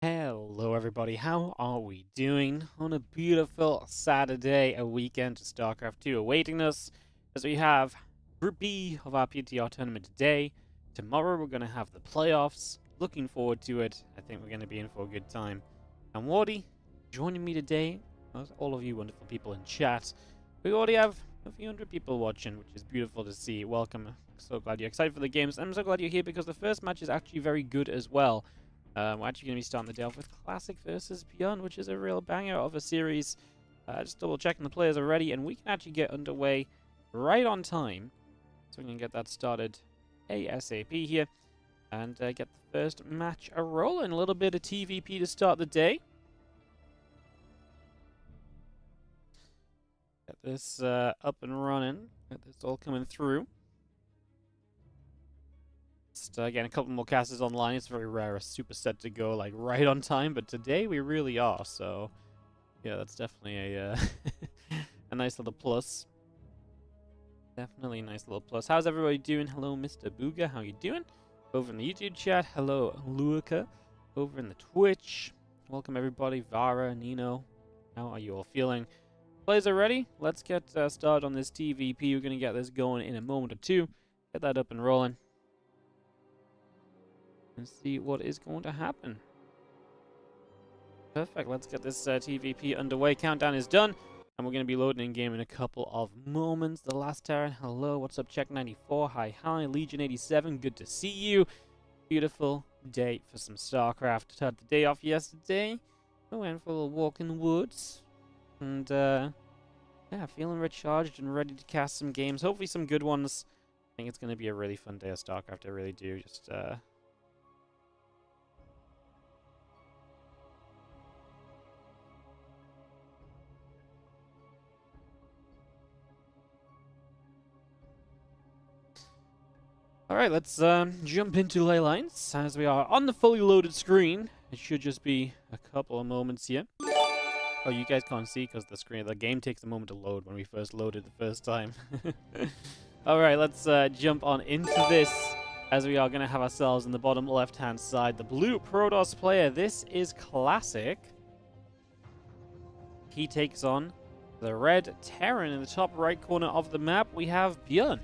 Hello everybody, how are we doing on a beautiful Saturday, a weekend of StarCraft 2 awaiting us, as we have Group B of our PTR tournament today. Tomorrow we're going to have the playoffs, looking forward to it. I think we're going to be in for a good time. And Wardy, joining me today, as all of you wonderful people in chat. We already have a few hundred people watching, which is beautiful to see. Welcome, so glad you're excited for the games. I'm so glad you're here because the first match is actually very good as well. We're actually going to be starting the day off with Classic versus ByuN, which is a real banger of a series. Just double checking the players are ready, and we can actually get underway right on time. So we can get that started ASAP here, and get the first match a-rolling. A little bit of TVP to start the day. Get this up and running. Get this all coming through. Again, a couple more casters online. It's very rare a super set to go like right on time, but today we really are. So, yeah, that's definitely a a nice little plus. Definitely a nice little plus. How's everybody doing? Hello, Mr. Booga. How you doing? Over in the YouTube chat. Hello, Luca. Over in the Twitch. Welcome everybody. Vara, Nino. How are you all feeling? Players are ready. Let's get started on this TVP. We're gonna get this going in a moment or two. Get that up and rolling. And see what is going to happen. Perfect. Let's get this TVP underway. Countdown is done. And we're going to be loading in game in a couple of moments. The last Terran. Hello. What's up? Check 94. Hi, hi. Legion 87. Good to see you. Beautiful day for some StarCraft. Had the day off yesterday. I went for a little walk in the woods. And, yeah, feeling recharged and ready to cast some games. Hopefully some good ones. I think it's going to be a really fun day of StarCraft. I really do. Just, Alright, let's jump into ley lines as we are on the fully loaded screen. It should just be a couple of moments here. Oh, you guys can't see because the game takes a moment to load when we first loaded the first time. Alright, let's jump on into this as we are going to have ourselves in the bottom left-hand side. The blue Protoss player, this is Classic. He takes on the red Terran in the top right corner of the map. We have ByuN.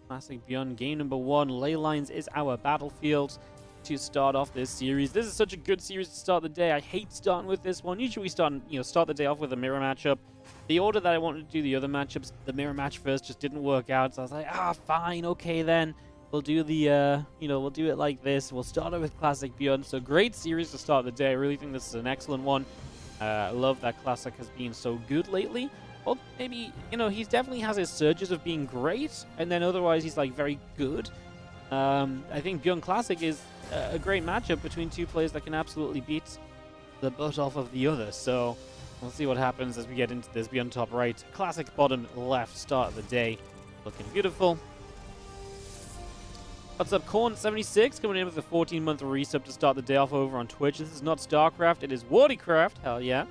Classic ByuN, game number 1. Ley lines is our battlefield to start off this series. This is such a good series to start the day. I hate starting with this one. Usually we start the day off with a mirror matchup. The order that I wanted to do the other matchups, the mirror match first just didn't work out. So I was like, fine, okay then. We'll do the, we'll do it like this. We'll start it with Classic ByuN. So great series to start the day. I really think this is an excellent one. I love that Classic has been so good lately. Well, maybe, he definitely has his surges of being great, and then otherwise he's, like, very good. I think ByuN Classic is a great matchup between two players that can absolutely beat the butt off of the other. So, we'll see what happens as we get into this. ByuN top right, Classic bottom left, start of the day. Looking beautiful. What's up, Corn76, coming in with a 14-month resub to start the day off over on Twitch. This is not StarCraft, it is WardiCraft, hell yeah.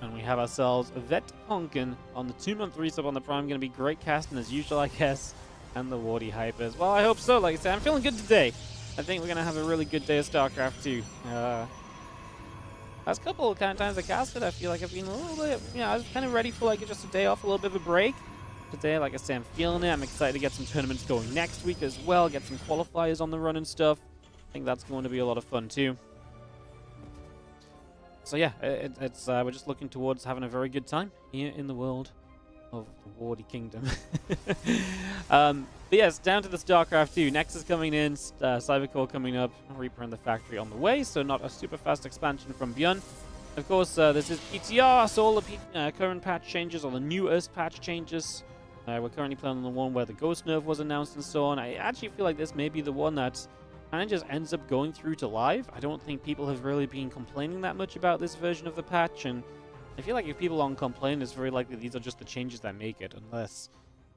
And we have ourselves Vet Honkin on the 2-month resub on the Prime. Going to be great casting as usual, I guess. And the Wardy hypers. Well, I hope so. Like I said, I'm feeling good today. I think we're going to have a really good day of StarCraft 2. Last couple of times I casted, I feel like I've been a little bit, I was kind of ready for like just a day off, a little bit of a break. Today, like I said, I'm feeling it. I'm excited to get some tournaments going next week as well. Get some qualifiers on the run and stuff. I think that's going to be a lot of fun too. So yeah, we're just looking towards having a very good time here in the world of the Wardy Kingdom. But yes, down to the StarCraft 2. Nexus coming in, Cybercore coming up, Reaper in the factory on the way, so not a super fast expansion from ByuN. Of course, this is PTR, so all the current patch changes, or the newest patch changes. We're currently playing on the one where the Ghost Nerf was announced and so on. I actually feel like this may be the one that kind of just ends up going through to live. I don't think people have really been complaining that much about this version of the patch, and I feel like if people aren't complaining, it's very likely these are just the changes that make it, unless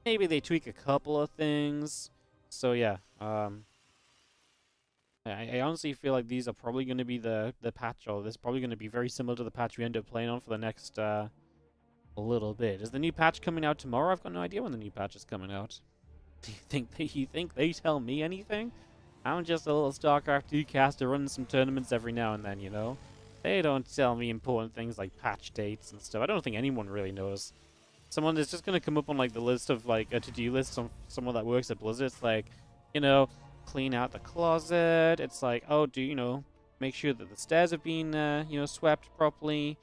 maybe they tweak a couple of things. So yeah, I honestly feel like these are probably going to be the patch, or this is probably going to be very similar to the patch we end up playing on for the next little bit. Is the new patch coming out tomorrow? I've got no idea when the new patch is coming out. Do you think they tell me anything? I'm just a little StarCraft 2 caster running some tournaments every now and then, you know? They don't tell me important things like patch dates and stuff. I don't think anyone really knows. Someone that's just gonna come up on like the list of like a to-do list on someone that works at Blizzard. It's like, you know, clean out the closet. It's like, oh, make sure that the stairs have been, swept properly.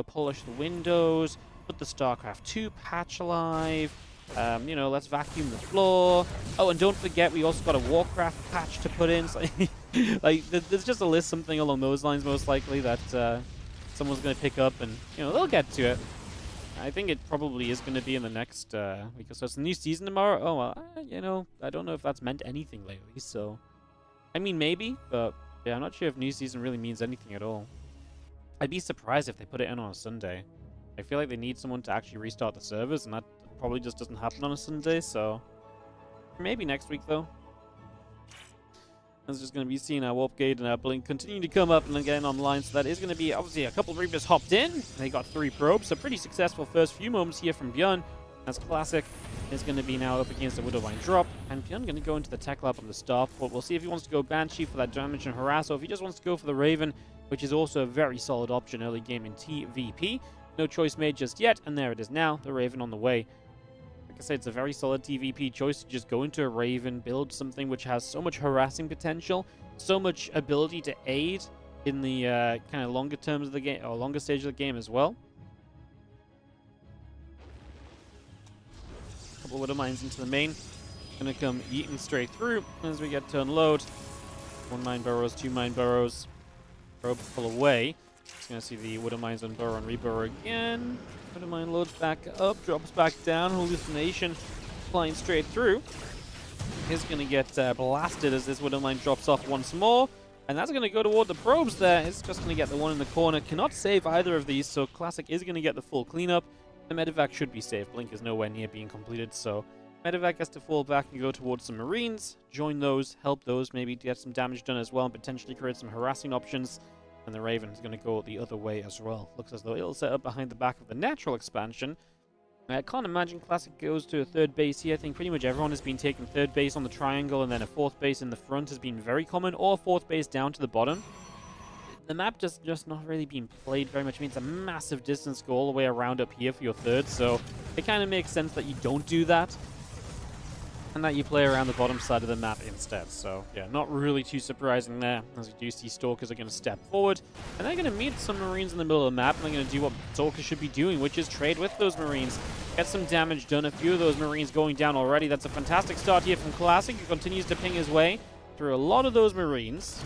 Polish the windows. Put the StarCraft 2 patch alive. Let's vacuum the floor. Oh, and don't forget, we also got a Warcraft patch to put in. So there's just a list, something along those lines, most likely, that someone's going to pick up, and, they'll get to it. I think it probably is going to be in the next week or so. It's a new season tomorrow. Oh, well, I don't know if that's meant anything lately, so... I mean, maybe, but, yeah, I'm not sure if new season really means anything at all. I'd be surprised if they put it in on a Sunday. I feel like they need someone to actually restart the servers, and that probably just doesn't happen on a Sunday, so... Maybe next week, though. That's just going to be seeing our Warp Gate and our Blink continue to come up and then getting online, so that is going to be, obviously, a couple of Reapers hopped in. They got 3 probes, so pretty successful first few moments here from ByuN. As Classic is going to be now up against the Widowvine drop, and ByuN going to go into the Tech Lab on the starport. We'll see if he wants to go Banshee for that damage and harass, or if he just wants to go for the Raven, which is also a very solid option early game in TVP. No choice made just yet, and there it is now, the Raven on the way. Like I said, it's a very solid TVP choice to just go into a Raven, build something which has so much harassing potential, so much ability to aid in the kind of longer terms of the game, or longer stage of the game as well. A couple of Widowmines into the main. Gonna come eating straight through as we get to unload. 1 mine burrows, 2 mine burrows. Probe pull away. Just gonna see the Widowmines unburrow and reburrow again. Widowmine loads back up, drops back down. Hallucination flying straight through. He's gonna get blasted as this Widowmine drops off once more. And that's gonna go toward the probes there. It's just gonna get the one in the corner. Cannot save either of these, so Classic is gonna get the full cleanup. The medevac should be safe. Blink is nowhere near being completed, so medevac has to fall back and go towards some Marines. Join those, help those, maybe get some damage done as well, and potentially create some harassing options. And the Raven is going to go the other way as well. Looks as though it'll set up behind the back of the natural expansion. I can't imagine Classic goes to a 3rd base here. I think pretty much everyone has been taking 3rd base on the triangle, and then a 4th base in the front has been very common, or 4th base down to the bottom. The map just not really being played very much. I mean, it's a massive distance go all the way around up here for your 3rd, so it kind of makes sense that you don't do that, and that you play around the bottom side of the map instead. So, yeah, not really too surprising there, as we do see Stalkers are going to step forward, and they're going to meet some Marines in the middle of the map, and they're going to do what Stalkers should be doing, which is trade with those Marines. Get some damage done. A few of those Marines going down already. That's a fantastic start here from Classic. He continues to ping his way through a lot of those Marines.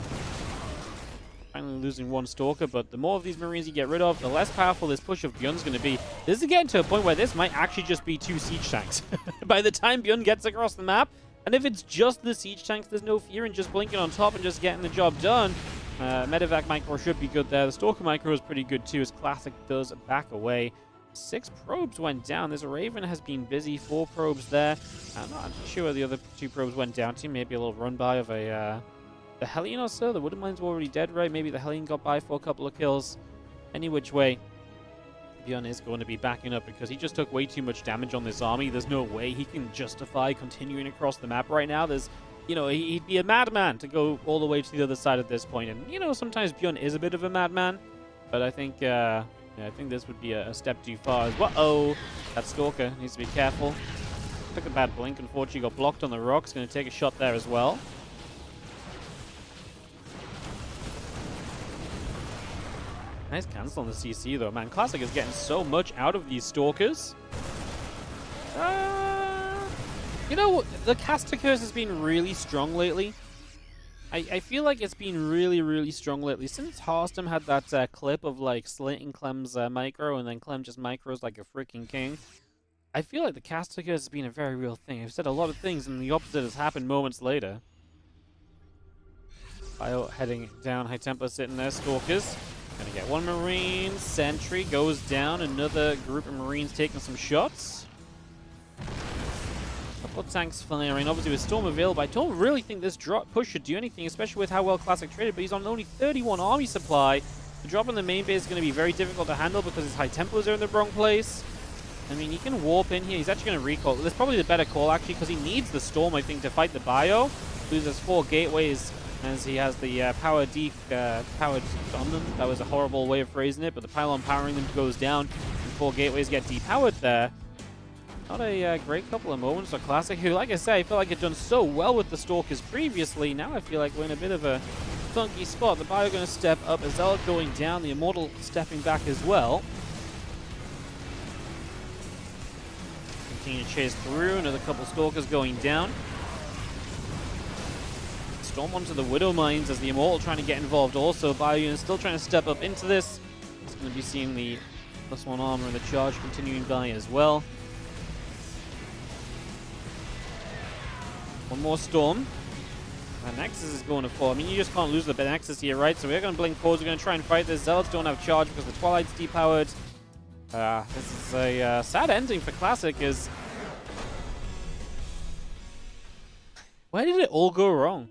Finally losing 1 Stalker, but the more of these Marines you get rid of, the less powerful this push of ByuN's going to be. This is getting to a point where this might actually just be 2 siege tanks. By the time ByuN gets across the map, and if it's just the siege tanks, there's no fear in just blinking on top and just getting the job done. Medevac micro should be good there. The Stalker micro is pretty good too, as Classic does back away. 6 probes went down. This Raven has been busy. 4 probes there. I'm not sure where the other 2 probes went down to. Maybe a little run by of a... the Hellion or so? The Widowmines were already dead, right? Maybe the Hellion got by for a couple of kills. Any which way, ByuN is going to be backing up because he just took way too much damage on this army. There's no way he can justify continuing across the map right now. There's, he'd be a madman to go all the way to the other side at this point. And, sometimes ByuN is a bit of a madman. But I think, I think this would be a step too far as well. Uh-oh, that Stalker needs to be careful. Took a bad blink. Unfortunately, got blocked on the rocks. Going to take a shot there as well. Nice cancel on the CC, though. Man, Classic is getting so much out of these Stalkers. The caster curse has been really strong lately. I feel like it's been really, really strong lately. Since Harstem had that clip of, like, slating Clem's micro, and then Clem just micros like a freaking king, I feel like the caster curse has been a very real thing. I've said a lot of things, and the opposite has happened moments later. Bio heading down. High Templar sitting there. Stalkers. Gonna get 1 Marine. Sentry goes down. Another group of Marines taking some shots. Couple of tanks firing. Obviously with Storm available, I don't really think this drop push should do anything, especially with how well Classic traded, but he's on only 31 army supply. The drop in the main base is going to be very difficult to handle because his High Templars are in the wrong place. I mean, he can warp in here. He's actually going to recall. That's probably the better call, actually, because he needs the Storm, I think, to fight the Bio. Loses 4 gateways as he has the powered on them. That was a horrible way of phrasing it, but the pylon powering them goes down, and 4 gateways get depowered there. Not a great couple of moments for Classic, who, like I say, I feel like had done so well with the Stalkers previously. Now I feel like we're in a bit of a funky spot. The Bio going to step up, as Zealot going down, the Immortal stepping back as well. Continue to chase through, another couple Stalkers going down. Storm onto the Widow Mines as the Immortal trying to get involved also. ByuN is still trying to step up into this. It's going to be seeing the +1 armor and the charge continuing by as well. One more Storm. And Nexus is going to fall. I mean, you just can't lose the Nexus here, right? So we're going to blink forwards. We're going to try and fight this. Zealots don't have charge because the Twilight's depowered. This is a sad ending for Classic. Is where did it all go wrong?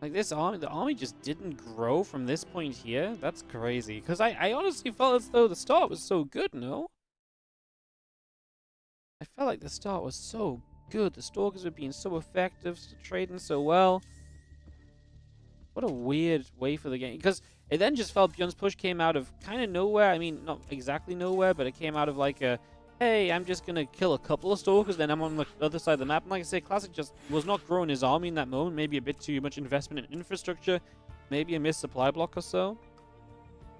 Like this army, the army just didn't grow from this point here. That's crazy. Because I honestly felt as though the start was so good, no? I felt like the start was so good. The Stalkers were being so effective, trading so well. What a weird way for the game. Because it then just felt ByuN's push came out of kind of nowhere. I mean, not exactly nowhere, but it came out of like a, hey, I'm just going to kill a couple of Stalkers, then I'm on the other side of the map. And like I say, Classic just was not growing his army in that moment. Maybe a bit too much investment in infrastructure. Maybe a missed supply block or so.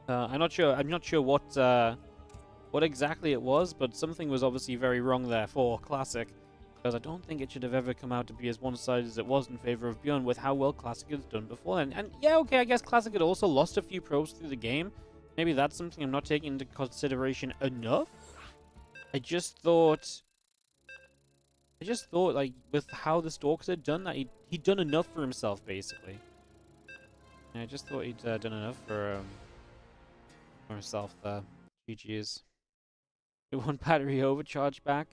I'm not sure what exactly it was, but something was obviously very wrong there for Classic. Because I don't think it should have ever come out to be as one-sided as it was in favor of ByuN with how well Classic has done before. And yeah, okay, I guess Classic had also lost a few probes through the game. Maybe that's something I'm not taking into consideration enough. I just thought, like, with how the Stalkers had done, that he'd done enough for himself, basically. And I just thought he'd done enough for himself there. GG's. We want battery overcharge back.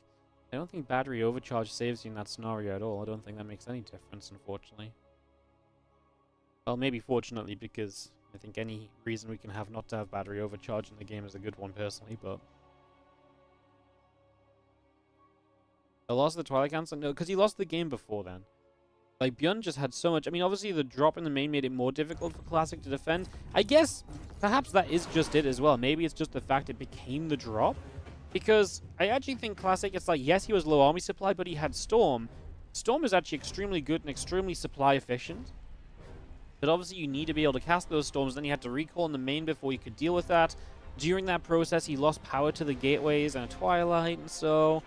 I don't think battery overcharge saves you in that scenario at all. I don't think that makes any difference, unfortunately. Well, maybe fortunately, because I think any reason we can have not to have battery overcharge in the game is a good one, personally, but... The loss of the Twilight Council? No, because he lost the game before then. Like, ByuN just had so much... I mean, obviously, the drop in the main made it more difficult for Classic to defend. I guess, perhaps that is just it as well. Maybe it's just the fact it became the drop. Because I actually think Classic, it's like, yes, he was low army supply, but he had Storm. Storm is actually extremely good and extremely supply efficient. But obviously, you need to be able to cast those Storms. Then you had to recall in the main before you could deal with that. During that process, he lost power to the gateways and a Twilight, and so...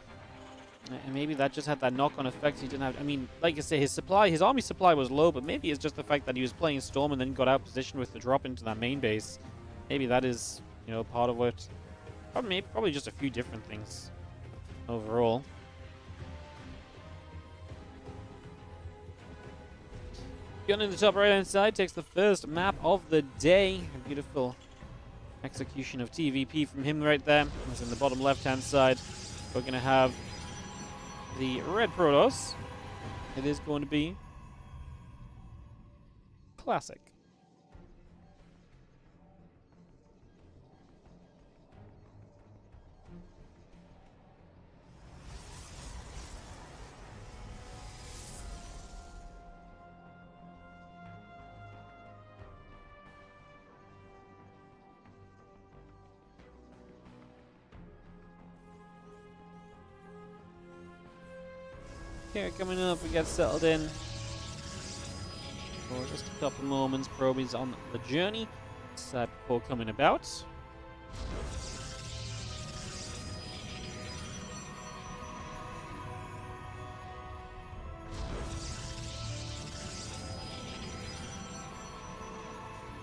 And maybe that just had that knock-on effect. He didn't have... I mean, like I say, his army supply was low, but maybe it's just the fact that he was playing Storm and then got out positioned with the drop into that main base. Maybe that is, you know, part of what... Probably just a few different things overall. ByuN in the top right-hand side takes the first map of the day. A beautiful execution of TVP from him right there. As in the bottom left-hand side, we're going to have the red Protoss. It is going to be Classic. Okay, coming up, we get settled in for just a couple moments. Proby's on the journey. Before coming about.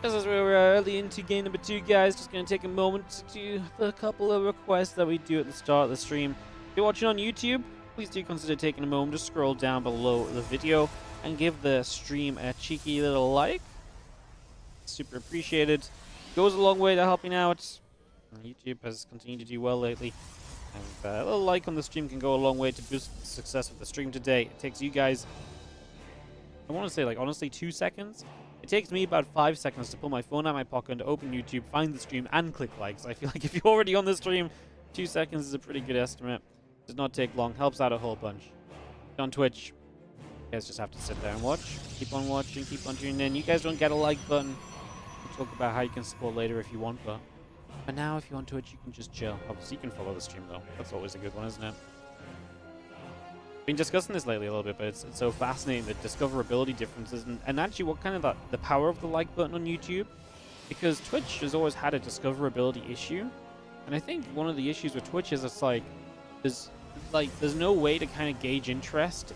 Just as we were early into game number 2, guys, just going to take a moment to do the couple of requests that we do at the start of the stream. If you're watching on YouTube, please do consider taking a moment to scroll down below the video and give the stream a cheeky little like. Super appreciated. Goes a long way to helping out. YouTube has continued to do well lately. And a little like on the stream can go a long way to boost the success of the stream today. It takes you guys, I want to say, like, honestly, 2 seconds. It takes me about 5 seconds to pull my phone out of my pocket and to open YouTube, find the stream, and click likes. I feel like if you're already on the stream, 2 seconds is a pretty good estimate. Does not take long. Helps out a whole bunch. On Twitch, You guys just have to sit there and watch. Keep on watching, keep on tuning in. You guys don't get a like button. We'll talk about how you can support later if you want, but for now, if you want Twitch, you can just chill. Obviously, you can follow the stream, though. That's always a good one, isn't it? Been discussing this lately a little bit, but it's so fascinating, the discoverability differences, and actually what kind of the power of the like button on YouTube, because Twitch has always had a discoverability issue, and I think one of the issues with Twitch is it's like there's no way to kind of gauge interest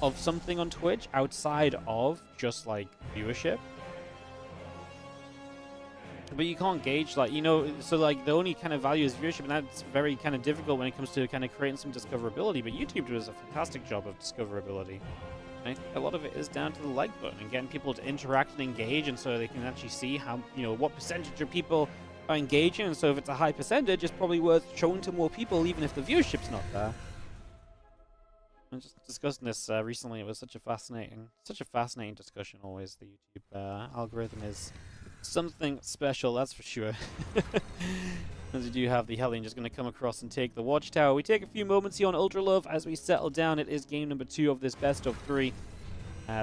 of something on Twitch outside of just like viewership. But you can't gauge, like, you know, so like the only kind of value is viewership, and that's very kind of difficult when it comes to kind of creating some discoverability. But YouTube does a fantastic job of discoverability. And I think a lot of it is down to the like button and getting people to interact and engage, and so they can actually see how, you know, what percentage of people are engaging. And so if it's a high percentage, it's probably worth showing to more people, even if the viewership's not there. I was just discussing this recently. It was such a fascinating discussion. Always the YouTube algorithm is something special, that's for sure. As we do have the Hellion just going to come across and take the Watchtower. We take a few moments here on Ultra Love as we settle down. It is game number 2 of this best of 3.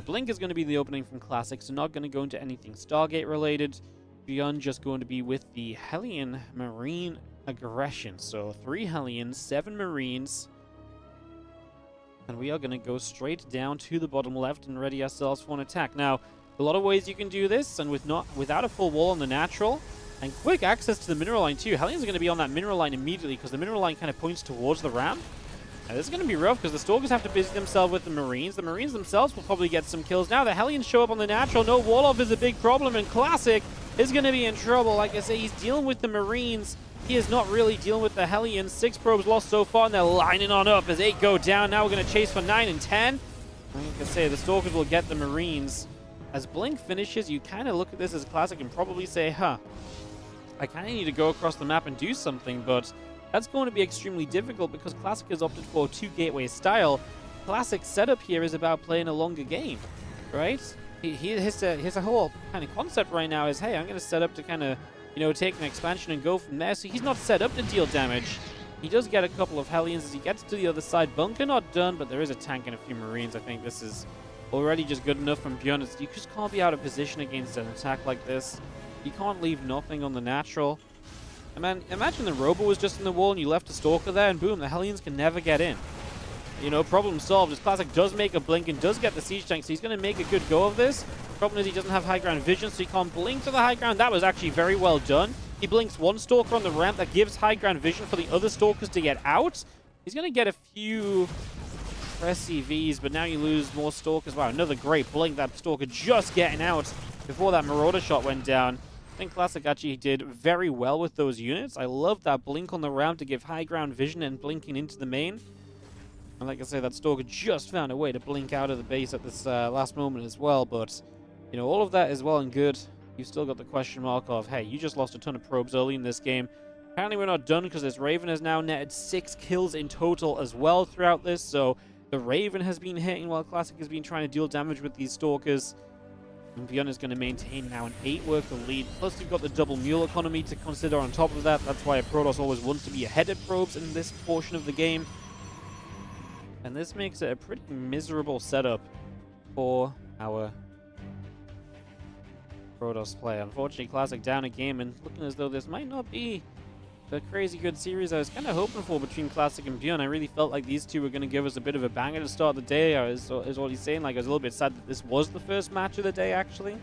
Blink is going to be the opening from Classic, so not going to go into anything Stargate related. ByuN just going to be with the Hellion Marine Aggression. So 3 Hellions, 7 Marines. And we are going to go straight down to the bottom left and ready ourselves for an attack. Now, a lot of ways you can do this, and without a full wall on the natural, and quick access to the mineral line too. Hellions are going to be on that mineral line immediately because the mineral line kind of points towards the ramp. Now, this is going to be rough because the Stalkers have to busy themselves with the Marines. The Marines themselves will probably get some kills. Now the Hellions show up on the natural. No wall-off is a big problem, and Classic is going to be in trouble. Like I say, he's dealing with the Marines. He is not really dealing with the Hellions. 6 probes lost so far, and they're lining on up as 8 go down. Now we're going to chase for 9 and 10. Like I say, the Stalkers will get the Marines. As Blink finishes, you kind of look at this as Classic and probably say, huh, I kind of need to go across the map and do something, but that's going to be extremely difficult because Classic has opted for a 2-gateway style. Classic's setup here is about playing a longer game, right? His whole kind of concept right now is, hey, I'm going to set up to kind of, you know, take an expansion and go from there. So he's not set up to deal damage. He does get a couple of Hellions as he gets to the other side. Bunker not done, but there is a tank and a few Marines. I think this is already just good enough from ByuN. You just can't be out of position against an attack like this. You can't leave nothing on the natural. I mean, imagine the Robo was just in the wall and you left a Stalker there, and boom, the Hellions can never get in. You know, problem solved. His Classic does make a blink and does get the siege tank, so he's going to make a good go of this. Problem is he doesn't have high ground vision, so he can't blink to the high ground. That was actually very well done. He blinks one Stalker on the ramp that gives high ground vision for the other Stalkers to get out. He's going to get a few press CVs, but now you lose more Stalkers. Wow, another great blink. That Stalker just getting out before that Marauder shot went down. I think Classic actually did very well with those units. I love that blink on the ramp to give high ground vision and blinking into the main. And like I say, that Stalker just found a way to blink out of the base at this last moment as well. But, you know, all of that is well and good. You've still got the question mark of, hey, you just lost a ton of probes early in this game. Apparently we're not done because this Raven has now netted 6 kills in total as well throughout this. So the Raven has been hitting while Classic has been trying to deal damage with these Stalkers. And ByuN is going to maintain now an 8-worker lead. Plus, you've got the double mule economy to consider on top of that. That's why a Protoss always wants to be ahead of probes in this portion of the game. And this makes it a pretty miserable setup for our Protoss play. Unfortunately, Classic down a game, and looking as though this might not be the crazy good series I was kind of hoping for between Classic and ByuN. I really felt like these two were going to give us a bit of a banger to start the day, is what he's saying. Like, I was a little bit sad that this was the first match of the day, actually.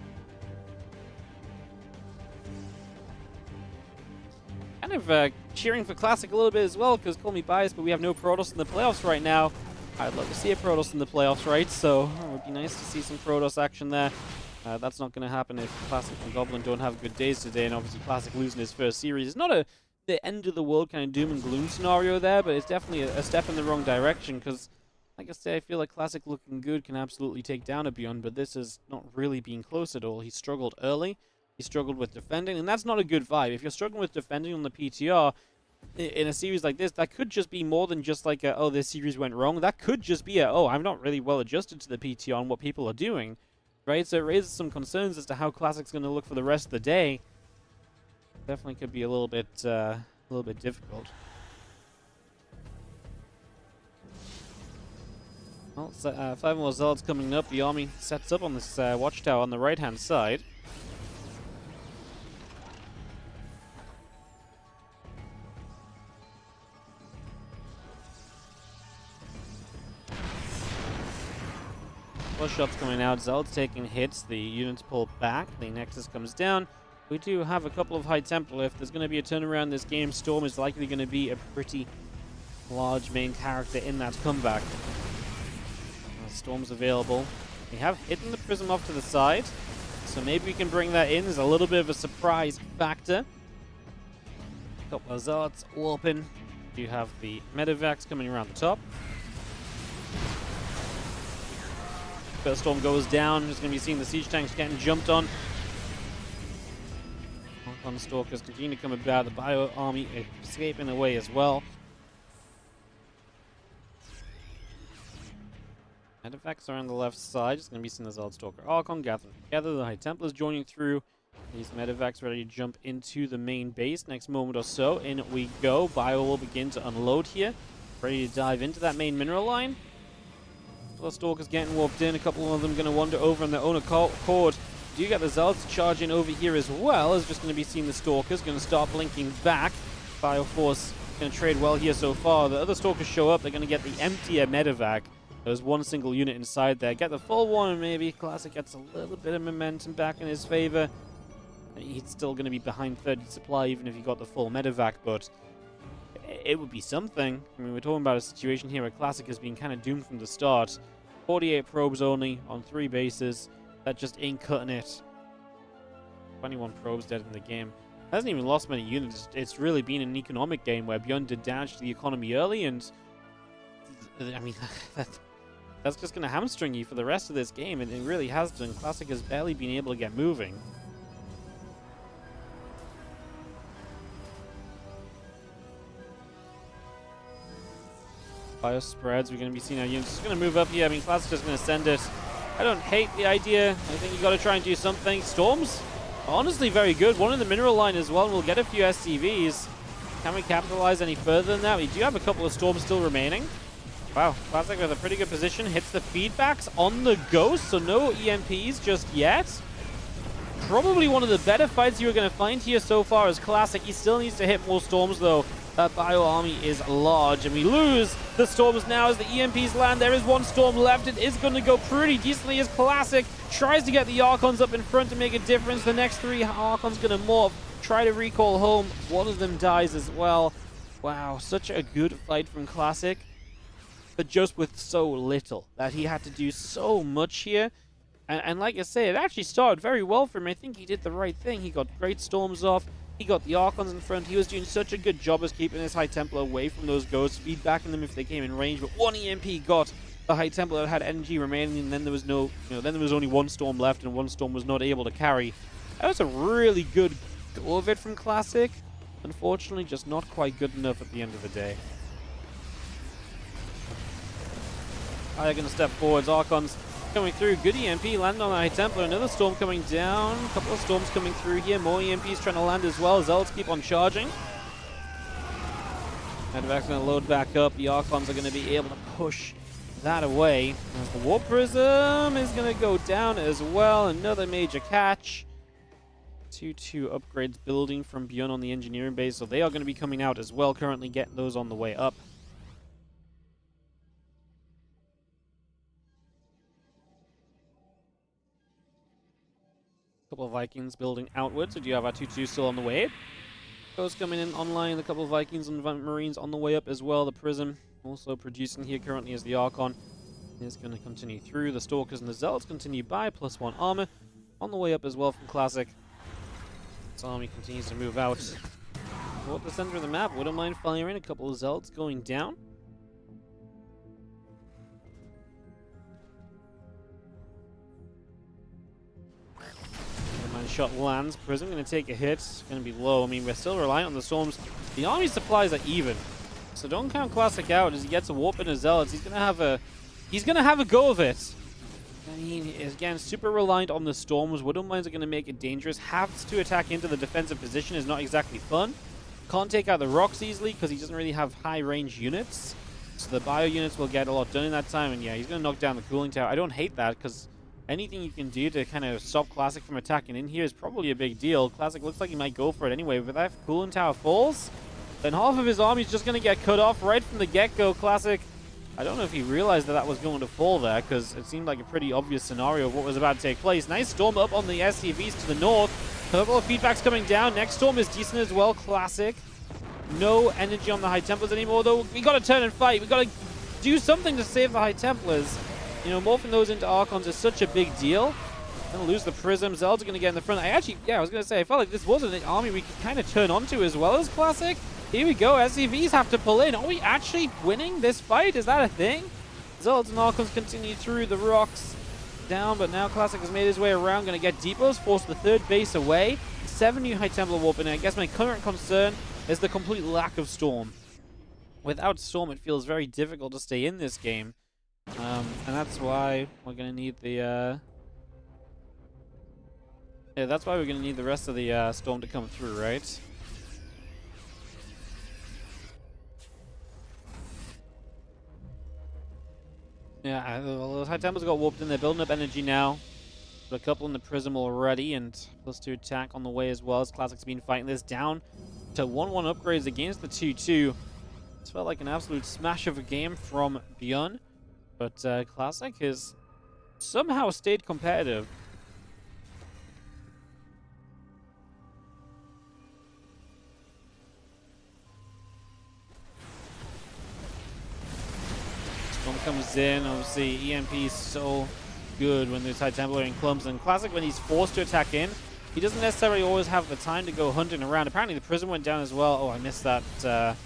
Kind of cheering for Classic a little bit as well, because call me biased, but we have no Protoss in the playoffs right now. I'd love to see a Protoss in the playoffs, right? So it would be nice to see some Protoss action there. That's not going to happen if Classic and Goblin don't have good days today, and obviously Classic losing his first series. It's not the end of the world kind of doom and gloom scenario there, but it's definitely a step in the wrong direction, because, like I say, I feel like Classic looking good can absolutely take down a ByuN, but this is not really being close at all. He struggled early. He struggled with defending, and that's not a good vibe. If you're struggling with defending on the PTR in a series like this, that could just be more than just like a, oh, this series went wrong. That could just be a, oh, I'm not really well adjusted to the PTR and what people are doing, right? So it raises some concerns as to how Classic's going to look for the rest of the day. Definitely could be a little bit difficult. Well, 5 more Zealots coming up. The army sets up on this watchtower on the right-hand side. Plus shots coming out. Zealots taking hits. The units pull back. The Nexus comes down. We do have a couple of High Templar. If there's going to be a turnaround in this game, Storm is likely going to be a pretty large main character in that comeback. Storm's available. We have hidden the Prism off to the side, so maybe we can bring that in. There's a little bit of a surprise factor. A couple of Zealots open. You have the Medivacs coming around the top. First Storm goes down. Just going to be seeing the siege tanks getting jumped on. On Stalkers continue to come about. The Bio army escaping away as well. Medivac's are on the left side. Just going to be seeing the Zealot Stalker Archon gathering together. The High Templars joining through. These Medivacs ready to jump into the main base. Next moment or so, in we go. Bio will begin to unload here. Ready to dive into that main mineral line. Well, Stalkers getting warped in. A couple of them going to wander over on their own accord. Do you get the Zealots charging over here as well? Is just going to be seeing the Stalkers. Going to start blinking back. Bioforce going to trade well here so far. The other Stalkers show up. They're going to get the emptier Medivac. There's one single unit inside there. Get the full one, and maybe Classic gets a little bit of momentum back in his favor. He's still going to be behind 30 supply even if he got the full Medivac, but it would be something. I mean, we're talking about a situation here where Classic has been kind of doomed from the start. 48 probes only on 3 bases. That just ain't cutting it. 21 probes dead in the game. Hasn't even lost many units. It's really been an economic game where ByuN did damage to the economy early, and I mean, that's just going to hamstring you for the rest of this game, and it really has done. Classic has barely been able to get moving. Bio spreads. We're going to be seeing our units just going to move up here. I mean, Classic is going to send it. I don't hate the idea. I think you got to try and do something. Storms, honestly, very good. One in the mineral line as well, and we'll get a few SCVs. Can we capitalize any further than that? We do have a couple of Storms still remaining. Wow, Classic with a pretty good position. Hits the feedbacks on the Ghost, so no EMPs just yet. Probably one of the better fights you're going to find here so far as Classic. He still needs to hit more Storms, though. That Bio army is large, and we lose the Storms now as the EMPs land. There is one Storm left. It is going to go pretty decently as Classic tries to get the Archons up in front to make a difference. The next 3 Archons going to morph, try to recall home. One of them dies as well. Wow, such a good fight from Classic, but just with so little that he had to do so much here. And like I say, it actually started very well for him. I think he did the right thing. He got great Storms off. He got the Archons in front. He was doing such a good job as keeping his High Templar away from those Ghosts, feedbacking them if they came in range. But one EMP got the High Templar that had energy remaining, and then there was no, then there was only one Storm left, and one Storm was not able to carry. That was a really good go of it from Classic. Unfortunately, just not quite good enough at the end of the day. They're going to step forwards. Archons coming through. Good EMP landing on the High Templar. Another Storm coming down. A couple of Storms coming through here. More EMPs trying to land as well. Zealots keep on charging. Medivac's going to load back up. The Archons are going to be able to push that away. As the Warp Prism is going to go down as well. Another major catch. 2-2 upgrades building from ByuN on the engineering base. So they are going to be coming out as well. Currently getting those on the way up. Couple of Vikings building outwards. We do have our 2-2 still on the way. Ghost coming in online. A couple of Vikings and Marines on the way up as well. The Prism also producing here currently as the Archon is going to continue through. The Stalkers and the Zealots continue by. +1 armor on the way up as well from Classic. This army continues to move out toward the center of the map. Wouldn't mind firing. A couple of Zealots going down. Shot lands. Prism going to take a hit. It's going to be low. I mean, we're still reliant on the Storms. The army supplies are even, so don't count Classic out. As he gets a warp in his Zealots, he's going to have a go of it. I mean, again, super reliant on the Storms. Widow Mines are going to make it dangerous. Has to attack into the defensive position is not exactly fun. Can't take out the rocks easily because he doesn't really have high range units. So the bio units will get a lot done in that time, and yeah, he's going to knock down the cooling tower. I don't hate that, because anything you can do to kind of stop Classic from attacking in here is probably a big deal. Classic looks like he might go for it anyway, but if cooling tower falls, then half of his army is just going to get cut off right from the get-go. Classic, I don't know if he realized that that was going to fall there, because it seemed like a pretty obvious scenario of what was about to take place. Nice storm up on the SCVs to the north. A couple of feedbacks coming down. Next storm is decent as well. Classic. No energy on the High Templars anymore, though. We got to turn and fight. We got to do something to save the High Templars. You know, morphing those into Archons is such a big deal. Gonna lose the Prism. Zeld's gonna get in the front. I was gonna say, I felt like this wasn't an army we could kind of turn onto as well as Classic. Here we go. SCVs have to pull in. Are we actually winning this fight? Is that a thing? Zelds and Archons continue through the rocks down, but now Classic has made his way around. Gonna get depots, force the third base away. 7 new High Templar warping in. I guess my current concern is the complete lack of Storm. Without Storm, it feels very difficult to stay in this game. And that's why we're going to need the... Yeah, that's why we're going to need the rest of the Storm to come through, right? Yeah, those High Templars got warped in. They're building up energy now. Got a couple in the Prism already, and +2 attack on the way as well, as Classic's been fighting this down to 1-1 upgrades against the 2-2. This felt like an absolute smash of a game from ByuN, but Classic has somehow stayed competitive. Storm comes in. Obviously, EMP is so good when there's High Templar in clumps, and Classic, when he's forced to attack in, he doesn't necessarily always have the time to go hunting around. Apparently the Prism went down as well. Oh, I missed that because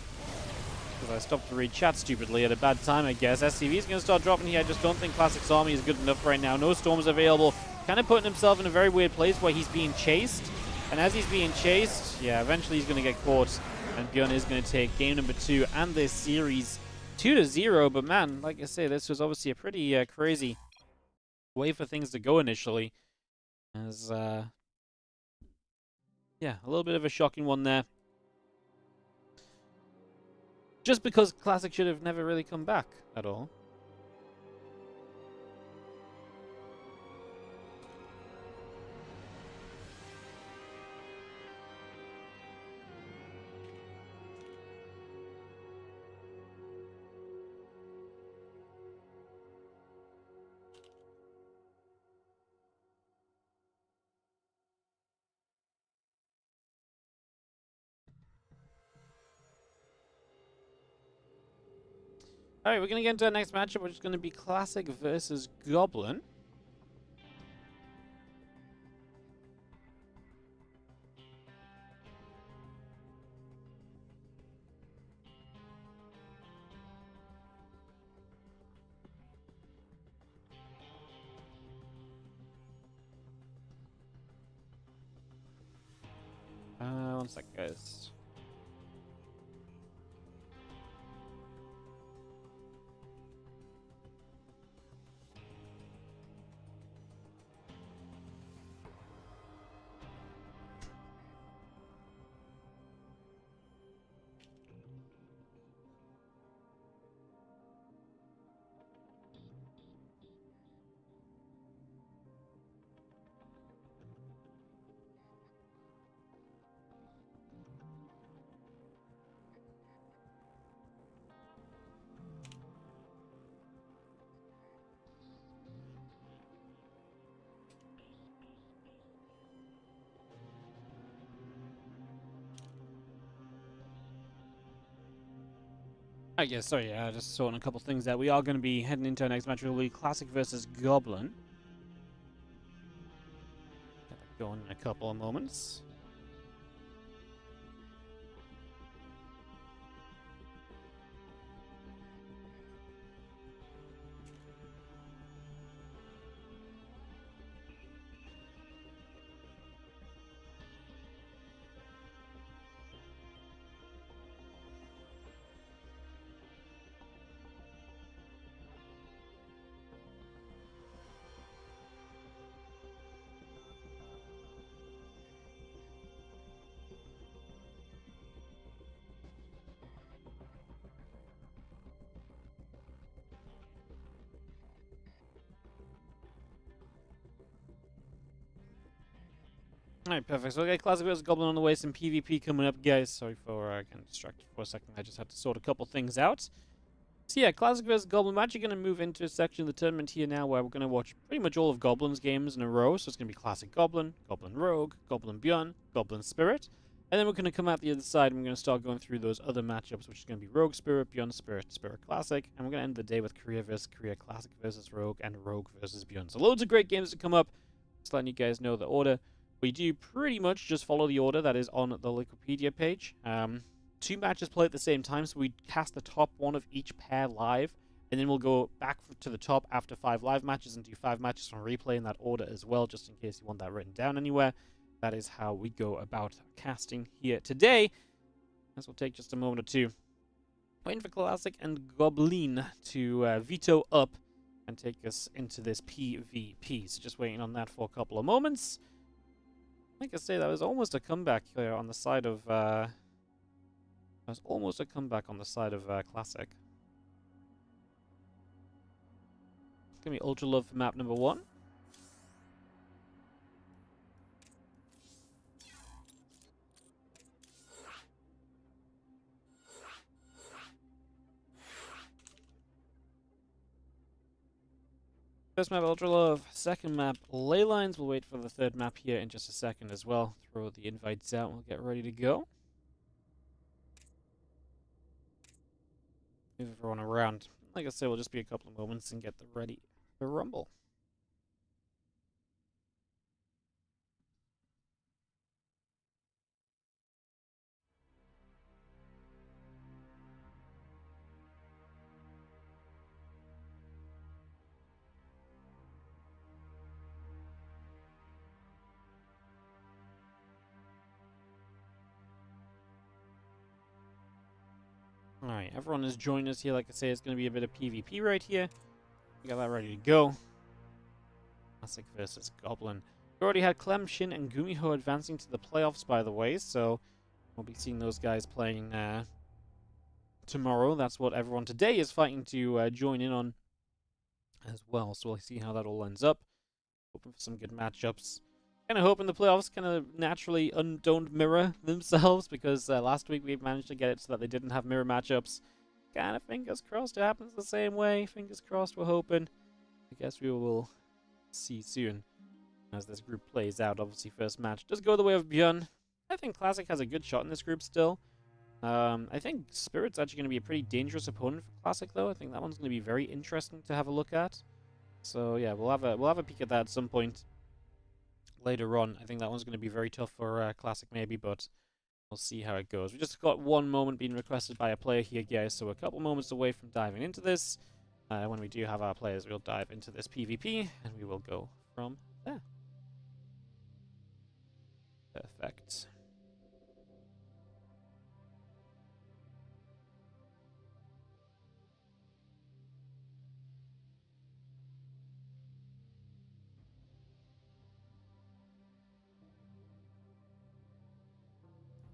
I stopped to read chat stupidly at a bad time, I guess. SCV is going to start dropping here. I just don't think Classic's army is good enough right now. No Storms available. Kind of putting himself in a very weird place where he's being chased. And as he's being chased, yeah, eventually he's going to get caught. And ByuN is going to take game number 2 and this series 2-0. But man, like I say, this was obviously a pretty crazy way for things to go initially. As, yeah, a little bit of a shocking one there. Just because Classic should have never really come back at all. Alright, we're going to get into our next matchup, which is going to be Classic versus Goblin. One sec, guys. I guess, sorry, yeah, just sorting a couple things out. We are going to be heading into our next match. Will be Classic versus Goblin. Get that going in a couple of moments. Alright, perfect. So we got Classic vs. Goblin on the way, some PvP coming up, guys. Sorry for getting distracted for a second. I just had to sort a couple things out. So yeah, Classic vs. Goblin. We're actually going to move into a section of the tournament here now where we're going to watch pretty much all of Goblin's games in a row. So it's going to be Classic Goblin, Goblin Rogue, Goblin ByuN, Goblin Spirit. And then we're going to come out the other side and we're going to start going through those other matchups, which is going to be Rogue Spirit, ByuN Spirit, Spirit Classic. And we're going to end the day with Korea vs. Korea, Classic vs. Rogue, and Rogue vs. ByuN. So loads of great games to come up. Just letting you guys know the order. We do pretty much just follow the order that is on the Wikipedia page. 2 matches play at the same time, so we cast the top one of each pair live, and then we'll go back to the top after 5 live matches and do 5 matches from replay in that order as well, just in case you want that written down anywhere. That is how we go about casting here today. This will take just a moment or two. Waiting for Classic and Goblin to veto up and take us into this PvP. So just waiting on that for a couple of moments. Like I say, that was almost a comeback here on the side of Classic. It's gonna be Ultra Love for map number 1. First map, Ultra Love. Second map, Ley Lines. We'll wait for the third map here in just a second as well. Throw the invites out and we'll get ready to go. Move everyone around. Like I said, we'll just be a couple of moments and get them ready for Rumble. Alright, everyone has joined us here. Like I say, it's going to be a bit of PvP right here. We got that ready to go. Classic versus Goblin. We already had Clem, Shin, and Gumiho advancing to the playoffs, by the way, so we'll be seeing those guys playing tomorrow. That's what everyone today is fighting to join in on as well, so we'll see how that all ends up. Hoping for some good matchups. Kind of hoping the playoffs kind of naturally don't mirror themselves, because last week we managed to get it so that they didn't have mirror matchups. Kind of fingers crossed it happens the same way. Fingers crossed, we're hoping. I guess we will see soon as this group plays out. Obviously, first match does go the way of ByuN. I think Classic has a good shot in this group still. I think Spirit's actually going to be a pretty dangerous opponent for Classic, though. I think that one's going to be very interesting to have a look at. So yeah, we'll have a peek at that at some point later on. I think that one's going to be very tough for Classic maybe, but we'll see how it goes. We just got one moment being requested by a player here, guys, so we're a couple moments away from diving into this. When we do have our players, we'll dive into this PvP, and we will go from there. Perfect.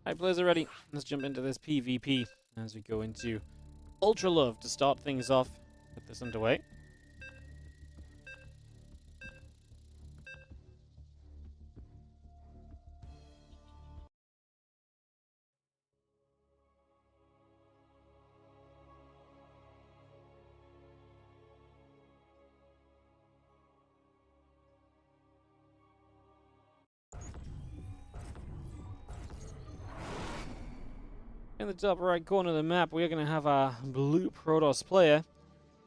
Alright, players are ready. Let's jump into this PvP as we go into Ultra Love to start things off. Get this underway. In the top right corner of the map, we are going to have our blue Protoss player.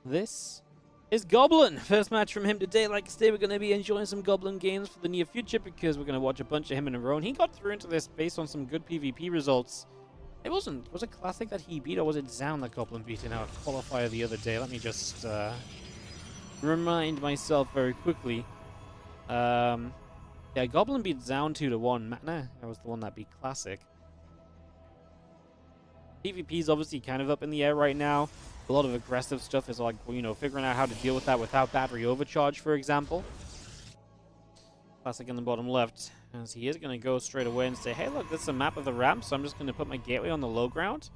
This is Goblin. First match from him today. Like I say, we're going to be enjoying some Goblin games for the near future because we're going to watch a bunch of him in a row. And he got through into this based on some good PvP results. It wasn't. Was it Classic that he beat, or was it Zound that Goblin beat in our qualifier the other day? Let me just remind myself very quickly. Yeah, Goblin beat Zound 2-1. Nah, that was the one that beat Classic. PvP is obviously kind of up in the air right now. A lot of aggressive stuff is like, you know, figuring out how to deal with that without battery overcharge, for example. Classic in the bottom left, as he is going to go straight away and say, hey, look, this is a map of the ramp, so I'm just going to put my gateway on the low ground.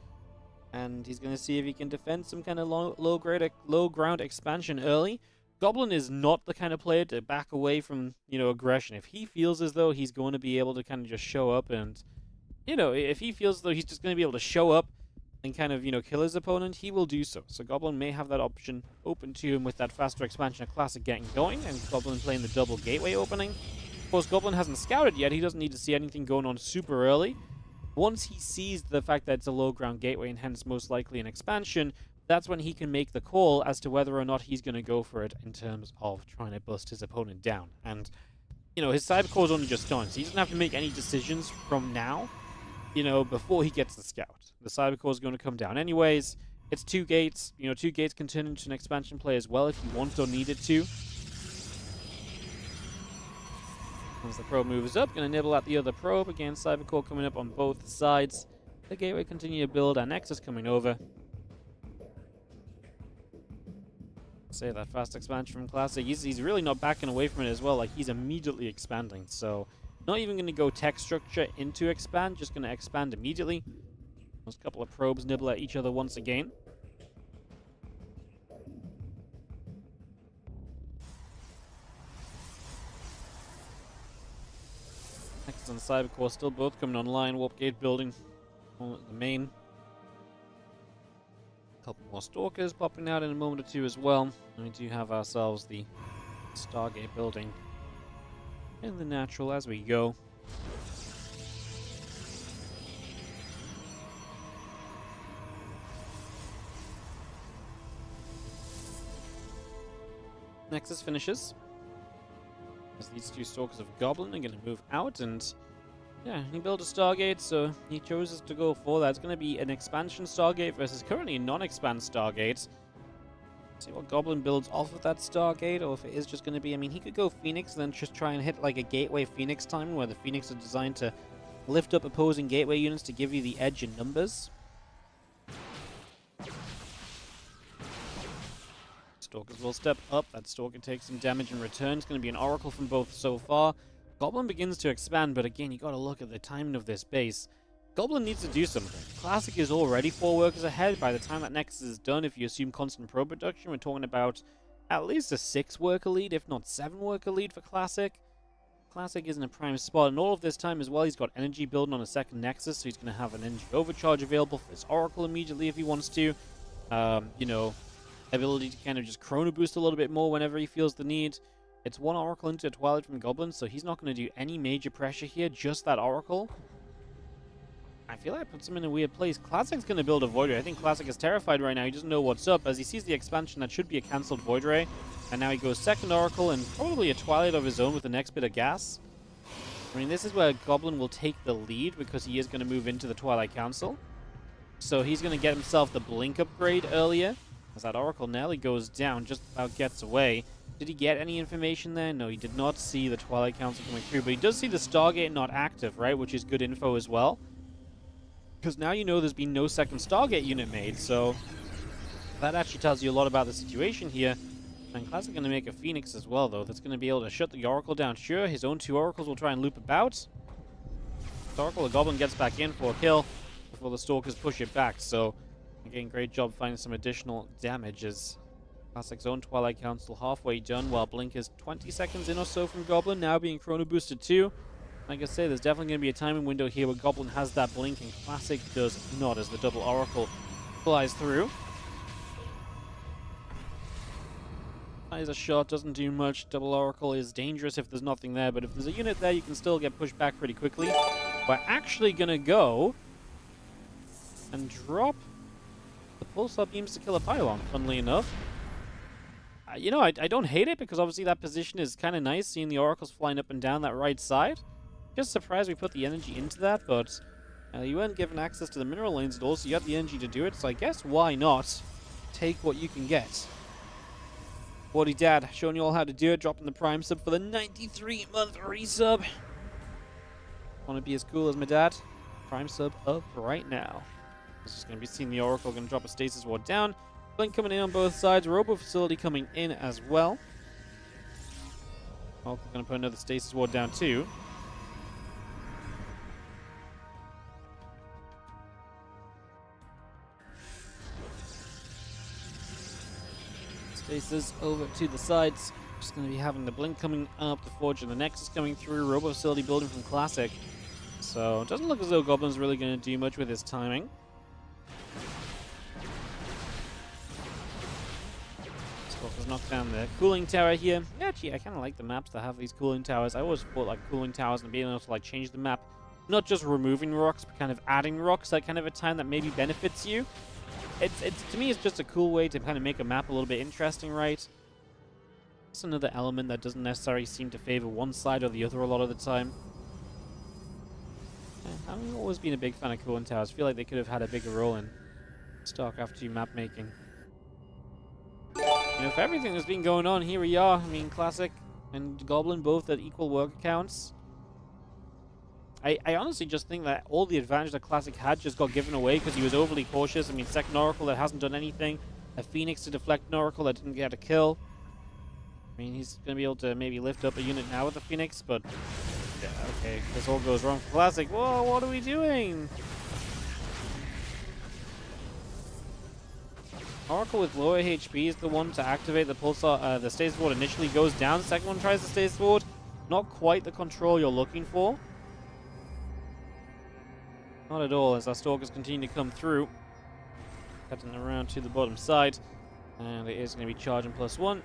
And he's going to see if he can defend some kind of low ground expansion early. Goblin is not the kind of player to back away from, aggression. If he feels as though he's going to be able to kind of just show up and, if he feels as though he's just going to be able to show up and kind of, kill his opponent, he will do so. So Goblin may have that option open to him with that faster expansion of Classic getting going, and Goblin playing the double gateway opening. Of course, Goblin hasn't scouted yet. He doesn't need to see anything going on super early. Once he sees the fact that it's a low ground gateway and hence most likely an expansion, that's when he can make the call as to whether or not he's going to go for it in terms of trying to bust his opponent down. And, his Cybercore is only just starting, so he doesn't have to make any decisions from now, before he gets the scout. The Cybercore is going to come down anyways. It's 2 gates. 2 gates can turn into an expansion play as well if you want or needed to. As the probe moves up, going to nibble at the other probe. Again, Cybercore coming up on both sides. The gateway continue to build, and Nexus coming over. Say that fast expansion from Classic. He's really not backing away from it as well. Like, he's immediately expanding. So, not even going to go tech structure into expand. Just going to expand immediately. Those couple of probes nibble at each other once again. Nexus and Cybercore still both coming online. Warp gate building on the main. Couple more Stalkers popping out in a moment or two as well. And we do have ourselves the Stargate building in the natural as we go. Nexus finishes. As these 2 Stalkers of Goblin are going to move out, and yeah, he built a Stargate, so he chose to go for that. It's going to be an expansion Stargate versus currently a non-expand Stargate. See what Goblin builds off of that Stargate, or if it is just going to be, he could go Phoenix and then just try and hit like a Gateway Phoenix time, where the Phoenix are designed to lift up opposing Gateway units to give you the edge in numbers. Stalkers will step up. That Stalker takes some damage in return. It's going to be an Oracle from both so far. Goblin begins to expand, but again, you got to look at the timing of this base. Goblin needs to do something. Classic is already 4 workers ahead. By the time that Nexus is done, if you assume constant probe production, we're talking about at least a 6 worker lead, if not 7 worker lead for Classic. Classic is in a prime spot, and all of this time as well, he's got energy building on a second Nexus, so he's going to have an energy overcharge available for his Oracle immediately if he wants to. Ability to kind of just chrono boost a little bit more whenever he feels the need. It's 1 Oracle into a Twilight from Goblin, so he's not going to do any major pressure here, just that Oracle. I feel like it puts him in a weird place. Classic's going to build a Void Ray. I think Classic is terrified right now. He doesn't know what's up. As he sees the expansion, that should be a cancelled Void Ray. And now he goes second Oracle and probably a Twilight of his own with the next bit of gas. This is where Goblin will take the lead because he is going to move into the Twilight Council. So he's going to get himself the Blink upgrade earlier. As that Oracle nearly goes down, just about gets away. Did he get any information there? No, he did not see the Twilight Council coming through, but he does see the Stargate not active, right? Which is good info as well. Because now you know there's been no second Stargate unit made, so that actually tells you a lot about the situation here. And Classic going to make a Phoenix as well, though. That's going to be able to shut the Oracle down. Sure, his own 2 Oracles will try and loop about. The Oracle, the Goblin gets back in for a kill before the Stalkers push it back, so again, great job finding some additional damage as Classic's own Twilight Council halfway done, while Blink is 20 seconds in or so from Goblin, now being chrono boosted too. Like I say, there's definitely going to be a timing window here where Goblin has that Blink and Classic does not, as the double Oracle flies through. Fires a shot, doesn't do much. Double Oracle is dangerous if there's nothing there, but if there's a unit there, you can still get pushed back pretty quickly. We're actually going to go and drop the pulsar beams to kill a pylon, funnily enough. I don't hate it, because obviously that position is kind of nice, seeing the Oracles flying up and down that right side. Just surprised we put the energy into that, but you weren't given access to the mineral lanes at all, so you had the energy to do it, so I guess why not take what you can get. WardiDad showing you all how to do it, dropping the Prime sub for the 93-month resub. Want to be as cool as my dad? Prime sub up right now. This is going to be seeing the Oracle, going to drop a Stasis Ward down. Blink coming in on both sides. Robo Facility coming in as well. Oracle going to put another Stasis Ward down too. Stasis over to the sides. Just going to be having the Blink coming up, the Forge and the Nexus coming through, Robo Facility building from Classic. So it doesn't look as though Goblin's really going to do much with his timing. Stalker's knocked down the cooling tower here. Yeah, actually, I kind of like the maps that have these cooling towers. I always thought like cooling towers and being able to like change the map, not just removing rocks, but kind of adding rocks at kind of a time that maybe benefits you. It's to me, it's just a cool way to kind of make a map a little bit interesting, right? It's another element that doesn't necessarily seem to favor one side or the other a lot of the time. I've always been a big fan of cooling towers. I feel like they could have had a bigger role in StarCraft 2 map making. You know, for everything that's been going on, here we are. I mean, Classic and Goblin both at equal work accounts. I honestly just think that all the advantage that Classic had just got given away because he was overly cautious. I mean, second Oracle that hasn't done anything. A Phoenix to deflect an Oracle that didn't get a kill. I mean, he's going to be able to maybe lift up a unit now with the Phoenix, but... yeah, okay, this all goes wrong for Classic. Whoa, what are we doing? Oracle with lower HP is the one to activate the pulsar. The Stasis Ward initially goes down. The second one tries the Stasis Ward. Not quite the control you're looking for. Not at all, as our Stalkers continue to come through. Cutting around to the bottom side. And it is going to be charging +1.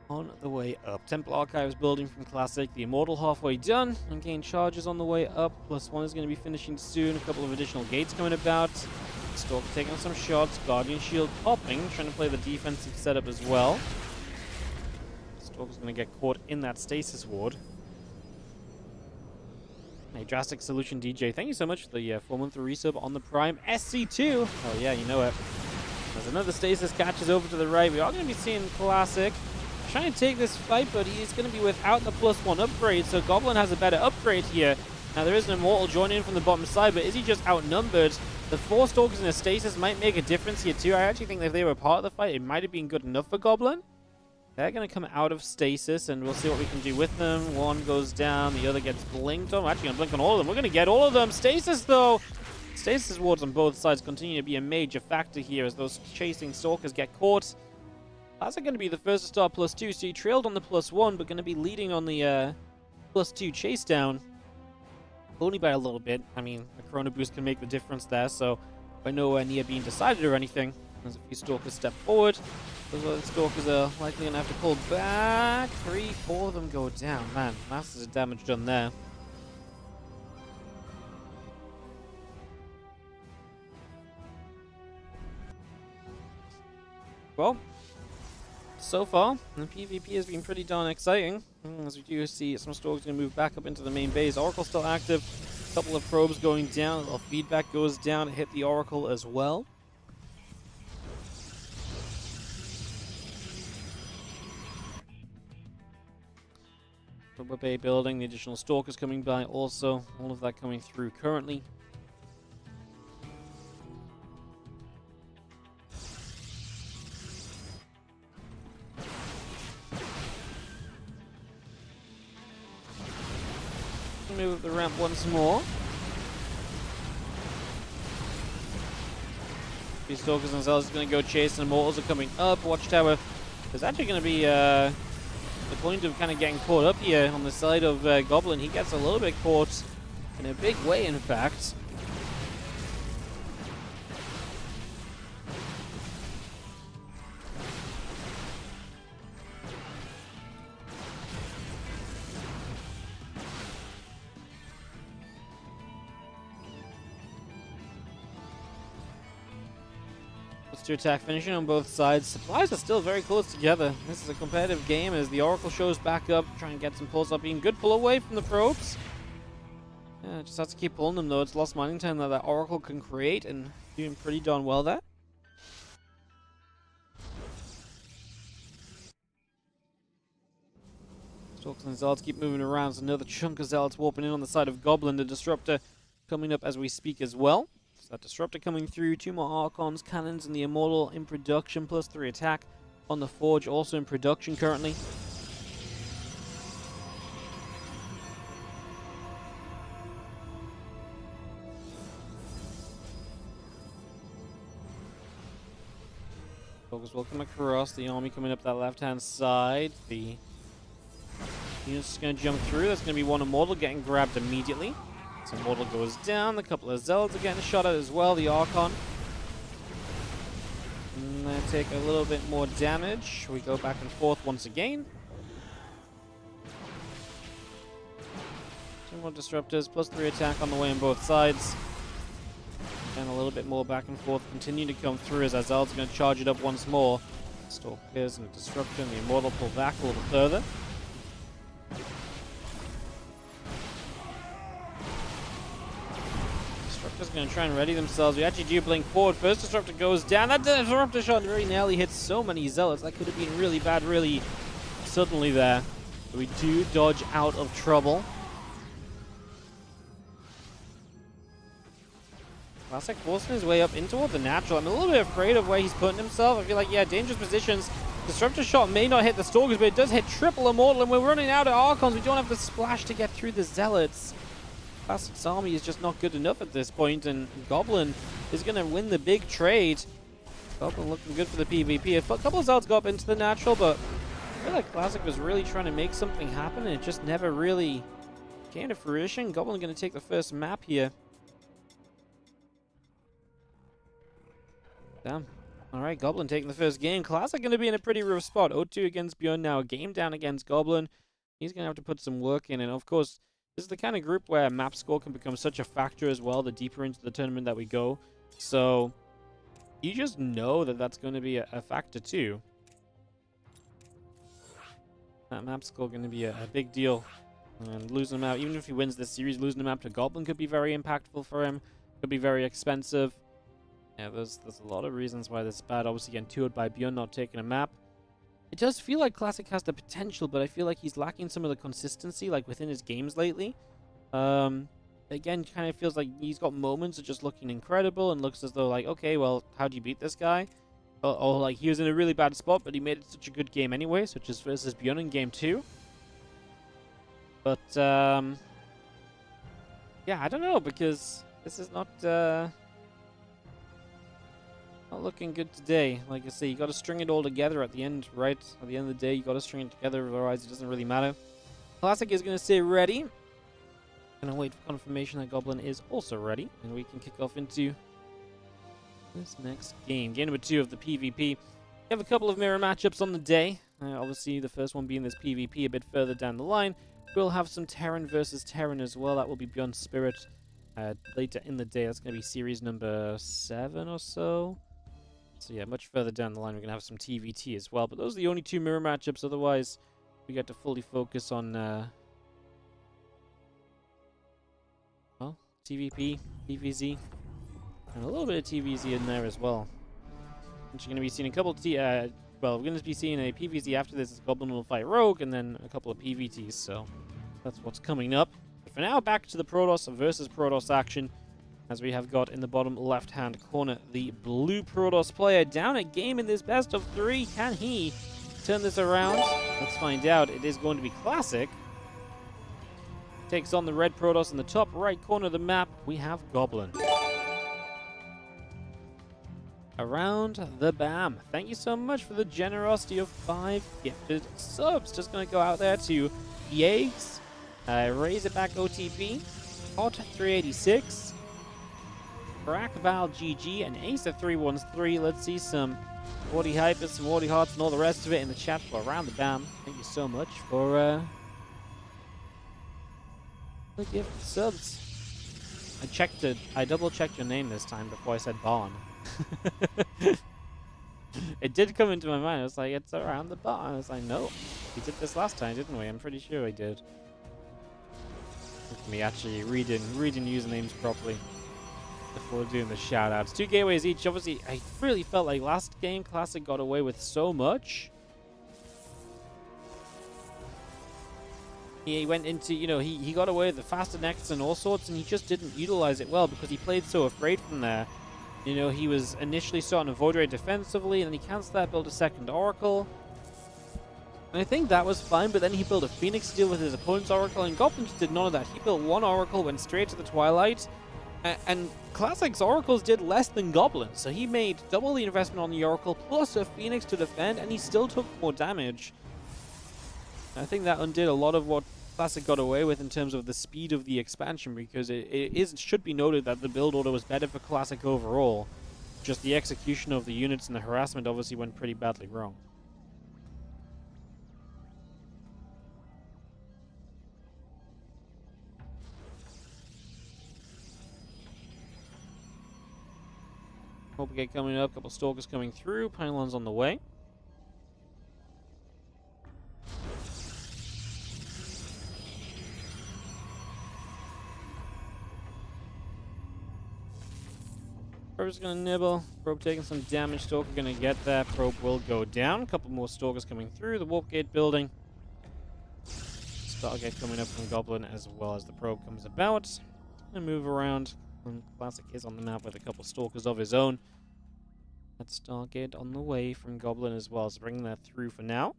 On the way up. Temple Archives building from Classic. The Immortal halfway done. And gain charges on the way up. +1 is going to be finishing soon. A couple of additional gates coming about. Stalker taking some shots. Guardian Shield popping. Trying to play the defensive setup as well. Stalker's going to get caught in that Stasis Ward. A drastic solution, DJ. Thank you so much for the 4-month resub on the Prime SC2. Oh yeah, you know it. There's another Stasis catches over to the right. We are going to be seeing Classic trying to take this fight, but he's going to be without the +1 upgrade, so Goblin has a better upgrade here. Now there is an Immortal joining in from the bottom side, but is he just outnumbered? The 4 Stalkers in a Stasis might make a difference here too. I actually think that if they were part of the fight, it might have been good enough for Goblin. They're going to come out of Stasis, and we'll see what we can do with them. One goes down, the other gets blinked on. We're actually going to blink on all of them. We're going to get all of them. Stasis, though! Stasis wards on both sides continue to be a major factor here as those chasing Stalkers get caught. That's going to be the first to start +2, so he trailed on the +1, but going to be leading on the +2 chase down. Only by a little bit. I mean, a Chrono Boost can make the difference there, so we're nowhere near being decided or anything. As a few Stalkers step forward. Those other Stalkers are likely going to have to pull back. 3, 4 of them go down. Man, masses of damage done there. Well, so far, the PvP has been pretty darn exciting. As we do see some Stalkers going to move back up into the main base. Oracle still active. A couple of probes going down. A little feedback goes down. Hit the Oracle as well. Bay building, the additional Stalkers coming by also, all of that coming through currently. Move up the ramp once more. These Stalkers themselves are going to go chase, and Immortals are coming up. Watchtower is actually going to be the point of kind of getting caught up here on the side of Goblin. He gets a little bit caught in a big way, in fact. To attack finishing on both sides. Supplies are still very close together. This is a competitive game as the Oracle shows back up, trying to get some pulls up. Being good pull away from the probes. Yeah, just have to keep pulling them though. It's lost mining time that Oracle can create, and doing pretty darn well there. Stalkers and Zealots keep moving around. So another chunk of Zealots warping in on the side of Goblin. The Disruptor coming up as we speak as well. That Disruptor coming through, 2 more Archons, Cannons, and the Immortal in production, +3 attack on the Forge, also in production currently. Focus will come across. The army coming up that left-hand side. The unit's going to jump through. That's going to be one Immortal getting grabbed immediately. So Immortal goes down. A couple of Zealots are getting shot at as well. The Archon. And they take a little bit more damage. We go back and forth once again. Two more Disruptors, +3 attack on the way on both sides. And a little bit more back and forth. Continue to come through as Zealots are going to charge it up once more. Stalkers and a Disruptor, and the Immortal pull back a little further. Disruptor's going to try and ready themselves. We actually do blink forward. First Disruptor goes down. That Disruptor shot very nearly hits so many Zealots. That could have been really bad, really suddenly there. But we do dodge out of trouble. Classic forcing his way up in toward the natural. I'm a little bit afraid of where he's putting himself. I feel like, yeah, dangerous positions. Disruptor shot may not hit the Stalkers, but it does hit triple Immortal, and we're running out of Archons. We don't have the splash to get through the Zealots. Classic's army is just not good enough at this point, and Goblin is going to win the big trade. Goblin looking good for the PvP. A couple of Zealots got up into the natural, but I feel like Classic was really trying to make something happen, and it just never really came to fruition. Goblin going to take the first map here. Damn. Alright, Goblin taking the first game. Classic going to be in a pretty rough spot. 0-2 against ByuN now. A game down against Goblin. He's going to have to put some work in. And of course, this is the kind of group where map score can become such a factor as well, the deeper into the tournament that we go. So, you just know that that's going to be a factor too. That map score going to be a big deal. And losing him out, even if he wins this series, losing him out to Goblin could be very impactful for him. Could be very expensive. Yeah, there's a lot of reasons why this is bad. Obviously getting 2-0'd by ByuN, not taking a map. It does feel like Classic has the potential, but I feel like he's lacking some of the consistency, like within his games lately. Again, kind of feels like he's got moments of just looking incredible and looks as though like, okay, well, how do you beat this guy? Or like he was in a really bad spot, but he made it such a good game anyway, such as versus ByuN in game 2. But yeah, I don't know, because this is not looking good today. Like I say, you got to string it all together at the end, right? At the end of the day, you got to string it together, otherwise it doesn't really matter. Classic is going to stay ready. Gonna wait for confirmation that Goblin is also ready, and we can kick off into this next game. Game number 2 of the PvP. We have a couple of mirror matchups on the day. Obviously, the first one being this PvP a bit further down the line. We'll have some Terran versus Terran as well. That will be ByuN Spirit later in the day. That's going to be series number 7 or so. So yeah, much further down the line, we're going to have some TVT as well. But those are the only 2 mirror matchups. Otherwise, we get to fully focus on well, TVP, PvZ, and a little bit of TVZ in there as well. And you're going to be seeing a couple of well, we're going to be seeing a PvZ after this as Goblin will fight Rogue, and then a couple of PvTs. So that's what's coming up. But for now, back to the Protoss versus Protoss action. As we have got in the bottom left-hand corner, the blue Protoss player down a game in this best of 3. Can he turn this around? Let's find out. It is going to be Classic. Takes on the red Protoss in the top right corner of the map. We have Goblin. Around the BAM. Thank you so much for the generosity of 5 gifted subs. Just going to go out there to Yags, Razorback OTP, Hot 386, Brackval GG, and Ace of 313. Let's see some Wardy Hypers, some Wardy Hearts, and all the rest of it in the chat for Around the BAM. Thank you so much for the gift subs. I double checked your name this time before I said Barn. It did come into my mind. I was like, it's Around the Barn. I was like, no, we did this last time, didn't we? I'm pretty sure I did. Look at me actually reading usernames properly before doing the shoutouts. 2 gateways each. Obviously, I really felt like last game Classic got away with so much. He went into, you know, he got away with the faster nexus and all sorts, and he just didn't utilize it well because he played so afraid from there. You know, he was initially starting to Void Ray defensively, and then he cancelled that, built a second Oracle. And I think that was fine, but then he built a Phoenix to deal with his opponent's Oracle, and Goblin just did none of that. He built 1 Oracle, went straight to the Twilight, And Classic's Oracles did less than Goblin, so he made double the investment on the Oracle plus a Phoenix to defend, and he still took more damage. I think that undid a lot of what Classic got away with in terms of the speed of the expansion, because it should be noted that the build order was better for Classic overall. Just the execution of the units and the harassment obviously went pretty badly wrong. Propagate coming up, couple Stalkers coming through, Pylons on the way. Probe's gonna nibble. Probe taking some damage. Stalker gonna get there. Probe will go down. A couple more Stalkers coming through the Warp Gate building. Stargate coming up from Goblin as well as the probe comes about. Gonna move around. Classic is on the map with a couple Stalkers of his own. That Stargate on the way from Goblin as well, so bringing that through for now.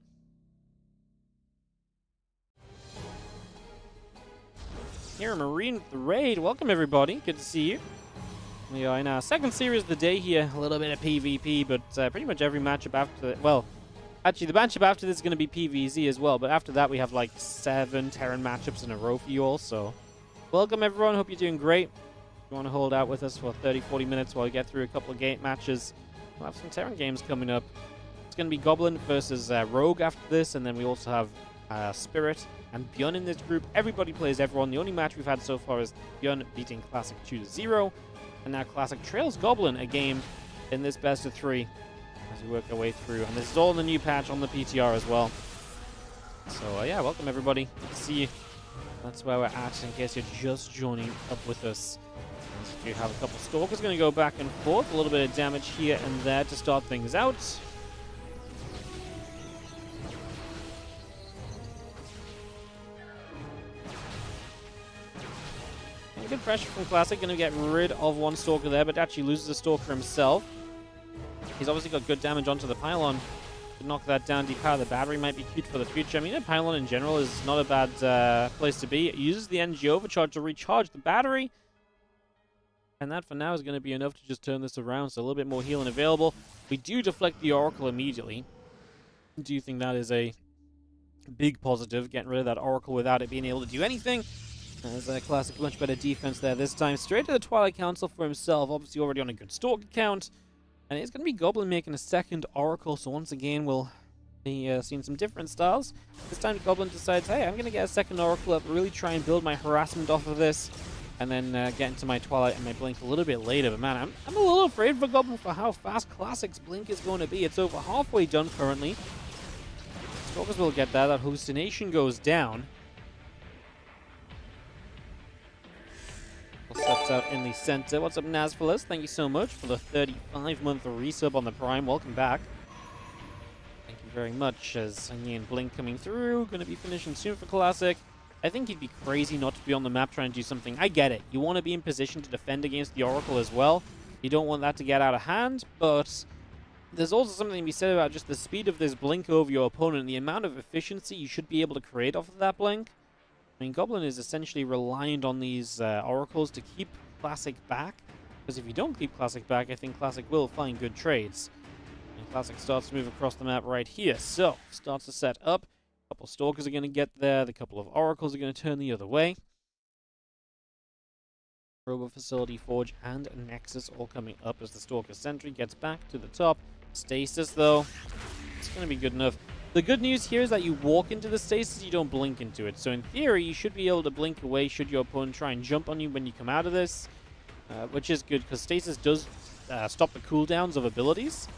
Here, Marine with the raid. Welcome everybody. Good to see you. We are in our second series of the day here. A little bit of PvP, but pretty much every matchup after... Well, actually, the matchup after this is going to be PvZ as well, but after that we have like 7 Terran matchups in a row for you all, so... Welcome everyone. Hope you're doing great. If you want to hold out with us for 30-40 minutes while we get through a couple of gate matches, we'll have some Terran games coming up. It's going to be Goblin versus Rogue after this, and then we also have Spirit and ByuN in this group. Everybody plays everyone. The only match we've had so far is ByuN beating Classic 2-0. And now Classic trails Goblin a game in this best of 3 as we work our way through. And this is all in the new patch on the PTR as well. So, yeah, welcome everybody. Good to see you. That's where we're at in case you're just joining up with us. We have a couple Stalkers going to go back and forth. A little bit of damage here and there to start things out. Good pressure from Classic, going to get rid of one Stalker there, but actually loses a Stalker himself. He's obviously got good damage onto the Pylon. To knock that down, depower the battery might be cute for the future. I mean, a Pylon in general is not a bad place to be. It uses the energy overcharge to recharge the battery. And that for now is going to be enough to just turn this around, so a little bit more healing available. We do deflect the Oracle immediately. I do think that is a big positive, getting rid of that Oracle without it being able to do anything. As Classic, much better defense there this time. Straight to the Twilight Council for himself, obviously already on a good Stalker count. And it's going to be Goblin making a second Oracle, so once again we'll be seeing some different styles. This time Goblin decides, hey, I'm going to get a second Oracle up, really try and build my harassment off of this, and then get into my Twilight and my Blink a little bit later. But man, I'm a little afraid for Goblin for how fast Classic's Blink is going to be. It's over halfway done currently. Stalkers will get that. That hallucination goes down. Sets out in the center. What's up, Nazphilis? Thank you so much for the 35-month resub on the Prime. Welcome back. Thank you very much. As again, Blink coming through. Going to be finishing soon for Classic. I think he'd be crazy not to be on the map trying to do something. I get it. You want to be in position to defend against the Oracle as well. You don't want that to get out of hand, but there's also something to be said about just the speed of this Blink over your opponent and the amount of efficiency you should be able to create off of that Blink. I mean, Goblin is essentially reliant on these Oracles to keep Classic back, because if you don't keep Classic back, I think Classic will find good trades. And Classic starts to move across the map right here, so starts to set up. A couple Stalkers are going to get there, the couple of Oracles are going to turn the other way. Robo Facility, Forge, and Nexus all coming up as the Stalker Sentry gets back to the top. Stasis, though, it's going to be good enough. The good news here is that you walk into the stasis, you don't blink into it. So in theory, you should be able to blink away should your opponent try and jump on you when you come out of this. Which is good, because stasis does stop the cooldowns of abilities.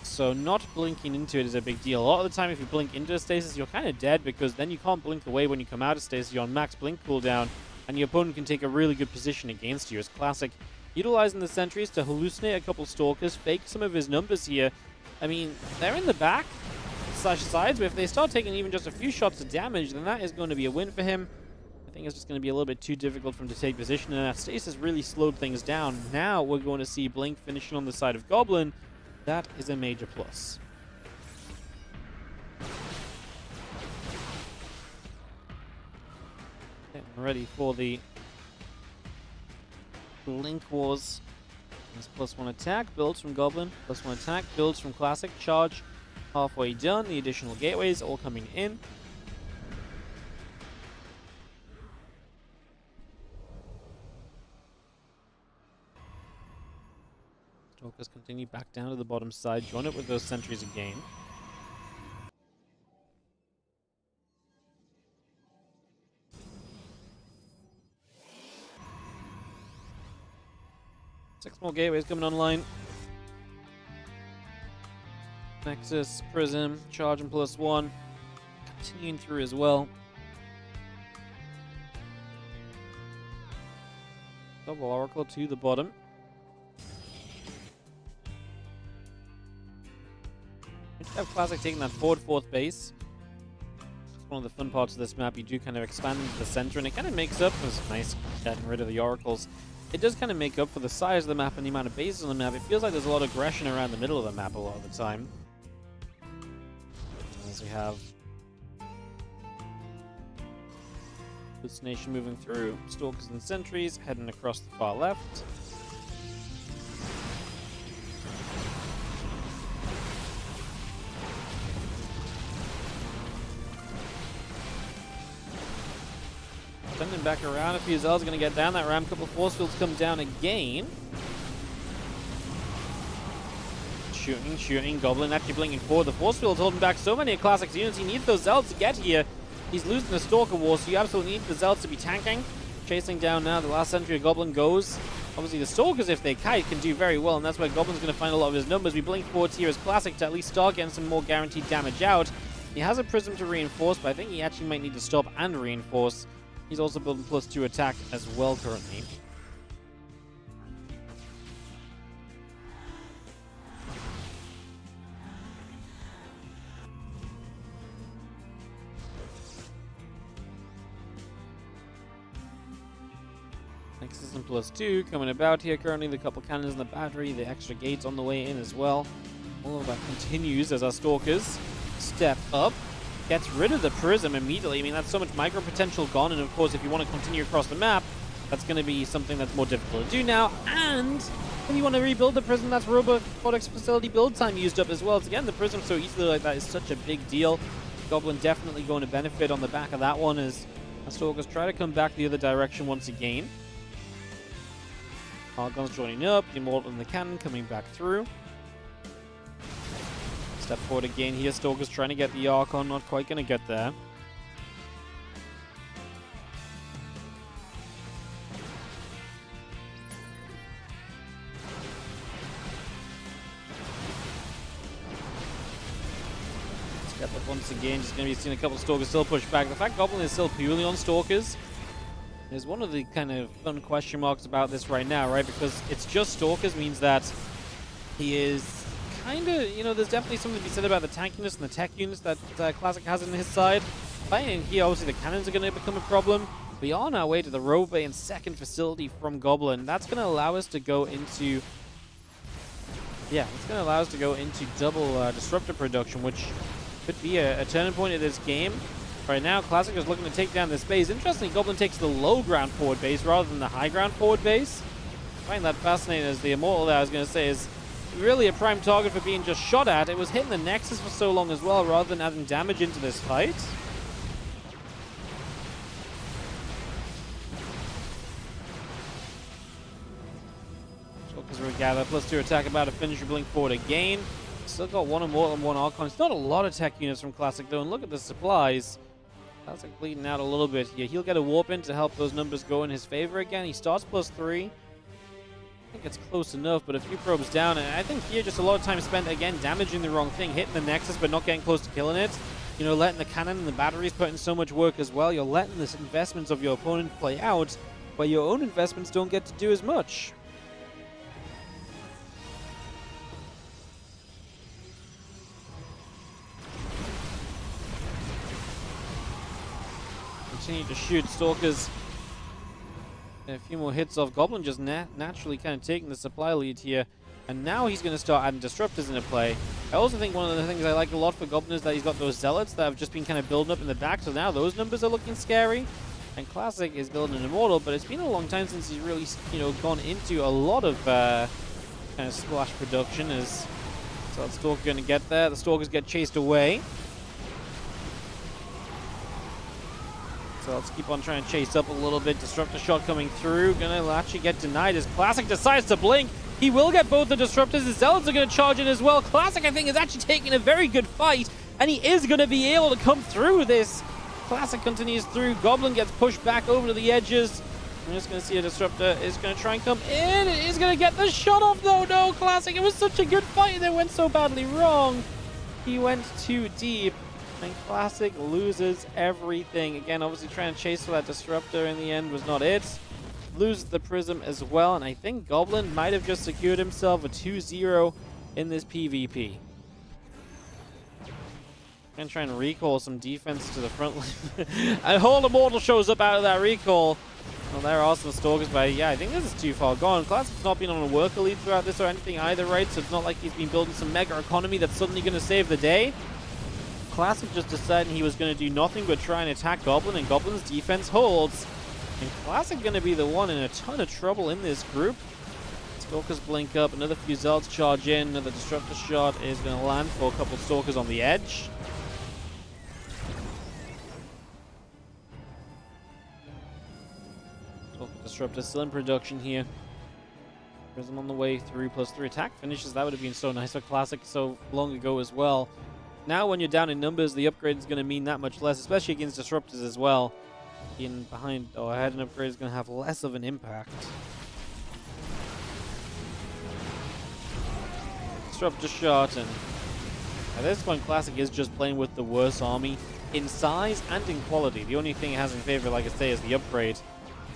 So not blinking into it is a big deal. A lot of the time, if you blink into a stasis, you're kind of dead, because then you can't blink away when you come out of stasis. You're on max blink cooldown, and your opponent can take a really good position against you. As Classic, utilizing the sentries to hallucinate a couple Stalkers, fake some of his numbers here. I mean, they're in the back / sides, but if they start taking even just a few shots of damage, then that is going to be a win for him. I think it's just going to be a little bit too difficult for him to take position, and that stasis really slowed things down. Now we're going to see Blink finishing on the side of Goblin. That is a major plus. Getting ready for the Blink Wars. This +1 attack builds from Goblin, +1 attack builds from Classic. Charge halfway done. The additional gateways all coming in. Stalkers continue back down to the bottom side. Join up with those sentries again. Six more gateways coming online. Nexus, Prism, Charge and +1. Continuing through as well. Double Oracle to the bottom. We have Classic taking that forward fourth base. It's one of the fun parts of this map. You do kind of expand into the center, and it kind of makes up for this nice getting rid of the Oracles. It does kind of make up for the size of the map and the amount of bases on the map. It feels like there's a lot of aggression around the middle of the map a lot of the time. As we have this nation moving through, Stalkers and Sentries heading across the far left. Sending back around. A few Zel's going to get down that ramp. A couple of force fields come down again. Shooting. Goblin actually blinking forward. The force field's holding back so many Classics units. He needs those Zelts to get here. He's losing the Stalker War, so you absolutely need the Zelts to be tanking. Chasing down now. The last sentry of Goblin goes. Obviously, the Stalkers, if they kite, can do very well, and that's where Goblin's going to find a lot of his numbers. We blink forwards here as Classic to at least start getting some more guaranteed damage out. He has a Prism to reinforce, but I think he actually might need to stop and reinforce. He's also building +2 attack as well currently. Nexus and +2 coming about here currently. The couple cannons in the battery, the extra gates on the way in as well. All of that continues as our Stalkers step up. Gets rid of the Prism immediately. I mean, that's so much micro potential gone, and of course, if you want to continue across the map, that's going to be something that's more difficult to do now. And if you want to rebuild the Prism, that's robotics facility build time used up as well. So again, the Prism so easily like that is such a big deal. Goblin definitely going to benefit on the back of that one as Stalkers try to come back the other direction once again. Argon's joining up, the Immortal and the Cannon coming back through. Step forward again here. Stalker's trying to get the Archon, not quite going to get there. Step up once again. Just going to be seeing a couple of Stalkers still push back. The fact Goblin is still purely on Stalkers is one of the kind of fun question marks about this right now, right? Because it's just Stalkers means that he is kind of, you know, there's definitely something to be said about the tankiness and the tech units that Classic has on his side. Fighting here, obviously the cannons are going to become a problem. We are on our way to the Road Bay and second facility from Goblin. That's going to allow us to go into, it's going to allow us to go into double disruptor production, which could be a turning point of this game. Right now, Classic is looking to take down this base. Interestingly, Goblin takes the low ground forward base rather than the high ground forward base. I find that fascinating, as the Immortal that I was going to say is really a prime target for being just shot at. It was hitting the Nexus for so long as well, rather than adding damage into this fight. Stalkers regather, +2 attack, about to finish your blink forward again. Still got one Immortal and one Archon. It's not a lot of tech units from Classic though, and look at the supplies. Classic bleeding out a little bit here. He'll get a warp in to help those numbers go in his favor again. He starts +3. I think it's close enough, but a few probes down, and I think here just a lot of time spent again damaging the wrong thing, hitting the Nexus but not getting close to killing it. You know, letting the cannon and the batteries put in so much work as well. You're letting the investments of your opponent play out, where your own investments don't get to do as much. Continue to shoot. Stalkers a few more hits off. Goblin just naturally kind of taking the supply lead here. And now he's going to start adding disruptors into play. I also think one of the things I like a lot for Goblin is that he's got those zealots that have just been kind of building up in the back. So now those numbers are looking scary. And Classic is building an Immortal, but it's been a long time since he's really, gone into a lot of kind of splash production. So the Stalker going to get there. The Stalkers get chased away. So let's keep on trying to chase up a little bit. Disruptor shot coming through. Gonna actually get denied as Classic decides to blink. He will get both the Disruptors. The Zealots are going to charge in as well. Classic, I think, is actually taking a very good fight. And he is going to be able to come through this. Classic continues through. Goblin gets pushed back over to the edges. I'm just going to see a Disruptor is going to try and come in. It is going to get the shot off, though. No, Classic. It was such a good fight, and it went so badly wrong. He went too deep. And Classic loses everything. Again, obviously trying to chase for that Disruptor in the end was not it. Loses the Prism as well, and I think Goblin might have just secured himself a 2-0 in this PvP. And try and recall some defense to the front line. And Whole Immortal shows up out of that recall. Well, there are some Stalkers, but yeah, I think this is too far gone. Classic's not been on a worker lead throughout this or anything either, right? So it's not like he's been building some mega economy that's suddenly going to save the day. Classic just decided he was going to do nothing but try and attack Goblin, and Goblin's defense holds. And Classic going to be the one in a ton of trouble in this group. Stalkers blink up, another few Zealots charge in, another Disruptor shot is going to land for a couple Stalkers on the edge. Disruptor still in production here. Prism on the way through, +3 attack finishes. That would have been so nice for Classic so long ago as well. Now when you're down in numbers, the upgrade is going to mean that much less, especially against Disruptors as well. Being behind or ahead an upgrade is going to have less of an impact. Disruptor shot, and at this point Classic is just playing with the worst army in size and in quality. The only thing it has in favor, like I say, is the upgrade.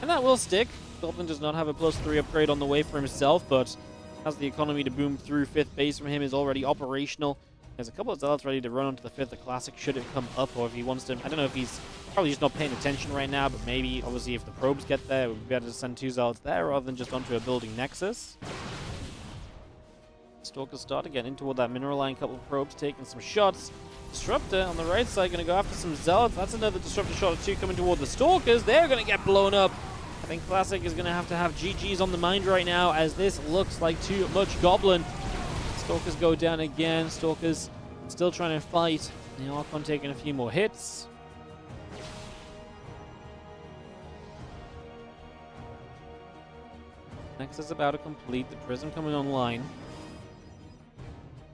And that will stick. Goblin does not have a +3 upgrade on the way for himself, but has the economy to boom through. 5th base from him is already operational. There's a couple of Zealots ready to run onto the 5th. The Classic should have come up, or if he wants to... I don't know if he's probably just not paying attention right now, but maybe, obviously, if the probes get there, we'd be able to send 2 Zealots there rather than just onto a building nexus. Stalkers start to get in toward that mineral line. Couple of probes taking some shots. Disruptor on the right side going to go after some Zealots. That's another Disruptor shot or 2 coming toward the Stalkers. They're going to get blown up. I think Classic is going to have GG's on the mind right now, as this looks like too much Goblin. Stalkers go down again. Stalkers still trying to fight. The Archon taking a few more hits. Nexus is about to complete. The Prism coming online.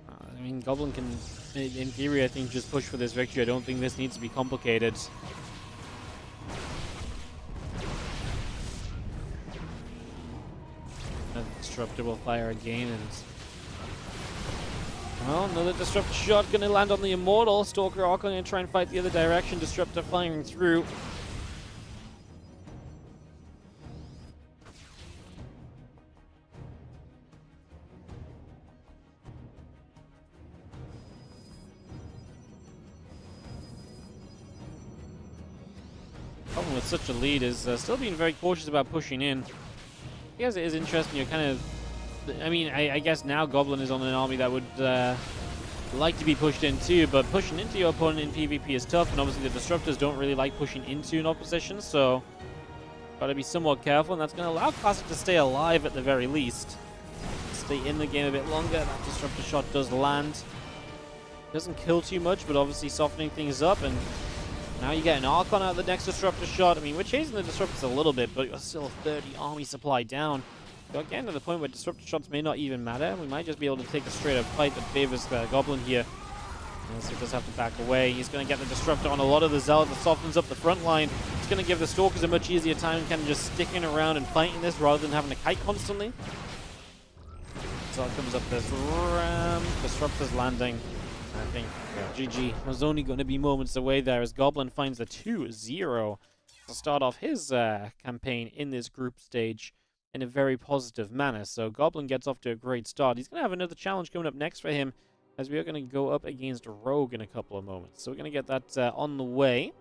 I mean, Goblin can, in theory, I think, just push for this victory. I don't think this needs to be complicated. Disruptor will fire again, and well, another Disruptor shot going to land on the Immortal. Stalker Archon going to try and fight the other direction. Disruptor firing through. Problem with such a lead is still being very cautious about pushing in. I guess it is interesting. You're kind of, I mean, I guess now Goblin is on an army that would like to be pushed in too, but pushing into your opponent in PvP is tough, and obviously the Disruptors don't really like pushing into an opposition, so got to be somewhat careful, and that's going to allow Classic to stay alive at the very least. Stay in the game a bit longer. That Disruptor shot does land. Doesn't kill too much, but obviously softening things up, and now you get an Archon out of the next Disruptor shot. I mean, we're chasing the Disruptors a little bit, but you're still 30 army supply down. So again, to the point where Disruptor shots may not even matter. We might just be able to take a straight-up fight that favors Goblin here. So he does have to back away. He's going to get the Disruptor on a lot of the Zealots. That softens up the front line. It's going to give the Stalkers a much easier time, kind of just sticking around and fighting this rather than having to kite constantly. So it comes up this ram. Disruptor's landing. I think GG was only going to be moments away there as Goblin finds the 2-0 to start off his campaign in this group stage in a very positive manner. So Goblin gets off to a great start. He's going to have another challenge coming up next for him, as we are going to go up against Rogue in a couple of moments. So we're going to get that on the way.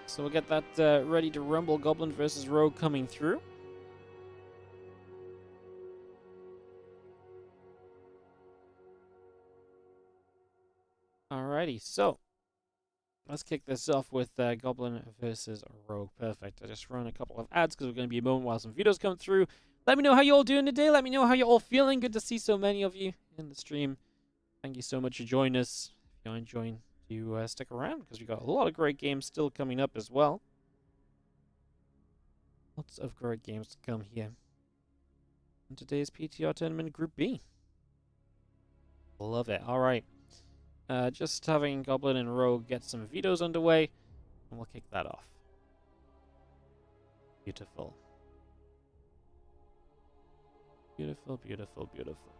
So we'll get that ready to rumble. Goblin versus Rogue coming through. Alrighty, so let's kick this off with Goblin versus Rogue. Perfect. I just run a couple of ads because we're going to be a moment while some videos come through. Let me know how you all doing today. Let me know how you're all feeling. Good to see so many of you in the stream. Thank you so much for joining us. If you're enjoying, you stick around because we've got a lot of great games still coming up as well. Lots of great games to come here. In today's PTR tournament, Group B. Love it. All right. Just having Goblin and Rogue get some vetoes underway, and we'll kick that off. Beautiful. Beautiful, beautiful, beautiful.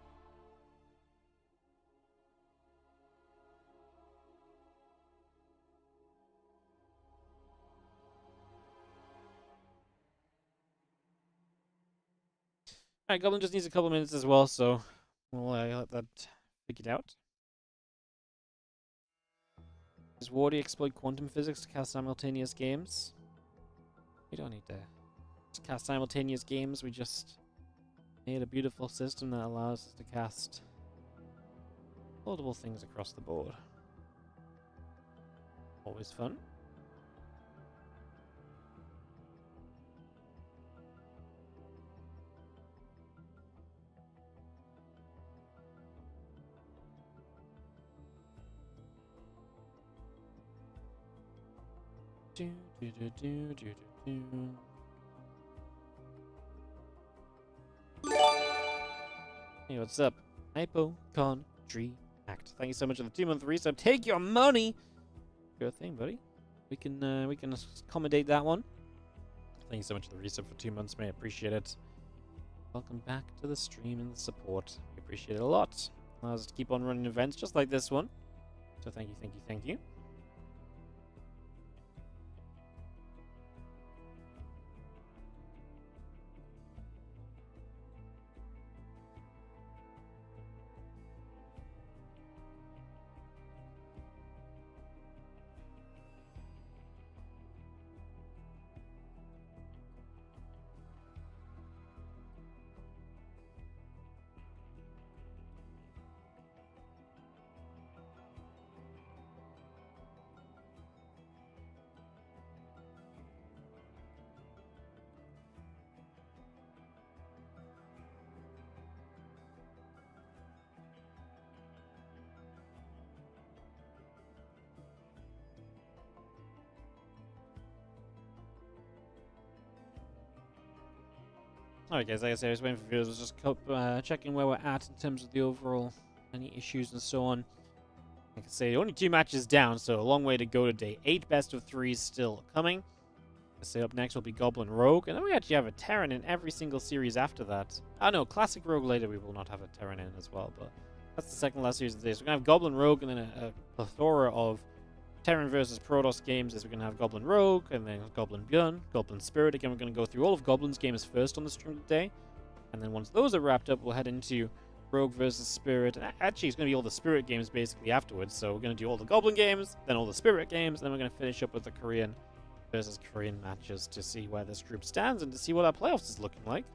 Alright, Goblin just needs a couple minutes as well, so we'll let that figure it out. Does Wardy exploit quantum physics to cast simultaneous games? We don't need to just cast simultaneous games, we just made a beautiful system that allows us to cast multiple things across the board. Always fun. Hey, what's up? Hypochondriac. Thank you so much for the 2-month resub. Take your money. Sure thing, buddy. We can accommodate that one. Thank you so much for the resub for 2 months, mate. Appreciate it. Welcome back to the stream and the support. We appreciate it a lot. Allows us to keep on running events just like this one. So thank you, thank you, thank you. Alright guys, like I said, I was waiting for videos. I was just checking where we're at in terms of the overall, any issues and so on. Like I say, only 2 matches down, so a long way to go today. 8 best of 3s still coming. Like I say, up next will be Goblin Rogue, and then we actually have a Terran in every single series after that. Oh no, Classic Rogue later we will not have a Terran in as well, but that's the second last series of the day. So we're going to have Goblin Rogue and then a plethora of Terran versus Protoss games. As we're going to have Goblin Rogue, and then Goblin ByuN, Goblin Spirit. Again, we're going to go through all of Goblin's games first on the stream today. And then once those are wrapped up, we'll head into Rogue versus Spirit. And actually, it's going to be all the Spirit games basically afterwards. So we're going to do all the Goblin games, then all the Spirit games, and then we're going to finish up with the Korean versus Korean matches to see where this group stands and to see what our playoffs is looking like.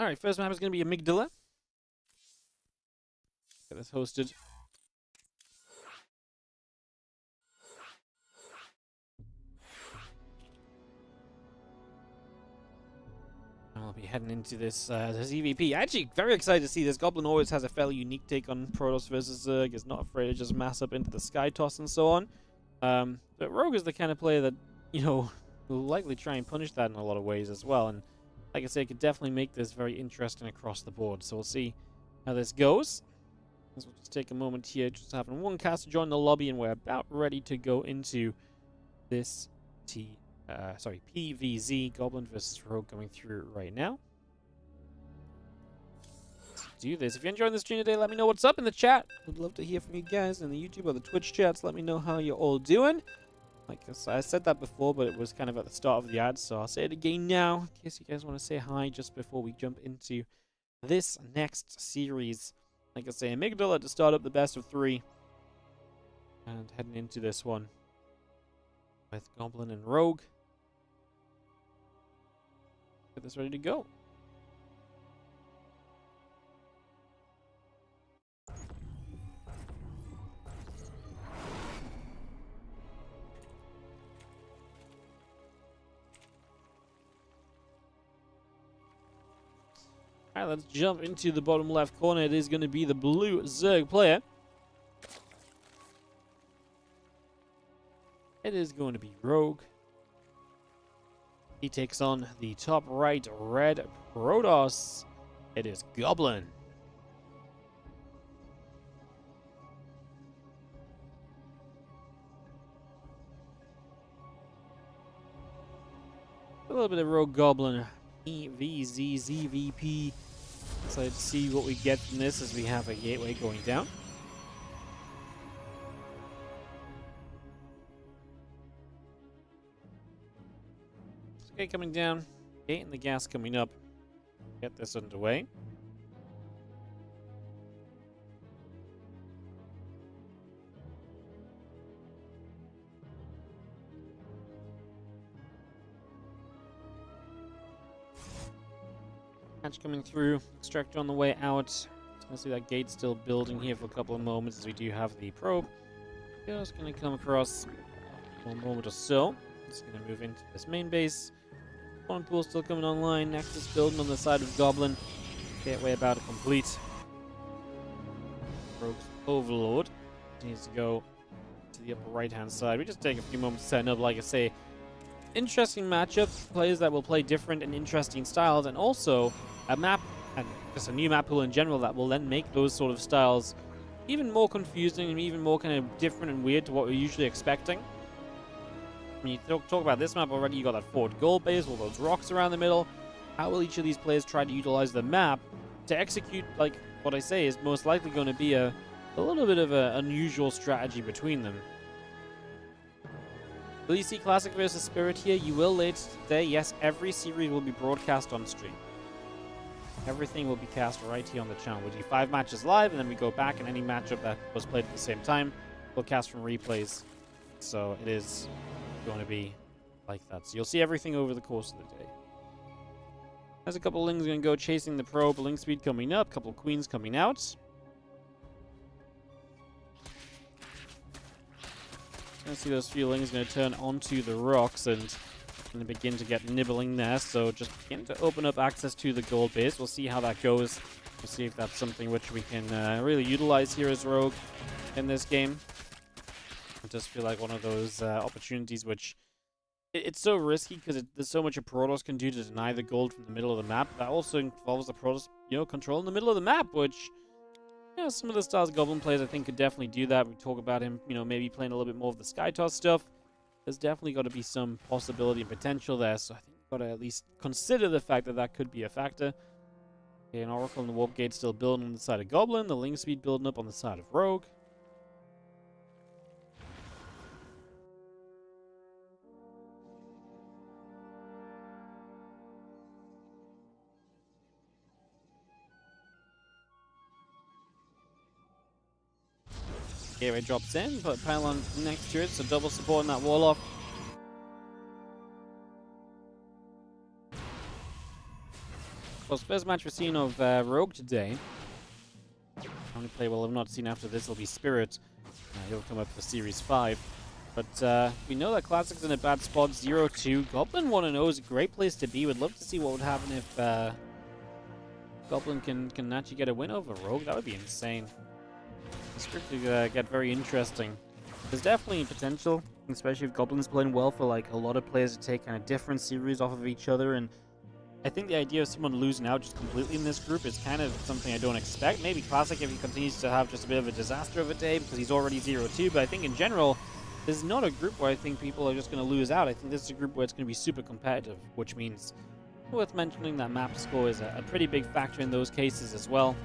Alright, first map is going to be Amygdala. Get this hosted. I'll be heading into this EVP. Actually, very excited to see this. Goblin always has a fairly unique take on Protoss versus Zerg. Is not afraid to just mass up into the Sky Toss and so on. But Rogue is the kind of player that, you know, will likely try and punish that in a lot of ways as well. And like I say, it could definitely make this very interesting across the board. So we'll see how this goes. So we'll just take a moment here, just having one caster join the lobby, and we're about ready to go into this PVZ, Goblin versus Rogue, going through right now. do this. If you're enjoying the stream today, let me know what's up in the chat. Would love to hear from you guys in the YouTube or the Twitch chats. Let me know how you're all doing. Like I said that before, but it was kind of at the start of the ad, so I'll say it again now in case you guys want to say hi just before we jump into this next series. Like I say, Amygdala to start up the best of 3. And heading into this one with Goblin and Rogue. Get this ready to go. Alright, let's jump into the bottom left corner. It is going to be the blue Zerg player. It is going to be Rogue. He takes on the top right red Protoss. It is Goblin. A little bit of Rogue Goblin. EVZZVP. Excited to see what we get from this as we have a gateway going down. Okay, coming down. Gate and the gas coming up. Get this underway. Hatch coming through. Extractor on the way out. Just gonna see that gate still building here for a couple of moments as we do have the probe. Just gonna come across 1 moment or so. Just gonna move into this main base. Spawn pool still coming online. Nexus building on the side of Goblin. Gateway about to complete. Rogue's Overlord needs to go to the upper right hand side. We just take a few moments to set up, like I say. Interesting matchup, players that will play different and interesting styles, and also a map and just a new map pool in general that will then make those sort of styles even more confusing and even more kind of different and weird to what we're usually expecting. When you talk about this map already, you got that Fort Gold base, all those rocks around the middle. How will each of these players try to utilize the map to execute, like what I say is most likely going to be a little bit of an unusual strategy between them. Will you see Classic versus Spirit here? You will later today. Yes, every series will be broadcast on stream. Everything will be cast right here on the channel. We'll do 5 matches live, and then we go back, and any matchup that was played at the same time, we'll cast from replays. So it is going to be like that. So you'll see everything over the course of the day. There's a couple of Lings going to go chasing the probe. Ling speed coming up. A couple of Queens coming out. Gonna see those few Lings going to turn onto the rocks and going to begin to get nibbling there. So just begin to open up access to the gold base. We'll see how that goes. We'll see if that's something which we can really utilize here as Rogue in this game. I just feel like one of those opportunities which it's so risky because there's so much a Protoss can do to deny the gold from the middle of the map. That also involves the Protoss, control in the middle of the map, which some of the styles Goblin players I think could definitely do that. We talk about him, maybe playing a little bit more of the Skytoss stuff. There's definitely got to be some possibility and potential there, so I think we've got to at least consider the fact that that could be a factor. Okay, an Oracle and the Warp Gate still building on the side of Goblin, the Ling speed building up on the side of Rogue. Gateway drops in, but Pylon next to it, so double support on that wall off. Well, first match we're seeing of Rogue today. Only play we'll have not seen after this will be Spirit. He'll come up for Series 5. But we know that Classic's in a bad spot, 0-2. Goblin 1-0 is a great place to be. Would love to see what would happen if Goblin can actually get a win over Rogue. That would be insane. It's going to get very interesting. There's definitely potential, especially if Goblin's playing well, for like a lot of players to take kind of different series off of each other. And I think the idea of someone losing out just completely in this group is kind of something I don't expect. Maybe Classic if he continues to have just a bit of a disaster of a day because he's already 0-2. But I think in general, this is not a group where I think people are just going to lose out. I think this is a group where it's going to be super competitive, which means worth mentioning that map score is a pretty big factor in those cases as well.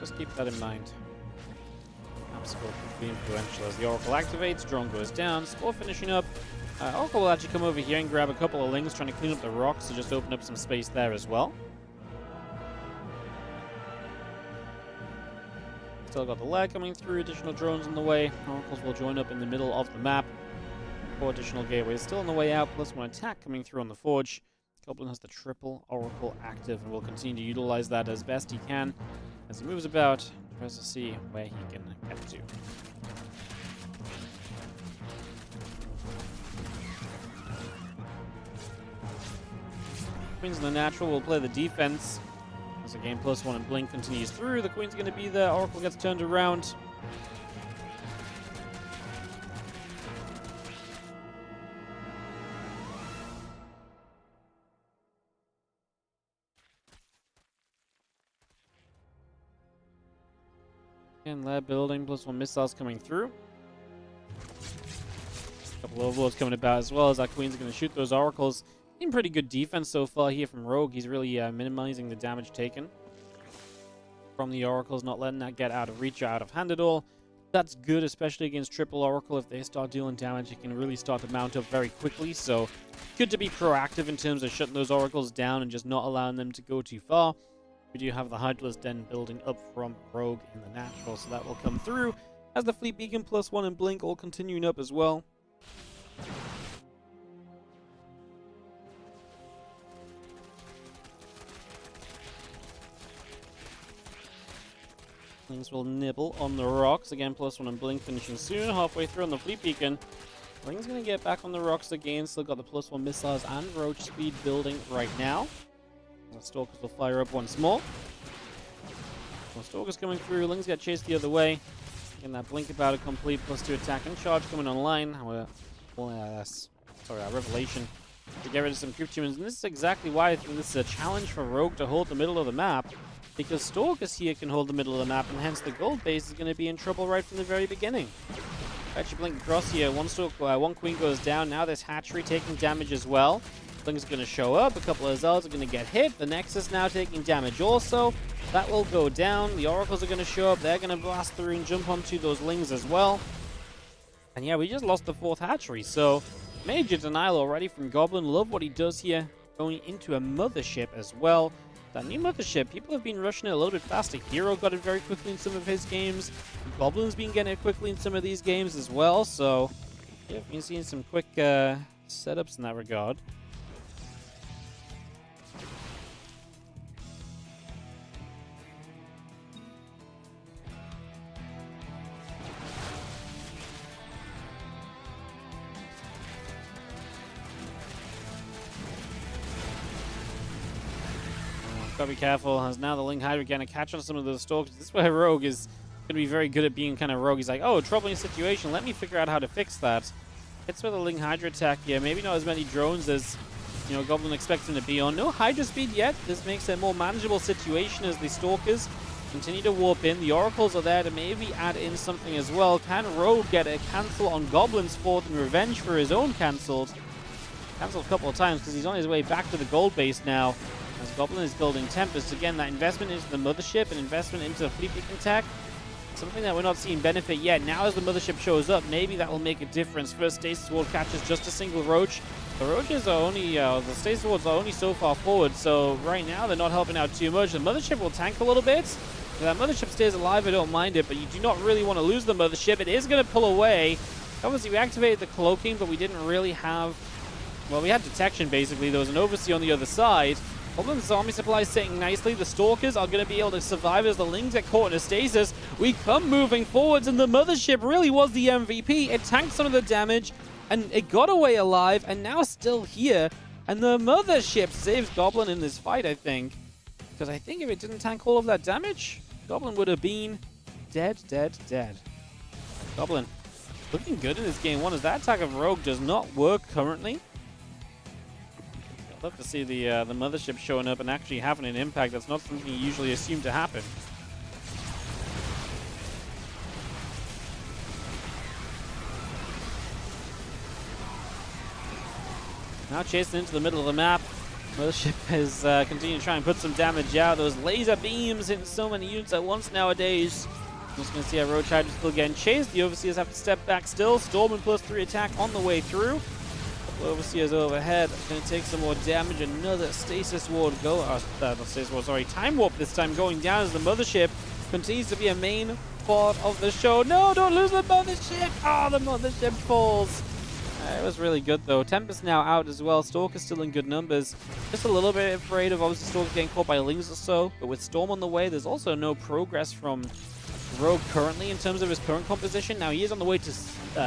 just keep that in mind. Map's will be influential as the Oracle activates, drone goes down, Spore finishing up. Oracle will actually come over here and grab a couple of lings, trying to clean up the rocks to just open up some space there as well. Still got the lag coming through, additional drones in the way. Oracles will join up in the middle of the map. 4 additional gateways still on the way out, plus 1 attack coming through on the Forge. Goblin has the triple Oracle active and will continue to utilize that as best he can as he moves about, tries to see where he can get to. Queens in the natural will play the defense. As the game +1 and Blink continues through, the Queen's going to be there. Oracle gets turned around. And lab building, +1 missiles coming through. A couple of overlords coming about as well as our Queen's going to shoot those Oracles. In pretty good defense so far here from Rogue. He's really minimizing the damage taken from the Oracles, not letting that get out of reach or out of hand at all. That's good, especially against triple Oracle. If they start dealing damage, it can really start to mount up very quickly. So good to be proactive in terms of shutting those Oracles down and just not allowing them to go too far. We do have the Hydralisk Den building up from Rogue in the natural, so that will come through as the Fleet Beacon +1 and Blink all continuing up as well. Things will nibble on the rocks. Again, +1 and Blink finishing soon. Halfway through on the Fleet Beacon. Bling's going to get back on the rocks again. Still got the +1 missiles and Roach speed building right now. The Stalkers will fire up once more. More Stalkers coming through. Lings get chased the other way. Getting that Blink about to complete. +2 attack and charge coming online. Revelation to get rid of some Crypt Humans. And this is exactly why I think this is a challenge for Rogue to hold the middle of the map. Because Stalkers here can hold the middle of the map, and hence the gold base is going to be in trouble right from the very beginning. Actually, Blink across here. One Queen goes down. Now this hatchery taking damage as well. Blink's going to show up. A couple of Zells are going to get hit. The Nexus now taking damage also. That will go down. The Oracles are going to show up. They're going to blast through and jump onto those Lings as well. And yeah, we just lost the 4th hatchery. So major denial already from Goblin. Love what he does here. Going into a mothership as well. That new mothership, people have been rushing it a little bit faster. Hero got it very quickly in some of his games. Goblin's been getting it quickly in some of these games as well. So, yeah, we've been seeing some quick setups in that regard. Gotta be careful, as now the Ling Hydra going to catch on some of those Stalkers. This is where Rogue is going to be very good at being kind of rogue. He's like, oh, troubling situation, let me figure out how to fix that. It's with a Ling Hydra attack here. Maybe not as many drones as, you know, Goblin expects him to be on. No Hydra speed yet. This makes it a more manageable situation as the Stalkers continue to warp in. The Oracles are there to maybe add in something as well. Can Rogue get a cancel on Goblin's 4th in revenge for his own cancelled? Cancelled a couple of times because he's on his way back to the gold base now. As Goblin is building Tempest. Again, that investment into the Mothership and investment into the Fleet Beacon tech. Something that we're not seeing benefit yet. Now as the Mothership shows up, maybe that will make a difference. First Stasis Ward catches just a single Roach. The Roaches are only, the Stasis Wards are only so far forward, so right now they're not helping out too much. The Mothership will tank a little bit. If that Mothership stays alive, I don't mind it, but you do not really want to lose the Mothership. It is going to pull away. Obviously, we activated the Cloaking, but we didn't really have... Well, we had detection, basically. There was an Overseer on the other side. Goblin's army supply is sitting nicely. The Stalkers are going to be able to survive as the Lings get caught in a stasis. We come moving forwards, and the Mothership really was the MVP. It tanked some of the damage, and it got away alive, and now still here. And the Mothership saves Goblin in this fight, I think. Because I think if it didn't tank all of that damage, Goblin would have been dead, dead, dead. Goblin looking good in this game one, as that attack of Rogue does not work currently. Love to see the Mothership showing up and actually having an impact. That's not something you usually assume to happen. Now chasing into the middle of the map. Mothership is continuing to try and put some damage out. Those laser beams hitting so many units at once nowadays. Just going to see how Roach Hydra still getting chased. The Overseers have to step back still. Storm and +3 attack on the way through. Overseers overhead. Going to take some more damage. Another Stasis Ward go. Not Stasis Ward, sorry. Time Warp this time going down as the Mothership continues to be a main part of the show. No, don't lose the Mothership. Oh, the Mothership falls. It was really good though. Tempest now out as well. Stalker's still in good numbers. Just a little bit afraid of obviously Stalker getting caught by Lings or so. But with Storm on the way, there's also no progress from Rogue currently in terms of his current composition. Now he is on the way to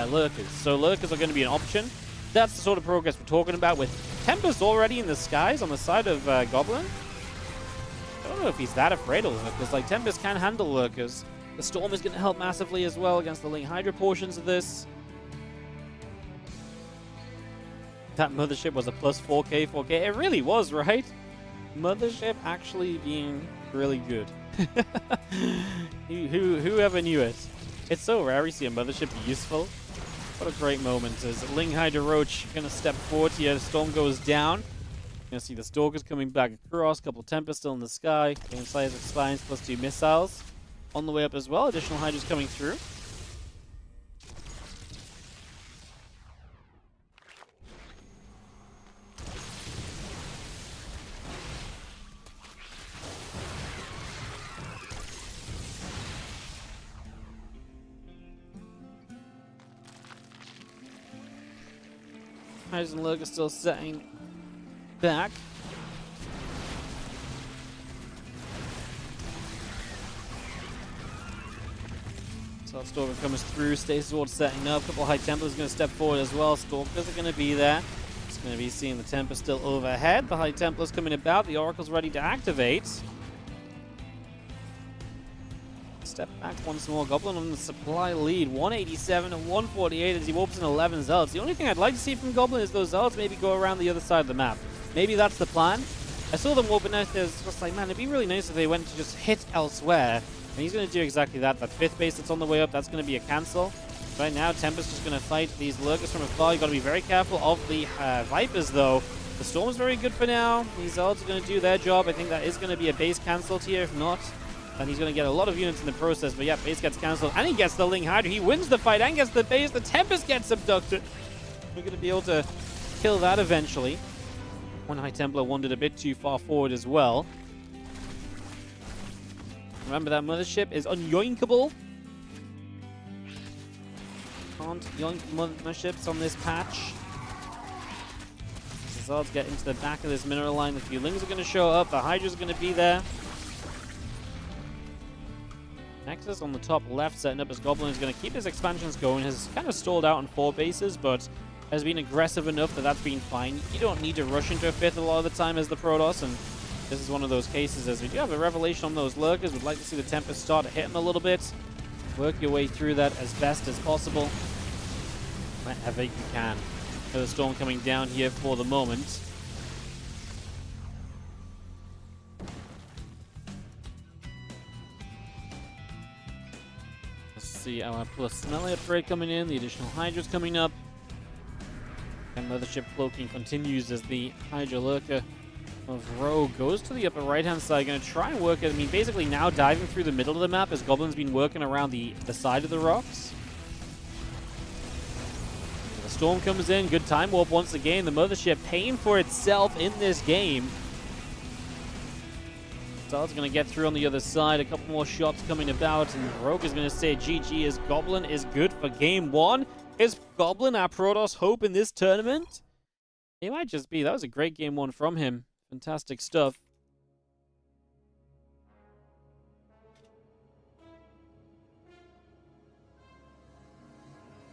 Lurkers. So Lurkers are going to be an option. That's the sort of progress we're talking about with Tempest already in the skies on the side of Goblin. I don't know if he's that afraid of Lurkers. Like, Tempest can handle Lurkers. The Storm is going to help massively as well against the Link Hydra portions of this. That Mothership was a plus 4k, 4k. It really was, right? Mothership actually being really good. Whoever knew it? It's so rare we see a Mothership be useful. What a great moment as Ling Hydra Roach gonna step forward here. Storm goes down. Gonna see the Stalkers coming back across. Couple Tempests still in the sky. Getting Slayers of Spines +2 missiles. On the way up as well. Additional Hydras coming through. Hydras and Lurkers still setting back. So Stalker comes through. Stasis Ward setting up. A couple High Templars going to step forward as well. Stalkers are going to be there. It's going to be seeing the Tempest still overhead. The High Templars coming about. The Oracle's ready to activate. Step back once more. Goblin on the supply lead. 187 and 148 as he warps in 11 Zealots. The only thing I'd like to see from Goblin is those Zealots maybe go around the other side of the map. Maybe that's the plan. I saw them warping out there. It's just like, man, it'd be really nice if they went to just hit elsewhere. And he's going to do exactly that. That 5th base that's on the way up, that's going to be a cancel. Right now, Tempest just going to fight these Lurkers from afar. You've got to be very careful of the Vipers, though. The Storm is very good for now. These Zealots are going to do their job. I think that is going to be a base cancelled here. If not, and he's going to get a lot of units in the process. But yeah, base gets cancelled. And he gets the Ling Hydra. He wins the fight and gets the base. The Tempest gets abducted. We're going to be able to kill that eventually. One High Templar wandered a bit too far forward as well. Remember, that Mothership is unyoinkable. Can't yoink Motherships on this patch. Zard's get into the back of this mineral line. The few Lings are going to show up. The Hydra's going to be there. Nexus on the top left, setting up as Goblin is going to keep his expansions going. Has kind of stalled out on 4 bases, but has been aggressive enough that that's been fine. You don't need to rush into a 5th a lot of the time as the Protoss, and this is one of those cases as we do have a revelation on those Lurkers. We'd like to see the Tempest start to hit them a little bit. Work your way through that as best as possible. Whenever you can. There's a Storm coming down here for the moment. Let's see our plus Smelly upgrade coming in. The additional Hydra's coming up. And Mothership cloaking continues as the Hydra Lurker of Rogue goes to the upper right-hand side. Going to try and work it. I mean, basically now diving through the middle of the map as Goblin's been working around the side of the rocks. The Storm comes in. Good time warp once again. The Mothership paying for itself in this game. Star's going to get through on the other side. A couple more shots coming about. And Rogue is going to say GG as Goblin is good for game 1. Is Goblin our Protoss hope in this tournament? He might just be. That was a great game 1 from him. Fantastic stuff.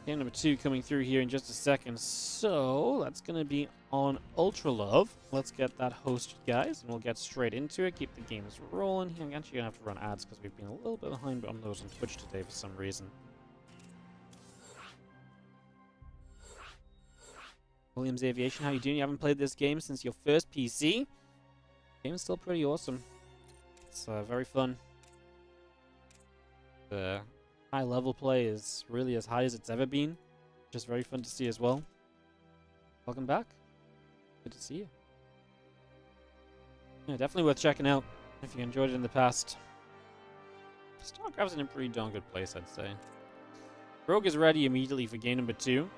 Game number 2 coming through here in just a second. So that's going to be on Ultra Love. Let's get that hosted, guys, and we'll get straight into it. Keep the games rolling. I'm actually going to have to run ads because we've been a little bit behind on those on Twitch today for some reason. Williams Aviation, how you doing? You haven't played this game since your first PC. Game's still pretty awesome. It's very fun. The high level play is really as high as it's ever been, which is very fun to see as well. Welcome back. Good to see you. Yeah, definitely worth checking out if you enjoyed it in the past. StarCraft's in a pretty darn good place, I'd say. Rogue is ready immediately for game number 2.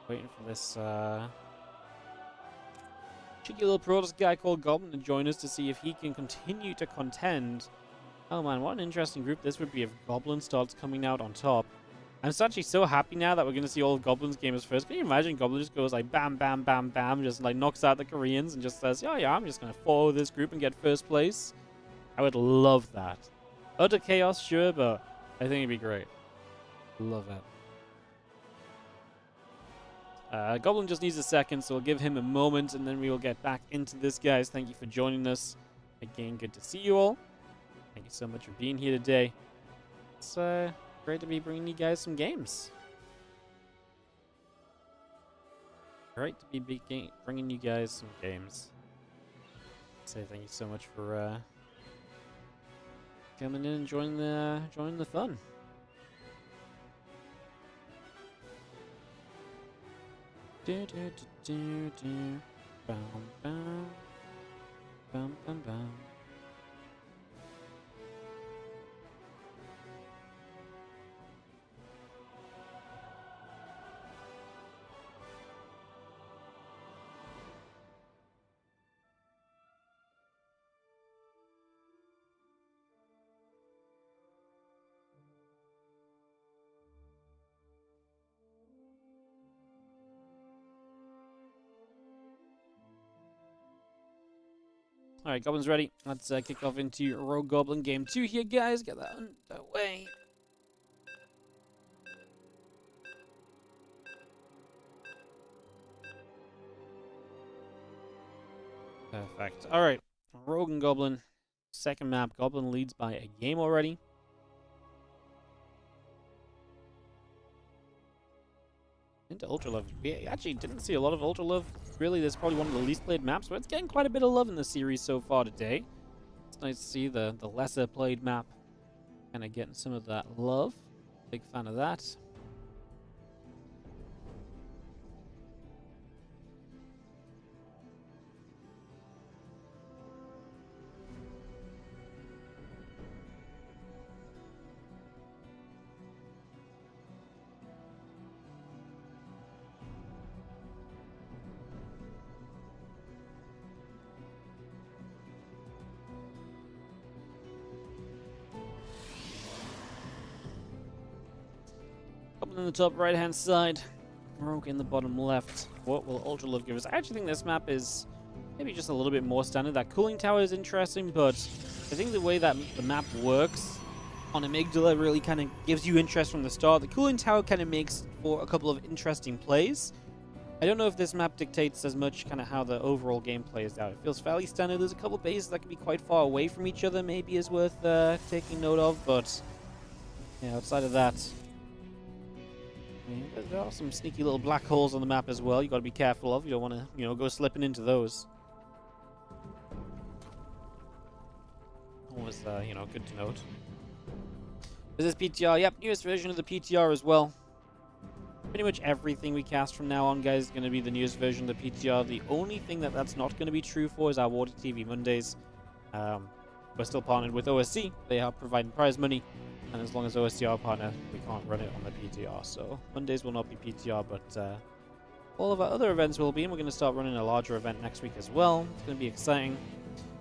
Waiting for this cheeky little Protoss guy called Goblin to join us to see if he can continue to contend. Oh man, what an interesting group this would be if Goblin starts coming out on top. I'm actually so happy now that we're going to see all of Goblin's gamers first. Can you imagine Goblin just goes like bam, bam, bam, bam, just like knocks out the Koreans and just says, oh yeah, I'm just going to follow this group and get first place? I would love that. Utter chaos, sure, but I think it'd be great. Love it. Goblin just needs a second, so we'll give him a moment and then we will get back into this, guys. Thank you for joining us. Again, good to see you all. Thank you so much for being here today. It's great to be bringing you guys some games. Great to be bringing you guys some games. Say thank you so much for coming in and joining the fun. Do do do do do. Bam bam. Bam bam bam. Alright, Goblin's ready. Let's kick off into Rogue Goblin Game 2 here, guys. Get that underway. Perfect. Alright, Rogue and Goblin. Second map. Goblin leads by a game already. Into Ultra Love. We actually didn't see a lot of Ultra Love. Really, this is probably one of the least played maps, but it's getting quite a bit of love in the series so far today. It's nice to see the lesser played map kind of getting some of that love. Big fan of that. Goblin in the top right hand side, Rogue in the bottom left. What will Ultra Love give us? I actually think this map is maybe just a little bit more standard. That cooling tower is interesting, but I think the way that the map works on Amygdala really kind of gives you interest from the start. The cooling tower kind of makes for a couple of interesting plays. I don't know if this map dictates as much kind of how the overall game plays out. It feels fairly standard. There's a couple of bases that can be quite far away from each other, maybe is worth taking note of, but yeah, outside of that, there are some sneaky little black holes on the map as well. You got to be careful of. You don't want to, go slipping into those. Always, good to note. This is PTR. Yep, newest version of the PTR as well. Pretty much everything we cast from now on, guys, is going to be the newest version of the PTR. The only thing that's not going to be true for is our WardiTV Mondays. We're still partnered with OSC. They are providing prize money. And as long as OSC are a partner, we can't run it on the PTR. So Mondays will not be PTR, but all of our other events will be. And we're going to start running a larger event next week as well. It's going to be exciting.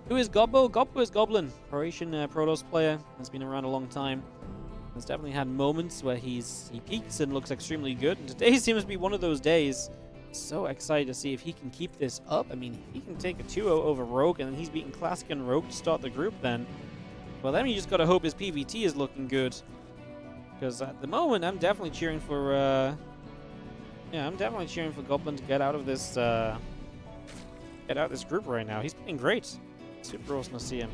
Who is Gobbo? Gobbo is Goblin. Croatian Protoss player. Has been around a long time. Has definitely had moments where he peaks and looks extremely good. And today seems to be one of those days. So excited to see if he can keep this up. I mean, he can take a 2-0 over Rogue, and then he's beating Classic and Rogue to start the group then. Well, then you just gotta hope his PVT is looking good. Because at the moment, I'm definitely cheering for, I'm definitely cheering for Goblin to get out of this, group right now. He's playing great. Super awesome to see him.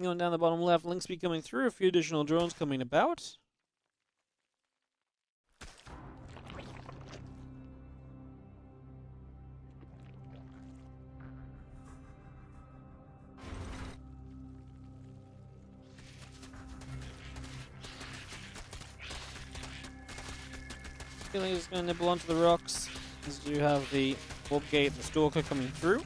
Going down the bottom left, links be coming through, a few additional drones coming about. feeling he's going to nibble onto the rocks. As you have the Warp Gate, the Stalker coming through.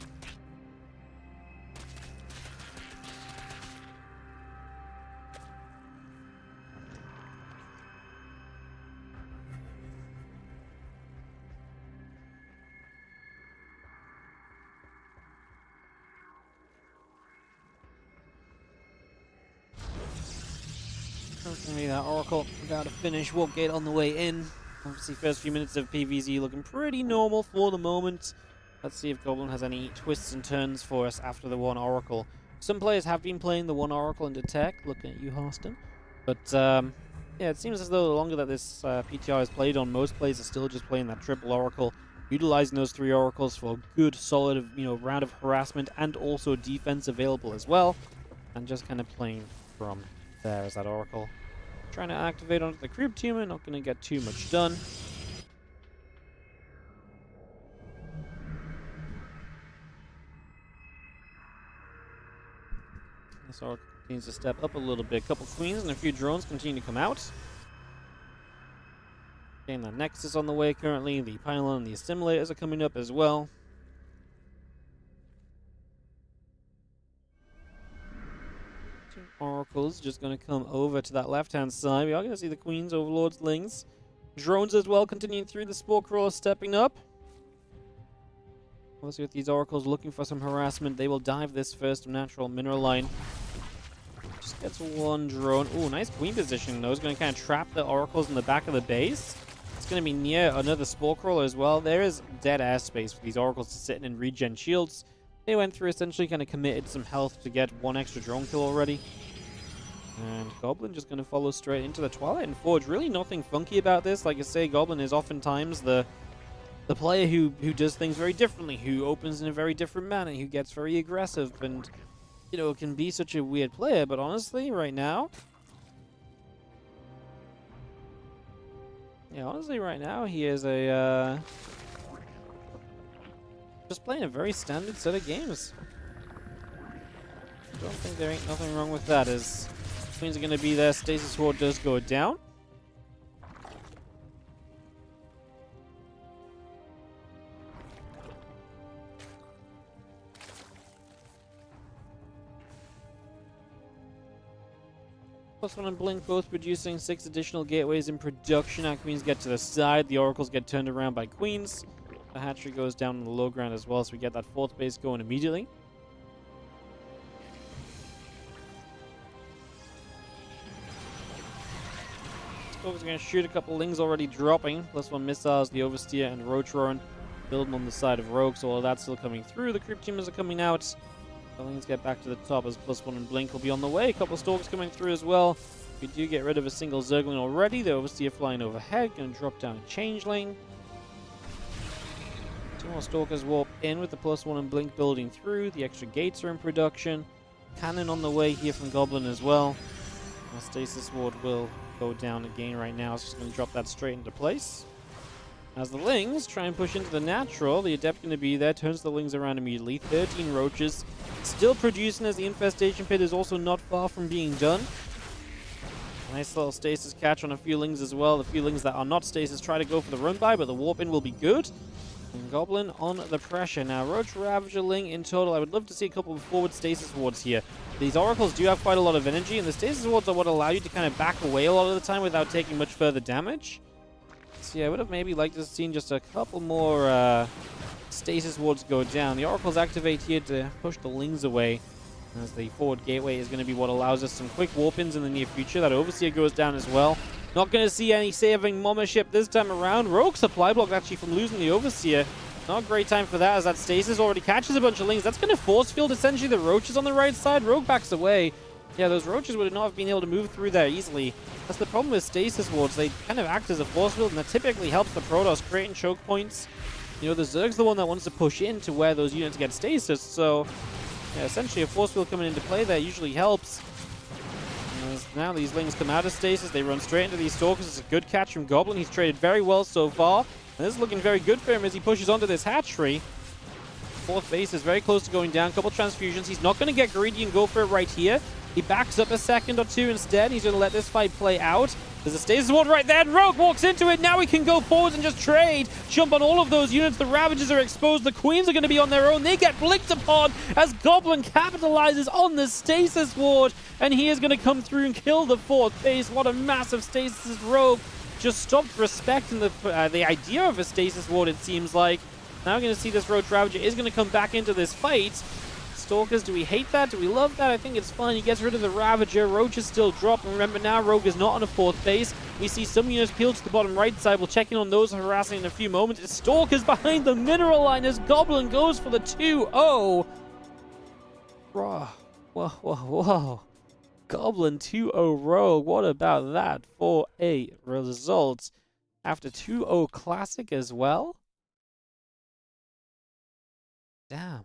Unfortunately, that Oracle without a finish. Warp Gate on the way in. Obviously, first few minutes of PvZ looking pretty normal for the moment. Let's see if Goblin has any twists and turns for us after the one Oracle. Some players have been playing the one Oracle into tech. Looking at you, Harston. But, yeah, it seems as though the longer that this PTR is played on, most players are still just playing that triple Oracle, utilizing those 3 Oracles for a good, solid, round of harassment and also defense available as well. And just kind of playing from there as that Oracle. Trying to activate onto the Creep Tumor, not going to get too much done. This Oracle continues to step up a little bit. A couple Queens and a few drones continue to come out. Getting that Nexus on the way currently. The Pylon and the Assimilators are coming up as well. Oracles just going to come over to that left-hand side. We are going to see the Queens, Overlords, Lings. Drones as well, continuing through. The Spore Crawler stepping up. Obviously, with these Oracles looking for some harassment, they will dive this first natural mineral line. Just gets one drone. Ooh, nice Queen position, though. It's going to kind of trap the Oracles in the back of the base. It's going to be near another Spore Crawler as well. There is dead airspace for these Oracles to sit in and regen shields. They went through, essentially kind of committed some health to get one extra drone kill already. And Goblin just going to follow straight into the Twilight and Forge. Really nothing funky about this. Like I say, Goblin is oftentimes the player who does things very differently, who opens in a very different manner, who gets very aggressive and, can be such a weird player. But honestly, right now... Yeah, honestly, right now, he is a... just playing a very standard set of games. Don't think there ain't nothing wrong with that, as Queens are going to be there. Stasis Ward does go down. +1 and Blink both producing 6 additional gateways in production. Our Queens get to the side. The Oracles get turned around by Queens. The hatchery goes down on the low ground as well, so we get that 4th base going immediately. Stalker's going to shoot a couple Lings already dropping. +1 missiles, the Oversteer and Roach Roaring building on the side of Rogue, so all of that's still coming through. The Creep Teamers are coming out. The Lings get back to the top as +1 and Blink will be on the way. A couple of Stalkers coming through as well. We do get rid of a single Zergling already. The Oversteer flying overhead, going to drop down a Changeling. 2 more Stalkers warp in with the +1 and Blink building through. The extra gates are in production. Cannon on the way here from Goblin as well. Our Stasis Ward will go down again right now. It's just going to drop that straight into place. As the Lings try and push into the natural, the Adept going to be there, turns the Lings around immediately. 13 Roaches, still producing as the Infestation Pit is also not far from being done. Nice little stasis catch on a few Lings as well. The few Lings that are not stasis try to go for the run by, but the warp in will be good. And Goblin on the pressure. Now, Roach, Ravager, Ling in total. I would love to see a couple of forward stasis wards here. These Oracles do have quite a lot of energy, and the stasis wards are what allow you to kind of back away a lot of the time without taking much further damage. So yeah, I would have maybe liked to have seen just a couple more stasis wards go down. The Oracles activate here to push the Lings away, as the forward gateway is going to be what allows us some quick warp-ins in the near future. That Overseer goes down as well. Not going to see any saving Mama Ship this time around. Rogue supply blocked actually from losing the Overseer. Not a great time for that, as that stasis already catches a bunch of Lings. That's going to force field essentially the Roaches on the right side. Rogue backs away. Yeah, those Roaches would not have been able to move through there easily. That's the problem with stasis wards. They kind of act as a force field, and that typically helps the Protoss creating choke points. The Zerg's the one that wants to push in to where those units get stasis, so yeah, essentially a force field coming into play there usually helps. And as now these Lings come out of stasis, they run straight into these Stalkers. It's a good catch from Goblin. He's traded very well so far, and this is looking very good for him as he pushes onto this hatchery. 4th base is very close to going down. Couple transfusions. He's not going to get greedy and go for it right here. He backs up a second or two instead. He's going to let this fight play out. There's a stasis ward right there, and Rogue walks into it. Now we can go forwards and just trade. Jump on all of those units. The Ravagers are exposed. The Queens are going to be on their own. They get blinked upon as Goblin capitalizes on the stasis ward. And he is going to come through and kill the 4th base. What a massive stasis. Rogue just stopped respecting the idea of a stasis ward, it seems like. Now we're going to see this Roach Ravager is going to come back into this fight. Stalkers, do we hate that? Do we love that? I think it's fun. He gets rid of the Ravager. Roach is still dropped. And remember now, Rogue is not on a 4th base. We see some units peeled to the bottom right side. We'll check in on those harassing in a few moments. It's Stalkers behind the mineral line as Goblin goes for the 2-0. Whoa, whoa, whoa. Goblin 2-0 Rogue. What about that for a result? After 2-0 Classic as well? Damn.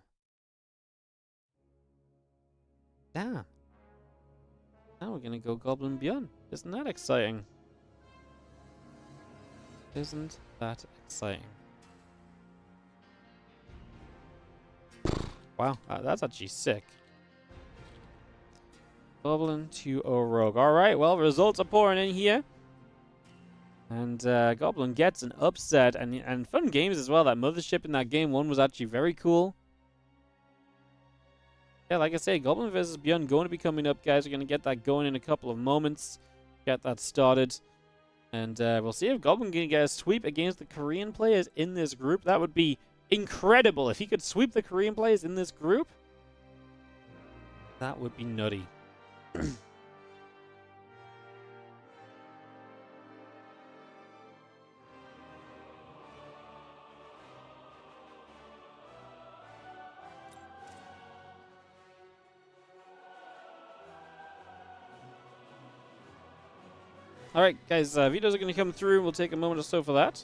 Now we're gonna go Goblin ByuN. Isn't that exciting? Isn't that exciting? Wow, that's actually sick. Goblin 2-0 Rogue. Alright, well, results are pouring in here. And Goblin gets an upset. And fun games as well. That Mothership in that game 1 was actually very cool. Yeah, like I say, Goblin versus ByuN going to be coming up, guys. We're going to get that going in a couple of moments. Get that started. And we'll see if Goblin can get a sweep against the Korean players in this group. That would be incredible. If he could sweep the Korean players in this group, that would be nutty. Alright, guys, videos are going to come through. We'll take a moment or so for that.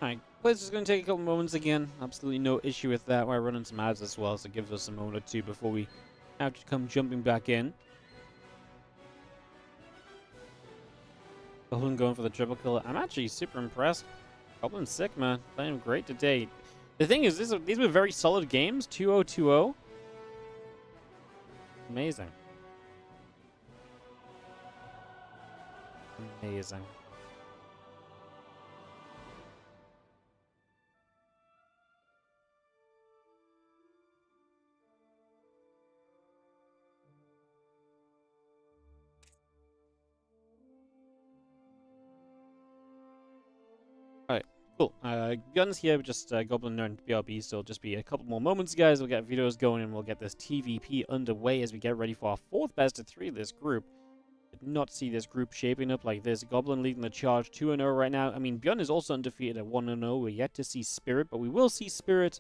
Alright, play's just going to take a couple moments again. Absolutely no issue with that. We're running some ads as well, so it gives us a moment or two before we have to come jumping back in. Goblin going for the triple kill. I'm actually super impressed. Goblin's sick, man. Playing great today. The thing is, these were very solid games. 2-0, 2-0. Amazing. Amazing. Alright, cool. ByuN's here, just Goblin and BRB, so it'll just be a couple more moments, guys. We'll get videos going and we'll get this TVP underway as we get ready for our 4th best of 3 of this group. Did not see this group shaping up like this. Goblin leading the charge 2-0 right now. I mean, ByuN is also undefeated at 1-0. We're yet to see Spirit, but we will see Spirit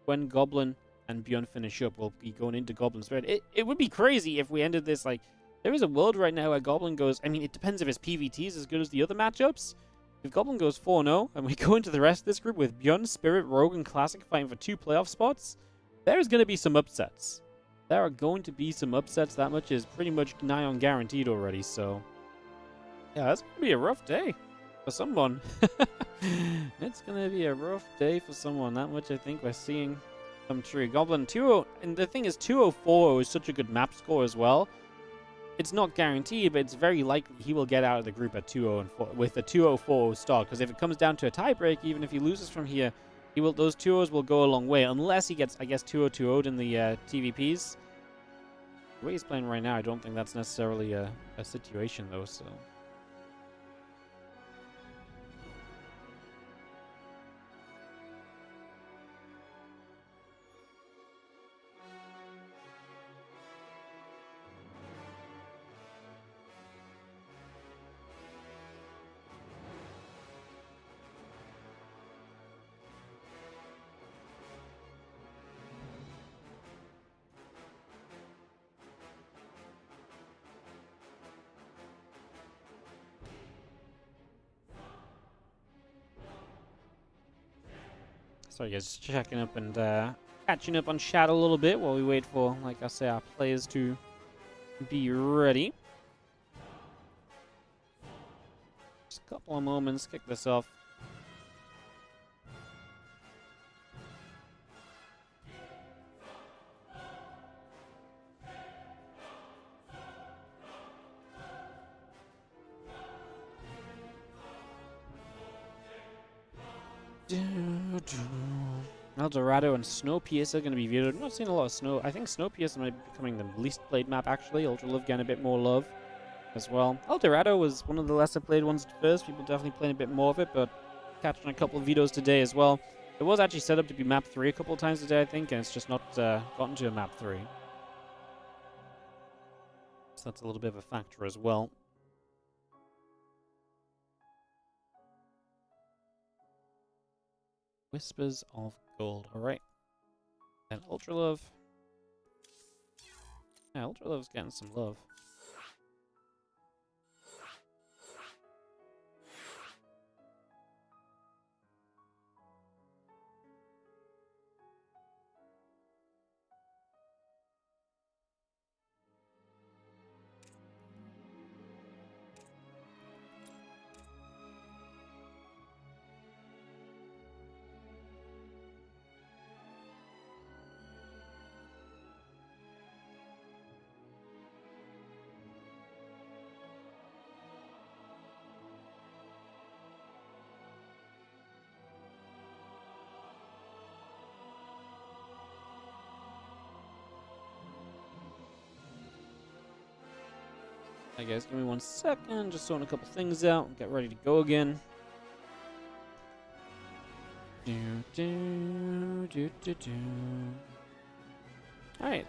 when Goblin and ByuN finish up. We'll be going into Goblin Spirit. It would be crazy if we ended this like... There is a world right now where Goblin goes... I mean, it depends if his PVT is as good as the other matchups. If Goblin goes 4-0, and we go into the rest of this group with ByuN, Spirit, Rogue, and Classic fighting for 2 playoff spots, there's going to be some upsets. There are going to be some upsets. That much is pretty much nigh on guaranteed already, so... Yeah, that's going to be a rough day for someone. It's going to be a rough day for someone. That much I think we're seeing come true. Goblin 2-0, and the thing is 2-0-4 is such a good map score as well. It's not guaranteed, but it's very likely he will get out of the group at 2-0 with a 2-0-4 start. Because if it comes down to a tiebreak, even if he loses from here, those 2-0s will go a long way. Unless he gets, I guess, 2-0-2-0'd in the TVPs. The way he's playing right now, I don't think that's necessarily a situation, though, so... Sorry guys, just checking up and catching up on chat a little bit while we wait for, like I say, our players to be ready. Just a couple of moments, kick this off. Eldorado and Snowpiercer are going to be viewed. I've not seen a lot of Snow. I think Snowpiercer might be becoming the least played map, actually. Ultra Love getting a bit more love as well. Eldorado was one of the lesser played ones at first. People definitely playing a bit more of it, but catching a couple of videos today as well. It was actually set up to be map 3 a couple of times today, I think, and it's just not gotten to a map 3. So that's a little bit of a factor as well. Whispers of Gold. Alright. And Ultra Love. Yeah, Ultra Love's getting some love. Hey guys, give me 1 second, just sorting a couple things out, get ready to go again. Alright,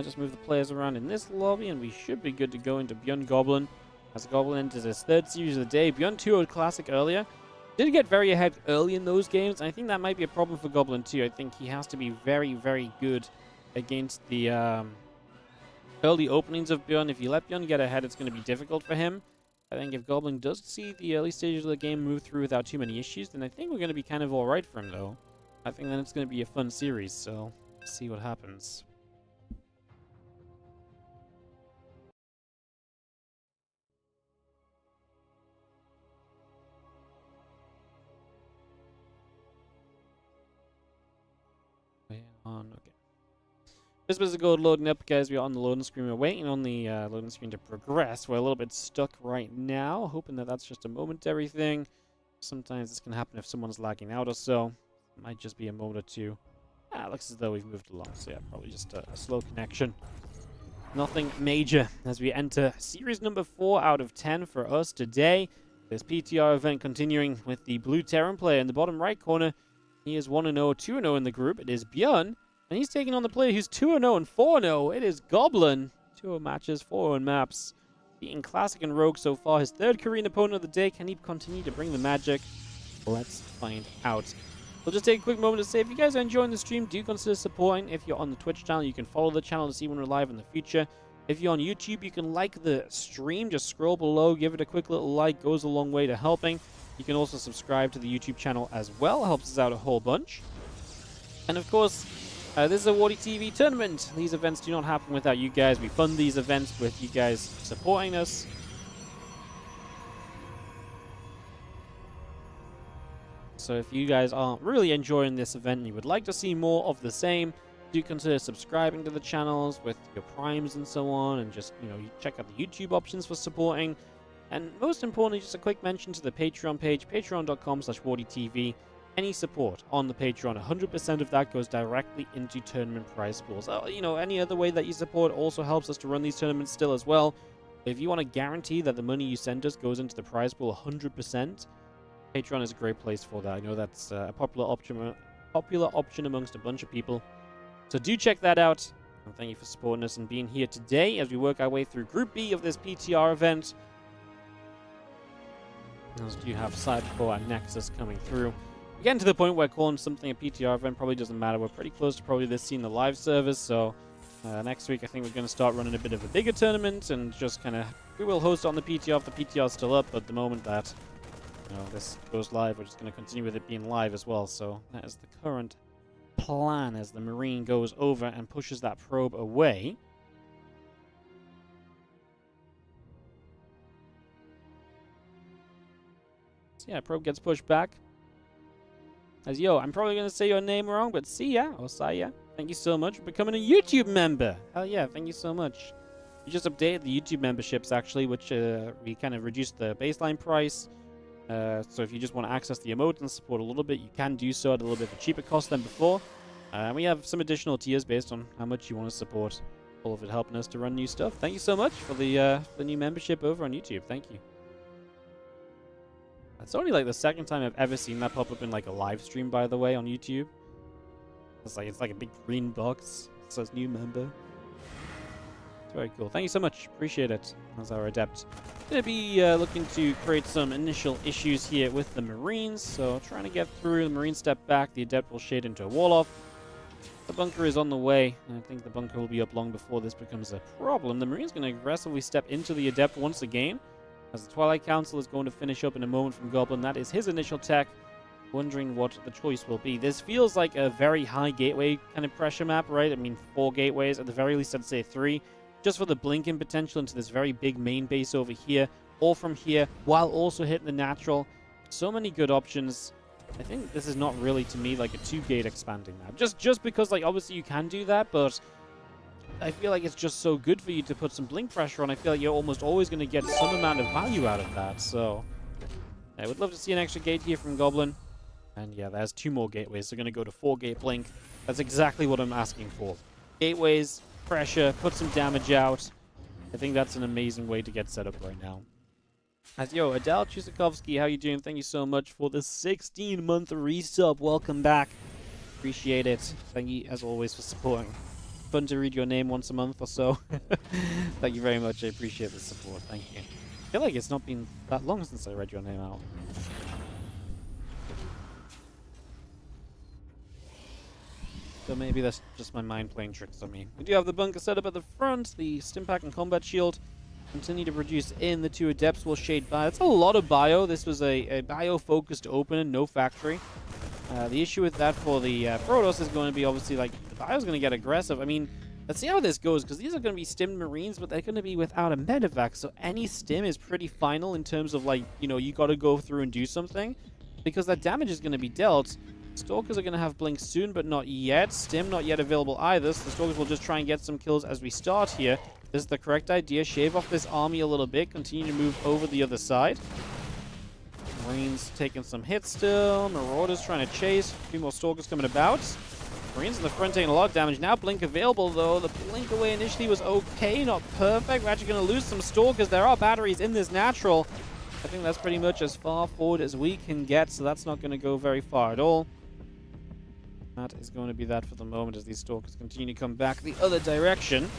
just move the players around in this lobby and we should be good to go into ByuN Goblin. As Goblin enters his 3rd series of the day. ByuN 2-0 Classic earlier. Did get very ahead early in those games, and I think that might be a problem for Goblin too. I think he has to be very, very good against the early openings of ByuN. If you let ByuN get ahead, it's going to be difficult for him. I think if Goblin does see the early stages of the game move through without too many issues, then I think we're going to be kind of alright for him, though. I think then it's going to be a fun series, so let's see what happens. Okay. This was a gold loading up, guys. We are on the loading screen. We're waiting on the loading screen to progress. We're a little bit stuck right now, hoping that that's just a momentary thing. Sometimes this can happen if someone's lagging out or so. It might just be a moment or two. It looks as though we've moved along, so yeah, probably just a slow connection. Nothing major as we enter series number 4 out of 10 for us today. This PTR event continuing with the blue Terran player in the bottom right corner. He is 1-0, 2-0 in the group. It is ByuN. And he's taking on the player who's 2-0 and 4-0. It is Goblin. 2-0 matches, 4-0 maps. Beating Classic and Rogue so far. His 3rd Korean opponent of the day. Can he continue to bring the magic? Let's find out. We'll just take a quick moment to say, if you guys are enjoying the stream, do consider supporting. If you're on the Twitch channel, you can follow the channel to see when we're live in the future. If you're on YouTube, you can like the stream. Just scroll below, give it a quick little like. Goes a long way to helping. You can also subscribe to the YouTube channel as well. Helps us out a whole bunch. And of course, this is a WardiTV tournament. These events do not happen without you guys. We fund these events with you guys supporting us. So if you guys are really enjoying this event and you would like to see more of the same, do consider subscribing to the channels with your primes and so on, and just, you check out the YouTube options for supporting. And most importantly, just a quick mention to the Patreon page, patreon.com/WardiTV. Any support on the Patreon, 100% of that goes directly into tournament prize pools. Any other way that you support also helps us to run these tournaments still as well. If you want to guarantee that the money you send us goes into the prize pool 100%, Patreon is a great place for that. I know that's a popular option amongst a bunch of people. So do check that out. And thank you for supporting us and being here today as we work our way through Group B of this PTR event. As do have Cybercore and Nexus coming through. We're getting to the point where calling something a PTR event probably doesn't matter. We're pretty close to probably this seeing the live service, so next week I think we're going to start running a bit of a bigger tournament and just kind of, we will host on the PTR if the PTR is still up, but at the moment that this goes live, we're just going to continue with it being live as well. So that is the current plan as the Marine goes over and pushes that probe away. So yeah, probe gets pushed back. As yo, I'm probably going to say your name wrong, but Sia or Saya, thank you so much for becoming a YouTube member. Hell yeah, thank you so much. We just updated the YouTube memberships actually, which we kind of reduced the baseline price. So if you just want to access the emote and support a little bit, you can do so at a little bit of a cheaper cost than before. We have some additional tiers based on how much you want to support all of it, helping us to run new stuff. Thank you so much for the new membership over on YouTube. Thank you. It's only like the second time I've ever seen that pop up in like a live stream, by the way, on YouTube. It's like a big green box. It says new member. It's very cool. Thank you so much. Appreciate it. As our adept. Going to be looking to create some initial issues here with the Marines. So trying to get through. The Marines step back. The adept will shade into a wall off. The bunker is on the way. I think the bunker will be up long before this becomes a problem. The Marine's going to aggressively step into the adept once again. As the Twilight Council is going to finish up in a moment from Goblin. That is his initial tech. Wondering what the choice will be. This feels like a very high gateway kind of pressure map, right? I mean, 4 gateways. At the very least, I'd say 3. Just for the blinking potential into this very big main base over here. Or from here, while also hitting the natural. So many good options. I think this is not really, to me, like a 2-gate expanding map. Just because, like, obviously you can do that, but I feel like it's just so good for you to put some blink pressure on. I feel like you're almost always going to get some amount of value out of that. So I would love to see an extra gate here from Goblin. And yeah, there's 2 more gateways. They're going to go to 4-gate blink. That's exactly what I'm asking for. Gateways, pressure, put some damage out. I think that's an amazing way to get set up right now. As yo, Adele Chusakovsky, how you doing? Thank you so much for the 16-month resub. Welcome back. Appreciate it. Thank you, as always, for supporting. Fun to read your name once a month or so. Thank you very much. I appreciate the support. Thank you. I feel like it's not been that long since I read your name out. So maybe that's just my mind playing tricks on me. We do have the bunker set up at the front. The Stimpack and Combat Shield continue to produce in. The 2 Adepts will shade by. That's a lot of bio. This was a bio-focused open, no factory. The issue with that for the Protoss is going to be obviously like the bio's going to get aggressive. I mean, let's see how this goes because these are going to be stimmed Marines, but they're going to be without a medevac. So any stim is pretty final in terms of like, you know, you got to go through and do something because that damage is going to be dealt. Stalkers are going to have blink soon, but not yet. Stim not yet available either, so the Stalkers will just try and get some kills as we start here. This is the correct idea. Shave off this army a little bit. Continue to move over the other side. Marines taking some hits still. Marauders trying to chase. A few more Stalkers coming about. Marines in the front taking a lot of damage. Now blink available, though. The blink away initially was okay, not perfect. We're actually going to lose some Stalkers. There are batteries in this natural. I think that's pretty much as far forward as we can get, so that's not going to go very far at all. That is going to be that for the moment as these Stalkers continue to come back the other direction.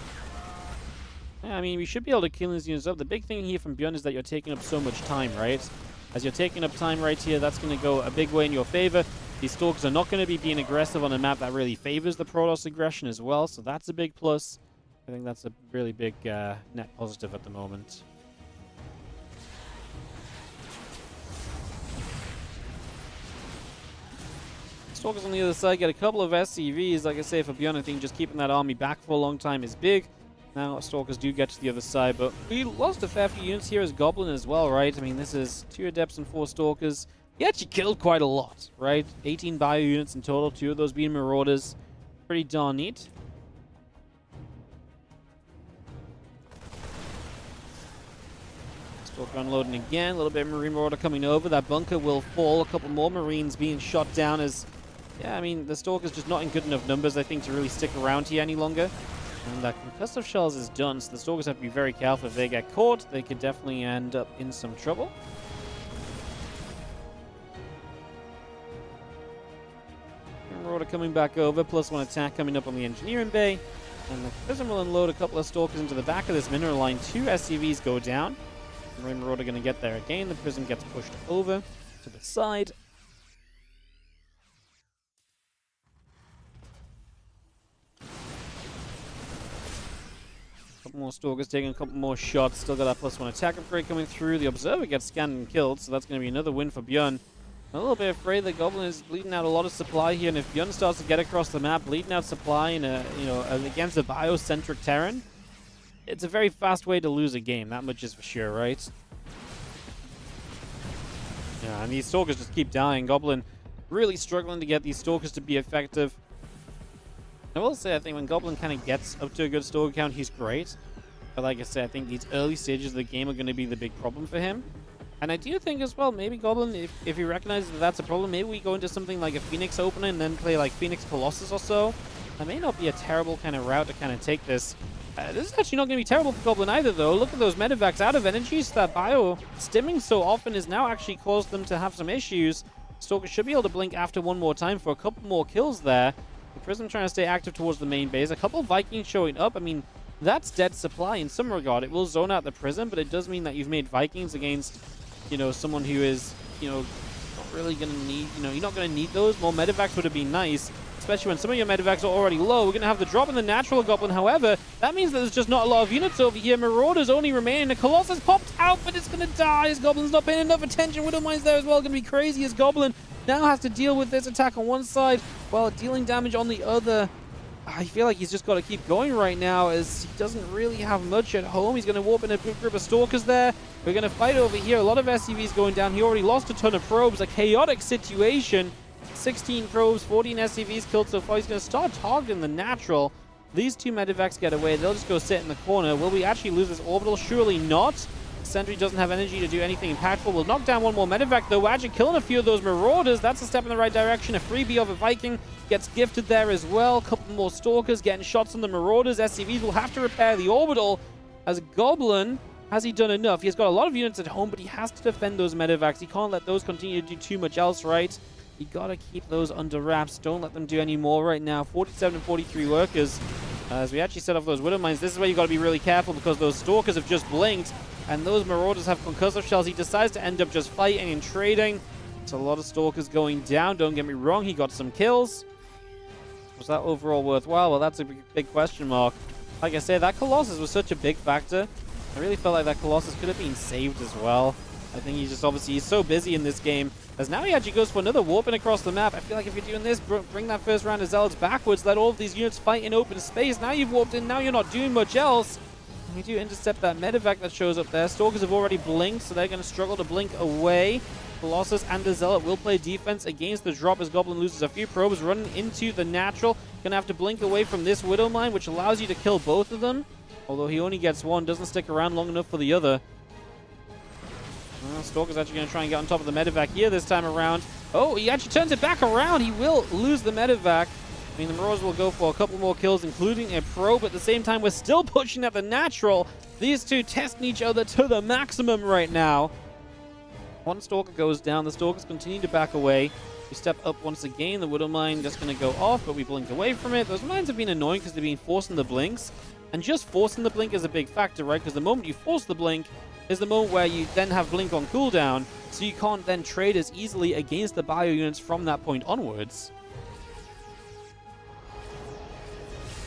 Yeah, I mean, we should be able to kill these units up. The big thing here from ByuN is that you're taking up so much time, right? As you're taking up time right here, that's going to go a big way in your favor. These Stalkers are not going to be being aggressive on a map that really favors the Protoss aggression as well, so that's a big plus. I think that's a really big net positive at the moment. Stalkers on the other side get a couple of SCVs. Like I say, for ByuN, I think just keeping that army back for a long time is big. Now Stalkers do get to the other side, but we lost a fair few units here as Goblin as well, right? I mean, this is 2 Adepts and 4 Stalkers. He actually killed quite a lot, right? 18 bio units in total, 2 of those being Marauders. Pretty darn neat. Stalker unloading again. A little bit of Marine Marauder coming over. That bunker will fall. A couple more Marines being shot down as... Yeah, I mean, the Stalker's just not in good enough numbers, I think, to really stick around here any longer. And that Concussive Shells is done, so the Stalkers have to be very careful. If they get caught, they could definitely end up in some trouble. Marauder coming back over, +1 attack coming up on the Engineering Bay. And the Prism will unload a couple of Stalkers into the back of this mineral line. 2 SCVs go down. Marine Marauder going to get there again. The Prism gets pushed over to the side. couple more Stalkers taking a couple more shots. Still got that +1 attack upgrade coming through. The Observer gets scanned and killed, so that's going to be another win for ByuN. A little bit afraid that Goblin is bleeding out a lot of supply here, and if ByuN starts to get across the map, bleeding out supply in a, against a biocentric Terran, it's a very fast way to lose a game. That much is for sure, right? Yeah, and these Stalkers just keep dying. Goblin really struggling to get these Stalkers to be effective. I will say, I think when Goblin kind of gets up to a good Stalker count, he's great. But like I said, I think these early stages of the game are going to be the big problem for him. And I do think as well, maybe Goblin, if he recognizes that that's a problem, maybe we go into something like a Phoenix opener and then play like Phoenix Colossus or so. That may not be a terrible kind of route to kind of take this. This is actually not going to be terrible for Goblin either, though. Look at those medevacs out of energy, so that bio stimming so often has now actually caused them to have some issues. Stalker should be able to blink after one more time for a couple more kills there. The Prism trying to stay active towards the main base. A couple Vikings showing up. I mean, that's dead supply in some regard. It will zone out the Prism, but it does mean that you've made Vikings against, someone who is, not really going to need, you're not going to need those. More medevacs would have been nice, especially when some of your medevacs are already low. We're going to have the drop in the natural Goblin. However, that means that there's just not a lot of units over here. Marauders only remain. The Colossus popped out, but it's going to die as Goblin's not paying enough attention. Widowmine's there as well. Going to be crazy as Goblin now has to deal with this attack on one side while dealing damage on the other. I feel like he's just got to keep going right now as he doesn't really have much at home. He's going to warp in a big group of Stalkers there. We're going to fight over here. A lot of SCVs going down. He already lost a ton of probes. A chaotic situation. 16 probes, 14 SCVs killed so far. He's going to start targeting the natural. These two medevacs get away. They'll just go sit in the corner. Will we actually lose this orbital? Surely not. Sentry doesn't have energy to do anything impactful. We'll knock down one more medevac, though. We're actually killing a few of those Marauders. That's a step in the right direction. A freebie of a Viking gets gifted there as well. A couple more Stalkers getting shots on the Marauders. SCVs will have to repair the orbital. As Goblin, has he done enough? He's got a lot of units at home, but he has to defend those medevacs. He can't let those continue to do too much else, right? You gotta keep those under wraps. Don't let them do any more right now. 47 and 43 workers. As we actually set off those Widow Mines, this is where you gotta be really careful because those Stalkers have just blinked and those Marauders have concussive shells. He decides to end up just fighting and trading. It's a lot of Stalkers going down. Don't get me wrong, he got some kills. Was that overall worthwhile? Well, that's a big question mark. Like I said, that Colossus was such a big factor. I really felt like that Colossus could have been saved as well. I think he's just obviously he's so busy in this game. As now he actually goes for another warping across the map. I feel like if you're doing this, bring that first round of Zealots backwards. Let all of these units fight in open space. Now you've warped in. Now you're not doing much else. We do intercept that medevac that shows up there. Stalkers have already blinked, so they're going to struggle to blink away. Colossus and the Zealot will play defense against the drop as Goblin loses a few probes. Running into the natural. Going to have to blink away from this Widow Mine, which allows you to kill both of them. Although he only gets one. Doesn't stick around long enough for the other. Stalker's actually going to try and get on top of the medevac here this time around. Oh, he actually turns it back around. He will lose the medevac. I mean, the Marauders will go for a couple more kills, including a probe. At the same time, we're still pushing at the natural. These two testing each other to the maximum right now. One Stalker goes down. The Stalkers continue to back away. We step up once again. The Widow Mine just going to go off, but we blink away from it. Those mines have been annoying because they've been forcing the blinks. And just forcing the blink is a big factor, right? Because the moment you force the blink is the moment where you then have blink on cooldown, so you can't then trade as easily against the bio units from that point onwards.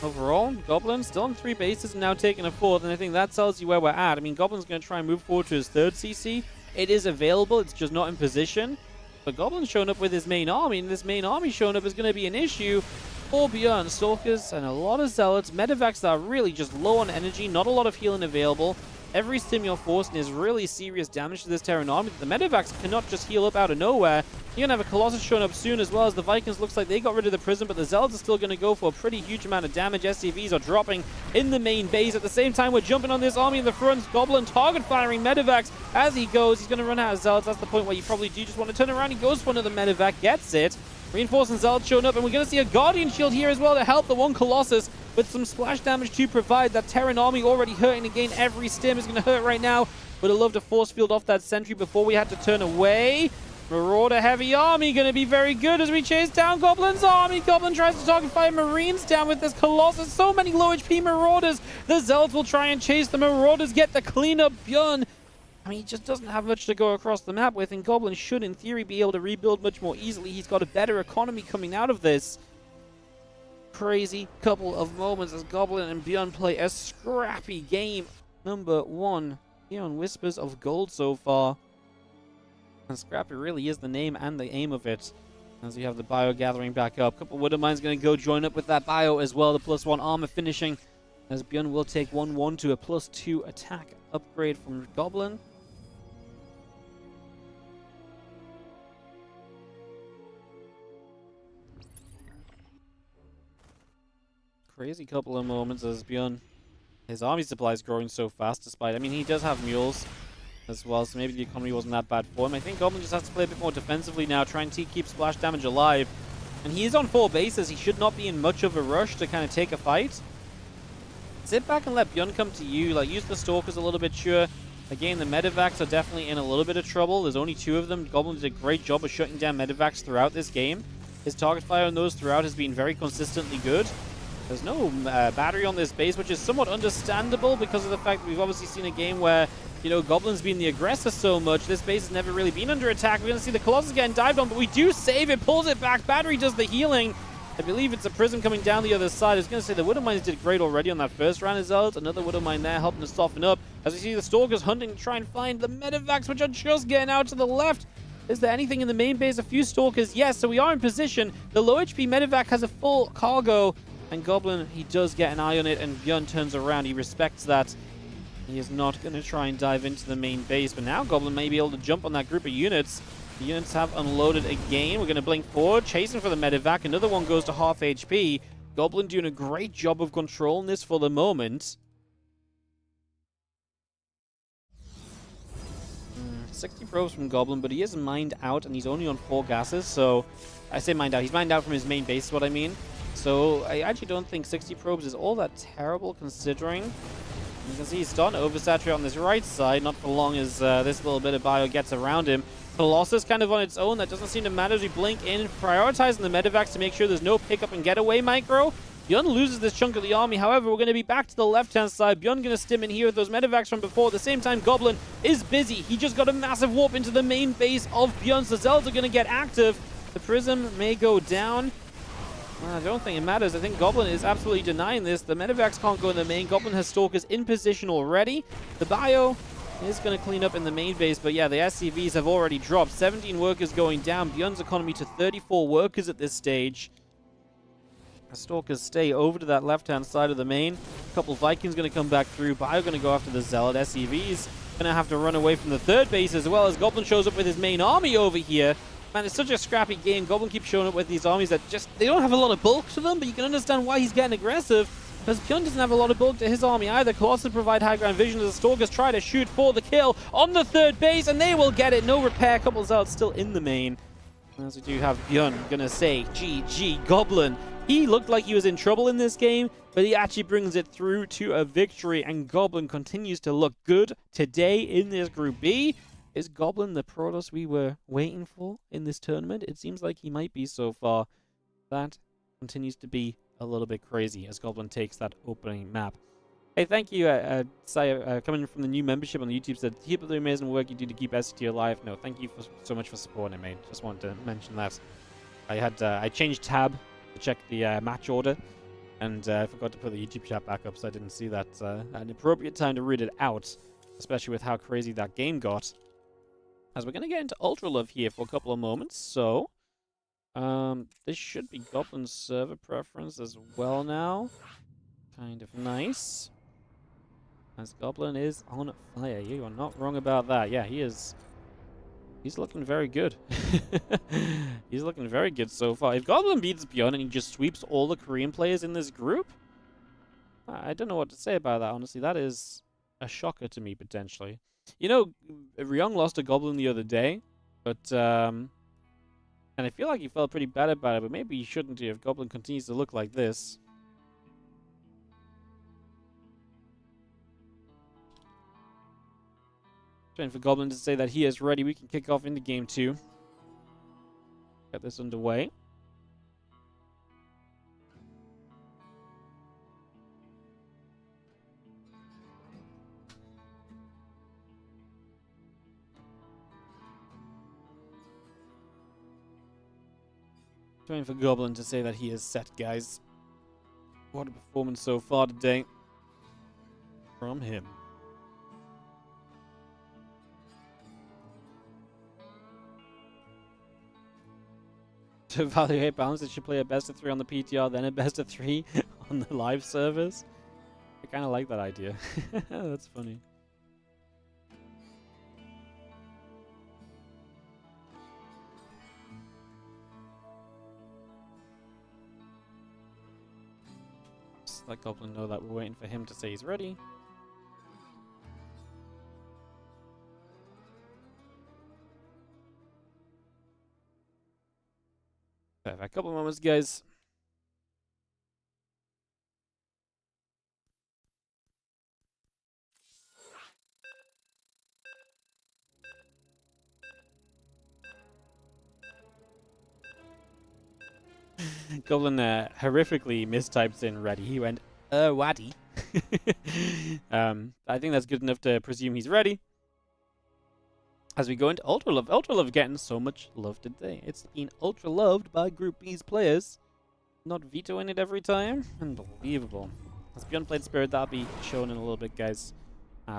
Overall, Goblin still on 3 bases and now taking a 4th, and I think that tells you where we're at. I mean, Goblin's going to try and move forward to his 3rd CC. It is available, it's just not in position. But Goblin's showing up with his main army, and this main army showing up is going to be an issue for ByuN. Stalkers and a lot of Zealots. Medevacs that are really just low on energy, not a lot of healing available. Every stim you're forcing is really serious damage to this Terran army. The medevacs cannot just heal up out of nowhere. You're going to have a Colossus showing up soon, as well as the Vikings. Looks like they got rid of the Prism, but the Zealots are still going to go for a pretty huge amount of damage. SCVs are dropping in the main base. At the same time, we're jumping on this army in the front. Goblin target firing medevacs as he goes. He's going to run out of Zealots. That's the point where you probably do just want to turn around. He goes for another medevac, gets it. Reinforcing Zealots showing up, and we're going to see a Guardian Shield here as well to help the one Colossus with some splash damage to provide. That Terran army already hurting again. Every stim is going to hurt right now. Would have loved to force field off that sentry before we had to turn away. Marauder heavy army going to be very good as we chase down Goblin's army. Goblin tries to target fire Marines down with this Colossus. So many low HP Marauders. The Zealots will try and chase the Marauders, get the cleanup ByuN. I mean, he just doesn't have much to go across the map with, and Goblin should, in theory, be able to rebuild much more easily. He's got a better economy coming out of this. crazy couple of moments as Goblin and ByuN play a scrappy game. Number 1 here on Whispers of Gold so far. And scrappy really is the name and the aim of it. As we have the bio gathering back up. Couple of Widowmine's going to go join up with that bio as well. The +1 armor finishing. As ByuN will take 1-1 to a +2 attack upgrade from Goblin. Crazy couple of moments as ByuN, his army supply is growing so fast despite, I mean, he does have mules as well, so maybe the economy wasn't that bad for him. I think Goblin just has to play a bit more defensively now, try and keep splash damage alive. And he is on 4 bases. He should not be in much of a rush to kind of take a fight. Sit back and let ByuN come to you. Like, use the Stalkers a little bit, sure. Again, the Medivacs are definitely in a little bit of trouble. There's only 2 of them. Goblin did a great job of shutting down Medivacs throughout this game. His target fire on those throughout has been very consistently good. There's no battery on this base, which is somewhat understandable because of the fact that we've obviously seen a game where, you know, Goblin's been the aggressor so much. This base has never really been under attack. We're going to see the Colossus getting dived on, but we do save it, pulls it back. Battery does the healing. I believe it's a Prism coming down the other side. I was going to say the Widowmines did great already on that first round as well. Another Widowmine there helping to soften up. As we see the Stalkers hunting to try and find the Medivacs, which are just getting out to the left. Is there anything in the main base? A few Stalkers, yes, so we are in position. The low HP Medivac has a full cargo. And Goblin, he does get an eye on it, and ByuN turns around. He respects that. He is not going to try and dive into the main base. But now Goblin may be able to jump on that group of units. The units have unloaded again. We're going to blink forward, chasing for the Medivac. Another one goes to half HP. Goblin doing a great job of controlling this for the moment. 60 probes from Goblin, but he is mined out, and he's only on 4 gases. So, I say mined out. He's mined out from his main base is what I mean. So, I actually don't think 60 probes is all that terrible, considering. You can see he's starting to oversaturate on this right side, not for long as this little bit of bio gets around him. Colossus kind of on its own, that doesn't seem to matter as we blink in, prioritizing the Medivacs to make sure there's no pickup and getaway micro. ByuN loses this chunk of the army, however, we're going to be back to the left-hand side. ByuN going to stim in here with those Medivacs from before. At the same time, Goblin is busy. He just got a massive warp into the main base of ByuN, so Zelda going to get active. The Prism may go down. I don't think it matters. I think Goblin is absolutely denying this. The Medivacs can't go in the main. Goblin has Stalkers in position already. The bio is going to clean up in the main base, but yeah, the SCVs have already dropped. 17 workers going down. ByuN's economy to 34 workers at this stage. The Stalkers stay over to that left-hand side of the main. A couple Vikings going to come back through. Bio going to go after the Zealot. SCVs going to have to run away from the third base as well as Goblin shows up with his main army over here. Man, it's such a scrappy game. Goblin keeps showing up with these armies that just, they don't have a lot of bulk to them, but you can understand why he's getting aggressive. Because ByuN doesn't have a lot of bulk to his army either. Colossus provide high ground vision as the Stalkers try to shoot for the kill on the third base, and they will get it. No repair. Couple out still in the main. As we do have ByuN gonna say, GG Goblin. He looked like he was in trouble in this game, but he actually brings it through to a victory, and Goblin continues to look good today in this Group B. Is Goblin the Protoss we were waiting for in this tournament? It seems like he might be so far. That continues to be a little bit crazy as Goblin takes that opening map. Hey, thank you, Saya, coming from the new membership on the YouTube, said, keep up the amazing work you do to keep SCT alive. No, thank you so much for supporting it, mate. Just wanted to mention that. I changed tab to check the match order, and I forgot to put the YouTube chat back up, so I didn't see that at an appropriate time to read it out, especially with how crazy that game got. As we're going to get into Ultra Love here for a couple of moments, so this should be Goblin's server preference as well now. Kind of nice. As Goblin is on fire. You are not wrong about that. Yeah, he is. He's looking very good. He's looking very good so far. If Goblin beats ByuN and he just sweeps all the Korean players in this group, I don't know what to say about that, honestly. That is a shocker to me, potentially. You know, ryung lost to Goblin the other day, but, and I feel like he felt pretty bad about it, but maybe he shouldn't if Goblin continues to look like this. Trying for Goblin to say that he is ready. We can kick off into Game 2. Get this underway. Trying for Goblin to say that he is set, guys. What a performance so far today from him. To evaluate balance, it should play a best of 3 on the PTR, then a best of 3 on the live servers. I kind of like that idea. That's funny. Just let Goblin know that we're waiting for him to say he's ready. Perfect. A couple moments, guys. Goblin horrifically mistypes in ready. He went, Waddy. I think that's good enough to presume he's ready. As we go into Ultra Love. Ultra Love getting so much love today. It's been ultra loved by Group B's players. Not vetoing it every time. Unbelievable. As ByuN played Spirit, that'll be shown in a little bit, guys.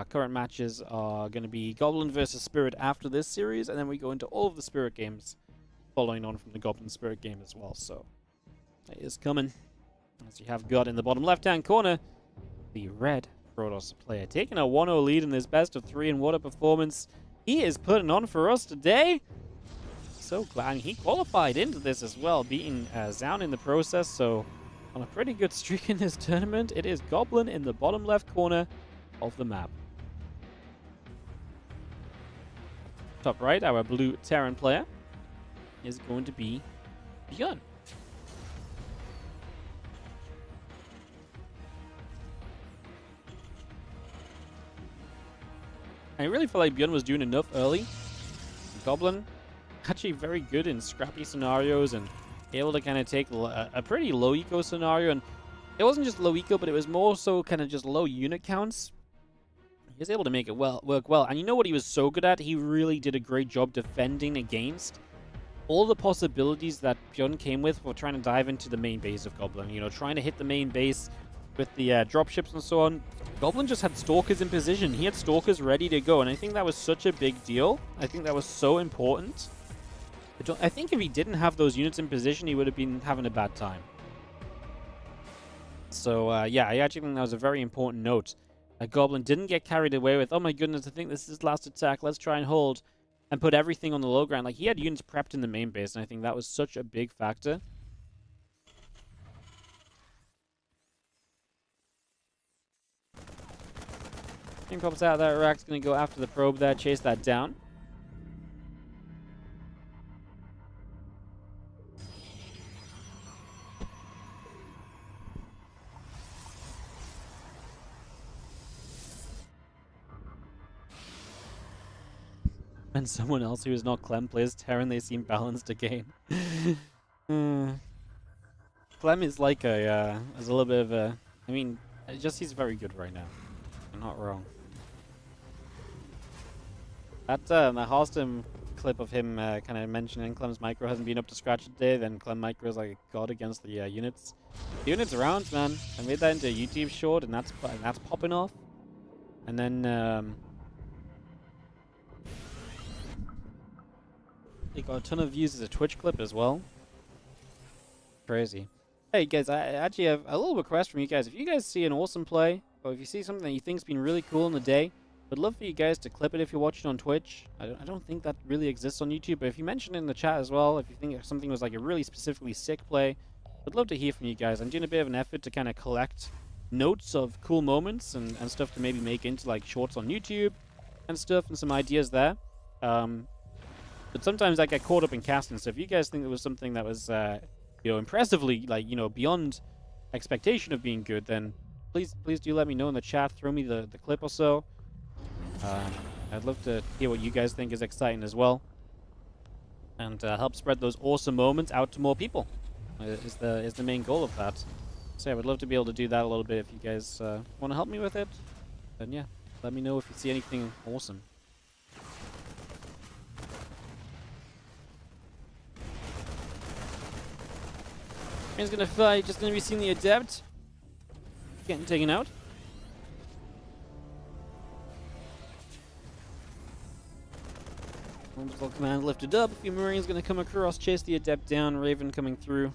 Current matches are going to be Goblin versus Spirit after this series, and then we go into all of the Spirit games following on from the Goblin Spirit game as well. So it is coming. As you have got in the bottom left-hand corner, the red Protoss player taking a 1-0 lead in this best of 3 and what a performance he is putting on for us today. So glad he qualified into this as well, beating Zown in the process. So on a pretty good streak in this tournament, it is Goblin in the bottom left corner of the map. Top right, our blue Terran player is going to be ByuN. I really feel like ByuN was doing enough early. Goblin, actually very good in scrappy scenarios and able to kind of take a pretty low eco scenario. And it wasn't just low eco, but it was more so kind of just low unit counts. He was able to make it work well. And you know what he was so good at? He really did a great job defending against all the possibilities that ByuN came with for trying to dive into the main base of Goblin. You know, trying to hit the main base with the dropships and so on. Goblin just had Stalkers in position. He had Stalkers ready to go, and I think that was such a big deal. I think that was so important. I think if he didn't have those units in position, he would have been having a bad time. So, yeah, I actually think that was a very important note. Goblin didn't get carried away with, oh my goodness, I think this is his last attack, let's try and hold, and put everything on the low ground. Like, he had units prepped in the main base, and I think that was such a big factor. King pops out there, Rack's going to go after the probe there, chase that down. And someone else who is not Clem plays Terran, they seem balanced again. Clem is like is a little bit of a, I mean, he's very good right now. I'm not wrong. That Halston clip of him kind of mentioning Clem's micro hasn't been up to scratch today, then Clem micro is like a god against the units. The units around, man. I made that into a YouTube short, and that's popping off. And then they got a ton of views as a Twitch clip as well. Crazy. Hey guys, I actually have a little request from you guys. If you guys see an awesome play, or if you see something that you think's been really cool in the day, I'd love for you guys to clip it if you're watching on Twitch. I don't think that really exists on YouTube, but if you mention it in the chat as well, if you think something was like a really specifically sick play, I'd love to hear from you guys. I'm doing a bit of an effort to kind of collect notes of cool moments and stuff to maybe make into like shorts on YouTube and stuff, and some ideas there. But sometimes I get caught up in casting, so if you guys think it was something that was, you know, impressively, like, you know, beyond expectation of being good, then please do let me know in the chat. Throw me the clip or so. I'd love to hear what you guys think is exciting as well, and help spread those awesome moments out to more people. Is the main goal of that. So yeah, I would love to be able to do that a little bit. If you guys want to help me with it, then yeah, let me know if you see anything awesome. He's gonna fight. Just gonna be seeing the adept. getting taken out. Orbital command lifted up. A few Marines going to come across, chase the Adept down. Raven coming through.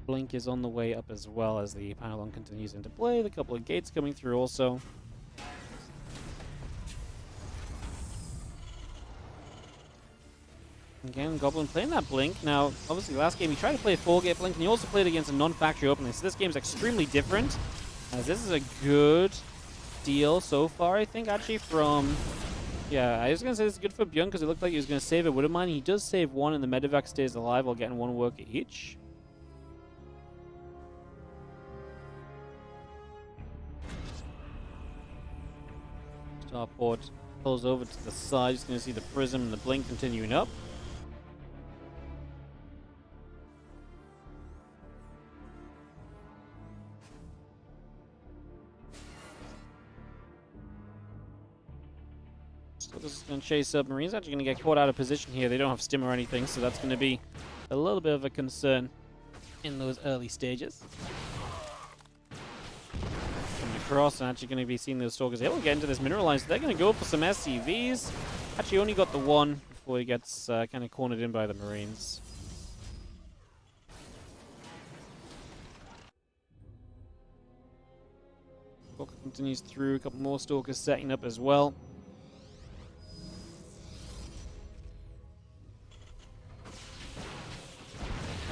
Blink is on the way up as well as the pylon continues into play. The couple of gates coming through also. Again, Goblin playing that Blink. Now, obviously, last game he tried to play a 4-gate Blink, and he also played against a non-factory opening. So this game is extremely different, as this is a good deal so far, I think, actually, from... Yeah, I was going to say this is good for ByuN because it looked like he was going to save a Widowmine. He does save one, and the Medivac stays alive while getting one worker each. Starport pulls over to the side. He's going to see the Prism and the Blink continuing up. So this is going to chase up. Marine's actually going to get caught out of position here. They don't have stim or anything, so that's going to be a little bit of a concern in those early stages. Coming across and actually going to be seeing those Stalkers able to get into this mineral line, so they're going to go for some SCVs. Actually only got the one before he gets kind of cornered in by the Marines. Stalker continues through. A couple more Stalkers setting up as well.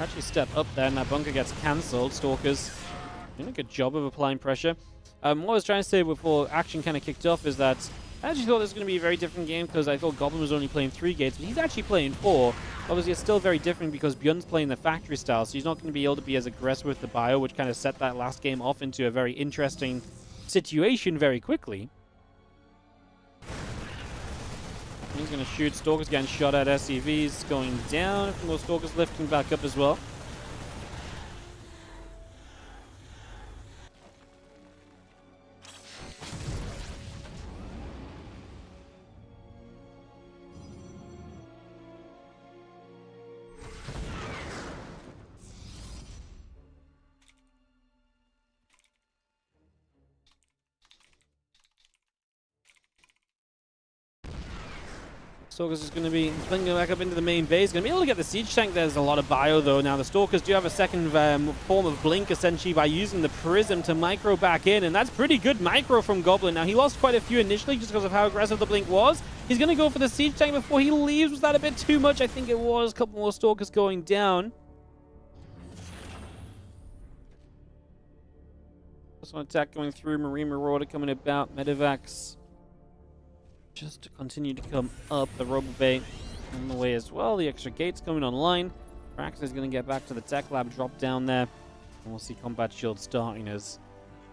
Actually step up there and that bunker gets cancelled. Stalkers doing a good job of applying pressure. What I was trying to say before action kind of kicked off is that I actually thought this was going to be a very different game because I thought Goblin was only playing 3 gates, but he's actually playing 4. Obviously, it's still very different because ByuN's playing the factory style, so he's not going to be able to be as aggressive with the bio, which kind of set that last game off into a very interesting situation very quickly. He's going to shoot. Stalkers getting shot at. SCVs going down. More Stalkers lifting back up as well. Stalkers is going to be flinging back up into the main base. Going to be able to get the siege tank. There's a lot of bio though. Now the Stalkers do have a second form of blink essentially by using the Prism to micro back in, and that's pretty good micro from Goblin. Now he lost quite a few initially just because of how aggressive the blink was. He's going to go for the siege tank before he leaves. Was that a bit too much? I think it was. A couple more Stalkers going down. First one attack going through. Marine Marauder coming about. Medivacs just to continue to come up. The Robo Bay on the way as well. The extra gates coming online. Prax is going to get back to the tech lab, drop down there. And we'll see Combat Shield starting as...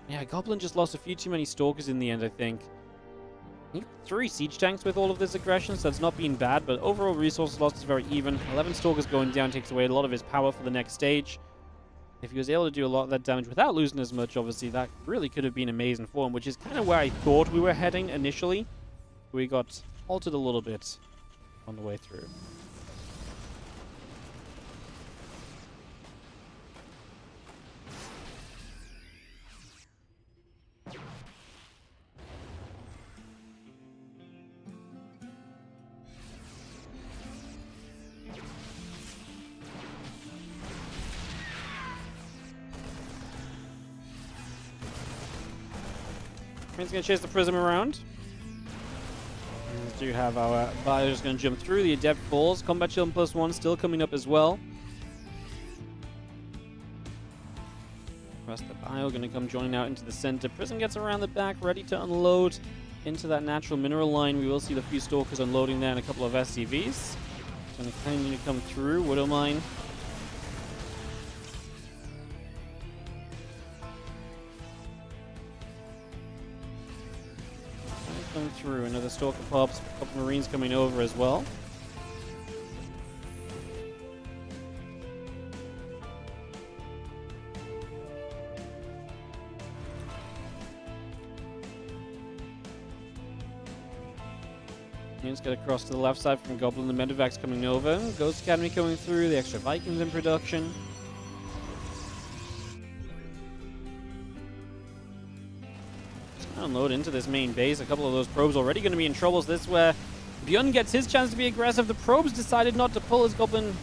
Yeah, Goblin just lost a few too many Stalkers in the end, I think. He got 3 siege tanks with all of this aggression, so that's not been bad. But overall resources lost is very even. 11 Stalkers going down takes away a lot of his power for the next stage. If he was able to do a lot of that damage without losing as much, obviously, that really could have been amazing for him, which is kind of where I thought we were heading initially. We got halted a little bit on the way through. He's going to chase the Prism around. We do have our bio just going to jump through. The Adept falls. Combat Shield +1 still coming up as well. Rest the bio going to come joining out into the center. Prism gets around the back, ready to unload into that natural mineral line. We will see the few Stalkers unloading there and a couple of SCVs. Going to continue to come through. Widowmine. Come through. Another Stalker pops. A couple Marines coming over as well. Let's get across to the left side from Goblin. The Medivacs coming over. Ghost Academy coming through. The extra Vikings in production. Unload into this main base. A couple of those probes already going to be in trouble. So this is where ByuN gets his chance to be aggressive. The probes decided not to pull his Goblin.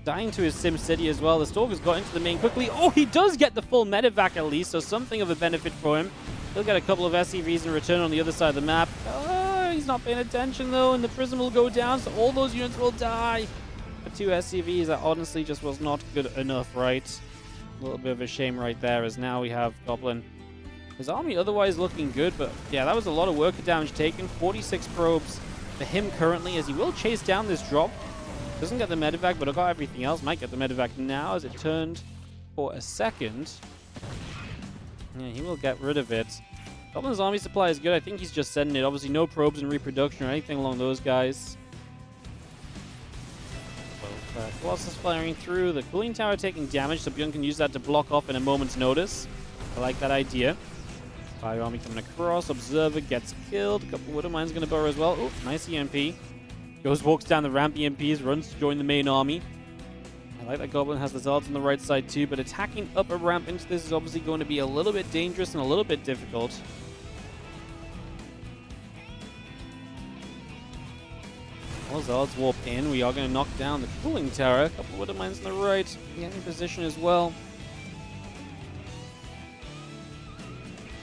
Dying to his Sim City as well. The Stalker's got into the main quickly. Oh, he does get the full medevac at least, so something of a benefit for him. He'll get a couple of SCVs in return on the other side of the map. He's not paying attention though, and the prism will go down, so all those units will die. For 2 SCVs, that honestly just was not good enough, right? A little bit of a shame right there, as now we have Goblin. His army otherwise looking good, but yeah, that was a lot of worker damage taken. 46 probes for him currently, as he will chase down this drop. Doesn't get the medevac, but I got everything else. Might get the medevac now, as it turned for a second. Yeah, he will get rid of it. Goblin's army supply is good. I think he's just sending it. Obviously, no probes in reproduction or anything along those guys. Colossus firing through. The cooling tower taking damage, so ByuN can use that to block off in a moment's notice. I like that idea. Fire army coming across. Observer gets killed. A couple Widow Mines going to burrow as well. Oh, nice EMP. Goes, walks down the ramp, EMPs, runs to join the main army. I like that Goblin has the Zealots on the right side too, but attacking up a ramp into this is obviously going to be a little bit dangerous and a little bit difficult. Well, Zealots warp in. We are going to knock down the cooling tower. A couple of Widow Mines on the right. Getting in position as well.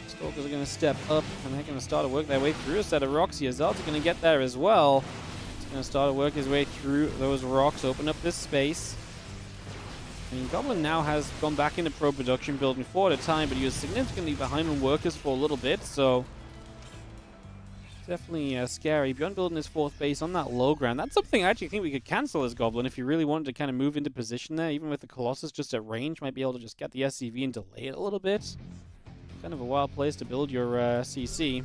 Stalkers are going to step up, and they're going to start to work their way through a set of rocks here. Zealots are going to get there as well. He's going to start to work his way through those rocks, open up this space. I mean, Goblin now has gone back into pro production, building 4 at a time, but he was significantly behind on workers for a little bit, so definitely scary. ByuN building his 4th base on that low ground. That's something I actually think we could cancel as Goblin if you really wanted to kind of move into position there, even with the Colossus just at range. Might be able to just get the SCV and delay it a little bit. Kind of a wild place to build your CC.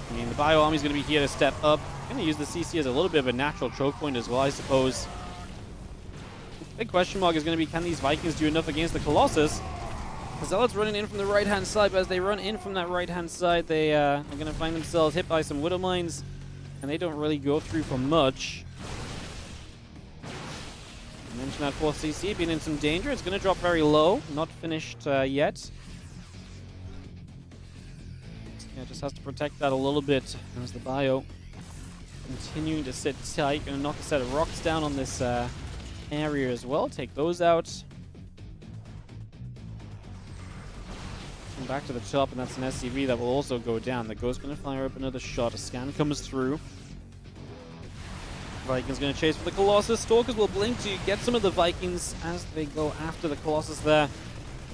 I mean, the Bio Army is going to be here to step up. Going to use the CC as a little bit of a natural choke point as well, I suppose. Big question mark is going to be, can these Vikings do enough against the Colossus? The Zealots running in from the right-hand side, but as they run in from that right-hand side, they are going to find themselves hit by some Widow Mines, and they don't really go through for much. I mentioned that 4th CC being in some danger. It's going to drop very low, not finished yet. Yeah, just has to protect that a little bit as the Bio continuing to sit tight. Going to knock a set of rocks down on this area as well. Take those out. Come back to the top, and that's an SCV that will also go down. The Ghost going to fire up another shot. A scan comes through. Vikings going to chase for the Colossus. Stalkers will blink to get some of the Vikings as they go after the Colossus there.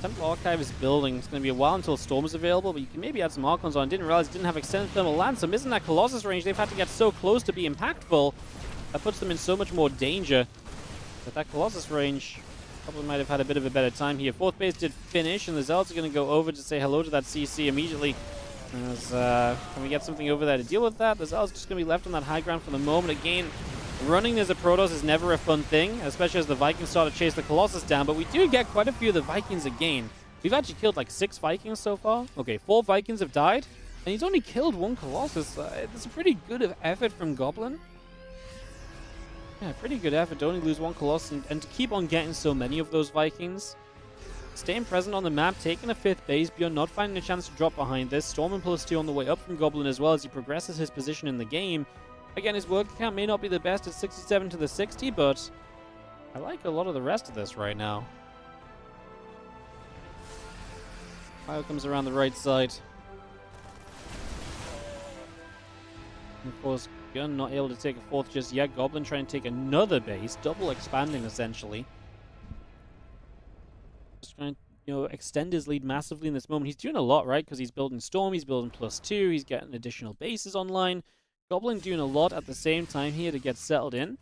Temple Archive is building. It's going to be a while until Storm is available, but you can maybe add some Archons on. Didn't realize it didn't have extended thermal lance, so missing that Colossus range, they've had to get so close to be impactful. That puts them in so much more danger. But that Colossus range probably might have had a bit of a better time here. 4th base did finish, and the Zealots are going to go over to say hello to that CC immediately. As, can we get something over there to deal with that? The Zealots are just going to be left on that high ground for the moment. Again, running as a Protoss is never a fun thing, especially as the Vikings start to chase the Colossus down, but we do get quite a few of the Vikings again. We've actually killed like 6 Vikings so far. Okay, 4 Vikings have died, and he's only killed 1 Colossus. It's a pretty good effort from Goblin. Yeah, pretty good effort to only lose 1 Colossus and to keep on getting so many of those Vikings. Staying present on the map, taking a 5th base, ByuN not finding a chance to drop behind this. Storm +2 on the way up from Goblin as well as he progresses his position in the game. Again, his work count may not be the best at 67 to the 60, but I like a lot of the rest of this right now. Fire comes around the right side. And of course, ByuN not able to take a 4th just yet. Goblin trying to take another base, double expanding essentially. Just trying to, extend his lead massively in this moment. He's doing a lot, right? Because he's building Storm, he's building +2, he's getting additional bases online. Goblin doing a lot at the same time here to get settled in.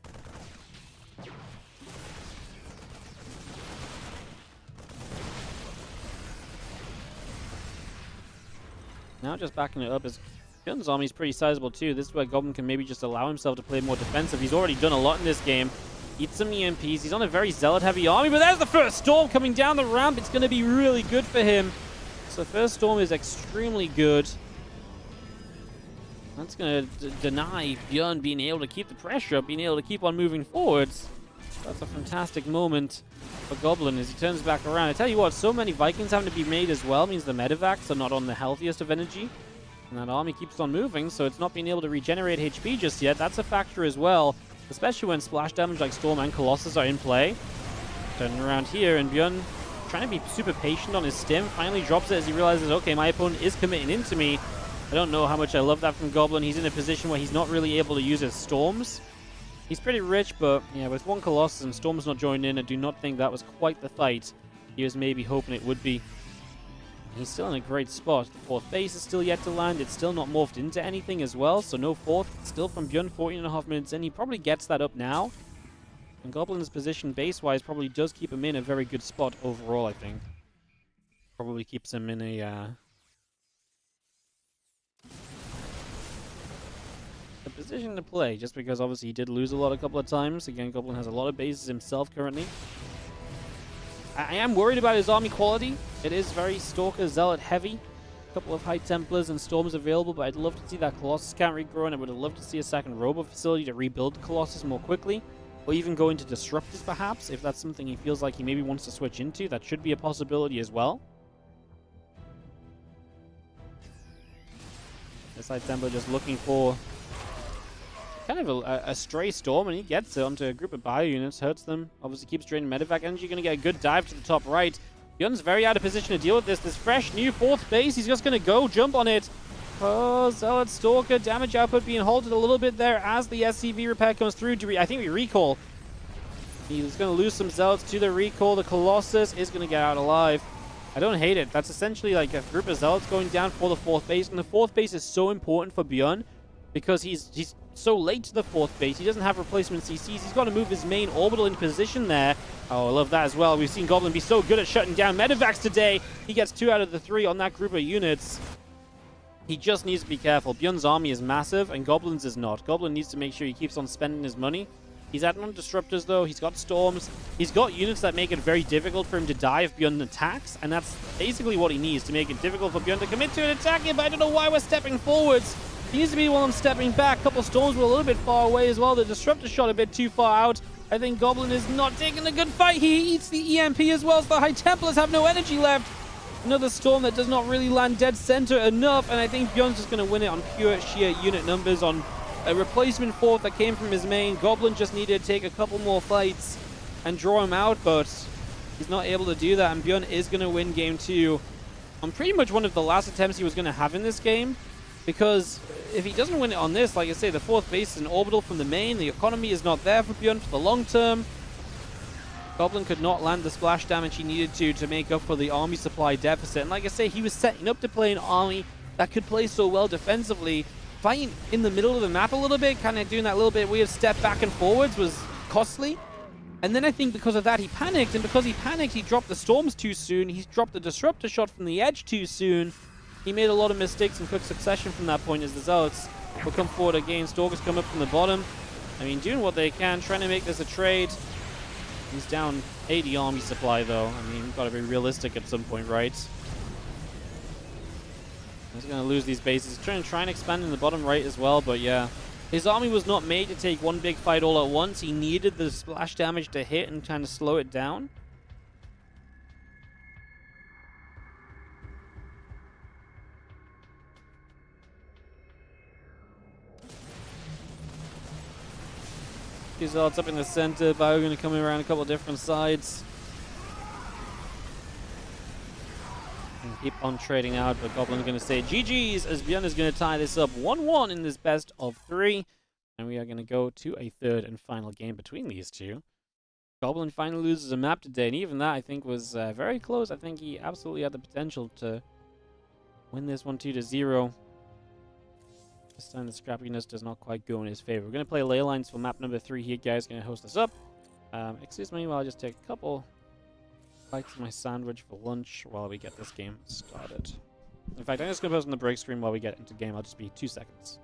Now just backing it up as ByuN's army is pretty sizable too. This is where Goblin can maybe just allow himself to play more defensive. He's already done a lot in this game. Eat some EMPs. He's on a very Zealot-heavy army, but there's the first Storm coming down the ramp. It's going to be really good for him. So first Storm is extremely good. That's going to deny ByuN being able to keep the pressure up, being able to keep on moving forwards. That's a fantastic moment for Goblin as he turns back around. I tell you what, so many Vikings having to be made as well means the medevacs are not on the healthiest of energy. And that army keeps on moving, so it's not being able to regenerate HP just yet. That's a factor as well, especially when splash damage like Storm and Colossus are in play. Turning around here, and ByuN trying to be super patient on his stim. Finally drops it as he realizes, okay, my opponent is committing into me. I don't know how much I love that from Goblin. He's in a position where he's not really able to use his Storms. He's pretty rich, but yeah, with one Colossus and Storms not joining in, I do not think that was quite the fight he was maybe hoping it would be. He's still in a great spot. The fourth base is still yet to land. It's still not morphed into anything as well, so no fourth. Still from ByuN, 14.5 minutes in. He probably gets that up now. And Goblin's position base-wise probably does keep him in a very good spot overall, I think. Probably keeps him in a position to play, just because obviously he did lose a couple of times. Again, Goblin has a lot of bases himself currently. I am worried about his army quality. It is very Stalker Zealot heavy. A couple of High Templars and Storms available, but I'd love to see that Colossus count regrow, and I would have loved to see a second Robo facility to rebuild Colossus more quickly. Or even go into Disruptors perhaps, if that's something he feels like he maybe wants to switch into. That should be a possibility as well. This High Templar just looking for kind of a stray Storm, and he gets it onto a group of bio units, hurts them, obviously keeps draining medevac energy. Going to get a good dive to the top right. ByuN's very out of position to deal with this. This fresh new fourth base, he's just going to go jump on it. Oh, Zealot Stalker, damage output being halted a little bit there as the SCV repair comes through. I think we recall. He's going to lose some Zealots to the recall. The Colossus is going to get out alive. I don't hate it. That's essentially like a group of Zealots going down for the fourth base, and the fourth base is so important for ByuN because he's so late to the fourth base. He doesn't have replacement CCs. He's got to move his main orbital into position there. Oh, I love that as well. We've seen Goblin be so good at shutting down medevacs today. He gets 2 out of the 3 on that group of units. He just needs to be careful. ByuN's army is massive, and Goblin's is not. Goblin needs to make sure he keeps on spending his money. He's adding on Disruptors, though. He's got Storms. He's got units that make it very difficult for him to die if ByuN attacks, and that's basically what he needs to make it difficult for ByuN to commit to an attack. But I don't know why we're stepping forwards. He needs to be the one stepping back. A couple Storms were a little bit far away as well. The Disruptor shot a bit too far out. I think Goblin is not taking a good fight. He eats the EMP as well, so the High Templars have no energy left. Another Storm that does not really land dead center enough, and I think ByuN's just going to win it on pure sheer unit numbers, on a replacement fourth that came from his main. Goblin just needed to take a couple more fights and draw him out, but he's not able to do that, and ByuN is going to win game 2 on pretty much one of the last attempts he was going to have in this game. Because if he doesn't win it on this, like I say, the fourth base is an orbital from the main. The economy is not there for ByuN for the long term. Goblin could not land the splash damage he needed to make up for the army supply deficit. And like I say, he was setting up to play an army that could play so well defensively. Fighting in the middle of the map a little bit, kind of doing that little bit weird step back and forwards was costly. And then I think because of that, he panicked. And because he panicked, he dropped the Storms too soon. He dropped the Disruptor shot from the edge too soon. He made a lot of mistakes in quick succession from that point as the Zealots will come forward again. Stalkers come up from the bottom. I mean, doing what they can, trying to make this a trade. He's down 80 army supply, though. I mean, we've got to be realistic at some point, right? He's going to lose these bases. He's trying to expand in the bottom right as well, but yeah. His army was not made to take one big fight all at once. He needed the splash damage to hit and kind of slow it down. Zealots up in the center. ByuN going to come around a couple of different sides. And keep on trading out, but Goblin's going to say GG's as ByuN is going to tie this up 1-1 in this best of 3. And we are going to go to a third and final game between these two. Goblin finally loses a map today, and even that I think was very close. I think he absolutely had the potential to win this one 2-0. This time the scrappiness does not quite go in his favor. We're going to play ley lines for map number 3 here, guys. Going to host this up. Excuse me while I just take a couple bites of my sandwich for lunch while we get this game started. In fact, I'm just going to post on the break screen while we get into game. I'll just be 2 seconds.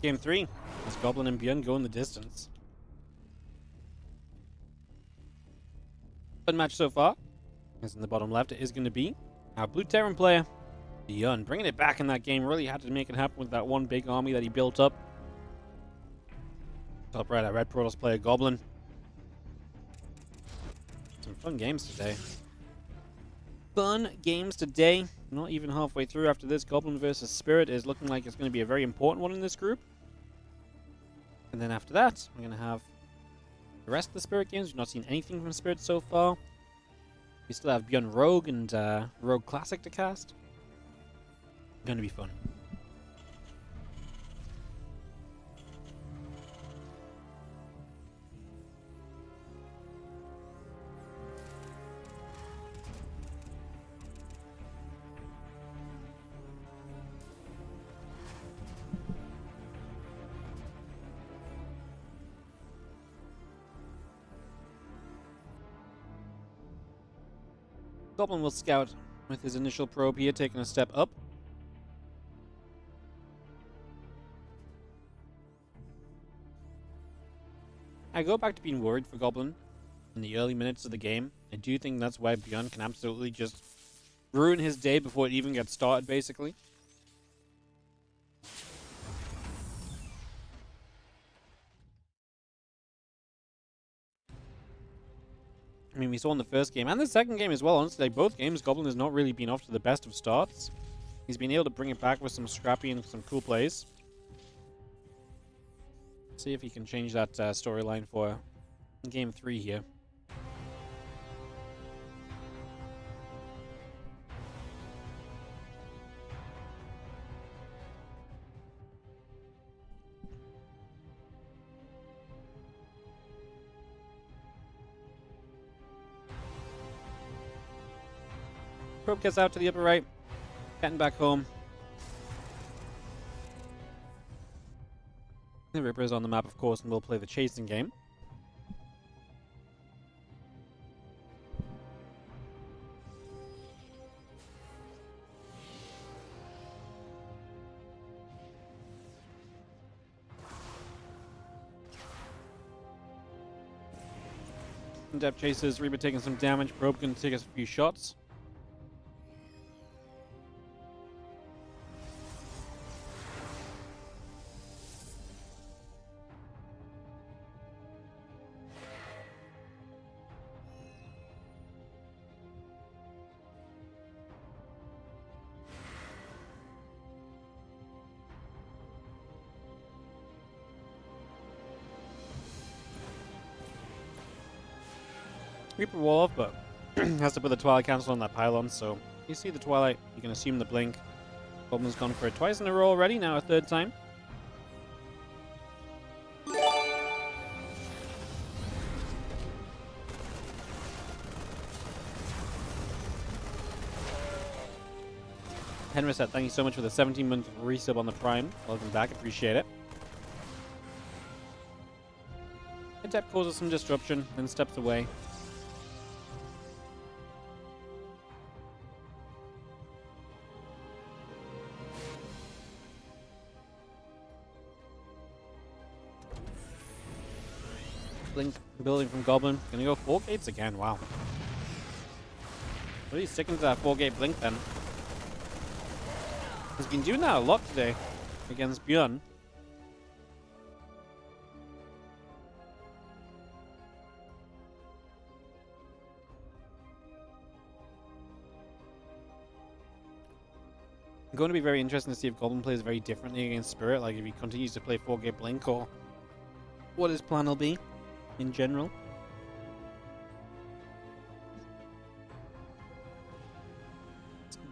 Game 3. As Goblin and ByuN go in the distance. Fun match so far. As in the bottom left, it is going to be our Blue Terran player, ByuN. Bringing it back in that game. Really had to make it happen with that one big army that he built up. Top right, our Red Protoss player, Goblin. Some fun games today. Fun games today. Not even halfway through after this. Goblin versus Spirit is looking like it's going to be a very important one in this group. And then after that, we're going to have the rest of the Spirit games. We've not seen anything from Spirit so far. We still have ByuN Rogue and Rogue Classic to cast. Going to be fun. Goblin will scout with his initial probe here, taking a step up. I go back to being worried for Goblin in the early minutes of the game. I do think that's why ByuN can absolutely just ruin his day before it even gets started, basically. I mean, we saw in the first game and the second game as well. Honestly, both games, Goblin has not really been off to the best of starts. He's been able to bring it back with some scrappy and some cool plays. See if he can change that storyline for game 3 here. Probe gets out to the upper right, getting back home. The Ripper is on the map, of course, and we'll play the chasing game. In-depth chases, Reaper taking some damage, Probe can take us a few shots. Reaper wall off, but has to put the Twilight Cancel on that pylon, so you see the Twilight, you can assume the blink. Goblin's gone for it twice in a row already, now a third time. Henriset, thank you so much for the 17-month resub on the Prime. Welcome back, appreciate it. Adept causes some disruption, then steps away. Blink building from Goblin. Gonna go 4 gates again, wow. Really sticking to that 4-gate blink then. He's been doing that a lot today against ByuN. Going to be very interesting to see if Goblin plays very differently against Spirit, like if he continues to play 4-gate blink or what his plan will be in general.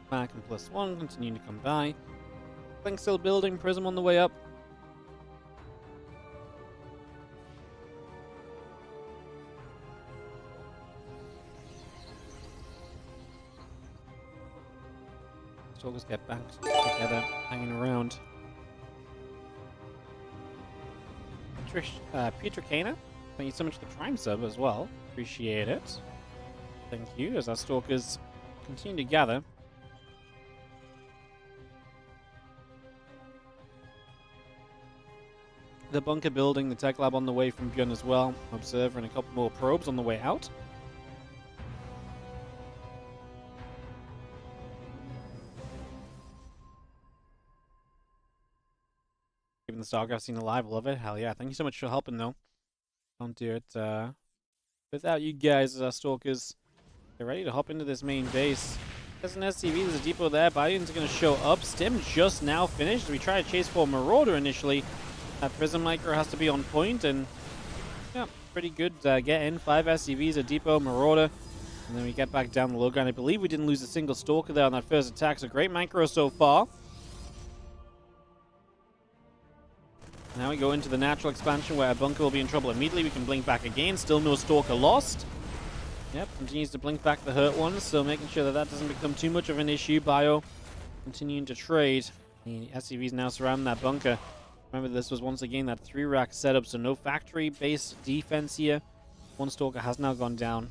Back and +1, continuing to come by. Blink still building, Prism on the way up. Stalkers get back together, hanging around. Peter Kana, thank you so much for the Prime sub as well. Appreciate it. Thank you, as our Stalkers continue to gather. the bunker building, the tech lab on the way from ByuN as well. Observer and a couple more probes on the way out. Keeping the StarCraft scene alive, love it. Hell yeah. Thank you so much for helping, though. Don't do it without you guys, Stalkers. Get ready to hop into this main base. There's an SCV, there's a depot there. ByuN's going to show up. Stim just now finished. We try to chase for Marauder initially. That Prism Micro has to be on point, and yeah, pretty good get in. 5 SCVs, a depot, Marauder, and then we get back down the low ground. I believe we didn't lose a single Stalker there on that first attack, so great micro so far. Now we go into the natural expansion where our bunker will be in trouble immediately. We can blink back again. Still no Stalker lost. Yep, continues to blink back the hurt ones, so making sure that that doesn't become too much of an issue. Bio continuing to trade. The SCVs now surrounding that bunker. Remember, this was once again that 3-rack setup, so no factory-based defense here. One Stalker has now gone down.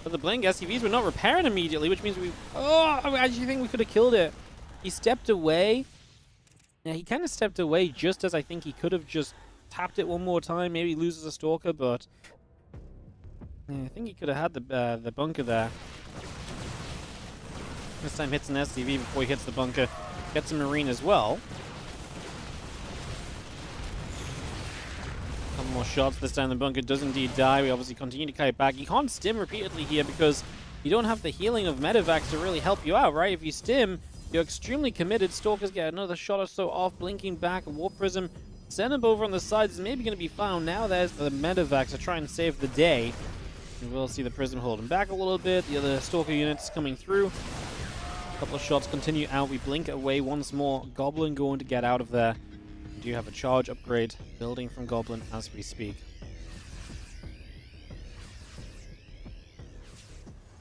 But the blink SCVs were not repairing immediately, which means I actually think we could have killed it. He stepped away. Yeah, he kind of stepped away just as I think he could have just tapped it one more time. Maybe loses a Stalker, but yeah, I think he could have had the bunker there. This time hits an SCV before he hits the bunker. Gets a Marine as well. Couple more shots. This time the bunker does indeed die. We obviously continue to kite back. You can't stim repeatedly here because you don't have the healing of medevacs to really help you out, right? If you stim, you're extremely committed. Stalkers get another shot or so off, blinking back. A Warp Prism. Send him over on the sides is maybe going to be found. Now there's the medevacs to try and save the day. You will see the Prism holding back a little bit. The other Stalker units coming through. A couple of shots continue out. We blink away once more. Goblin going to get out of there. We do have a charge upgrade building from Goblin as we speak.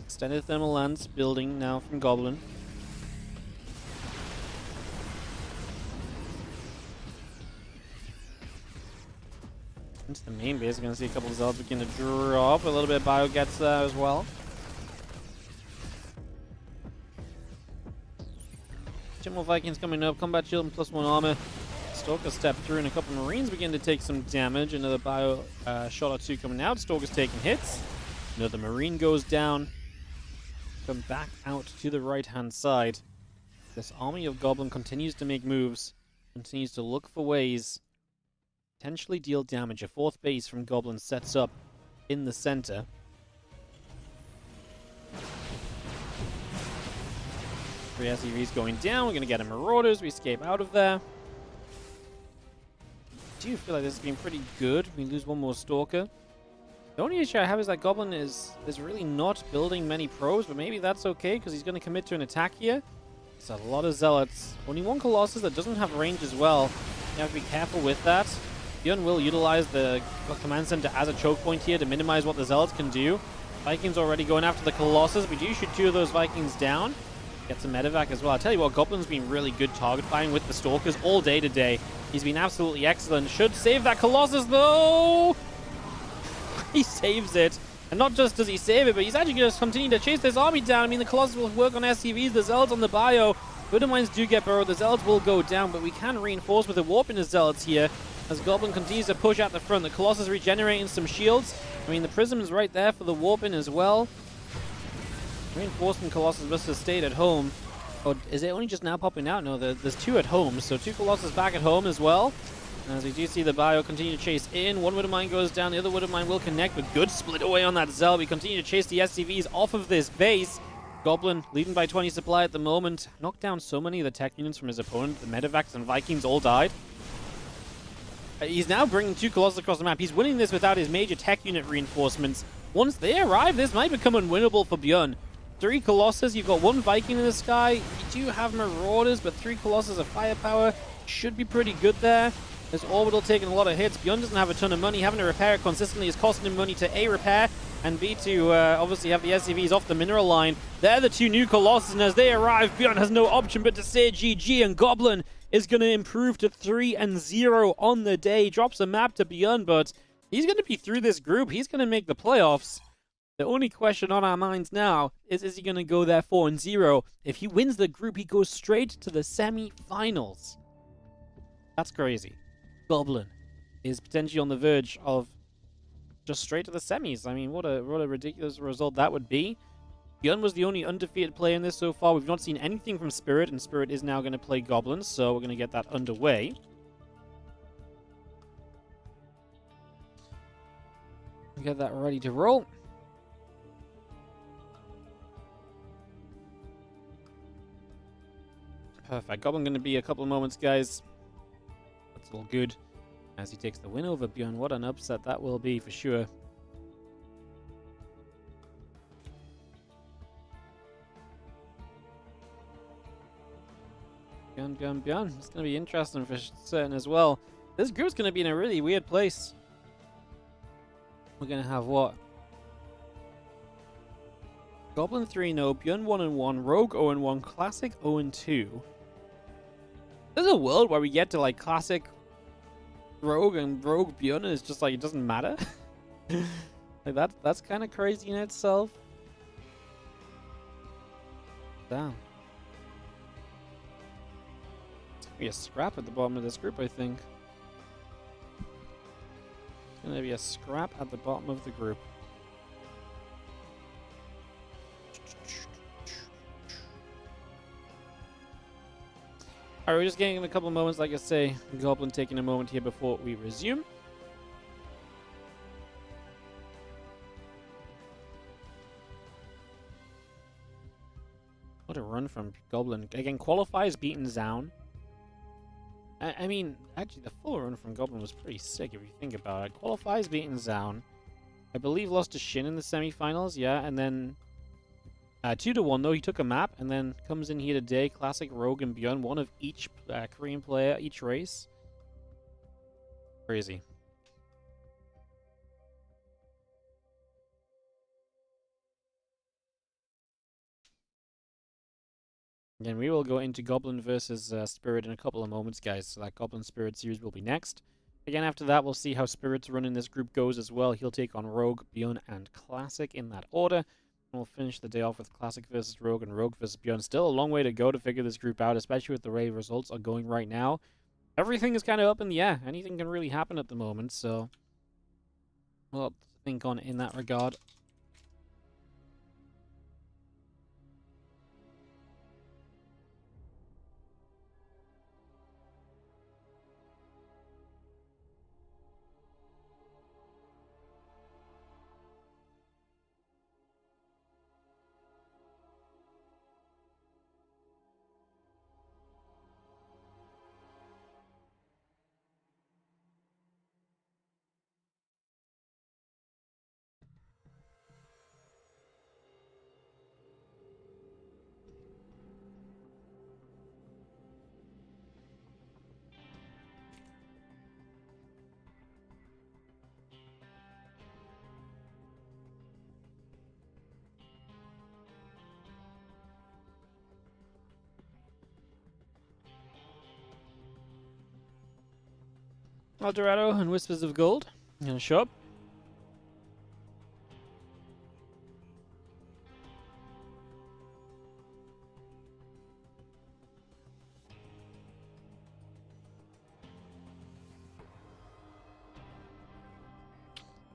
Extended thermal lance building now from Goblin. Into the main base, we're going to see a couple of Zealots begin to drop. A little bit of Bio gets there as well. Two more Vikings coming up. Combat shield and +1 armor. Stalker step through and a couple of Marines begin to take some damage. Another Bio shot or two coming out. Stalker's taking hits. Another Marine goes down. Come back out to the right-hand side. This army of Goblin continues to make moves. Continues to look for ways. Potentially deal damage. A 4th base from Goblin sets up in the center. Three SCVs going down. We're going to get a Marauders. We escape out of there. I do feel like this has been pretty good. We lose one more Stalker. The only issue I have is that Goblin is really not building many probes, but maybe that's okay because he's going to commit to an attack here. It's a lot of Zealots. Only one Colossus that doesn't have range as well. You have to be careful with that. ByuN will utilize the command center as a choke point here to minimize what the Zealots can do. Vikings already going after the Colossus. We do shoot 2 of those Vikings down. Get some medevac as well. I'll tell you what, Goblin's been really good target firing with the Stalkers all day today. He's been absolutely excellent. Should save that Colossus though. He saves it. And not just does he save it, but he's actually going to continue to chase this army down. I mean, the Colossus will work on SCVs. The Zealots on the Bio. Good mines do get burrowed. The Zealots will go down, but we can reinforce with a warp in the Zealots here. As Goblin continues to push out the front. The Colossus regenerating some shields. I mean, the Prism is right there for the warp-in as well. Reinforcement Colossus must have stayed at home. Or is it only just now popping out? No, there's 2 at home. So 2 Colossus back at home as well. As we do see the Bio continue to chase in. One Widow Mine goes down. The other Widow Mine will connect, but good split away on that Zell. We continue to chase the SCVs off of this base. Goblin leading by 20 supply at the moment. Knocked down so many of the tech units from his opponent. The Medevacs and Vikings all died. He's now bringing 2 Colossus across the map. He's winning this without his major tech unit reinforcements. Once they arrive, this might become unwinnable for ByuN. 3 Colossus, you've got 1 Viking in the sky. You do have Marauders, but 3 Colossus of firepower should be pretty good there. This Orbital taking a lot of hits. ByuN doesn't have a ton of money. Having to repair it consistently is costing him money to A, repair, and B, to obviously have the SCVs off the mineral line. They're the 2 new Colossus, and as they arrive, ByuN has no option but to say GG, and Goblin is going to improve to 3-0 on the day. Drops a map to ByuN, but he's going to be through this group. He's going to make the playoffs. The only question on our minds now is he going to go there 4-0? If he wins the group, he goes straight to the semi-finals. That's crazy. Goblin is potentially on the verge of just straight to the semis. I mean, what a ridiculous result that would be. ByuN was the only undefeated player in this so far. We've not seen anything from Spirit, and Spirit is now going to play Goblin, so we're going to get that underway. Get that ready to roll. Perfect. Goblin going to be a couple of moments, guys. That's all good. As he takes the win over ByuN. What an upset that will be for sure. ByuN. It's going to be interesting for certain as well. This group's going to be in a really weird place. We're going to have what? Goblin 3-0, ByuN 1-1, Rogue 0-1, Classic 0-2. There's a world where we get to like Classic Rogue and Rogue ByuN and it's just like it doesn't matter. Like that's kind of crazy in itself. Damn. It's gonna be a scrap at the bottom of this group, I think. It's gonna be a scrap at the bottom of the group. Alright, we're just getting a couple of moments, like I say. Goblin taking a moment here before we resume. What a run from Goblin. Again, qualifiers beaten Zaun. I mean, actually, the full run from Goblin was pretty sick if you think about it. Qualifiers beaten Zaun. I believe lost to Shin in the semifinals, yeah, and then 2-1 though, he took a map and then comes in here today. Classic, Rogue, and ByuN, one of each Korean player, each race. Crazy. Again, we will go into Goblin versus Spirit in a couple of moments, guys. So that Goblin Spirit series will be next. Again, after that, we'll see how Spirit's run in this group goes as well. He'll take on Rogue, ByuN, and Classic in that order. We'll finish the day off with Classic versus Rogue and Rogue versus ByuN. Still a long way to go to figure this group out, especially with the way results are going right now. Everything is kind of up in the air. Anything can really happen at the moment, so we'll have to think on in that regard. Eldorado and Whispers of Gold. I'm gonna show up.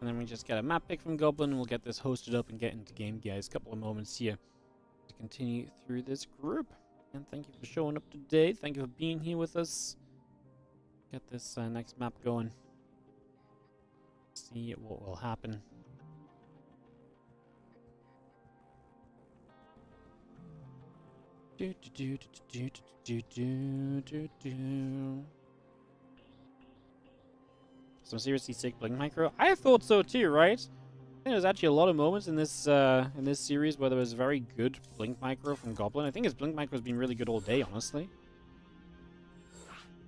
And then we just get a map pick from Goblin and we'll get this hosted up and get into game, guys. Couple of moments here to continue through this group. And thank you for showing up today. Thank you for being here with us. Get this next map going. See what will happen. Some seriously sick blink micro. I thought so too, right? I think there's actually a lot of moments in this series where there was very good blink micro from Goblin. I think his blink micro has been really good all day, honestly.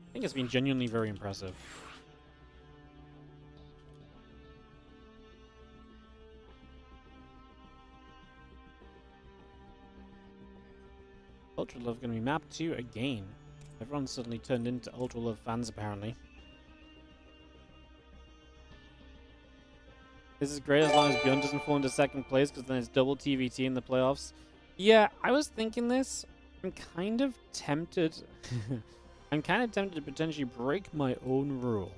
I think it's been genuinely very impressive. Ultra Love going to be mapped to again. Everyone's suddenly turned into Ultra Love fans, apparently. This is great as long as ByuN doesn't fall into second place, because then it's double TVT in the playoffs. Yeah, I was thinking this. I'm kind of tempted. I'm kind of tempted to potentially break my own rule,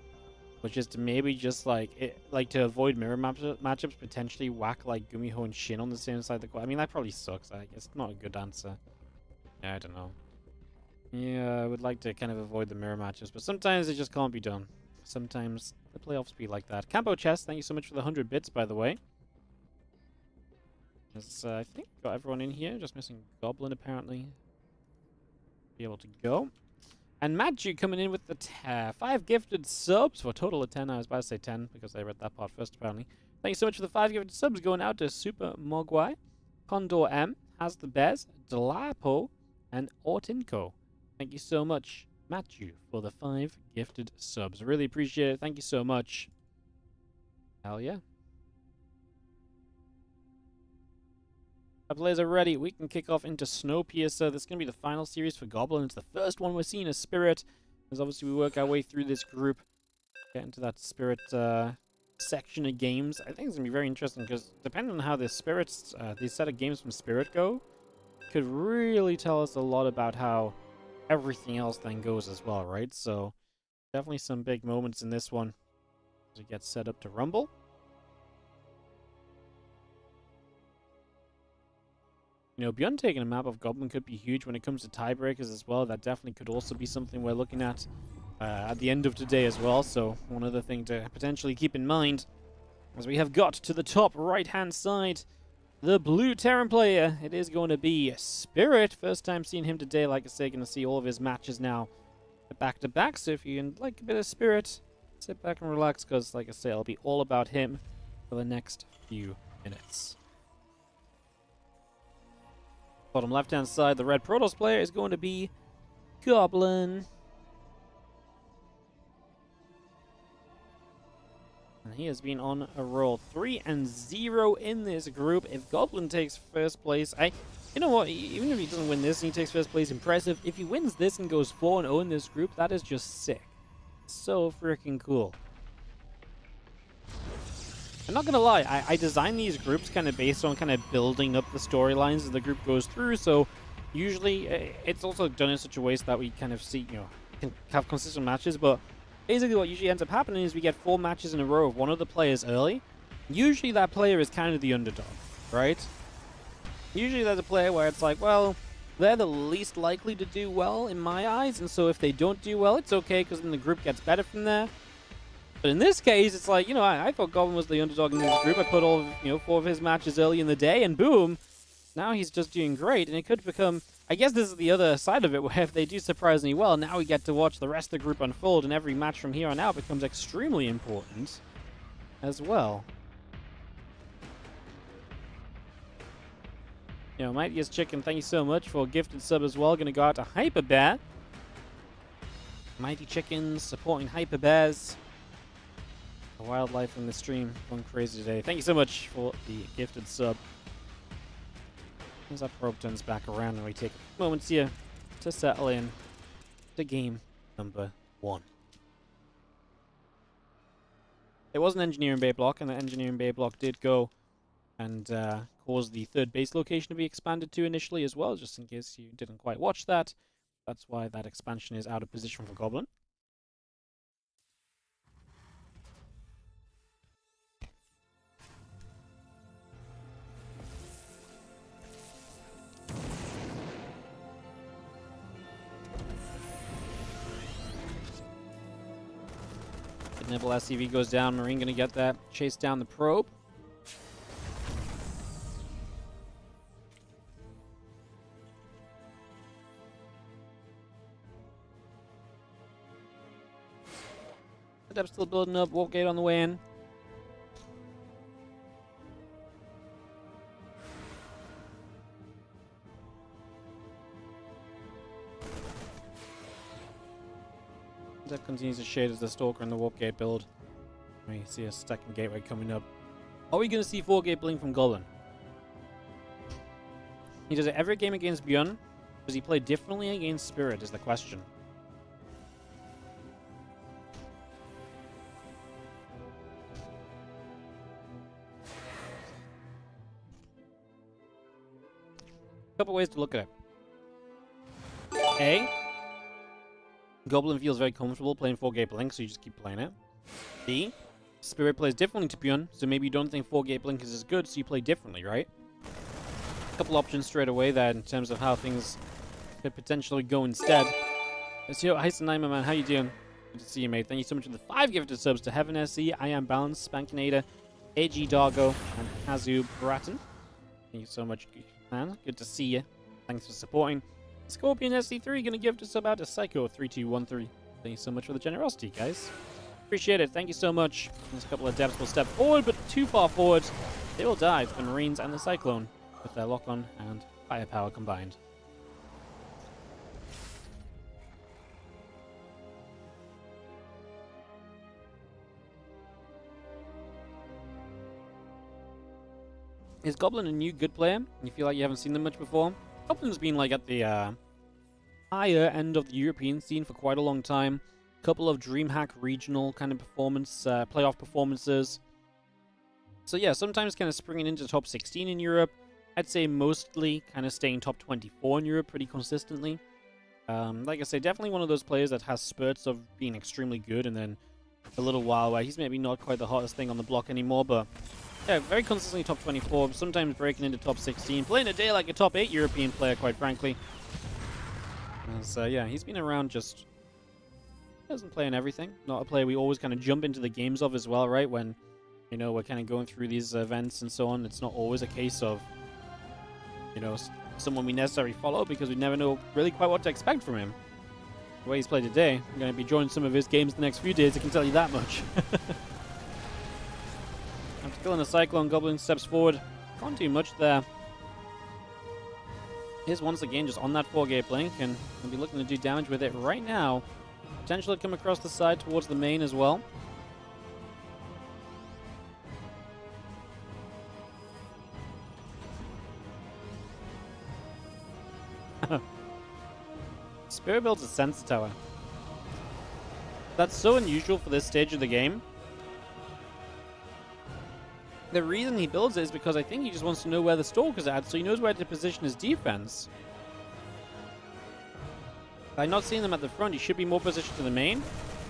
which is to maybe just to avoid mirror matchups, potentially whack like Gumiho and Shin on the same side of the court. I mean, that probably sucks. I guess it's not a good answer. Yeah, I don't know. Yeah, I would like to kind of avoid the mirror matches, but sometimes it just can't be done. Sometimes the playoffs be like that. Campo Chess, thank you so much for the 100 bits, by the way. I think got everyone in here, just missing Goblin, apparently. Be able to go. And Madju coming in with the 5 gifted subs for a total of 10. I was about to say 10 because I read that part first, apparently. Thank you so much for the 5 gifted subs going out to Super Mogwai, Condor M, Has the Bez, Delapo, and Ortinko. Thank you so much, Matthew, for the 5 gifted subs. Really appreciate it. Thank you so much. Hell yeah. Our players are ready. We can kick off into Snowpiercer. This is going to be the final series for Goblin. It's the first one we're seeing as Spirit. As obviously we work our way through this group, get into that Spirit section of games. I think it's going to be very interesting because depending on how this these set of games from Spirit go, could really tell us a lot about how everything else then goes as well, right? So definitely some big moments in this one as we get set up to rumble. You know, ByuN taking a map of Goblin could be huge when it comes to tiebreakers as well. That definitely could also be something we're looking at the end of today as well. So one other thing to potentially keep in mind as we have got to the top right-hand side, the blue Terran player. It is going to be Spirit. First time seeing him today. Like I say, going to see all of his matches now back-to-back. So if you like a bit of Spirit, sit back and relax because, like I say, it'll be all about him for the next few minutes. Bottom left-hand side, the red Protoss player is going to be Goblin. And he has been on a roll. 3-0 in this group. If Goblin takes first place, you know what, even if he doesn't win this and he takes first place, impressive. If he wins this and goes 4-0 in this group, that is just sick. So freaking cool. I'm not gonna lie, I designed these groups kind of based on kind of building up the storylines as the group goes through, so usually it's also done in such a way so that we kind of see, you know, can have consistent matches, but basically what usually ends up happening is we get 4 matches in a row of one of the players early. Usually that player is kind of the underdog, right? Usually there's a player where it's like, well, they're the least likely to do well in my eyes, and so if they don't do well, it's okay because then the group gets better from there. But in this case, it's like, you know, I thought Goblin was the underdog in this group. I put all of, 4 of his matches early in the day, and boom, now he's just doing great. And it could become, I guess this is the other side of it, where if they do surprisingly well, now we get to watch the rest of the group unfold, and every match from here on out becomes extremely important as well. You know, Mightiest Chicken, thank you so much for a gifted sub as well. Gonna go out to Hyper Bear. Mighty Chickens supporting Hyper Bears. The wildlife in the stream going crazy today. Thank you so much for the gifted sub. As that probe turns back around and we take moments here to settle in to game number 1. It was an engineering bay block, and the engineering bay block did go and cause the 3rd base location to be expanded to initially as well, just in case you didn't quite watch that. That's why that expansion is out of position for Goblin. Nibble SCV goes down. Marine gonna get that. Chase down the probe. The depth's still building up. Warp gate on the way in. That continues to shade as the Stalker and the Warp Gate build. We see a second gateway coming up. Are we going to see 4 Gate Blink from Goblin? He does it every game against ByuN. Does he play differently against Spirit is the question. couple ways to look at it. A, Goblin feels very comfortable playing 4-gate Blink, so you just keep playing it. B, Spirit plays differently to ByuN, so maybe you don't think 4-gate Blink is as good, so you play differently, right? A couple options straight away there in terms of how things could potentially go instead. Let's see, hi Sanaima, man, how you doing? Good to see you, mate. Thank you so much for the 5 gifted subs to Heaven SE, I Am Balance, Spankinator, AG Dargo, and Kazu Bratton. Thank you so much, man. Good to see you. Thanks for supporting. Scorpion SC3 gonna give us about a Psycho3213. Thank you so much for the generosity, guys. Appreciate it. Thank you so much. There's a couple of devs will step forward, but too far forward. They will die. It's the Marines and the Cyclone with their lock-on and firepower combined. Is Goblin a new good player? You feel like you haven't seen them much before? Goblin's been like at the higher end of the European scene for quite a long time. Couple of DreamHack regional kind of playoff performances. So yeah, sometimes kind of springing into top 16 in Europe. I'd say mostly kind of staying top 24 in Europe pretty consistently. Like I say, definitely one of those players that has spurts of being extremely good and then a little while where he's maybe not quite the hottest thing on the block anymore, but yeah, very consistently top 24, sometimes breaking into top 16, playing a day like a top 8 European player, quite frankly. So yeah, he's been around, just doesn't play in everything. Not a player we always kind of jump into the games of as well, right? When, you know, we're kind of going through these events and so on. It's not always a case of, you know, someone we necessarily follow because we never know really quite what to expect from him. The way he's played today, I'm going to be joining some of his games the next few days, I can tell you that much. After killing a Cyclone, Goblin steps forward. Can't do much there. Is once again just on that 4-gate Blink, and we'll be looking to do damage with it right now. Potentially come across the side towards the main as well. Spirit builds a Sensor Tower. That's so unusual for this stage of the game. The reason he builds it is because I think he just wants to know where the Stalker's at, so he knows where to position his defense. By not seeing them at the front, he should be more positioned to the main.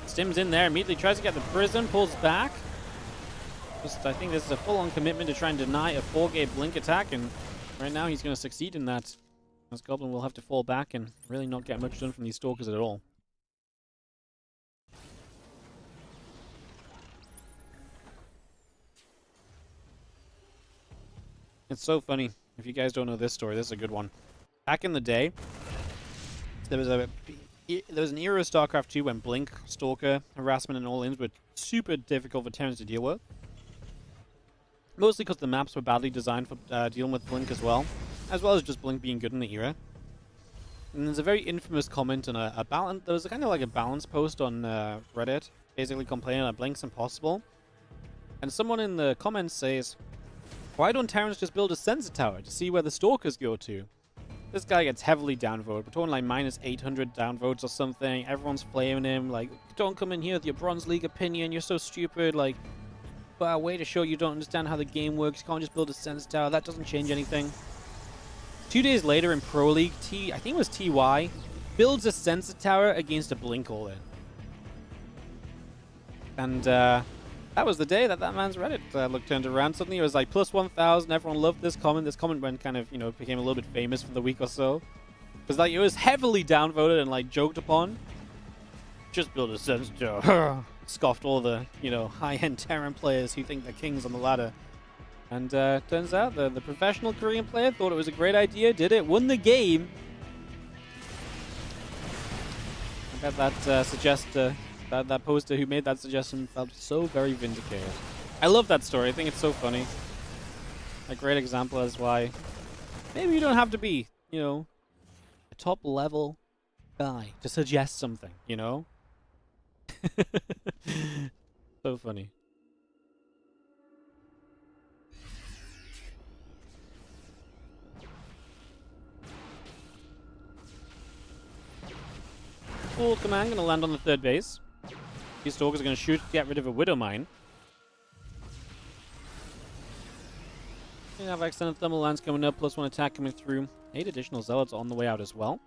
Stim's in there, immediately tries to get the Prism, pulls back. Just, I think this is a full-on commitment to try and deny a 4-gate Blink attack, and right now he's going to succeed in that. As Goblin will have to fall back and really not get much done from these Stalkers at all. It's so funny. If you guys don't know this story, this is a good one. Back in the day, there was an era of StarCraft 2 when Blink, Stalker, harassment, and all-ins were super difficult for Terrans to deal with. Mostly because the maps were badly designed for dealing with Blink as well as just Blink being good in the era. And there's a very infamous comment on a balance. There was kind of like a balance post on Reddit, basically complaining that Blink's impossible. And someone in the comments says, "Why don't Terrans just build a Sensor Tower to see where the Stalkers go to?" This guy gets heavily downvoted. We're talking like minus 800 downvotes or something. Everyone's flaming him, like, "Don't come in here with your Bronze League opinion. You're so stupid." Like, wow, way to show you don't understand how the game works. You can't just build a Sensor Tower. That doesn't change anything. 2 days later in Pro League, I think it was TY, builds a Sensor Tower against a Blink all-in. And that was the day that man's Reddit look turned around. Suddenly it was like plus 1,000. Everyone loved this comment. This comment went kind of, you know, became a little bit famous for the week or so. Because like it was heavily downvoted and like joked upon. Just build a Sensor Tower. Scoffed all the, you know, high-end Terran players who think they're kings on the ladder. And turns out the professional Korean player thought it was a great idea, did it, won the game. I bet that that poster who made that suggestion felt so very vindicated. I love that story. I think it's so funny. A great example as why maybe you don't have to be, you know, a top level guy to suggest something, you know? So funny. Full command gonna land on the 3rd base. These Stalkers are gonna shoot to get rid of a Widow Mine. We have extended thermal lance coming up, +1 attack coming through. 8 additional zealots on the way out as well.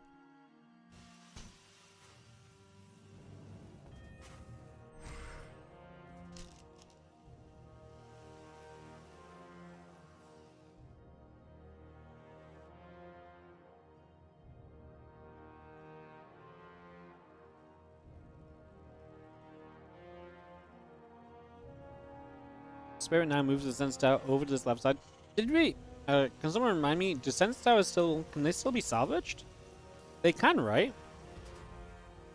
Spirit now moves the Sense Tower over to this left side. Did we... can someone remind me, do Sense Towers still... Can they still be salvaged? They can, right?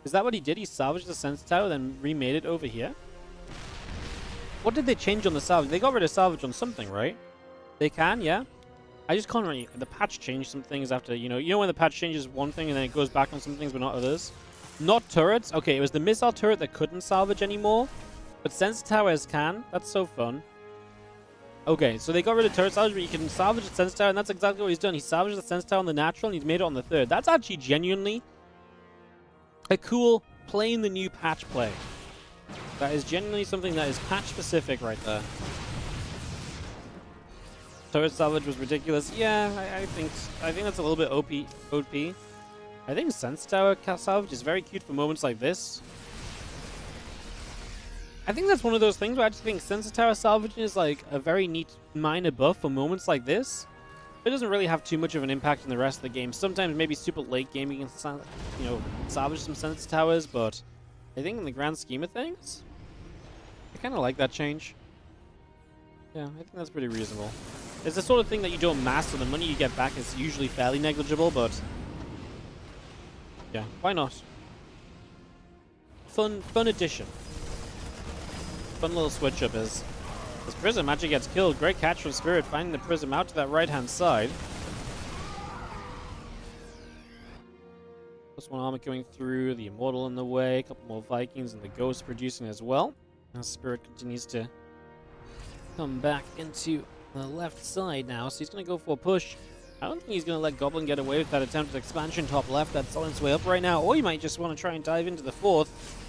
Is that what he did? He salvaged the Sense Tower, then remade it over here? What did they change on the salvage? They got rid of salvage on something, right? They can, yeah? I just can't really... The patch changed some things after, you know when the patch changes one thing and then it goes back on some things but not others? Not turrets. Okay, it was the missile turret that couldn't salvage anymore. But Sense Towers can. That's so fun. Okay, so they got rid of turret salvage, but you can salvage the Sense Tower, and that's exactly what he's done. He salvaged the Sense Tower on the natural, and he's made it on the third. That's actually genuinely a cool playing the new patch play. That is genuinely something that is patch-specific right there. Turret salvage was ridiculous. Yeah, I think that's a little bit OP. I think Sense Tower salvage is very cute for moments like this. I think that's one of those things where I actually think Sense Tower salvage is like a very neat minor buff for moments like this. It doesn't really have too much of an impact in the rest of the game. Sometimes maybe super late game you can salvage some Sense Towers, but I think in the grand scheme of things, I kind of like that change. Yeah, I think that's pretty reasonable. It's the sort of thing that you don't master. The money you get back is usually fairly negligible, but yeah, why not? Fun addition. Fun little switch up is this Prism actually gets killed. Great catch from Spirit, finding the Prism out to that right-hand side. Plus one armor coming through, the Immortal in the way, a couple more Vikings, and the Ghost producing as well. As Spirit continues to come back into the left side now, so he's going to go for a push. I don't think he's going to let Goblin get away with that attempted expansion top left. That's on its way up right now, or he might just want to try and dive into the fourth.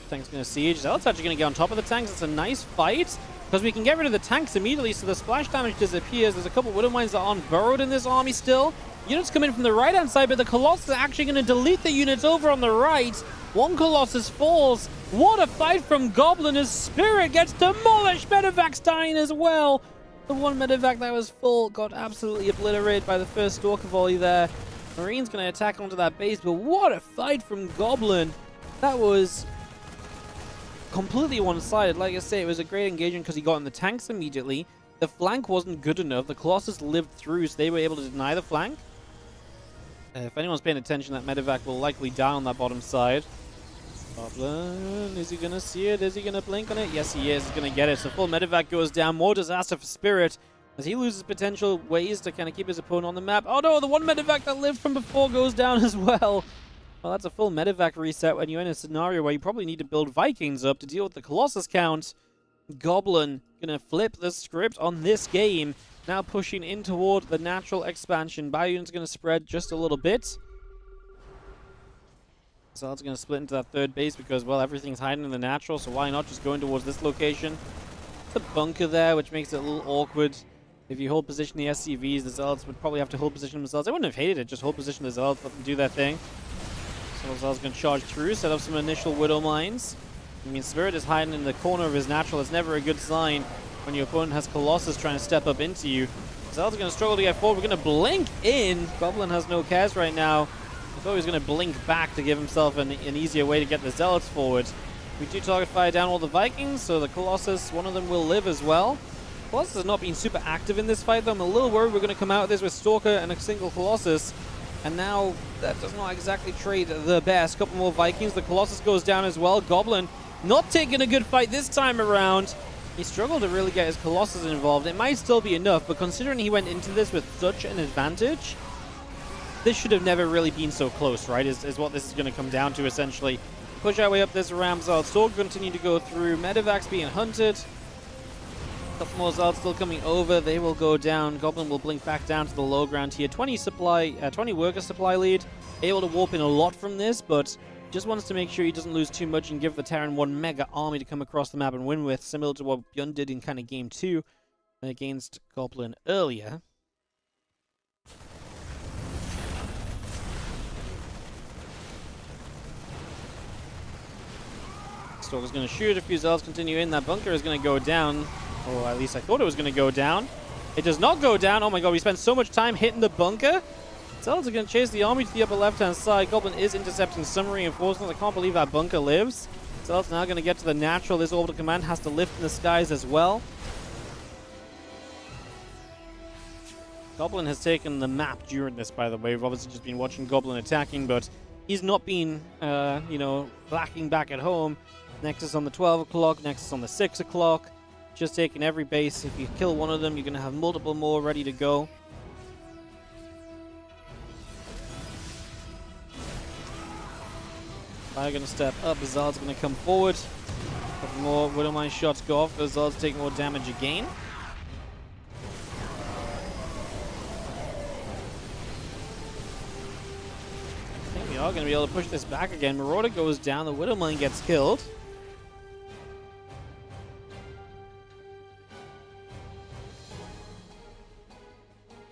Tank's going to siege. Zealot's actually going to get on top of the tanks. It's a nice fight because we can get rid of the tanks immediately, so the splash damage disappears. There's a couple Widow Mines that aren't burrowed in this army still. Units come in from the right-hand side, but the Colossus are actually going to delete the units over on the right. One Colossus falls. What a fight from Goblin as Spirit gets demolished. Medevac's dying as well. The one Medevac that was full got absolutely obliterated by the first Stalker volley there. Marine's going to attack onto that base, but what a fight from Goblin. That was completely one-sided. Like I say, it was a great engagement because he got in the tanks immediately. The flank wasn't good enough. The Colossus lived through, so they were able to deny the flank. If anyone's paying attention, that Medevac will likely die on that bottom side. Goblin, is he going to see it? Is he going to blink on it? Yes, he is. He's going to get it. So full Medevac goes down. More disaster for Spirit as he loses potential ways to kind of keep his opponent on the map. Oh no, the one Medevac that lived from before goes down as well. Well, that's a full Medevac reset when you're in a scenario where you probably need to build Vikings up to deal with the Colossus count. Goblin gonna flip the script on this game, now pushing in toward the natural expansion. ByuN's gonna spread just a little bit. So that's gonna split into that third base because, well, everything's hiding in the natural, so why not just going towards this location? The bunker there, which makes it a little awkward. If you hold position the SCVs, the Zealots would probably have to hold position themselves. I wouldn't have hated it, just hold position the Zealots, let them do their thing. So Zealot's going to charge through, set up some initial Widow Mines. I mean, Spirit is hiding in the corner of his natural. It's never a good sign when your opponent has Colossus trying to step up into you. Zealot's going to struggle to get forward. We're going to blink in. Goblin has no cares right now. I thought he was going to blink back to give himself an easier way to get the Zealots forward. We do target fire down all the Vikings, so the Colossus, one of them will live as well. Colossus has not been super active in this fight, though. I'm a little worried we're going to come out of this with Stalker and a single Colossus. And now, that does not exactly trade the best. Couple more Vikings. The Colossus goes down as well. Goblin not taking a good fight this time around. He struggled to really get his Colossus involved. It might still be enough, but considering he went into this with such an advantage, this should have never really been so close, right? Is what this is going to come down to, essentially. Push our way up this ramp. Stalker continue to go through. Medevac's being hunted. Couple more Zealots still coming over. They will go down. Goblin will blink back down to the low ground here. 20 worker supply lead. Able to warp in a lot from this, but just wants to make sure he doesn't lose too much and give the Terran one mega army to come across the map and win with, similar to what ByuN did in kind of game 2 against Goblin earlier. Stalker's going to shoot. A few Zelds continue in. That bunker is going to go down. Or at least I thought it was going to go down. It does not go down. Oh my god, we spent so much time hitting the bunker. Zelds are going to chase the army to the upper left-hand side. Goblin is intercepting some reinforcements. I can't believe that bunker lives. Zelds now going to get to the natural. This orbital command has to lift in the skies as well. Goblin has taken the map during this, by the way. We've obviously just been watching Goblin attacking, but he's not been, you know, lacking back at home. Nexus on the 12 o'clock, Nexus on the 6 o'clock. Just taking every base. If you kill one of them, you're going to have multiple more ready to go. Fire going to step up. Zard's going to come forward. A couple more Widowmine shots go off. Zard's taking more damage again. We are going to be able to push this back again. Marauder goes down. The Widowmine gets killed.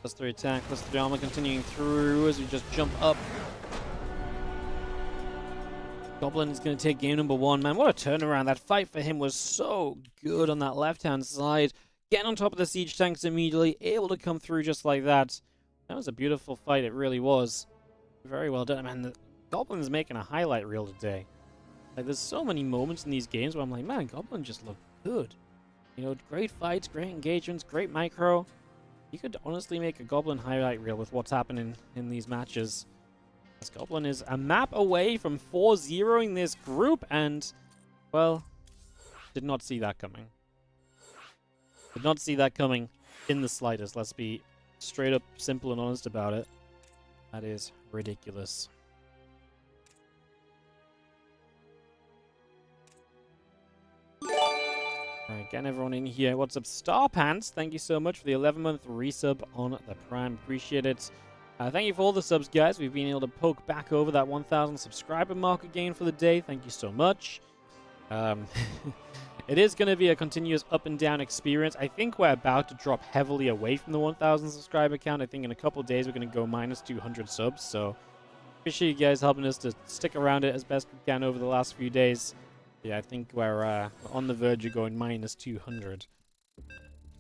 +3 attack, +3 armor continuing through as we just jump up. Goblin is going to take game number 1. Man, what a turnaround. That fight for him was so good on that left-hand side. Getting on top of the siege tanks immediately, able to come through just like that. That was a beautiful fight. It really was. Very well done. Man, the Goblin is making a highlight reel today. Like, there's so many moments in these games where I'm like, man, Goblin just looked good. You know, great fights, great engagements, great micro. You could honestly make a Goblin highlight reel with what's happening in these matches. This Goblin is a map away from 4-0ing this group, and, well, did not see that coming. Did not see that coming in the slightest. Let's be straight up simple and honest about it. That is ridiculous. Alright, getting everyone in here. What's up, Starpants? Thank you so much for the 11-month resub on the Prime. Appreciate it. Thank you for all the subs, guys. We've been able to poke back over that 1,000 subscriber mark again for the day. Thank you so much. It is going to be a continuous up and down experience. I think we're about to drop heavily away from the 1,000 subscriber count. I think in a couple of days we're going to go minus 200 subs. So appreciate you guys helping us to stick around it as best we can over the last few days. Yeah, I think we're on the verge of going minus 200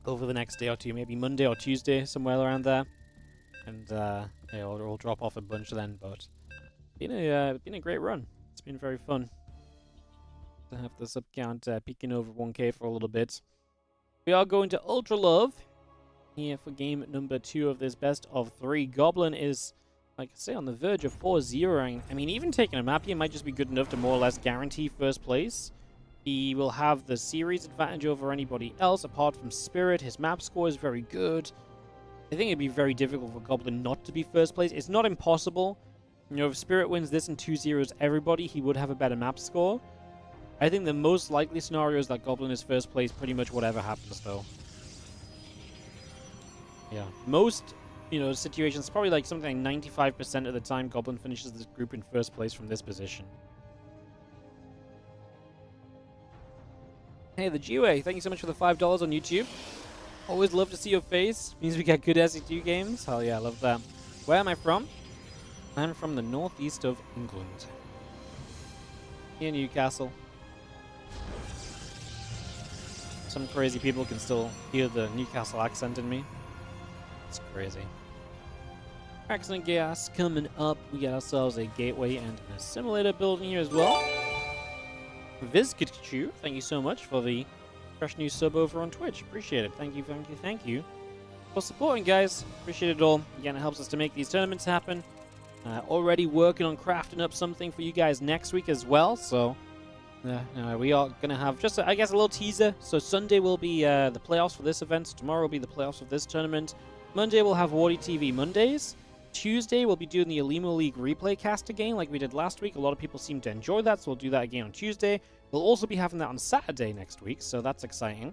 over the next day or two. Maybe Monday or Tuesday, somewhere around there. And yeah, we'll drop off a bunch then. But been a great run. It's been very fun to have the sub count peaking over 1K for a little bit. We are going to Ultra Love here for game number 2 of this best of 3. Goblin is, like I say, on the verge of 4-0ing. I mean, even taking a map here might just be good enough to more or less guarantee first place. He will have the series advantage over anybody else apart from Spirit. His map score is very good. I think it'd be very difficult for Goblin not to be first place. It's not impossible. You know, if Spirit wins this and 2-0s everybody, he would have a better map score. I think the most likely scenario is that Goblin is first place pretty much whatever happens, though. Yeah. Most, you know, situations, probably like something like 95% of the time, Goblin finishes this group in first place from this position. Hey, the GWA, thank you so much for the $5 on YouTube. Always love to see your face. Means we get good SE2 games. Hell yeah, I love that. Where am I from? I'm from the northeast of England. Here, Newcastle. Some crazy people can still hear the Newcastle accent in me. It's crazy. Excellent gas coming up. We got ourselves a gateway and an assimilator building here as well. Vizkichu, thank you so much for the fresh new sub over on Twitch. Appreciate it. Thank you, thank you, thank you for supporting, guys. Appreciate it all. Again, it helps us to make these tournaments happen. Already working on crafting up something for you guys next week as well. So we are going to have just, I guess, a little teaser. So Sunday will be the playoffs for this event. Tomorrow will be the playoffs of this tournament. Monday we'll have WardiTV Mondays. Tuesday we'll be doing the Alimo League replay cast again like we did last week. A lot of people seem to enjoy that, so we'll do that again on Tuesday. We'll also be having that on Saturday next week, so that's exciting.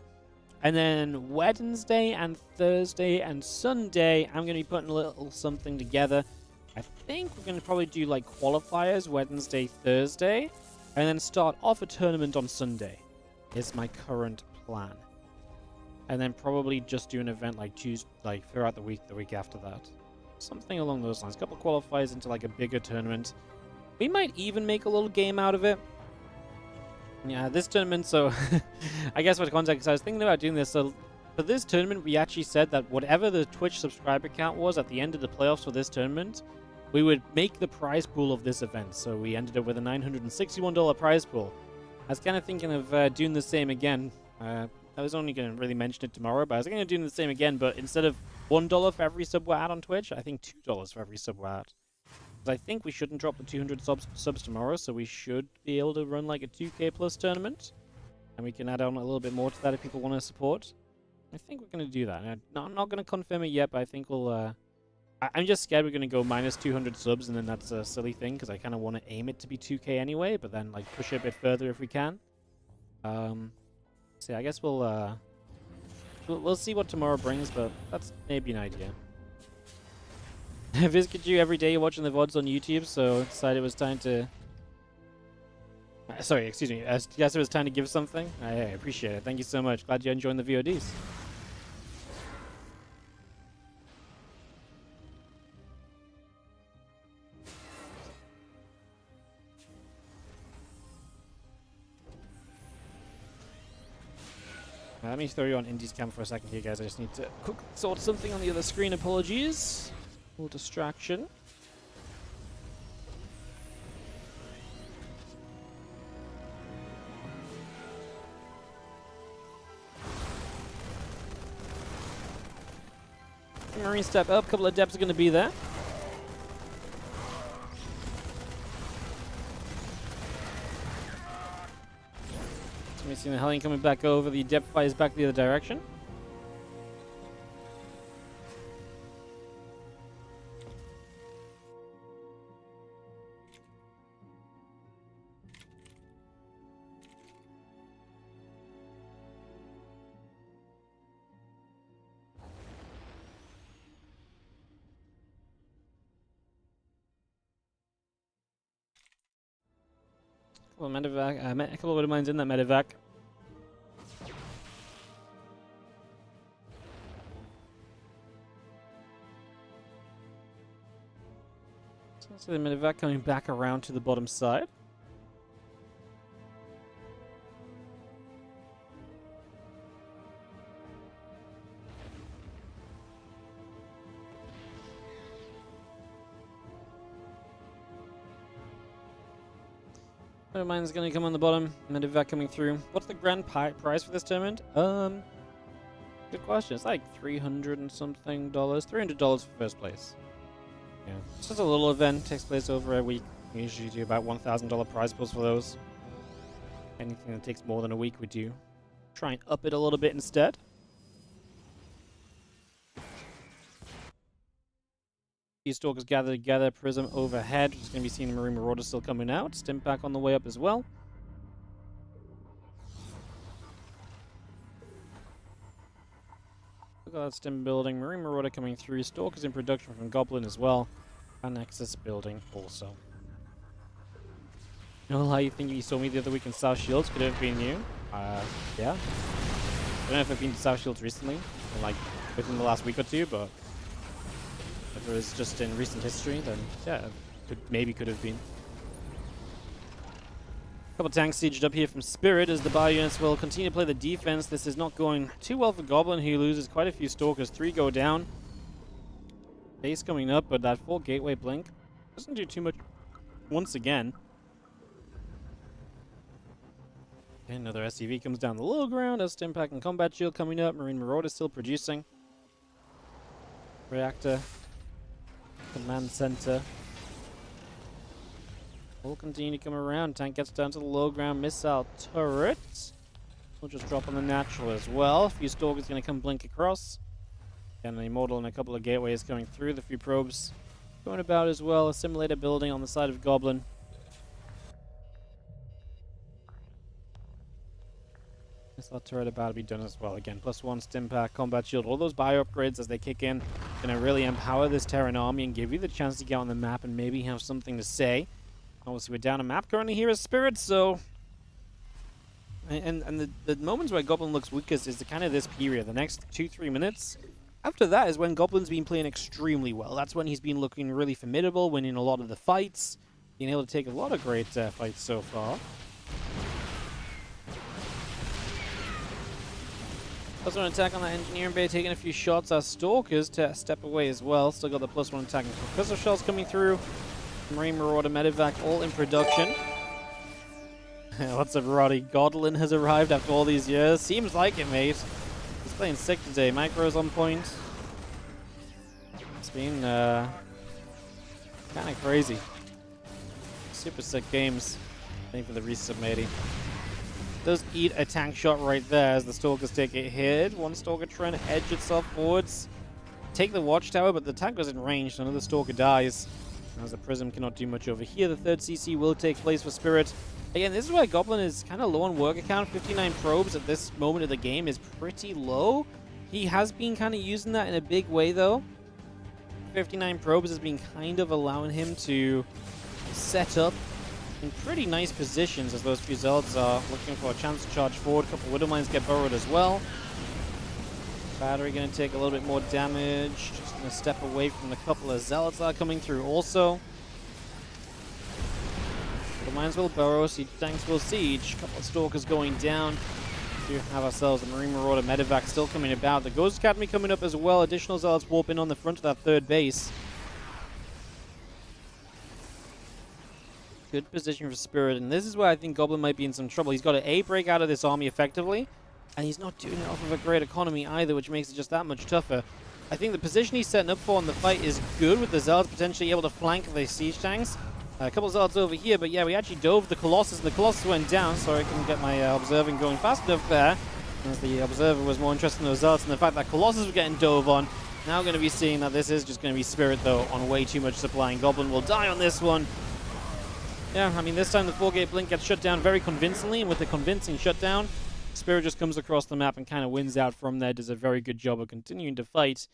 And then Wednesday and Thursday and Sunday, I'm going to be putting a little something together. I think we're going to probably do like qualifiers Wednesday, Thursday, and then start off a tournament on Sunday is my current plan. And then probably just do an event like Tuesday, like throughout the week after that. Something along those lines. A couple of qualifiers into like a bigger tournament. We might even make a little game out of it. Yeah, this tournament, so I guess for context, I was thinking about doing this. So for this tournament, we actually said that whatever the Twitch subscriber count was at the end of the playoffs for this tournament, we would make the prize pool of this event. So we ended up with a $961 prize pool. I was kind of thinking of doing the same again. I was only going to really mention it tomorrow, but I was going to do the same again. But instead of $1 for every sub we're at on Twitch, I think $2 for every sub we're at. I think we shouldn't drop the 200 subs tomorrow, so we should be able to run like a 2K plus tournament. And we can add on a little bit more to that if people want to support. I think we're going to do that. I'm not going to confirm it yet, but I think we'll... I'm just scared we're going to go minus 200 subs, and then that's a silly thing, because I kind of want to aim it to be 2K anyway, but then like push it a bit further if we can. So yeah, I guess we'll see what tomorrow brings, but that's maybe an idea. Visit you every day you're watching the VODs on YouTube, so decided it was time to... sorry, excuse me. I guess it was time to give something. I appreciate it. Thank you so much. Glad you're enjoying the VODs. Let me throw you on Indy's cam for a second here, guys. I just need to quickly sort something on the other screen. Apologies. A little distraction. Marine step up. A couple of depths are going to be there. So we see the Hellion coming back over. The depth fight is back the other direction. A couple of mines in that medevac. So the medevac coming back around to the bottom side. Mine's going to come on the bottom. Medevac coming through. What's the grand prize for this tournament? Good question. It's like $300 and something dollars. $300 for first place. Yeah. It's just a little event. Takes place over a week. We usually do about $1,000 prize pools for those. Anything that takes more than a week, we do try and up it a little bit instead. These stalkers gather together, Prism overhead. We're just going to be seeing the Marine Marauder still coming out. Stimpak on the way up as well. Look at that stim building. Marine Marauder coming through. Stalkers in production from Goblin as well. And Nexus building also. You know how you think you saw me the other week in South Shields? Could it have been you? Yeah. I don't know if I've been to South Shields recently, like within the last week or two, but if it was just in recent history, then yeah, could have been. Couple tanks sieged up here from Spirit as the ByuNs will continue to play the defense. This is not going too well for Goblin. He loses quite a few stalkers. 3 go down. Base coming up, but that full gateway blink doesn't do too much once again. Okay, another SCV comes down the low ground as Stimpak and Combat Shield coming up. Marine Marauder still producing. Reactor. Command center. We'll continue to come around. Tank gets down to the low ground missile turret. We'll just drop on the natural as well. A few stalkers going to come blink across. And an Immortal and a couple of gateways coming through. The few probes going about as well. A simulator building on the side of Goblin. Missile turret about to be done as well. Again, +1 Stimpak, Combat Shield. All those bio upgrades as they kick in going to really empower this Terran army and give you the chance to get on the map and maybe have something to say. Obviously, we're down a map currently here as Spirit, so... And the moments where Goblin looks weakest is kind of this period, the next 2-3 minutes. After that is when Goblin's been playing extremely well. That's when he's been looking really formidable, winning a lot of the fights, being able to take a lot of great fights so far. +1 attack on that engineering bay, taking a few shots. Our Stalkers to step away as well. Still got the +1 attack. Crystal Shells coming through. Marine Marauder, Medivac, all in production. Lots of Roddy. Goblin has arrived after all these years. Seems like it, mate. He's playing sick today. Micro's on point. It's been kind of crazy. Super sick games. Thank you for the resub, matey. Does eat a tank shot right there as the Stalkers take a hit. One Stalker trying to edge itself forwards. Take the watchtower, but the tank was in range, so another Stalker dies. As the Prism cannot do much over here. The third CC will take place for Spirit. Again, this is where Goblin is kind of low on work account. 59 probes at this moment of the game is pretty low. He has been kind of using that in a big way, though. 59 probes has been kind of allowing him to set up in pretty nice positions as those few Zealots are looking for a chance to charge forward. A couple Widow Mines get burrowed as well. Battery going to take a little bit more damage. Just going to step away from the couple of Zealots that are coming through also. The Mines will burrow, Siege Tanks will siege. A couple of Stalkers going down. We do have ourselves a Marine Marauder Medivac still coming about. The Ghost Academy coming up as well. Additional Zealots warp in on the front of that third base. Good position for Spirit, and this is where I think Goblin might be in some trouble. He's got to A, break out of this army effectively, and he's not doing it off of a great economy either, which makes it just that much tougher. I think the position he's setting up for in the fight is good, with the Zealots potentially able to flank the Siege Tanks. A couple of Zealots over here, but yeah, we actually dove the Colossus, and the Colossus went down, so I couldn't get my observing going fast enough there, as the Observer was more interested in those Zealots, and the fact that Colossus was getting dove on. Now going to be seeing that this is just going to be Spirit, though, on way too much supply, and Goblin will die on this one. Yeah, I mean, this time the 4-gate blink gets shut down very convincingly, and with the convincing shutdown, Spirit just comes across the map and kind of wins out from there, does a very good job of continuing to fight,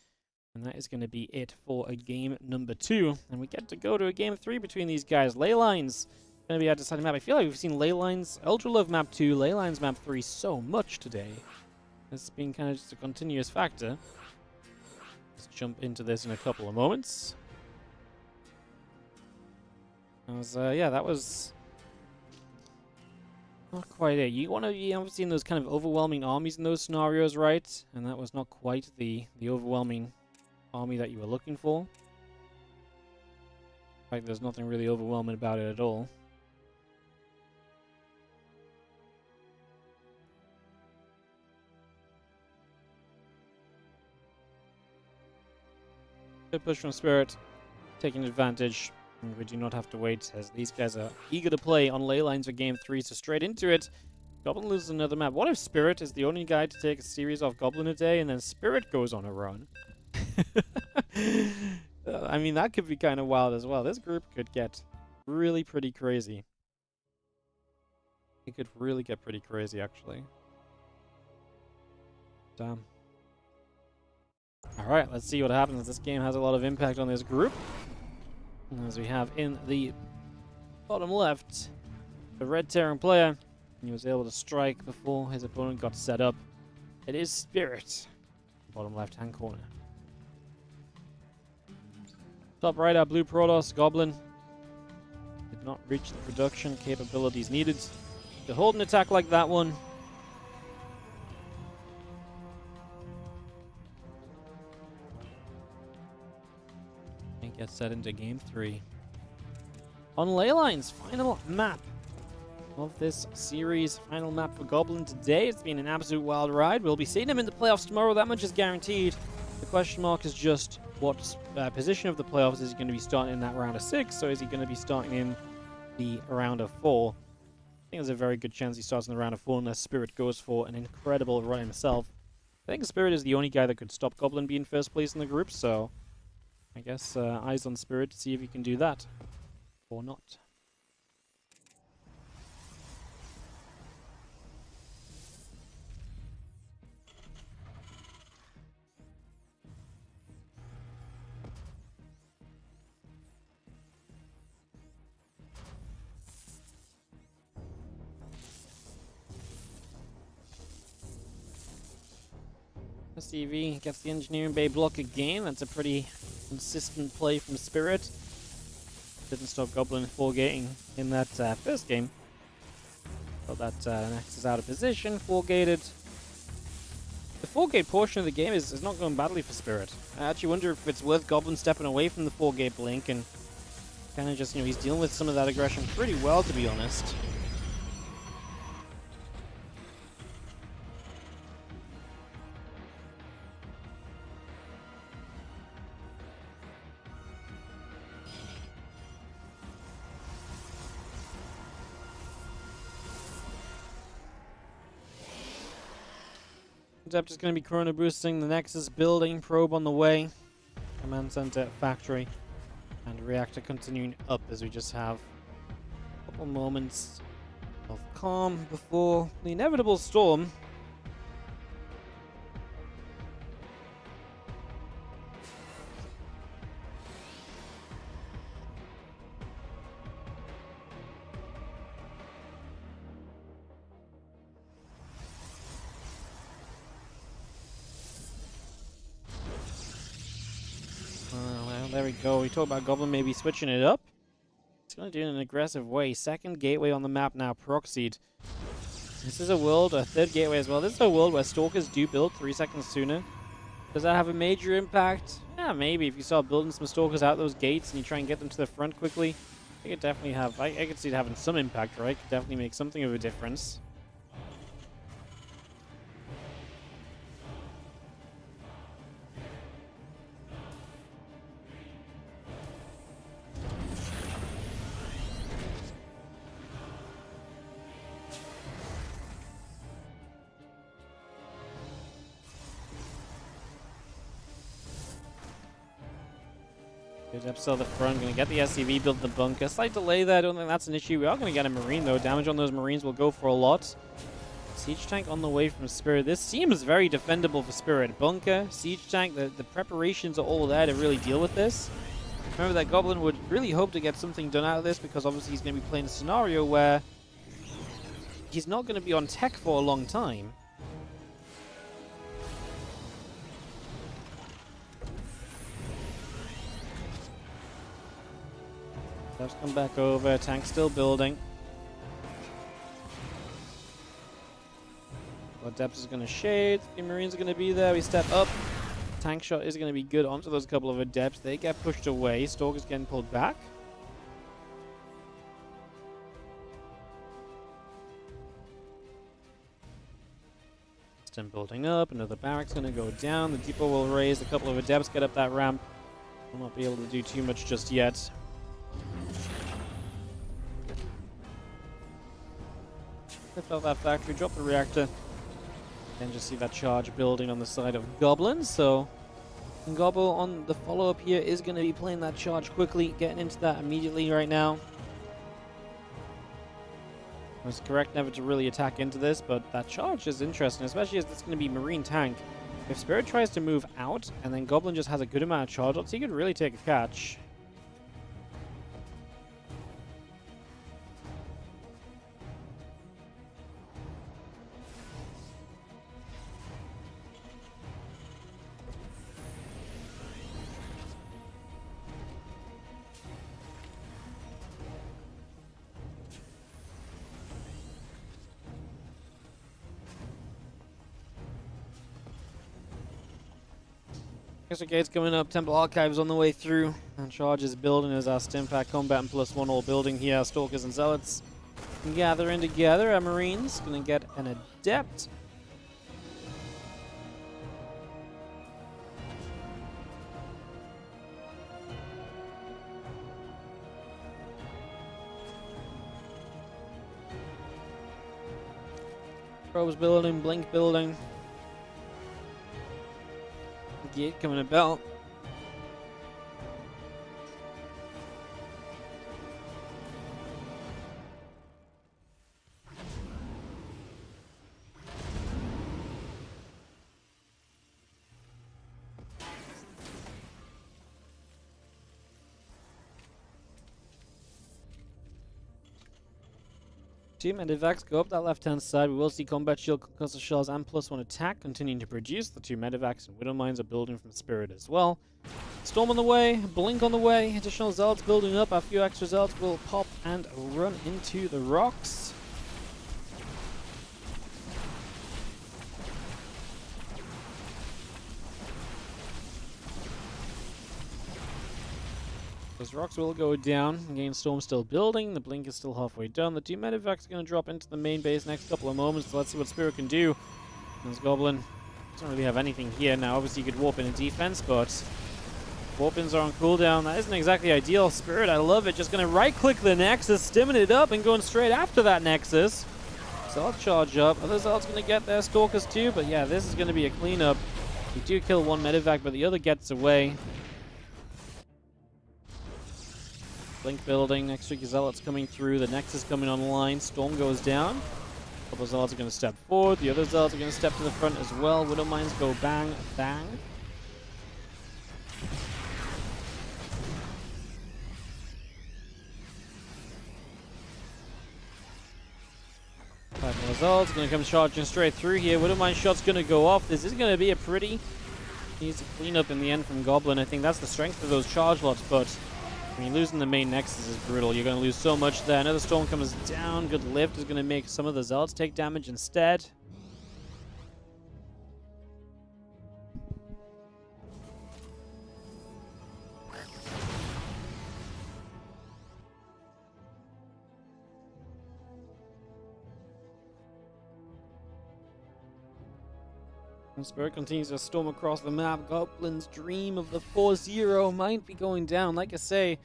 and that is going to be it for a game number 2, and we get to go to a game 3 between these guys. Leylines going to be our deciding map. I feel like we've seen Leylines, Ultra Love map 2, Leylines map 3 so much today. It's been kind of just a continuous factor. Let's jump into this in a couple of moments. Yeah, that was not quite it. You want to be obviously in those kind of overwhelming armies in those scenarios, right? And that was not quite the overwhelming army that you were looking for. In fact, there's nothing really overwhelming about it at all. Good push from Spirit, taking advantage. And we do not have to wait, as these guys are eager to play on Leylines for Game 3, so straight into it. Goblin loses another map. What if Spirit is the only guy to take a series off Goblin a day, and then Spirit goes on a run? I mean, that could be kind of wild as well. This group could get really pretty crazy. It could really get pretty crazy, actually. Damn. Alright, let's see what happens. This game has a lot of impact on this group. As we have in the bottom left, the red Terran player. He was able to strike before his opponent got set up. It is Spirit, bottom left-hand corner. Top right, our blue Protoss, Goblin. Did not reach the production capabilities needed to hold an attack like that one. Gets set into Game 3. On Leylines, final map of this series. Final map for Goblin today. It's been an absolute wild ride. We'll be seeing him in the playoffs tomorrow. That much is guaranteed. The question mark is just what position of the playoffs is he going to be starting in that round of 6, or is he going to be starting in the round of 4? I think there's a very good chance he starts in the round of 4 unless Spirit goes for an incredible run himself. I think Spirit is the only guy that could stop Goblin being first place in the group, so I guess eyes on Spirit to see if he can do that or not. STV gets the Engineering Bay block again. That's a pretty consistent play from Spirit. Didn't stop Goblin 4-gating in that first game. Got that Nexus out of position, 4-gated. the 4-gate portion of the game is not going badly for Spirit. I actually wonder if it's worth Goblin stepping away from the 4-gate blink and kind of just, he's dealing with some of that aggression pretty well, to be honest. Adept is going to be chrono boosting the Nexus building, probe on the way, command center, factory, and reactor continuing up as we just have a couple moments of calm before the inevitable storm. Well, there we go. We talked about Goblin maybe switching it up. It's going to do it in an aggressive way. Second gateway on the map now, proxied. This is a world, a third gateway as well. This is a world where Stalkers do build 3 seconds sooner. Does that have a major impact? Yeah, maybe. If you start building some Stalkers out those gates and you try and get them to the front quickly, I could definitely have, I could see it having some impact, right? Could definitely make something of a difference. Good up still at the front, gonna get the SCV, build the bunker. Slight delay there, I don't think that's an issue. We are gonna get a Marine though. Damage on those Marines will go for a lot. Siege tank on the way from Spirit. This seems very defendable for Spirit. Bunker, siege tank, the preparations are all there to really deal with this. Remember that Goblin would really hope to get something done out of this because obviously he's gonna be playing a scenario where he's not gonna be on tech for a long time. Let's come back over. Tank still building. Well, Depth is going to shade. The Marines are going to be there. We step up. Tank shot is going to be good onto those couple of Adepts. They get pushed away. Stalker's getting pulled back. Still building up. Another barracks going to go down. The depot will raise. A couple of Adepts get up that ramp. Will not be able to do too much just yet. Lift out that factory, drop the reactor, and just see that charge building on the side of Goblin. So Gobble on the follow-up here is going to be playing that charge quickly, getting into that immediately right now. I was correct never to really attack into this, but that charge is interesting, especially as it's going to be Marine tank. If Spirit tries to move out, and then Goblin just has a good amount of charge ups, he could really take a catch. Extra gates coming up, Temple Archives on the way through, and charges building as our Stimpack Combat and +1 all building here. Stalkers and Zealots gathering together. Our Marines gonna get an Adept. Probes building, Blink building. Gate coming about. Team and Medivacs go up that left-hand side. We will see Combat Shield, Concussive Shells, and +1 attack continuing to produce. The two Medivacs and Widow Mines are building from Spirit as well. Storm on the way, Blink on the way, additional Zealots building up. A few extra Zealots will pop and run into the rocks. Those rocks will go down. Again, Storm's still building. The blink is still halfway done. The two medevacs are going to drop into the main base next couple of moments. So let's see what Spirit can do. This Goblin doesn't really have anything here. Now, obviously, you could warp in a defense, but warp-ins are on cooldown. That isn't exactly ideal. Spirit, I love it. Just going to right-click the Nexus, stimming it up, and going straight after that Nexus. So I'll charge up. Other Zealot's going to get their Stalkers too, but yeah, this is going to be a cleanup. You do kill one medevac, but the other gets away. Blink building, extra Zealots coming through, the Nexus coming online, Storm goes down. A couple of Zealots are going to step forward, the other Zealots are going to step to the front as well. Widow Mines go bang, bang. Five more Zealots going to come charging straight through here. Widow Mine shot's going to go off. This is going to be a pretty easy cleanup in the end from Goblin. I think that's the strength of those charge lots, but I mean, losing the main Nexus is brutal. You're going to lose so much there. Another Storm comes down. Good lift is going to make some of the Zealots take damage instead. And Spirit continues to storm across the map. Goblin's dream of the 4-0 might be going down. Like I say,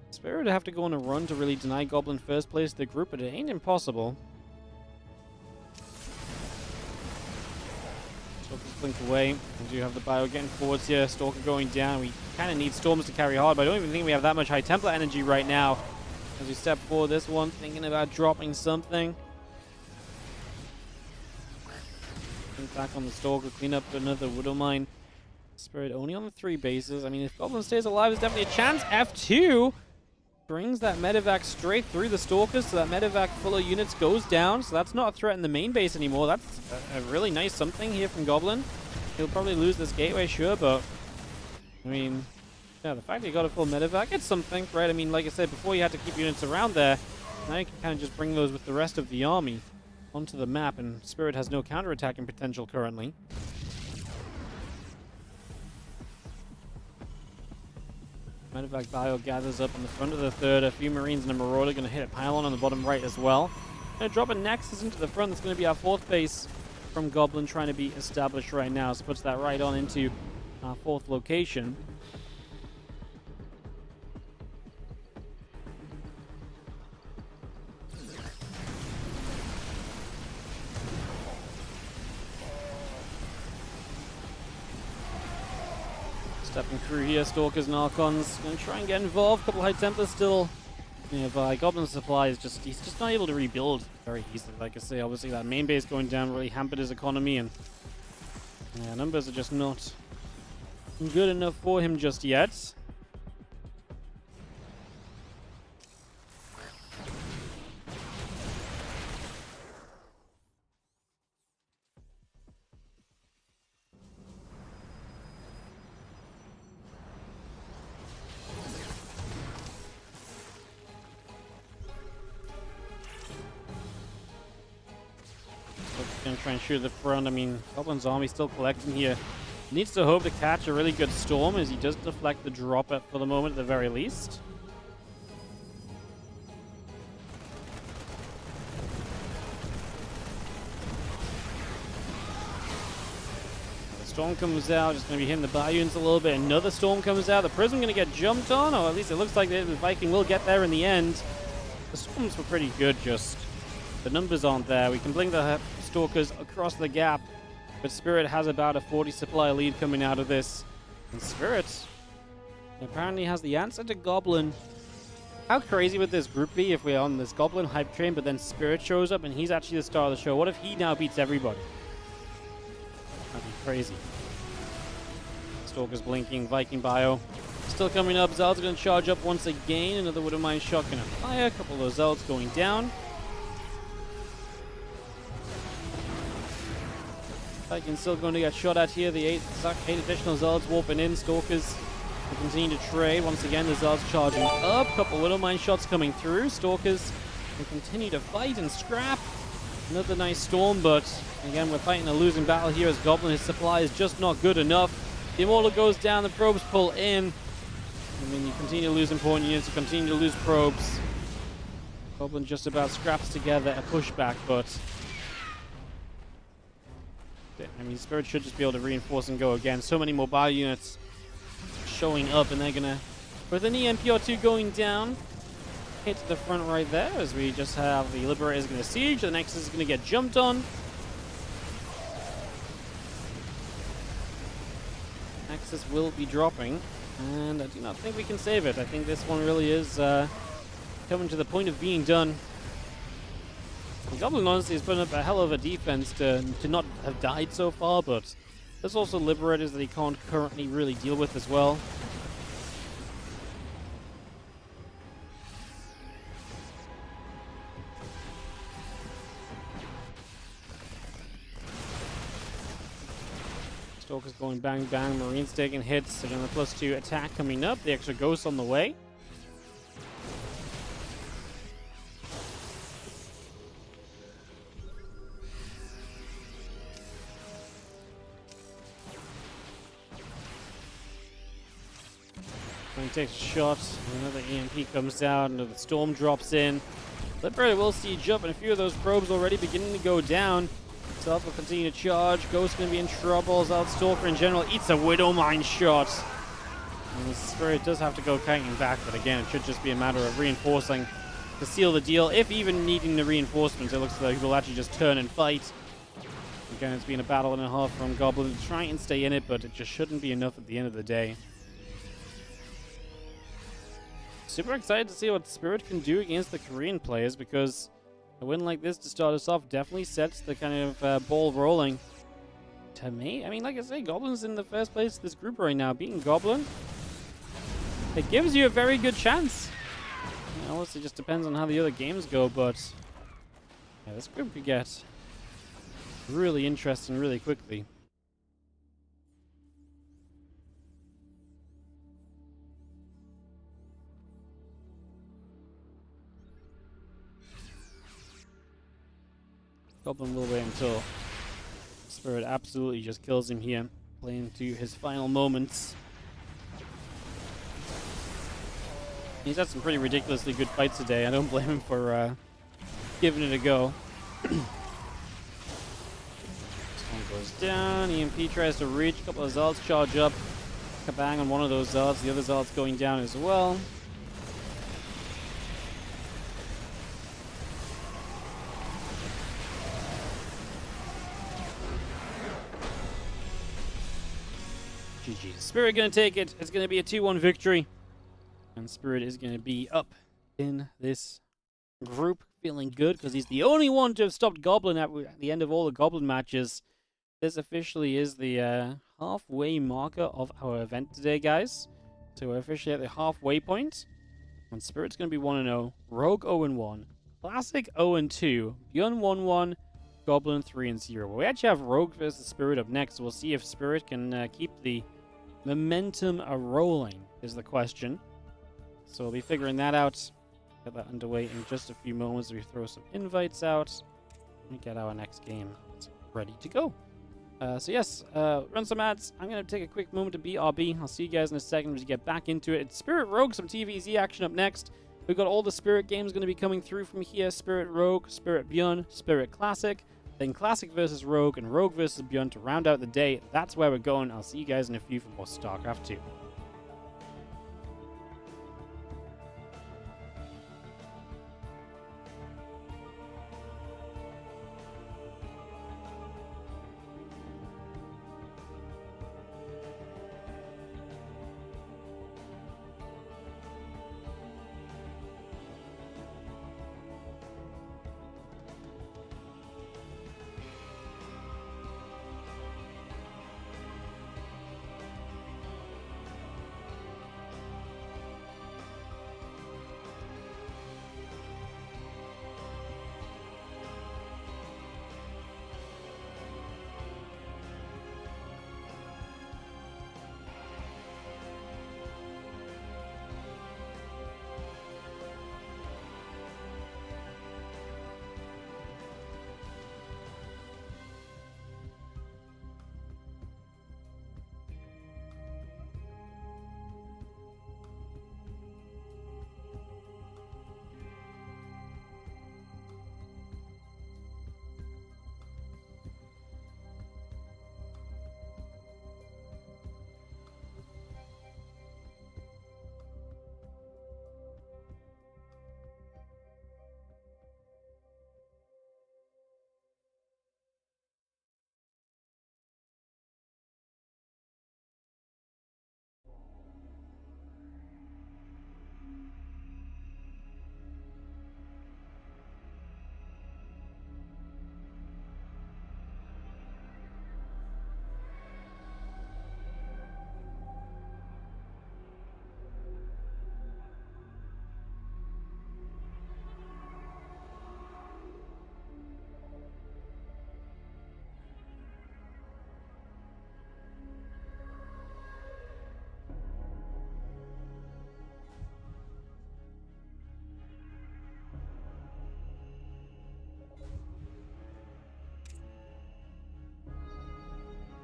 Spirit would have to go on a run to really deny Goblin first place to the group, but it ain't impossible. Stalker's blink away. We do have the Bio getting forwards here. Stalker going down. We kind of need Storms to carry hard, but I don't even think we have that much High Templar energy right now. As we step forward, this one thinking about dropping something. Back on the Stalker, clean up another Widow Mine. Spirit only on the 3 bases. I mean, if Goblin stays alive, there's definitely a chance. F2 brings that medevac straight through the Stalkers, so that medevac full of units goes down. So that's not a threat in the main base anymore. That's a really nice something here from Goblin. He'll probably lose this gateway, sure, but I mean, yeah, the fact that he got a full medevac, it's something, right? I mean, like I said before, you had to keep units around there. Now you can kind of just bring those with the rest of the army onto the map, and Spirit has no counterattacking potential currently. Medevac Bio gathers up on the front of the third. A few Marines and a Marauder going to hit a pylon on the bottom right as well. Going to drop a Nexus into the front. That's going to be our 4th base from Goblin trying to be established right now. So puts that right on into our 4th location. Stepping through here, Stalkers and Archons going to try and get involved. Couple High Templars still nearby. Goblin's supply is he's just not able to rebuild very easily. Like I say, obviously that main base going down really hampered his economy, and yeah, numbers are just not good enough for him just yet. Gonna try and shoot the front. I mean, Goblin's army still collecting here. Needs to hope to catch a really good Storm, as he does deflect the drop for the moment at the very least. The Storm comes out, just gonna be hitting the ByuNs a little bit. Another Storm comes out. The Prism gonna get jumped on, or at least it looks like the Viking will get there in the end. The Storms were pretty good, just the numbers aren't there. We can blink the Stalkers across the gap, but Spirit has about a 40 supply lead coming out of this. And Spirit apparently has the answer to Goblin. How crazy would this group be if we're on this Goblin hype train, but then Spirit shows up and he's actually the star of the show? What if he now beats everybody? That'd be crazy. Stalkers blinking, Viking Bio still coming up. Zealot's going to charge up once again. Another Widow Mine shot going to fire. A couple of those Zealots going down. Viking's still going to get shot at here. The 8 additional Zealots warping in. Stalkers will continue to trade. Once again, the Zealots charging up. Couple Widow Mine shots coming through. Stalkers will continue to fight and scrap. Another nice Storm, but again, we're fighting a losing battle here as Goblin, his supply is just not good enough. The Immortal goes down, the probes pull in. I mean, you continue to lose important units, you continue to lose probes. Goblin just about scraps together a pushback, but I mean, Spirit should just be able to reinforce and go again. So many more bio units showing up, and they're gonna, with an EMP or two going down, hit to the front right there, as we just have the Liberators gonna siege, the Nexus is gonna get jumped on. Nexus will be dropping, and I do not think we can save it. I think this one really is coming to the point of being done. The Goblin honestly is putting up a hell of a defense to not have died so far, but there's also Liberators that he can't currently really deal with as well. Stalker's going bang bang, Marine's taking hits, again the +2 attack coming up, the extra ghost on the way. He takes a shot, another EMP comes out, another storm drops in. Liberator will siege up, and a few of those probes already beginning to go down. Stealth will continue to charge. Ghost going to be in trouble. Stalker in general eats a Widow Mine shot. And the Spirit does have to go kiting back, but again, it should just be a matter of reinforcing to seal the deal. If even needing the reinforcements, it looks like we'll actually just turn and fight. Again, it's been a battle and a half from Goblin to try and stay in it, but it just shouldn't be enough at the end of the day. Super excited to see what Spirit can do against the Korean players, because a win like this to start us off definitely sets the kind of ball rolling. To me, I mean, like I say, Goblin's in the first place of this group right now. Beating Goblin, it gives you a very good chance. You know, honestly, it just depends on how the other games go, but yeah, this group could get really interesting really quickly. Goblin will wait until Spirit absolutely just kills him here, playing to his final moments. He's had some pretty ridiculously good fights today. I don't blame him for giving it a go. This one goes down. EMP tries to reach. A couple of Zards charge up. Kabang on one of those Zards. The other Zard's going down as well. GG. Spirit going to take it. It's going to be a 2-1 victory. And Spirit is going to be up in this group, feeling good, because he's the only one to have stopped Goblin at the end of all the Goblin matches. This officially is the halfway marker of our event today, guys. So we're officially at the halfway point. And Spirit's going to be 1-0. Rogue 0-1. Classic 0-2. ByuN 1-1. Goblin 3-0. We actually have Rogue versus Spirit up next. So we'll see if Spirit can keep the momentum rolling, is the question. So we'll be figuring that out. Get that underway in just a few moments. We throw some invites out and get our next game ready to go. So yes, run some ads. I'm going to take a quick moment to BRB. I'll see you guys in a second as we get back into it. It's Spirit Rogue, some TVZ action up next. We've got all the Spirit games going to be coming through from here. Spirit Rogue, Spirit ByuN, Spirit Classic. Then Classic versus Rogue and Rogue versus ByuN to round out the day. That's where we're going. I'll see you guys in a few for more StarCraft 2.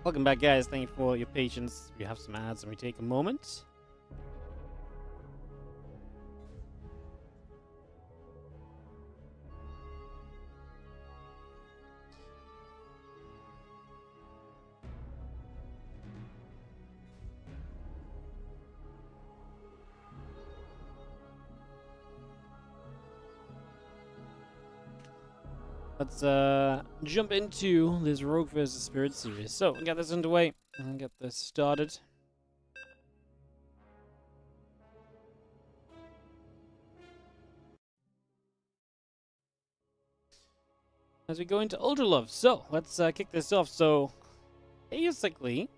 Welcome back, guys. Thank you for your patience. We have some ads and we take a moment. Let's jump into this Rogue vs. Spirit series. So, get this underway and get this started. As we go into Ultra Love. So, let's kick this off. So, basically,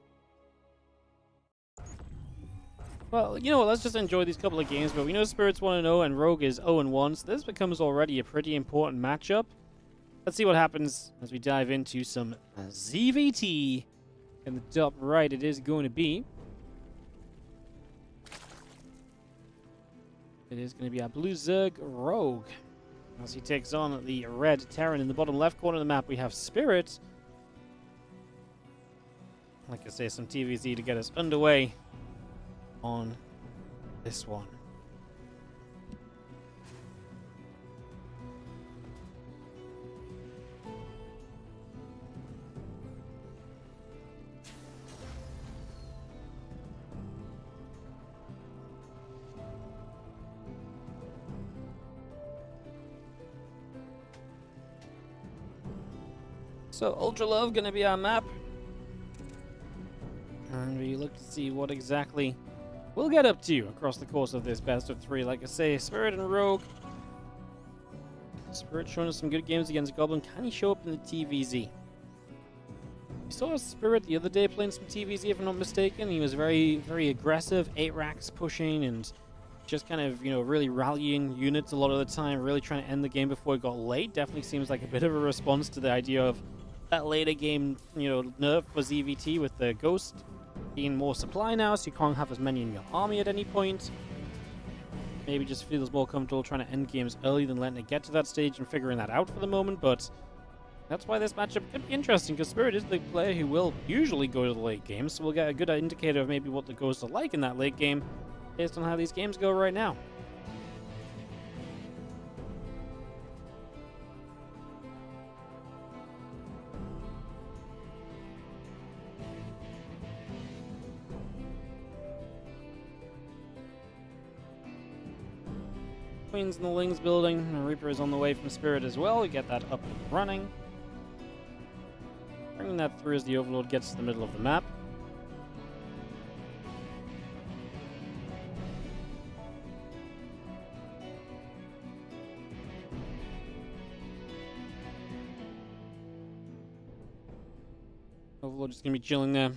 well, you know what, let's just enjoy these couple of games. But we know Spirit's 1-0 and Rogue is 0-1, so this becomes already a pretty important matchup. Let's see what happens as we dive into some ZVT. In the top right, it is going to be... It is going to be our Blue Zerg Rogue. As he takes on the red Terran in the bottom left corner of the map, we have Spirit. Like I say, some TVZ to get us underway on this one. So, Ultra Love gonna be our map. And we look to see what exactly we'll get up to across the course of this best of 3. Like I say, Spirit and Rogue. Spirit showing us some good games against Goblin. Can he show up in the TVZ? We saw Spirit the other day playing some TVZ, if I'm not mistaken. He was very, very aggressive, 8 racks pushing and just kind of, you know, really rallying units a lot of the time, really trying to end the game before it got late. Definitely seems like a bit of a response to the idea of that later game, you know, nerf for ZVT with the Ghost being more supply now, so you can't have as many in your army at any point. Maybe just feels more comfortable trying to end games early than letting it get to that stage and figuring that out for the moment, but that's why this matchup could be interesting, because Spirit is the player who will usually go to the late game, so we'll get a good indicator of maybe what the Ghosts are like in that late game based on how these games go right now. Queen's in the Lings building. The Reaper is on the way from Spirit as well. We get that up and running. Bringing that through as the Overlord gets to the middle of the map. Overlord just going to be chilling there.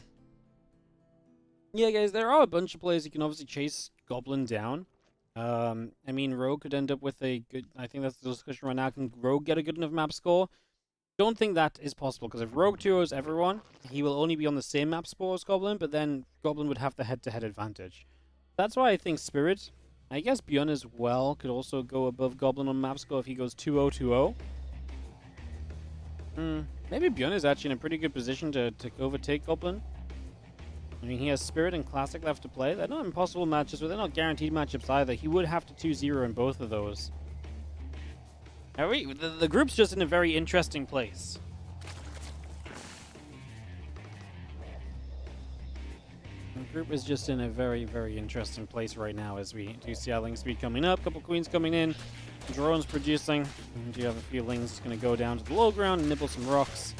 Yeah, guys, there are a bunch of players you can obviously chase Goblin down. I mean, Rogue could end up with a good... I think that's the discussion right now. Can Rogue get a good enough map score? Don't think that is possible, because if Rogue 2-0s everyone, he will only be on the same map score as Goblin, but then Goblin would have the head-to-head advantage. That's why I think Spirit, I guess ByuN as well, could also go above Goblin on map score if he goes 2-0, 2-0. Maybe ByuN is actually in a pretty good position to overtake Goblin. I mean, he has Spirit and Classic left to play. They're not impossible matches, but they're not guaranteed matchups either. He would have to 2-0 in both of those. The group's just in a very interesting place. The group is just in a very, very interesting place right now as we do see our Ling speed coming up. Couple Queens coming in. Drones producing. And you have a few Lings going to go down to the low ground and nibble some rocks.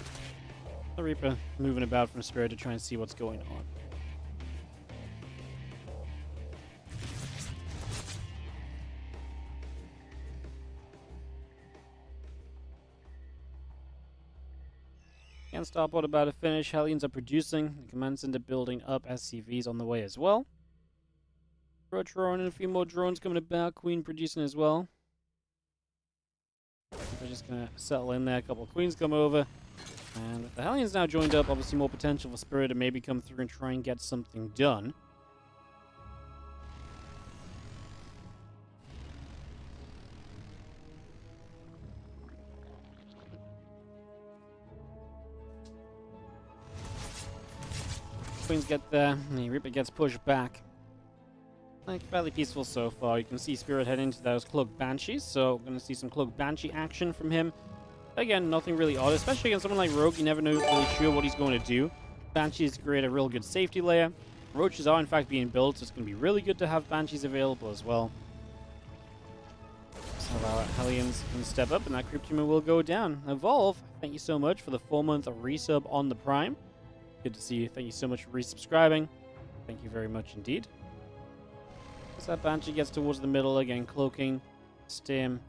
The Reaper moving about from Spirit to try and see what's going on. And Starport about to finish. Hellions are producing. The command center building up. SCVs on the way as well. Rotron and a few more drones coming about. Queen producing as well. We're just going to settle in there. A couple of Queens come over. And with the Hellions now joined up, obviously more potential for Spirit to maybe come through and try and get something done. Queens get there, and the Reaper gets pushed back. Like, fairly peaceful so far. You can see Spirit head into those Cloak Banshees, so we're going to see some Cloak Banshee action from him. Again, nothing really odd, especially against someone like Rogue. You never know really sure what he's going to do. Banshees create a real good safety layer. Roaches are in fact being built, so it's going to be really good to have Banshees available as well. So our Hellions can step up, and that Crypt Tumor will go down. Evolve, thank you so much for the 4-month resub on the Prime. Good to see you. Thank you so much for resubscribing. Thank you very much indeed. As that Banshee gets towards the middle, again, cloaking Stim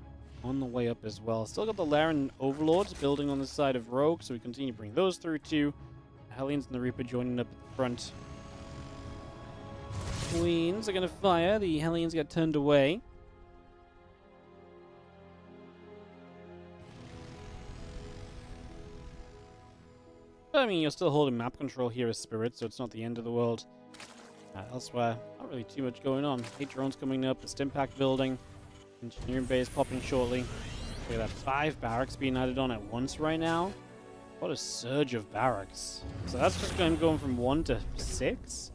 on the way up as well. Still got the Lair and Overlords building on the side of Rogue, so we continue to bring those through too. The Hellions and the Reaper joining up at the front. Queens are going to fire. The Hellions get turned away. But, I mean, you're still holding map control here as Spirit, so it's not the end of the world. Elsewhere, not really too much going on. 8 drones coming up, the Stim Pack building. Engineering base popping shortly. Look at that, 5 barracks being added on at once right now. What a surge of barracks. So that's just going from 1 to 6.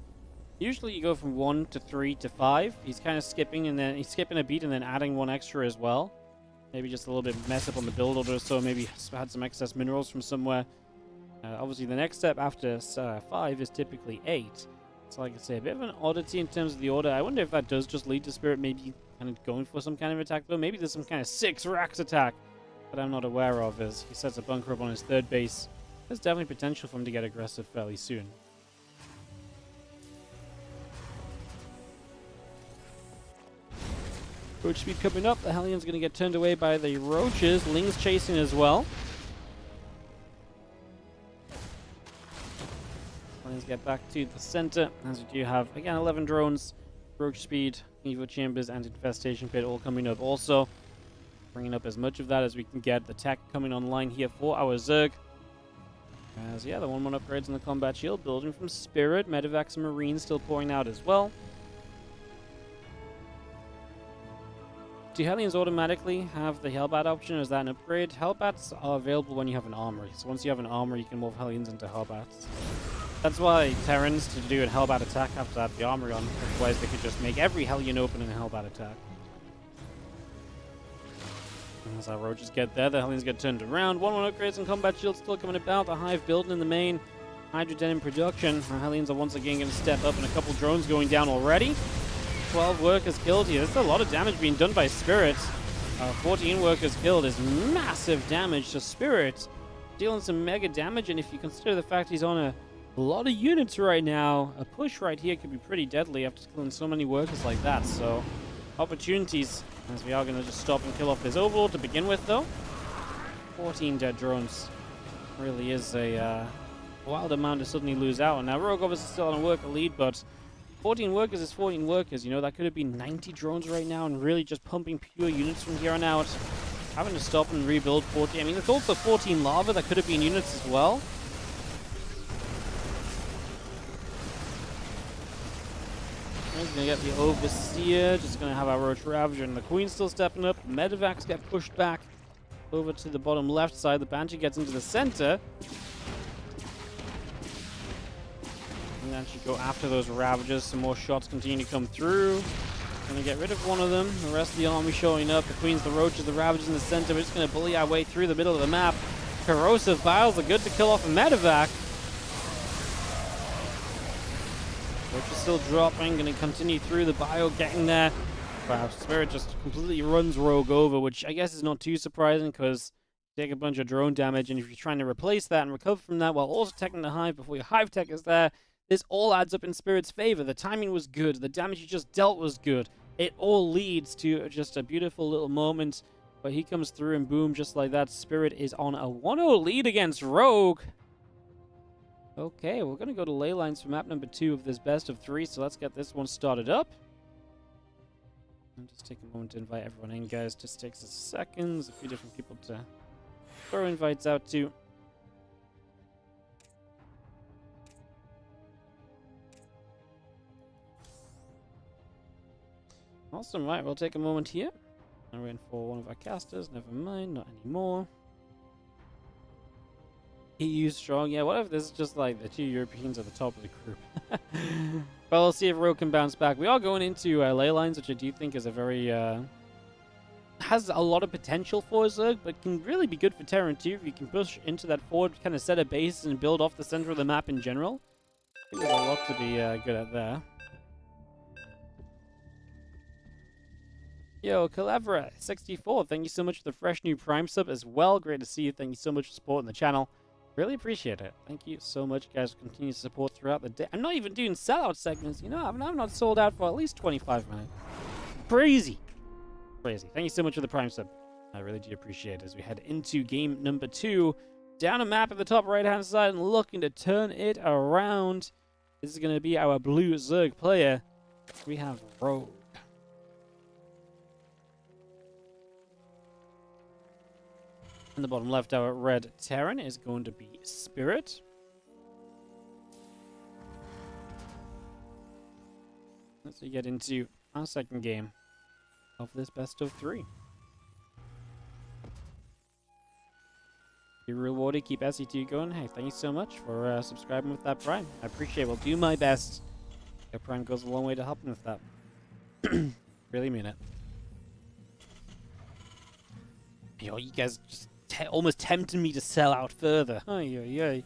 Usually you go from 1 to 3 to 5. He's kind of skipping, and then he's skipping a beat and then adding 1 extra as well. Maybe just a little bit mess up on the build order, so maybe had some excess minerals from somewhere. Obviously the next step after 5 is typically 8. So like I say, a bit of an oddity in terms of the order. I wonder if that does just lead to Spirit maybe kind of going for some kind of attack, though. Maybe there's some kind of 6 racks attack that I'm not aware of as he sets a bunker up on his 3rd base. There's definitely potential for him to get aggressive fairly soon. Roach speed coming up. The Hellions going to get turned away by the Roaches. Ling's chasing as well. Hellions get back to the center, as we do have, again, 11 drones, Roach speed, Evo Chambers, and Infestation Pit all coming up also. Bringing up as much of that as we can get. The tech coming online here for our Zerg. As, yeah, the 1-1 upgrades on the Combat Shield, building from Spirit. Medivacs and Marines still pouring out as well. Do Hellions automatically have the Hellbat option? Is that an upgrade? Hellbats are available when you have an armory. So once you have an armory, you can morph Hellions into Hellbats. That's why Terrans, to do a Hellbat attack, have to have the armory on. Otherwise, they could just make every Hellion open in a Hellbat attack. As our Roaches get there, the Hellions get turned around. 1-1 upgrades and Combat Shield still coming about. The Hive building in the main. Hydrogen in production. Our Hellions are once again going to step up, and a couple drones going down already. 12 workers killed here. That's a lot of damage being done by Spirit. 14 workers killed is massive damage to Spirit. Dealing some mega damage, and if you consider the fact he's on a lot of units right now, a push right here could be pretty deadly after killing so many workers like that. So, opportunities, as we are going to just stop and kill off this Overlord to begin with, though. 14 dead drones. Really is a wild amount to suddenly lose out. And now Rogue obviously still on a worker lead, but 14 workers is 14 workers. You know, that could have been 90 drones right now and really just pumping pure units from here on out. Having to stop and rebuild 14. I mean, there's also 14 lava that could have been units as well. He's going to get the Overseer. Just going to have our Roach Ravager and the Queen still stepping up. Medivacs get pushed back over to the bottom left side. The Banshee gets into the center. And then she go after those Ravagers. Some more shots continue to come through. Gonna get rid of one of them. The rest of the army showing up. The Queens, the Roaches, the Ravagers in the center. We're just gonna bully our way through the middle of the map. Corrosive Vials are good to kill off a Medivac. Roach is still dropping. Gonna continue through the bio, getting there. Wow, Spirit just completely runs Rogue over, which I guess is not too surprising because take a bunch of drone damage, and if you're trying to replace that and recover from that while also teching the Hive before your Hive tech is there, this all adds up in Spirit's favor. The timing was good. The damage he just dealt was good. It all leads to just a beautiful little moment where he comes through and boom, just like that. Spirit is on a 1-0 lead against Rogue. Okay, we're going to go to ley lines for map number 2 of this best of 3, so let's get this one started up. And just take a moment to invite everyone in, guys. Just takes a second. There's a few different people to throw invites out to. Awesome, right, we'll take a moment here. I'm waiting for one of our casters. Never mind, not anymore. EU strong. Yeah, what if this is just like the 2 Europeans at the top of the group? But we'll see if Rogue can bounce back. We are going into ley lines, which I do think is a very has a lot of potential for Zerg, but can really be good for Terran too if you can push into that forward, kind of set a base and build off the center of the map in general. I think there's a lot to be good at there. Yo, Calabra 64, thank you so much for the fresh new Prime sub as well. Great to see you. Thank you so much for supporting the channel. Really appreciate it. Thank you so much, guys, for continued support throughout the day. I'm not even doing sellout segments, you know. I'm not sold out for at least 25 minutes. Crazy. Crazy. Thank you so much for the Prime sub. I really do appreciate it as we head into game number 2. Down a map at the top right-hand side and looking to turn it around. This is going to be our blue Zerg player. We have Rogue. In the bottom left, our red Terran is going to be Spirit. Let's get into our second game of this best of 3. Be rewarded. Keep SE2 going. Hey, thank you so much for subscribing with that Prime. I appreciate it. We'll do my best. Your Prime goes a long way to helping with that. Really mean it. Yo, you guys just almost tempting me to sell out further. It's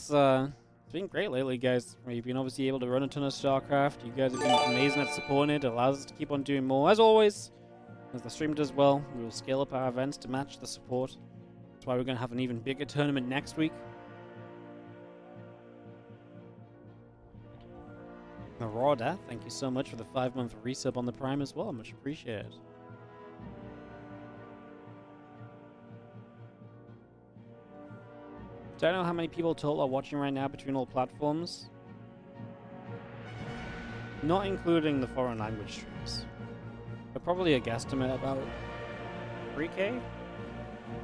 been great lately, guys. We've been obviously able to run a ton of StarCraft. You guys have been amazing at supporting it. It allows us to keep on doing more. As always, as the stream does well, we will scale up our events to match the support. That's why we're going to have an even bigger tournament next week. Marauder, thank you so much for the 5-month resub on the Prime as well. Much appreciated. Don't know how many people total are watching right now between all platforms. Not including the foreign language streams. But probably a guesstimate about 3K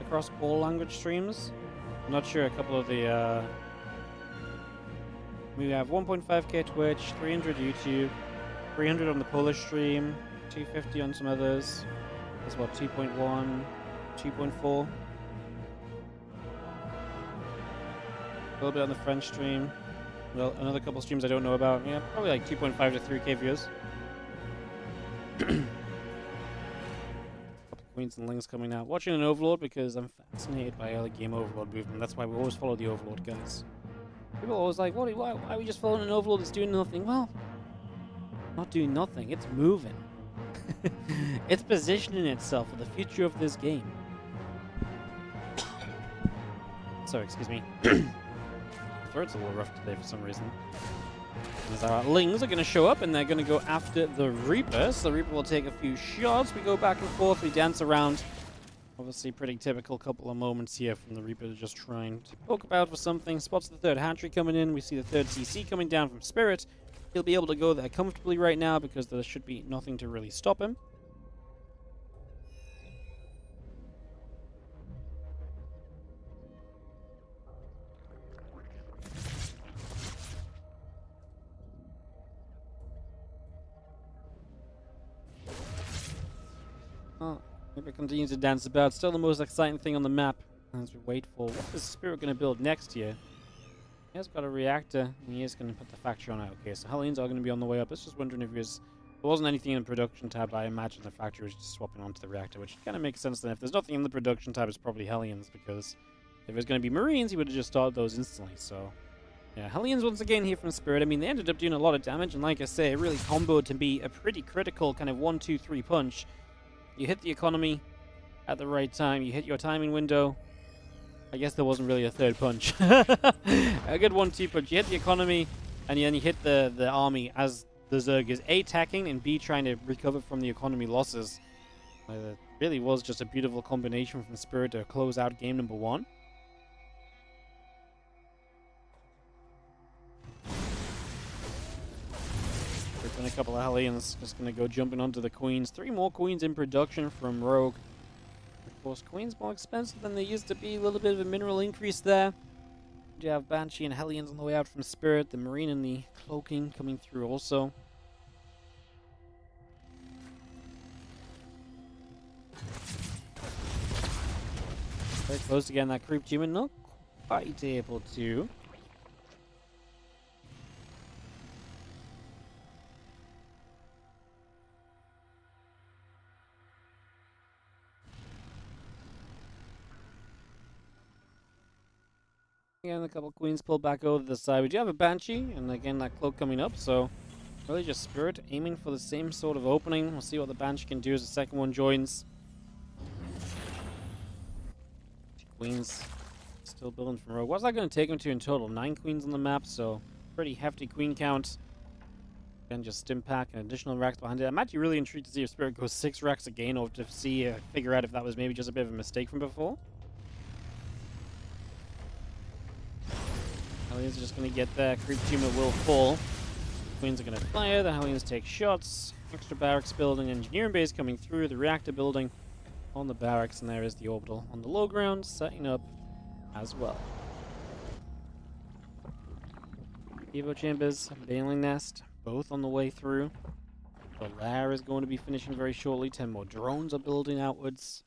across all language streams. I'm not sure a couple of the we have 1.5K Twitch, 300 YouTube, 300 on the Polish stream, 250 on some others. There's about 2.1, 2.4. A little bit on the French stream. Well, another couple streams I don't know about. Yeah, probably like 2.5 to 3K views. Couple Queens and Lings coming out. Watching an Overlord because I'm fascinated by early game Overlord movement. That's why we always follow the Overlord guys. People are always like, why are we just following an Overlord that's doing nothing? Well, not doing nothing. It's moving. It's positioning itself for the future of this game. Sorry, excuse me. Throat's a little rough today for some reason. As our Lings are going to show up and they're going to go after the Reaper. So the Reaper will take a few shots. We go back and forth. We dance around. Obviously, pretty typical couple of moments here from the Reaper just trying to poke about for something. Spots the third hatchery coming in. We see the third CC coming down from Spirit. He'll be able to go there comfortably right now because there should be nothing to really stop him. Oh, Reaper continues to dance about. Still the most exciting thing on the map as we wait for what is Spirit going to build next here. He has got a reactor, and he is going to put the factory on it. Okay, so Hellions are going to be on the way up. I was just wondering if there wasn't anything in the production tab. I imagine the factory was just swapping onto the reactor, which kind of makes sense then. If there's nothing in the production tab, it's probably Hellions, because if there's going to be Marines, he would have just started those instantly. So, yeah, Hellions once again here from Spirit. I mean, they ended up doing a lot of damage, and like I say, it really comboed to be a pretty critical kind of 1-2-3 punch. You hit the economy at the right time. You hit your timing window. I guess there wasn't really a third punch. A good 1-2 punch. You hit the economy, and then you hit the army as the Zerg is A, attacking, and B, trying to recover from the economy losses. It really was just a beautiful combination from Spirit to close out game number 1. And a couple of Hellions just going to go jumping onto the Queens. 3 more Queens in production from Rogue. Of course, Queens more expensive than they used to be. A little bit of a mineral increase there. You have Banshee and Hellions on the way out from Spirit. The Marine and the Cloaking coming through also. Very close to getting that creep human. Not quite able to. Again, a couple queens pulled back over to the side. We do have a Banshee, and again, that cloak coming up, so really just Spirit aiming for the same sort of opening. We'll see what the Banshee can do as the second one joins. Queens still building from Rogue. What's that going to take him to in total? 9 queens on the map, so pretty hefty queen count. Again, just stim pack and additional racks behind it. I'm actually really intrigued to see if Spirit goes 6 racks again, or to see, figure out if that was maybe just a bit of a mistake from before. Hellions are just going to get there. Creep tumor will fall. Queens are going to fire. The Hellions take shots. Extra barracks building. Engineering base coming through. The reactor building on the barracks. And there is the orbital on the low ground, setting up as well. Evo chambers, Bailing Nest, both on the way through. The lair is going to be finishing very shortly. 10 more drones are building outwards.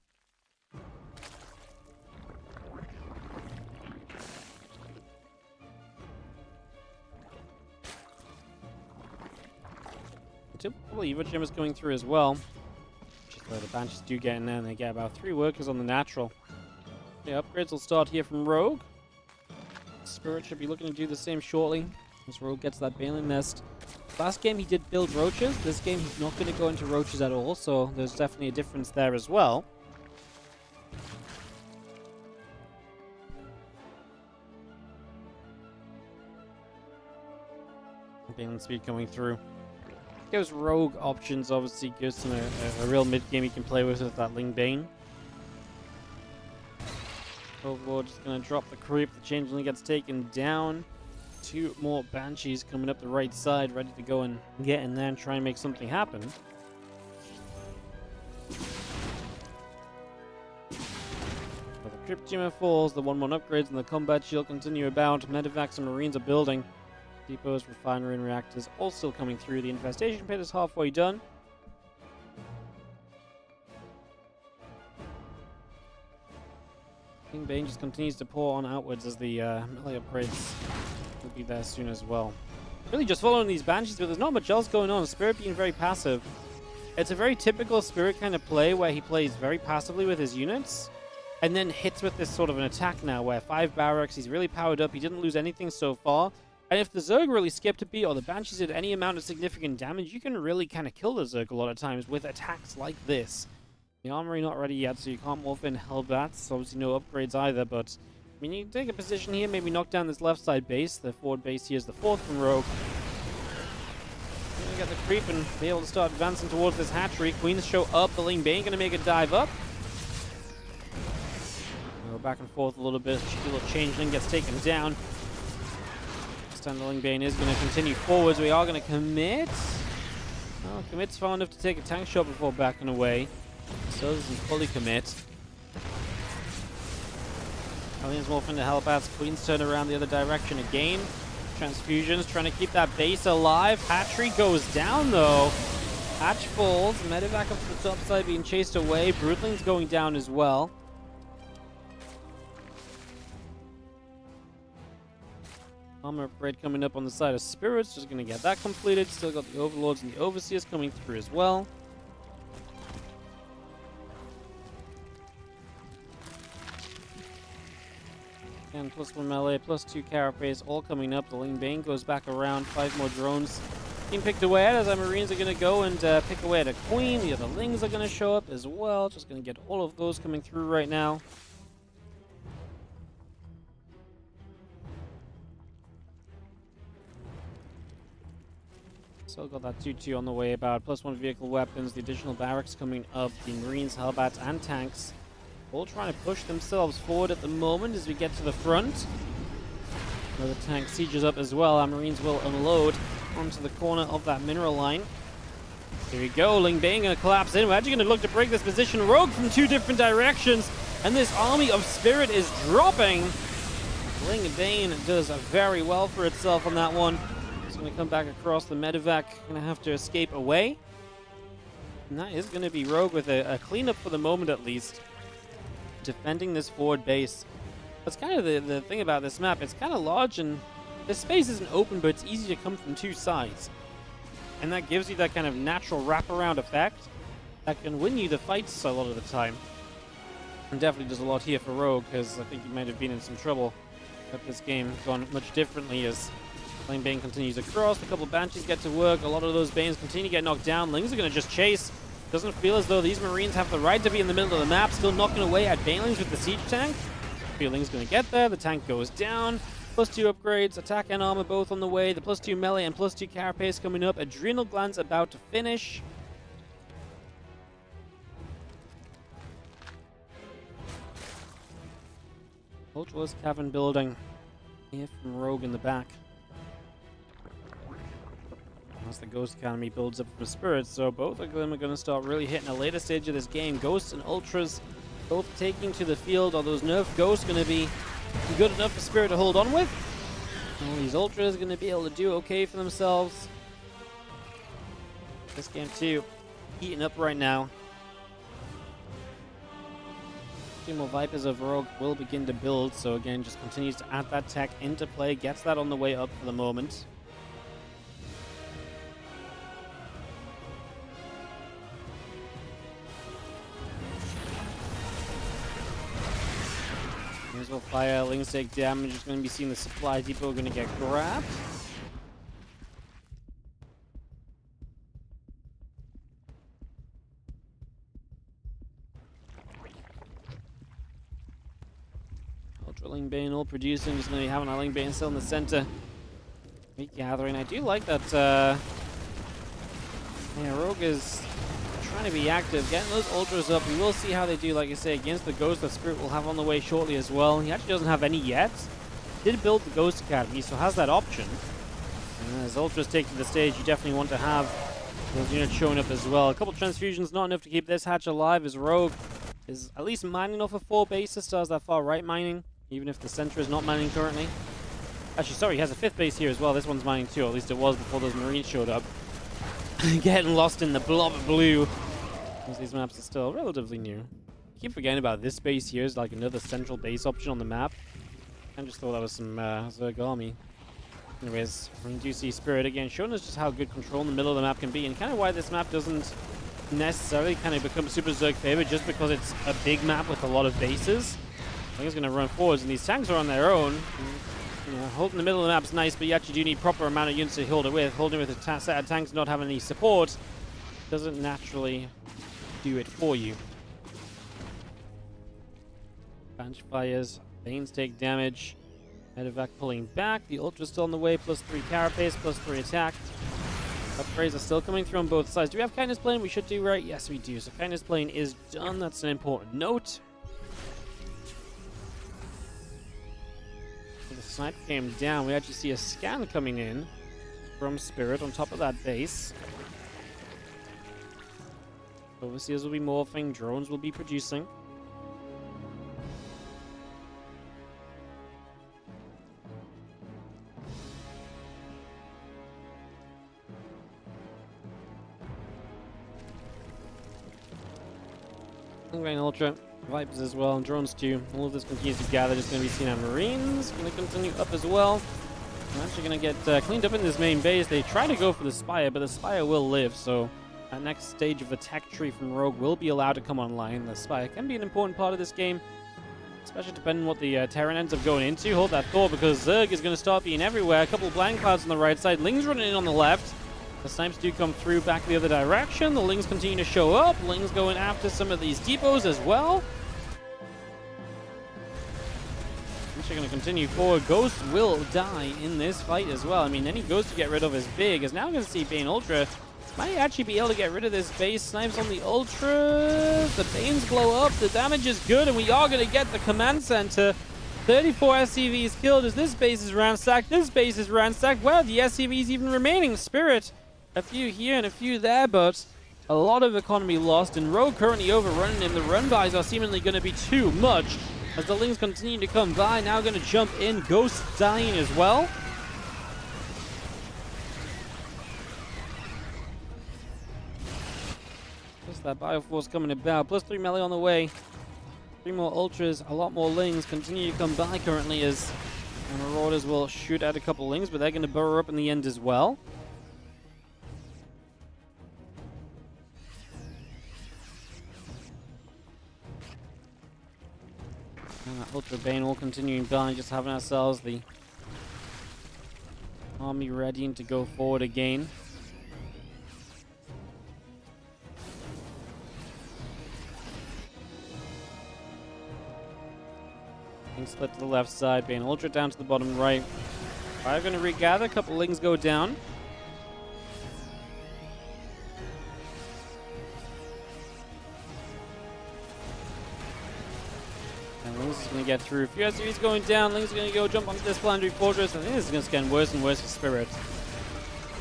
Probably Evo Gem is going through as well. Just where the Banshees do get in there, and they get about 3 workers on the natural. The upgrades will start here from Rogue. Spirit should be looking to do the same shortly, as Rogue gets that Bailing Nest. Last game he did build roaches. This game he's not going to go into roaches at all, so there's definitely a difference there as well. Bailing speed coming through. Gives Rogue options, obviously gives him a real mid-game he can play with that Ling Bane. Overlord is going to drop the creep, the Changeling gets taken down. 2 more Banshees coming up the right side, ready to go and get in there and try and make something happen. But the Crypt Tumor falls, the 1-1 upgrades and the combat shield continue about. Medivacs and Marines are building. Depots, refinery, and reactors all still coming through. The infestation pit is halfway done. King Bane just continues to pour on outwards as the melee upgrades will be there soon as well. Really just following these Banshees, but there's not much else going on. Spirit being very passive. It's a very typical Spirit kind of play where he plays very passively with his units and then hits with this sort of an attack now where 5 barracks, he's really powered up, he didn't lose anything so far. And if the Zerg really skipped a beat or the Banshees did any amount of significant damage, you can really kind of kill the Zerg a lot of times with attacks like this. The Armory not ready yet, so you can't morph in Hellbats. Obviously no upgrades either, but I mean, you can take a position here, maybe knock down this left side base. The forward base here is the 4th from Rogue. You're going to get the creep and be able to start advancing towards this hatchery. Queens show up, the Ling Bane going to make a dive up. Go back and forth a little bit. The little Changeling gets taken down. Ling Bane is going to continue forwards. We are going to commit. Oh, commit's far enough to take a tank shot before backing away. So doesn't fully commit. Aliens morph into Hellbats. Queens turn around the other direction again. Transfusions trying to keep that base alive. Hatchery goes down though. Hatch falls. Medivac up to the top side being chased away. Broodling's going down as well. Armor upgrade coming up on the side of Spirits. Just going to get that completed. Still got the Overlords and the Overseers coming through as well. And +1 melee, +2 carapace, all coming up. The Ling Bane goes back around. 5 more drones being picked away at as our Marines are going to go and pick away at a Queen. The other Lings are going to show up as well. Just going to get all of those coming through right now. Still got that 2-2 on the way about. +1 vehicle weapons, the additional barracks coming up. The Marines, Hellbats, and tanks all trying to push themselves forward at the moment as we get to the front. Another tank sieges up as well. Our Marines will unload onto the corner of that mineral line. Here we go. Ling Bane going to collapse in. We're actually going to look to break this position. Rogue from 2 different directions. And this army of Spirit is dropping. Ling Bane does very well for itself on that one. It's going to come back across. The Medivac going to have to escape away. And that is going to be Rogue with a cleanup for the moment at least. defending this forward base. That's kind of the thing about this map. It's kind of large and the space isn't open, but it's easy to come from two sides. And that gives you that kind of natural wraparound effect that can win you the fights a lot of the time. And definitely does a lot here for Rogue, because I think he might have been in some trouble. But this game gone much differently as Lane Bane continues across. A couple of Banshees get to work. A lot of those Banes continue to get knocked down. Lings are going to just chase. Doesn't feel as though these Marines have the right to be in the middle of the map. Still knocking away at Banelings with the siege tank. Feeling's going to get there. The tank goes down. +2 upgrades. Attack and armor both on the way. The +2 melee and +2 carapace coming up. Adrenal glands about to finish. Ultralisk Cavern building here from Rogue in the back. As the Ghost Academy builds up from Spirit, so both of them are going to start really hitting a later stage of this game. Ghosts and Ultras both taking to the field. Are those nerfed Ghosts going to be good enough for Spirit to hold on with? All these Ultras are going to be able to do okay for themselves. This game too, heating up right now. Two more Vipers of Rogue will begin to build, so again, just continues to add that tech into play, gets that on the way up for the moment. May as well fire. Lings take damage. Just going to be seeing the supply depot going to get grabbed. Ultra Bane all producing. Just going to be having a Bane still in the center. Meat gathering. I do like that. Yeah, Rogue is trying to be active, getting those Ultras up. We will see how they do, like I say, against the Ghost that Spirit will have on the way shortly as well. He actually doesn't have any yet. Did build the Ghost Academy, so has that option. And as Ultras take to the stage, you definitely want to have those units showing up as well. A couple transfusions, not enough to keep this hatch alive, as Rogue is at least mining off of 4 bases, still has that far right mining, even if the center is not mining currently. Actually, sorry, he has a 5th base here as well. This one's mining too, at least it was before those Marines showed up. Getting lost in the blob of blue. These maps are still relatively new. Keep forgetting about this base here is like another central base option on the map. I just thought that was some Zerg army. Anyways, we do see Spirit again showing us just how good control in the middle of the map can be, and kind of why this map doesn't necessarily kind of become super Zerg favorite just because it's a big map with a lot of bases. I think it's going to run forwards, and these tanks are on their own. You know, holding the middle of the map's nice, but you actually do need proper amount of units to hold it with. Holding it with a set of tanks not having any support doesn't naturally do it for you. Banshee fires, Banes take damage. Medevac pulling back. The Ultra's still on the way, +3 carapace, +3 attack. Upgrades are still coming through on both sides. Do we have Kindness Plane? We should do, right? Yes, we do. So Kindness Plane is done. That's an important note. The sniper came down. We actually see a scan coming in from Spirit on top of that base. Overseers will be morphing. Drones will be producing. Ultra, Vipers as well, and drones too. All of this continues to gather. Just going to be seen on Marines. Going to continue up as well. We're actually going to get cleaned up in this main base. They try to go for the Spire, but the Spire will live. So that next stage of the tech tree from Rogue will be allowed to come online. The Spire can be an important part of this game, especially depending on what the Terran ends up going into. Hold that thought, because Zerg is going to start being everywhere. A couple of blind clouds on the right side. Lings running in on the left. The snipes do come through back the other direction. The Lings continue to show up. Lings going after some of these depots as well. Actually going to continue forward. Ghost will die in this fight as well. I mean, any Ghost to get rid of is big. As now going to see Bane Ultra might actually be able to get rid of this base. Snipes on the Ultras. The Banes blow up. The damage is good, and we are going to get the command center. 34 SCVs killed as this base is ransacked. This base is ransacked. Where are the SCVs even remaining? Spirit, a few here and a few there, but a lot of economy lost, and Rogue currently overrunning him. The run-bys are seemingly going to be too much as the Lings continue to come by. Now going to jump in. Ghost dying as well. Just that Bioforce coming about. +3 melee on the way. 3 more Ultras, a lot more Lings continue to come by currently as Marauders will shoot at a couple Lings, but they're going to burrow up in the end as well. And that Ultra Bane all continuing by, just having ourselves the army readying to go forward again. Split to the left side, Bane Ultra down to the bottom right. Fire going to regather, a couple Lings go down. And Lings is going to get through. A few SUVs going down, Lings is going to go jump onto this planetary fortress. I think this is just getting worse and worse for Spirit.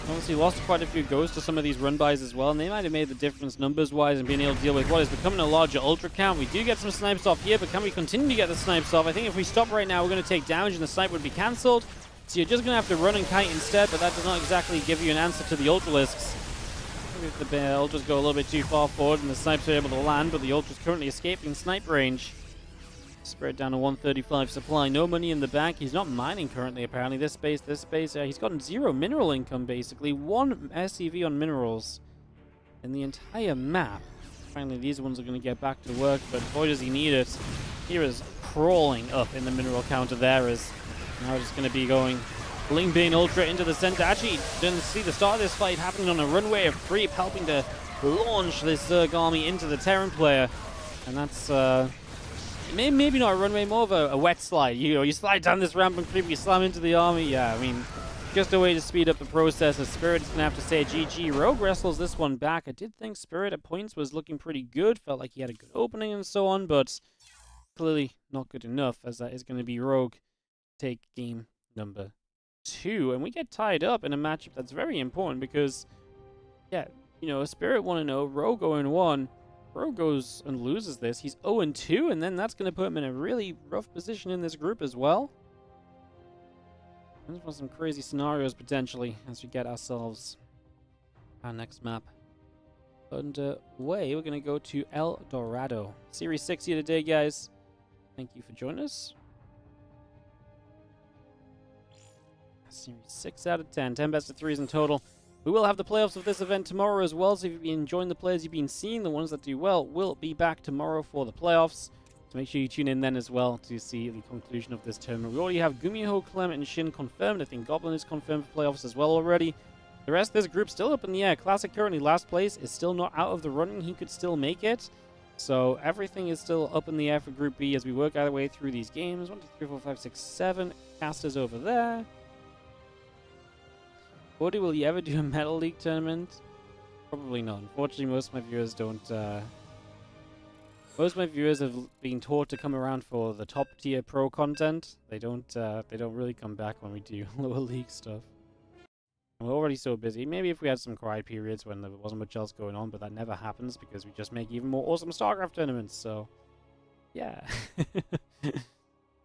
Obviously lost quite a few ghosts to some of these run-bys as well, and they might have made the difference numbers-wise and being able to deal with what is becoming a larger Ultra count. We do get some snipes off here, but can we continue to get the snipes off? I think if we stop right now, we're going to take damage and the snipe would be cancelled. So you're just going to have to run and kite instead, but that does not exactly give you an answer to the Ultralisks. Maybe if the Ultras go a little bit too far forward and the snipes are able to land, but the Ultras currently escaping snipe range. Spread down to 135 supply. No money in the bank. He's not mining currently, apparently. This space. He's gotten 0 mineral income, basically. 1 SCV on minerals in the entire map. Finally, these ones are going to get back to work, but boy, does he need it. He is crawling up in the mineral counter there. Is now just going to be going Ling Bane Ultra into the center. Actually, didn't see the start of this fight happening on a runway of creep, helping to launch this Zerg army into the Terran player. And that's maybe not a runway, more of a wet slide. You slide down this ramp and creep, you slam into the army. Yeah, I mean, just a way to speed up the process. As Spirit is going to have to say GG. Rogue wrestles this one back. I did think Spirit at points was looking pretty good. Felt like he had a good opening and so on, but clearly not good enough, as that is going to be Rogue take game number 2. And we get tied up in a matchup that's very important because, yeah, Spirit 1-0, Rogue 0-1. Rogue goes and loses this. He's 0-2, and then that's going to put him in a really rough position in this group as well. And for some crazy scenarios potentially as we get ourselves our next map underway. We're going to go to El Dorado. Series 6 here today, guys. Thank you for joining us. Series 6 out of 10. 10 best of 3s in total. We will have the playoffs of this event tomorrow as well, so if you've been enjoying the players you've been seeing, the ones that do well will be back tomorrow for the playoffs. So make sure you tune in then as well to see the conclusion of this tournament. We already have Gumiho, Clem, and Shin confirmed. I think Goblin is confirmed for playoffs as well already. The rest of this group still up in the air. Classic currently last place, is still not out of the running. He could still make it. So everything is still up in the air for Group B as we work our way through these games. 1, 2, 3, 4, 5, 6, 7. Casters over there. Woody, will you ever do a Metal League tournament? Probably not. Unfortunately, most of my viewers don't. Most of my viewers have been taught to come around for the top tier pro content. They don't really come back when we do lower league stuff. And we're already so busy. Maybe if we had some quiet periods when there wasn't much else going on, but that never happens because we just make even more awesome StarCraft tournaments. So, yeah,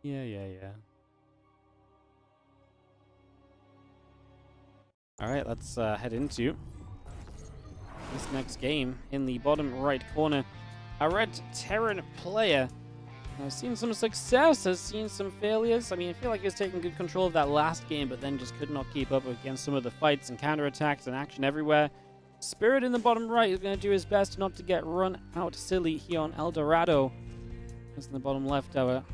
yeah. Alright, let's head into this next game. In the bottom right corner, a red Terran player has seen some success, has seen some failures. I mean, I feel like he was taking good control of that last game, but then just could not keep up against some of the fights and counterattacks and action everywhere. Spirit in the bottom right is going to do his best not to get run out silly here on El Dorado. As in the bottom left, our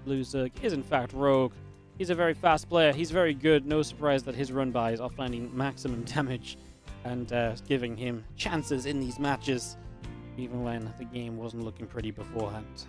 blue Zerg is in fact Rogue. He's a very fast player. He's very good. No surprise that his run-bys are finding maximum damage and giving him chances in these matches, even when the game wasn't looking pretty beforehand.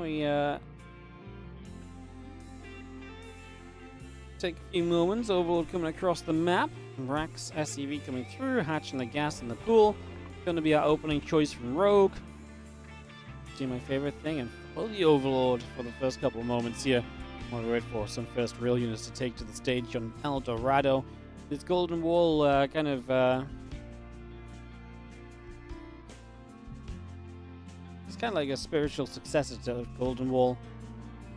We take a few moments. Overlord coming across the map. Rax SCV coming through, hatching the gas in the pool. Going to be our opening choice from Rogue. Do my favorite thing and Well, the Overlord for the first couple of moments here. While we wait for some first real units to take to the stage on El Dorado. This Golden Wall it's kind of like a spiritual successor to Golden Wall.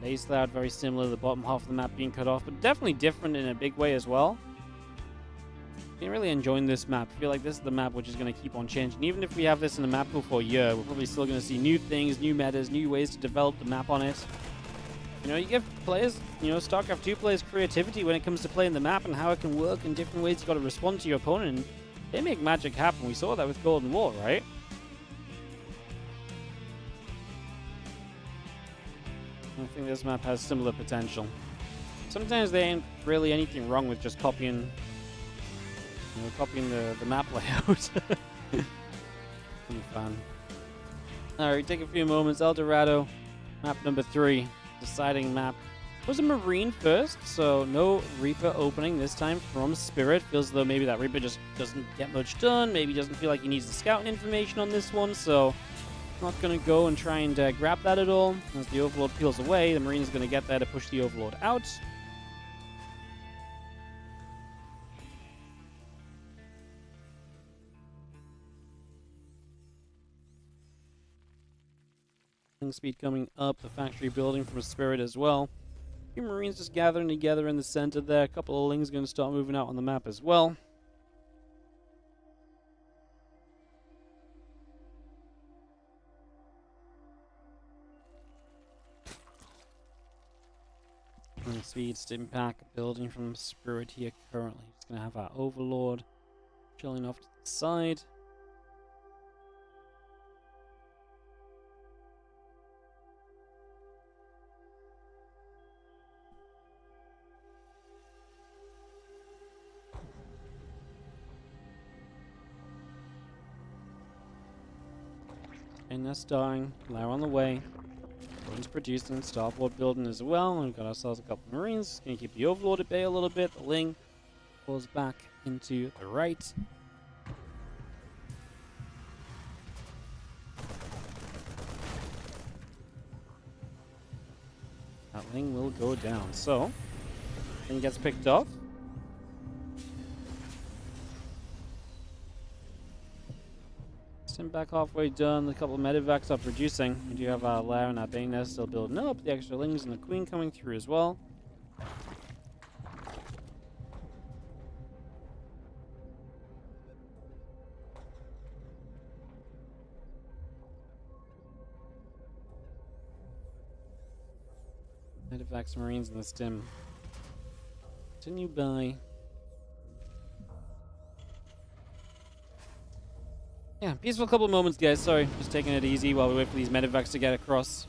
Lays out very similar, the bottom half of the map being cut off, but definitely different in a big way as well. I'm really enjoying this map. I feel like this is the map which is going to keep on changing. Even if we have this in the map pool for a year, we're probably still going to see new things, new metas, new ways to develop the map on it. You know, you give players, StarCraft 2 players creativity when it comes to playing the map and how it can work in different ways. You've got to respond to your opponent, and they make magic happen. We saw that with Golden Wall, right? I think this map has similar potential. Sometimes there ain't really anything wrong with just copying the map layout. Be fun. Alright, take a few moments. El Dorado, map number 3. Deciding map. Was a Marine first, so no Reaper opening this time from Spirit. Feels as though maybe that Reaper just doesn't get much done. Maybe doesn't feel like he needs the scouting information on this one, so not going to go and try and grab that at all. As the Overlord peels away, the Marine's going to get there to push the Overlord out. Speed coming up, the factory building from Spirit as well. A few Marines just gathering together in the center there. A couple of Lings going to start moving out on the map as well. And Speed stim pack building from Spirit here currently. Just going to have our Overlord chilling off to the side. And they're starting. They're on the way. One's producing. Starboard building as well. And we've got ourselves a couple of Marines. Gonna keep the Overlord at bay a little bit. The Ling pulls back into the right. That Ling will go down. So, Ling gets picked off. Back halfway done. A couple of medevacs are producing. We do have our Lair and our Bane there still building up. The extra Lings and the Queen coming through as well. Medevacs, Marines, and the Stim. Continue by. Yeah, peaceful couple of moments, guys. Sorry, just taking it easy while we wait for these medevacs to get across.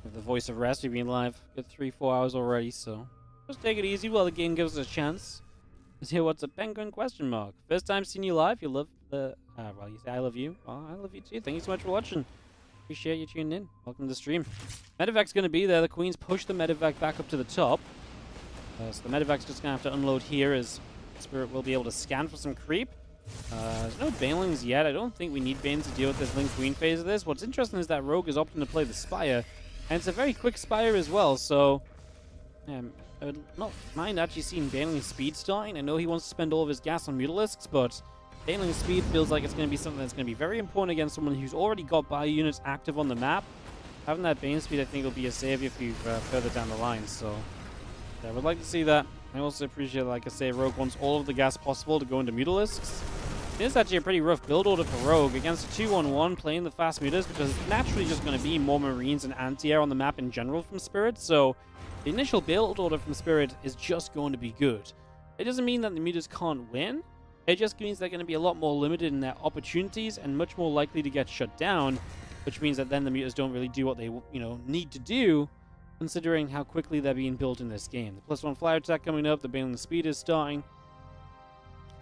With the voice of rest, we've been live good 3-4 hours already, so just take it easy while the game gives us a chance. Let's hear what's a penguin question mark. First time seeing you live, you love the well, you say I love you. Well, I love you too. Thank you so much for watching. Appreciate you tuning in. Welcome to the stream. Medevac's gonna be there. The Queen's push the medevac back up to the top. So the medevac's just gonna have to unload here as Spirit will be able to scan for some creep. There's no Banelings yet. I don't think we need Banes to deal with this Link Queen phase of this. What's interesting is that Rogue is opting to play the Spire, and it's a very quick Spire as well, so I would not mind actually seeing Baneling's speed starting. I know he wants to spend all of his gas on Mutalisks, but Baneling's speed feels like it's going to be something that's going to be very important against someone who's already got ByuN units active on the map. Having that Bane speed, I think, will be a savior for you further down the line, so yeah, I would like to see that. I also appreciate, like I say, Rogue wants all of the gas possible to go into Mutalisks. It is actually a pretty rough build order for Rogue against a 2-1-1 playing the fast mutas, because it's naturally just going to be more Marines and anti-air on the map in general from Spirit, so the initial build order from Spirit is just going to be good. It doesn't mean that the mutas can't win, it just means they're going to be a lot more limited in their opportunities and much more likely to get shut down, which means that then the mutas don't really do what they need to do, considering how quickly they're being built in this game. The +1 flyer attack coming up, the Baneling speed is starting.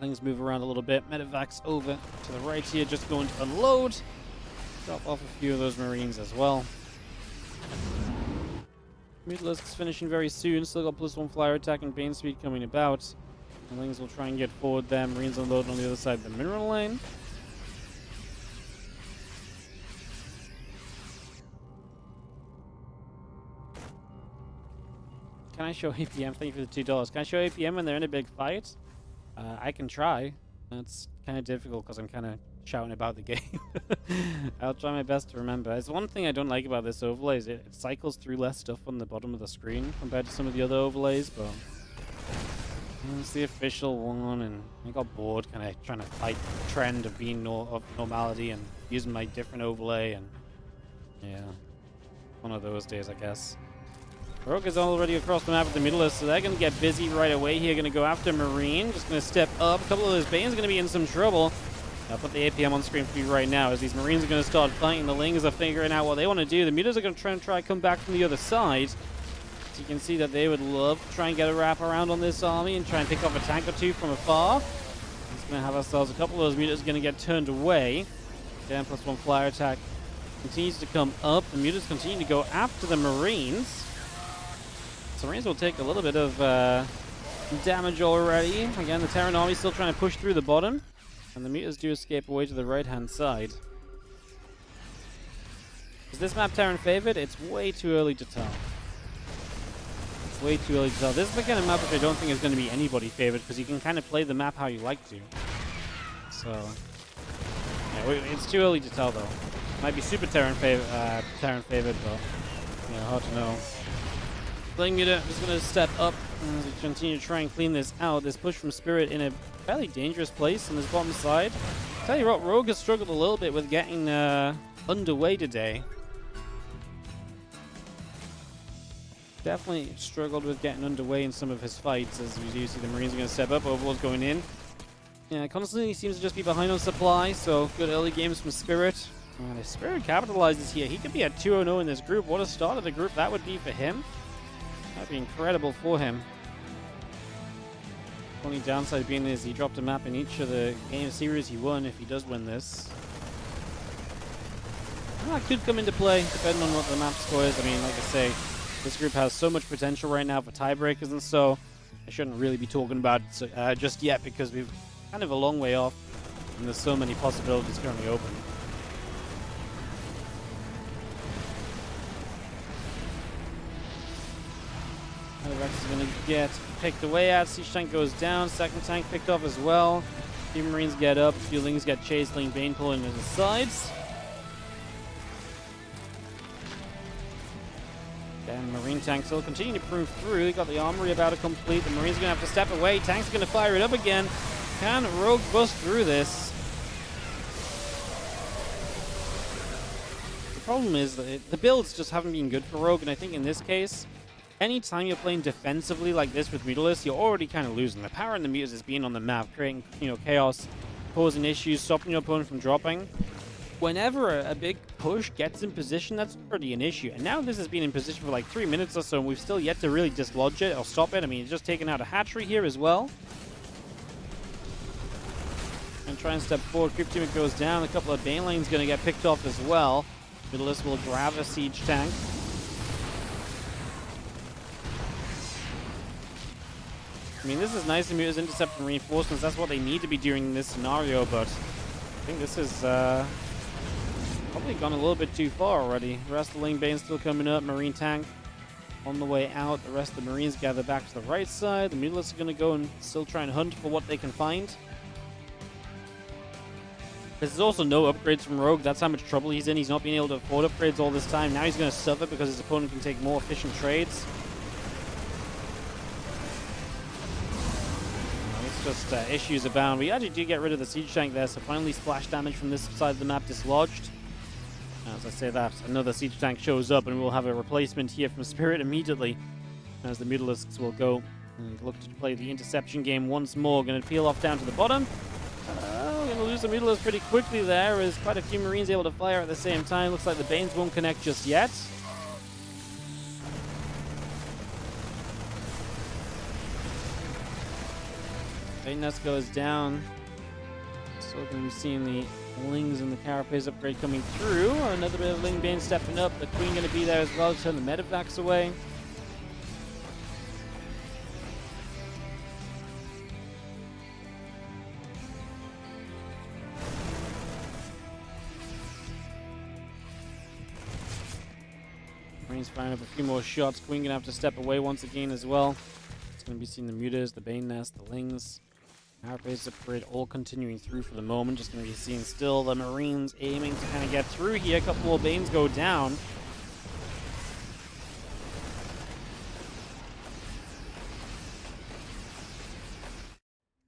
Things move around a little bit. Medevac's over to the right here, just going to unload. Drop off a few of those Marines as well. Mutalisks finishing very soon. Still got +1 flyer attack and Bane speed coming about. The Lings will try and get forward there. Marines unload on the other side of the mineral lane. can I show APM? Thank you for the $2. Can I show APM when they're in a big fight? I can try. It's kind of difficult because I'm kind of shouting about the game. I'll try my best to remember. It's one thing I don't like about this overlay is it cycles through less stuff on the bottom of the screen compared to some of the other overlays, but it's the official one, and I got bored kind of trying to fight the trend of being of normality and using my different overlay, and yeah, one of those days, I guess. Rogue is already across the map with the Middle, so they're going to get busy right away here. Going to go after Marine. Just going to step up. A couple of those Banes are going to be in some trouble. I'll put the APM on screen for you right now as these Marines are going to start fighting. The Lings are figuring out what they want to do. The Mutas are going to try and come back from the other side. So you can see that they would love to try and get a wrap around on this army and try and pick off a tank or two from afar. Just going to have ourselves a couple of those Mutas going to get turned away. Again, +1 flyer attack continues to come up. The Mutas continue to go after the Marines. So Marines will take a little bit of damage already. Again, the Terran army still trying to push through the bottom. And the Mutas do escape away to the right-hand side. Is this map Terran favored? It's way too early to tell. It's way too early to tell. This is the kind of map which I don't think is going to be anybody favored, because you can kind of play the map how you like to. So, yeah, it's too early to tell, though. Might be super Terran favored, but hard to know. Playing Muta is going to step up as we continue to try and clean this out. This push from Spirit in a fairly dangerous place on this bottom side. Tell you what, Rogue has struggled a little bit with getting underway today. Definitely struggled with getting underway in some of his fights, as we do see the Marines are going to step up. Overlord's going in. Yeah, constantly seems to just be behind on supply, so good early games from Spirit. If Spirit capitalizes here, he could be at 2-0 in this group. What a start of the group that would be for him. That'd be incredible for him. Only downside being is he dropped a map in each of the game series he won if he does win this. That could come into play depending on what the map score is. I mean, like I say, this group has so much potential right now for tiebreakers, and so I shouldn't really be talking about it just yet, because we've kind of a long way off and there's so many possibilities currently open. Rex is going to get picked away at. Siege tank goes down. Second tank picked off as well. Few Marines get up. Few Lings get chased. Ling Bane pulling to the sides. And Marine tank still continue to prove through. They got the armory about to complete. The Marines are going to have to step away. Tank's going to fire it up again. Can Rogue bust through this? The problem is that the builds just haven't been good for Rogue, and I think in this case, anytime you're playing defensively like this with Mutalis, you're already kind of losing. The power in the Mutas is being on the map, creating chaos, causing issues, stopping your opponent from dropping. Whenever a big push gets in position, that's already an issue. And now this has been in position for like 3 minutes or so, and we've still yet to really dislodge it or stop it. I mean, it's just taken out a hatchery here as well. And try and step forward. Creep team goes down. A couple of Bane lanes going to get picked off as well. Mutalis will grab a siege tank. I mean, this is nice to Mutas intercepting reinforcements. That's what they need to be doing in this scenario, but I think this is probably gone a little bit too far already. The rest of the Ling Bane still coming up. Marine tank on the way out. The rest of the Marines gather back to the right side. The Mutalists are going to go and still try and hunt for what they can find. There's also no upgrades from Rogue. That's how much trouble he's in. He's not being able to afford upgrades all this time. Now he's going to suffer because his opponent can take more efficient trades. Just issues abound. We actually do get rid of the siege tank there, so finally splash damage from this side of the map dislodged. As I say that, another siege tank shows up, and we'll have a replacement here from Spirit immediately, as the Mutalisks will go and look to play the interception game once more. Going to peel off down to the bottom. We're going to lose the Mutalisks pretty quickly there, as quite a few Marines able to fire at the same time. Looks like the Banes won't connect just yet. Bane nest goes down. Still going to be seeing the Lings and the Carapace upgrade coming through. Another bit of Ling Bane stepping up. The Queen going to be there as well to turn the medevacs away. Marines firing up a few more shots. Queen gonna have to step away once again as well. It's gonna be seeing the mutas, the Bane Nest, the Lings. Base upgrade all continuing through for the moment. Just going to be seeing still the Marines aiming to kind of get through here. A couple more Banes go down.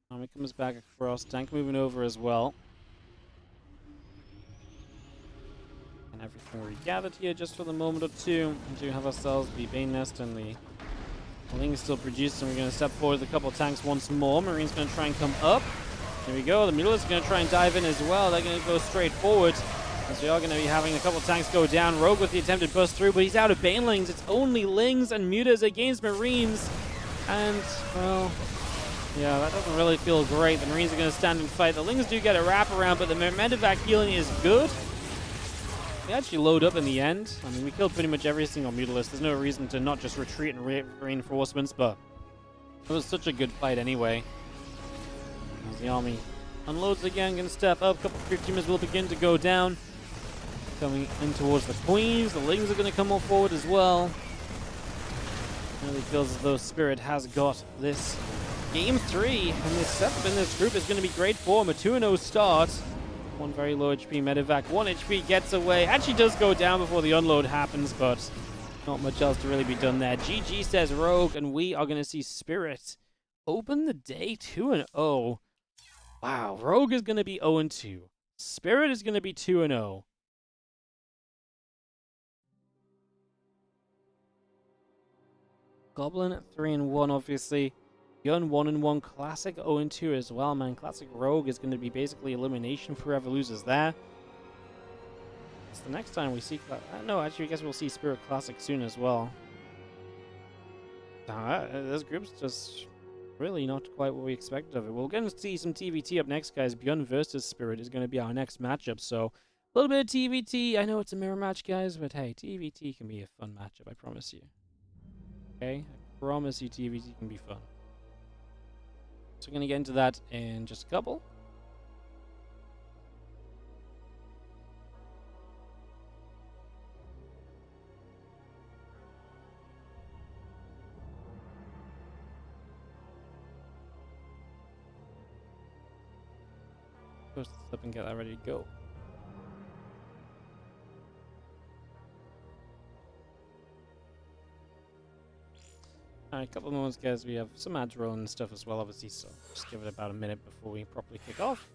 Army comes back across. Tank moving over as well. And everything regathered here just for the moment or two. We do have ourselves the Bane Nest and the Ling is still producing. We're going to step forward with a couple of tanks once more. Marine's going to try and come up. There we go. The Mutila's going to try and dive in as well. They're going to go straight forward. As we are going to be having a couple of tanks go down. Rogue with the attempted bust through, but he's out of Banelings. It's only Lings and Mutas against Marines. And, well, yeah, that doesn't really feel great. The Marines are going to stand and fight. The Lings do get a wraparound, but the medevac healing is good. We actually load up in the end. I mean, we killed pretty much every single Mutalist. There's no reason to not just retreat and reinforcements, but it was such a good fight anyway. As the army unloads again, gonna step up. A couple of creep teamers will begin to go down. Coming in towards the Queens. The Lings are gonna come on forward as well. Really feels as though Spirit has got this game 3, and this setup in this group is gonna be great for him. A 2-0 start. One very low HP medevac. 1 HP gets away. Actually does go down before the unload happens, but not much else to really be done there. GG says Rogue, and we are going to see Spirit open the day 2-0. Wow, Rogue is going to be 0-2. Spirit is going to be 2-0. Goblin 3-1, obviously. ByuN 1-1, Classic 0-2 as well, man. Classic Rogue is going to be basically elimination for whoever loses there. It's the next time we see... no, actually, I guess we'll see Spirit Classic soon as well. This group's just really not quite what we expected of it. We're going to see some TVT up next, guys. ByuN versus Spirit is going to be our next matchup, so a little bit of TVT. I know it's a mirror match, guys, but hey, TVT can be a fun matchup, I promise you. Okay? I promise you TVT can be fun. So we're going to get into that in just a couple. Post this up and get that ready to go. Alright, a couple of moments, guys. We have some ads rolling and stuff as well, obviously, so just give it about a minute before we properly kick off.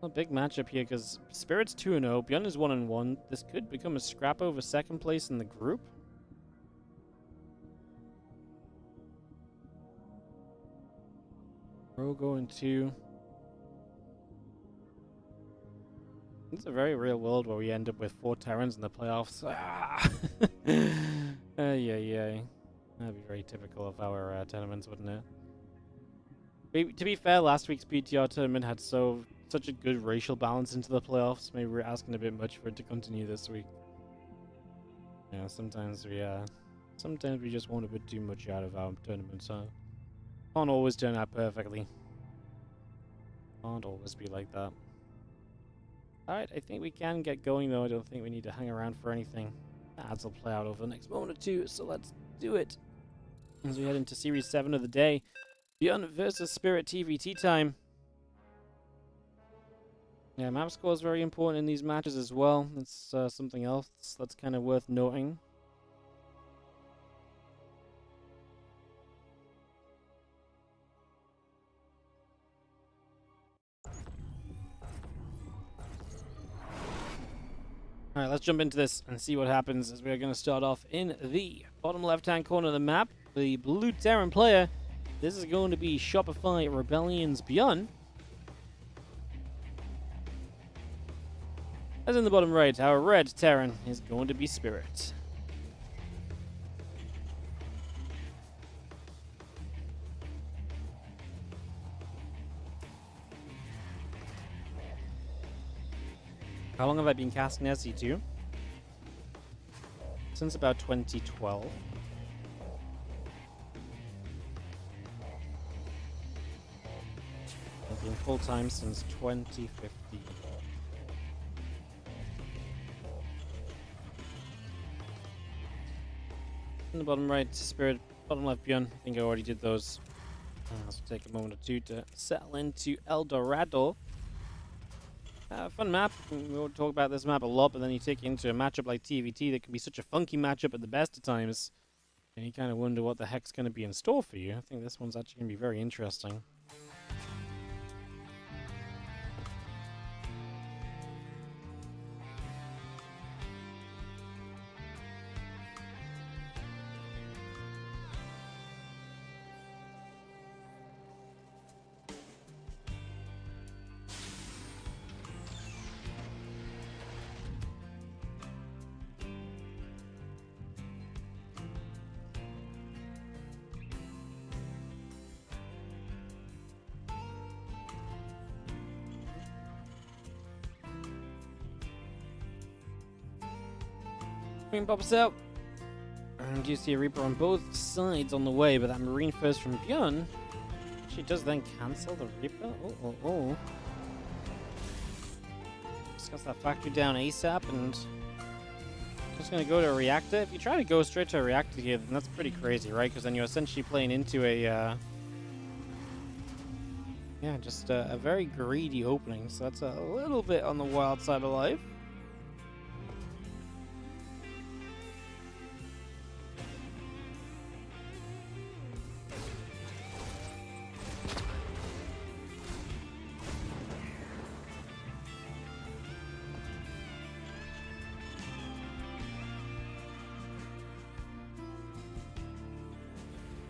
A big matchup here because Spirit's 2-0, ByuN is 1-1. This could become a scrap over second place in the group. Rogue going 2. It's a very real world where we end up with 4 Terrans in the playoffs. Yeah. That'd be very typical of our tournaments, wouldn't it? To be fair, last week's PTR tournament had such a good racial balance into the playoffs. Maybe we're asking a bit much for it to continue this week. Yeah, sometimes we just want a bit too much out of our tournament, so can't always turn out perfectly. Can't always be like that. Alright, I think we can get going though. I don't think we need to hang around for anything. Ads will play out over the next moment or two, so let's do it. As we head into Series 7 of the day. ByuN versus Spirit TVT time. Yeah, map score is very important in these matches as well. That's something else that's kind of worth noting. Alright, let's jump into this and see what happens as we are going to start off in the bottom left-hand corner of the map. The blue Terran player. This is going to be Shopify Rebellion's ByuN. As in the bottom right, our red Terran is going to be Spirit. How long have I been casting SC2? Since about 2012. been full-time since 2015. In the bottom right, Spirit. Bottom left, ByuN. I think I already did those. So take a moment or two to settle into El Dorado. Fun map. We won't talk about this map a lot, but then you take it into a matchup like TVT that can be such a funky matchup at the best of times. And you kind of wonder what the heck's going to be in store for you. I think this one's actually going to be very interesting. Marine pops out. And you see a Reaper on both sides on the way, but that Marine first from ByuN. She does then cancel the Reaper. Oh. Discuss that factory down ASAP, and just gonna go to a reactor. If you try to go straight to a reactor here, then that's pretty crazy, right? Because then you're essentially playing into a just a very greedy opening. So that's a little bit on the wild side of life.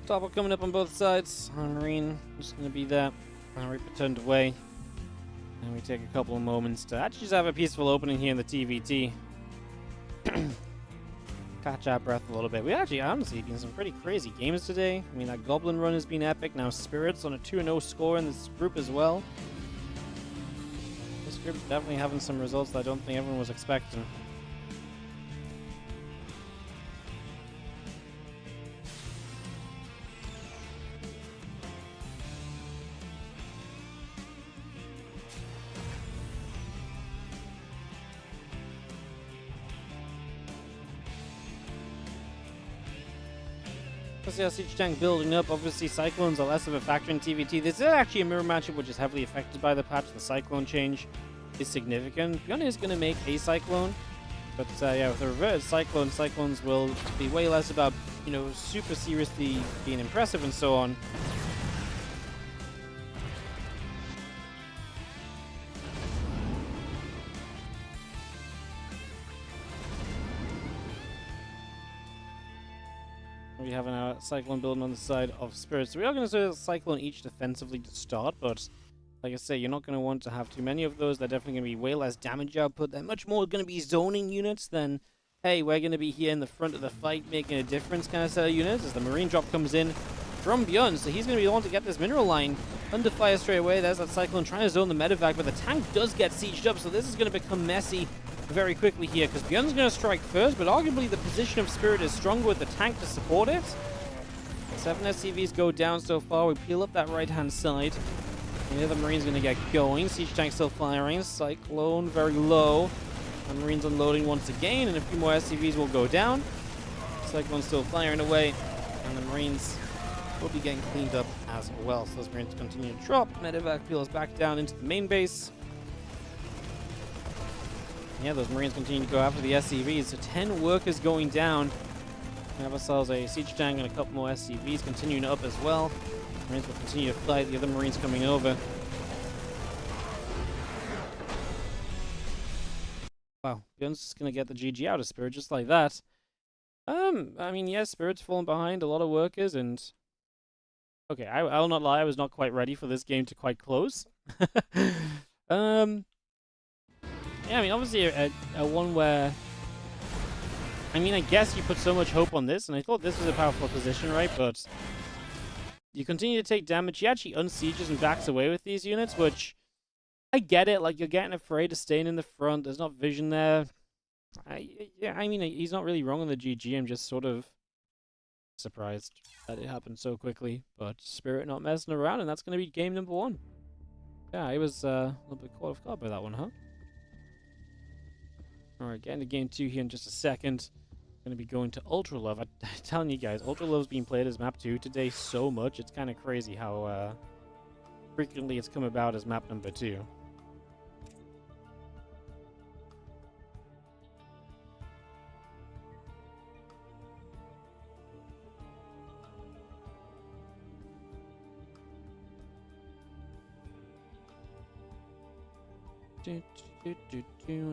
Topple coming up on both sides. Marine just going to be that. Reaper turned away. And we take a couple of moments to actually just have a peaceful opening here in the TVT. Catch our breath a little bit. We actually honestly been some pretty crazy games today. I mean, that Goblin run has been epic. Now Spirits on a 2-0 score in this group as well. This group's definitely having some results that I don't think everyone was expecting. See our siege tank building up. Obviously, Cyclones are less of a factor in TVT. This is actually a mirror matchup which is heavily affected by the patch. The Cyclone change is significant. ByuN is going to make a Cyclone, but yeah, with a reverted Cyclone, Cyclones will be way less about, you know, super seriously being impressive and so on. We have a Cyclone building on the side of Spirits. So we are going to do a Cyclone each defensively to start, but like I say, you're not going to want to have too many of those. They're definitely going to be way less damage output. They're much more going to be zoning units than, hey, we're going to be here in the front of the fight making a difference kind of set of units. As the Marine drop comes in from ByuN, so he's going to be the one to get this mineral line under fire straight away. There's that Cyclone trying to zone the medevac, but the tank does get sieged up, so this is going to become messy very quickly here, because ByuN's going to strike first, but arguably the position of Spirit is stronger with the tank to support it. 7 SCVs go down so far. We peel up that right-hand side. And the other Marine's going to get going. Siege tank still firing. Cyclone very low. And Marine's unloading once again, and a few more SCVs will go down. Cyclone's still firing away, and the Marines will be getting cleaned up as well. So those Marines continue to drop. Medevac peels back down into the main base. Yeah, those Marines continue to go after the SCVs. So 10 workers going down. We have ourselves a siege tank and a couple more SCVs continuing up as well. Marines will continue to fight the other Marines coming over. Wow, ByuN's just gonna get the GG out of Spirit just like that. I mean, yes, Spirit's fallen behind a lot of workers, and okay, I'll not lie, I was not quite ready for this game to quite close. Yeah, I mean, obviously a one where, I mean, I guess you put so much hope on this, and I thought this was a powerful position, right? But you continue to take damage. He actually unsieges and backs away with these units, which I get it. Like, you're getting afraid of staying in the front. There's not vision there. Yeah, I mean, he's not really wrong on the GG. I'm just sort of surprised that it happened so quickly. But Spirit not messing around, and that's going to be game number 1. Yeah, I was a little bit caught off guard by that one, huh? Alright, getting to game 2 here in just a second. Going to be going to Ultra Love. I'm telling you guys, Ultra Love's being played as map 2 today so much. It's kind of crazy how frequently it's come about as map number 2. One, two, three,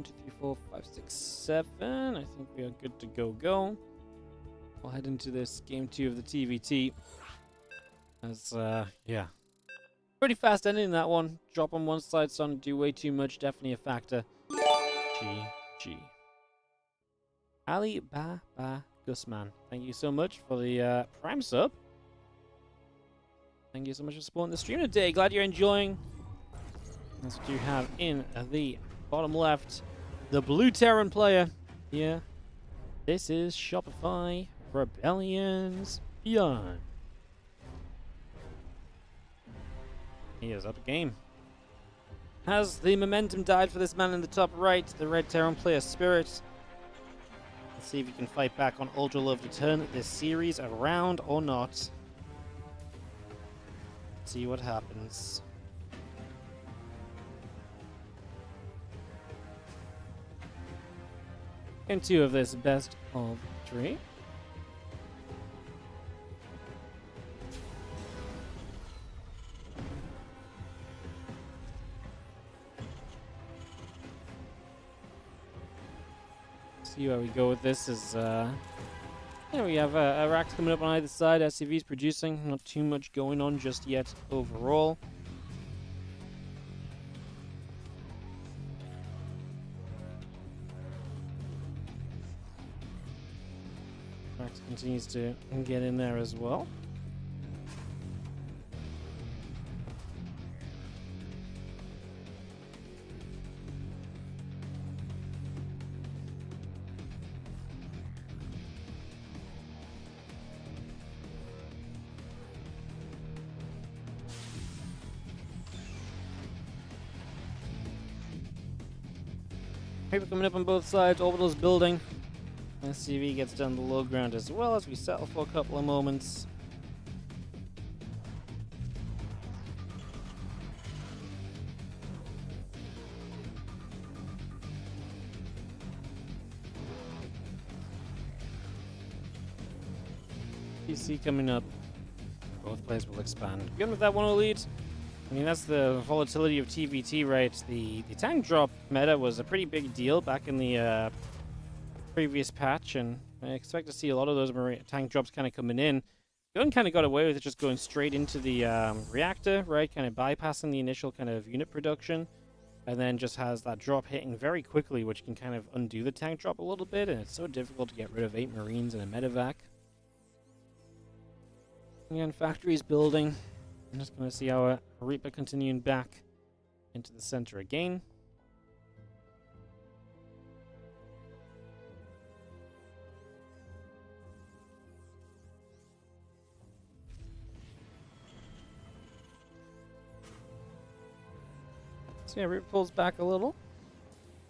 four, five, six, seven. I think we are good to go. We'll head into this game 2 of the TVT. As, yeah. Pretty fast ending that one. Drop on one side, son. Do way too much. Definitely a factor. GG. Ali Ba Gusman. Thank you so much for the Prime sub. Thank you so much for supporting the stream today. Glad you're enjoying. That's what you have in the bottom left. The blue Terran player. Yeah. This is Shopify Rebellion's ByuN. He is up a game. Has the momentum died for this man in the top right, the red Terran player Spirit? Let's see if he can fight back on Ultra Love to turn this series around or not. Let's see what happens. Game 2 of this best of 3. See where we go with this is, yeah, we have racks coming up on either side. SCV's producing, not too much going on just yet overall. Rax continues to get in there as well. Paper coming up on both sides. Orbital's building. SCV gets down the low ground as well as we settle for a couple of moments. PC coming up. Both players will expand. Good with that 1-0 lead. I mean, that's the volatility of TVT, right? The tank drop meta was a pretty big deal back in the previous patch, and I expect to see a lot of those tank drops kind of coming in. ByuN kind of got away with it just going straight into the reactor, right? Kind of bypassing the initial kind of unit production, and then just has that drop hitting very quickly, which can kind of undo the tank drop a little bit, and it's so difficult to get rid of 8 Marines in a medevac. Again, factory's building. I'm just going to see our Reaper continuing back into the center again. So yeah, Reaper pulls back a little.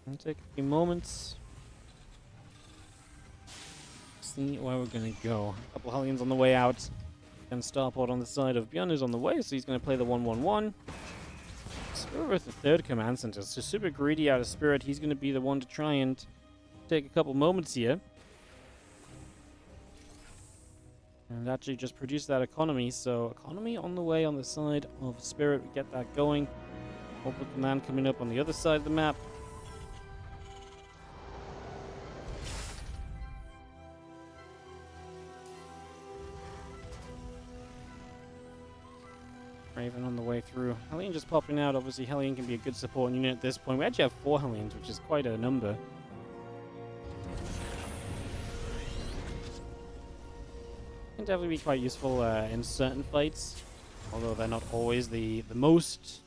It'll take a few moments. See where we're going to go. A couple Hellions on the way out. And Starport on the side of ByuN is on the way, so he's going to play the 1-1-1. Spirit with the third command center, so super greedy out of Spirit. He's going to be the one to try and take a couple moments here. And actually just produce that economy, so economy on the way on the side of Spirit. We get that going. Orbital command coming up on the other side of the map. Raven on the way through. Hellion just popping out. Obviously, Hellion can be a good support unit at this point. We actually have 4 Hellions, which is quite a number. Can definitely be quite useful in certain fights, although they're not always the most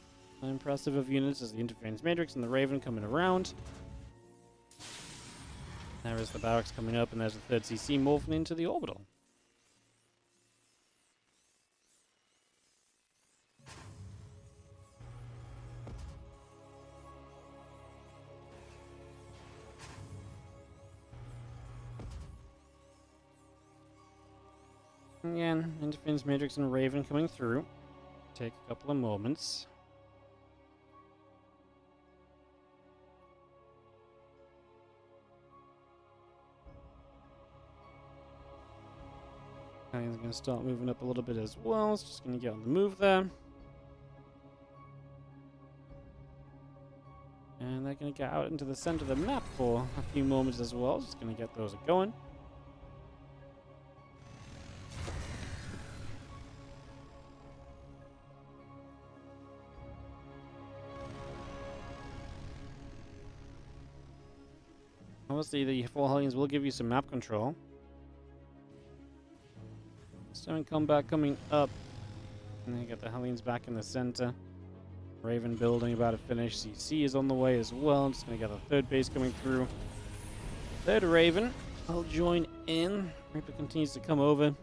impressive of units, as the Interference Matrix and the Raven coming around. There is the Barracks coming up, and there's the 3rd CC morphing into the Orbital. Again, Interference Matrix and Raven coming through. Take a couple of moments. He's going to start moving up a little bit as well. It's just going to get on the move there. And they're going to get out into the center of the map for a few moments as well. Just going to get those going. Obviously, the 4 Hellions will give you some map control. Stone combat coming up. And then you get the Hellions back in the center. Raven building about to finish. CC is on the way as well. I'm just going to get the 3rd base coming through. 3rd Raven. I'll join in. Reaper continues to come over.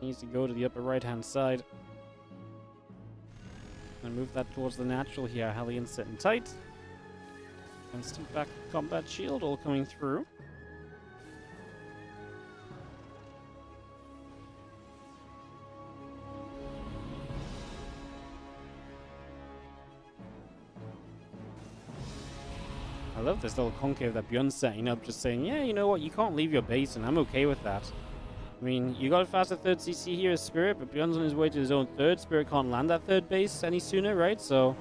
Needs to go to the upper right-hand side. And move that towards the natural here. Hellions sitting tight. Instant back combat shield all coming through. I love this little concave that ByuN's setting up, just saying, yeah, you know what, you can't leave your base, and I'm okay with that. I mean, you got a faster 3rd CC here as Spirit, but ByuN's on his way to his own 3rd. Spirit can't land that 3rd base any sooner, right? So,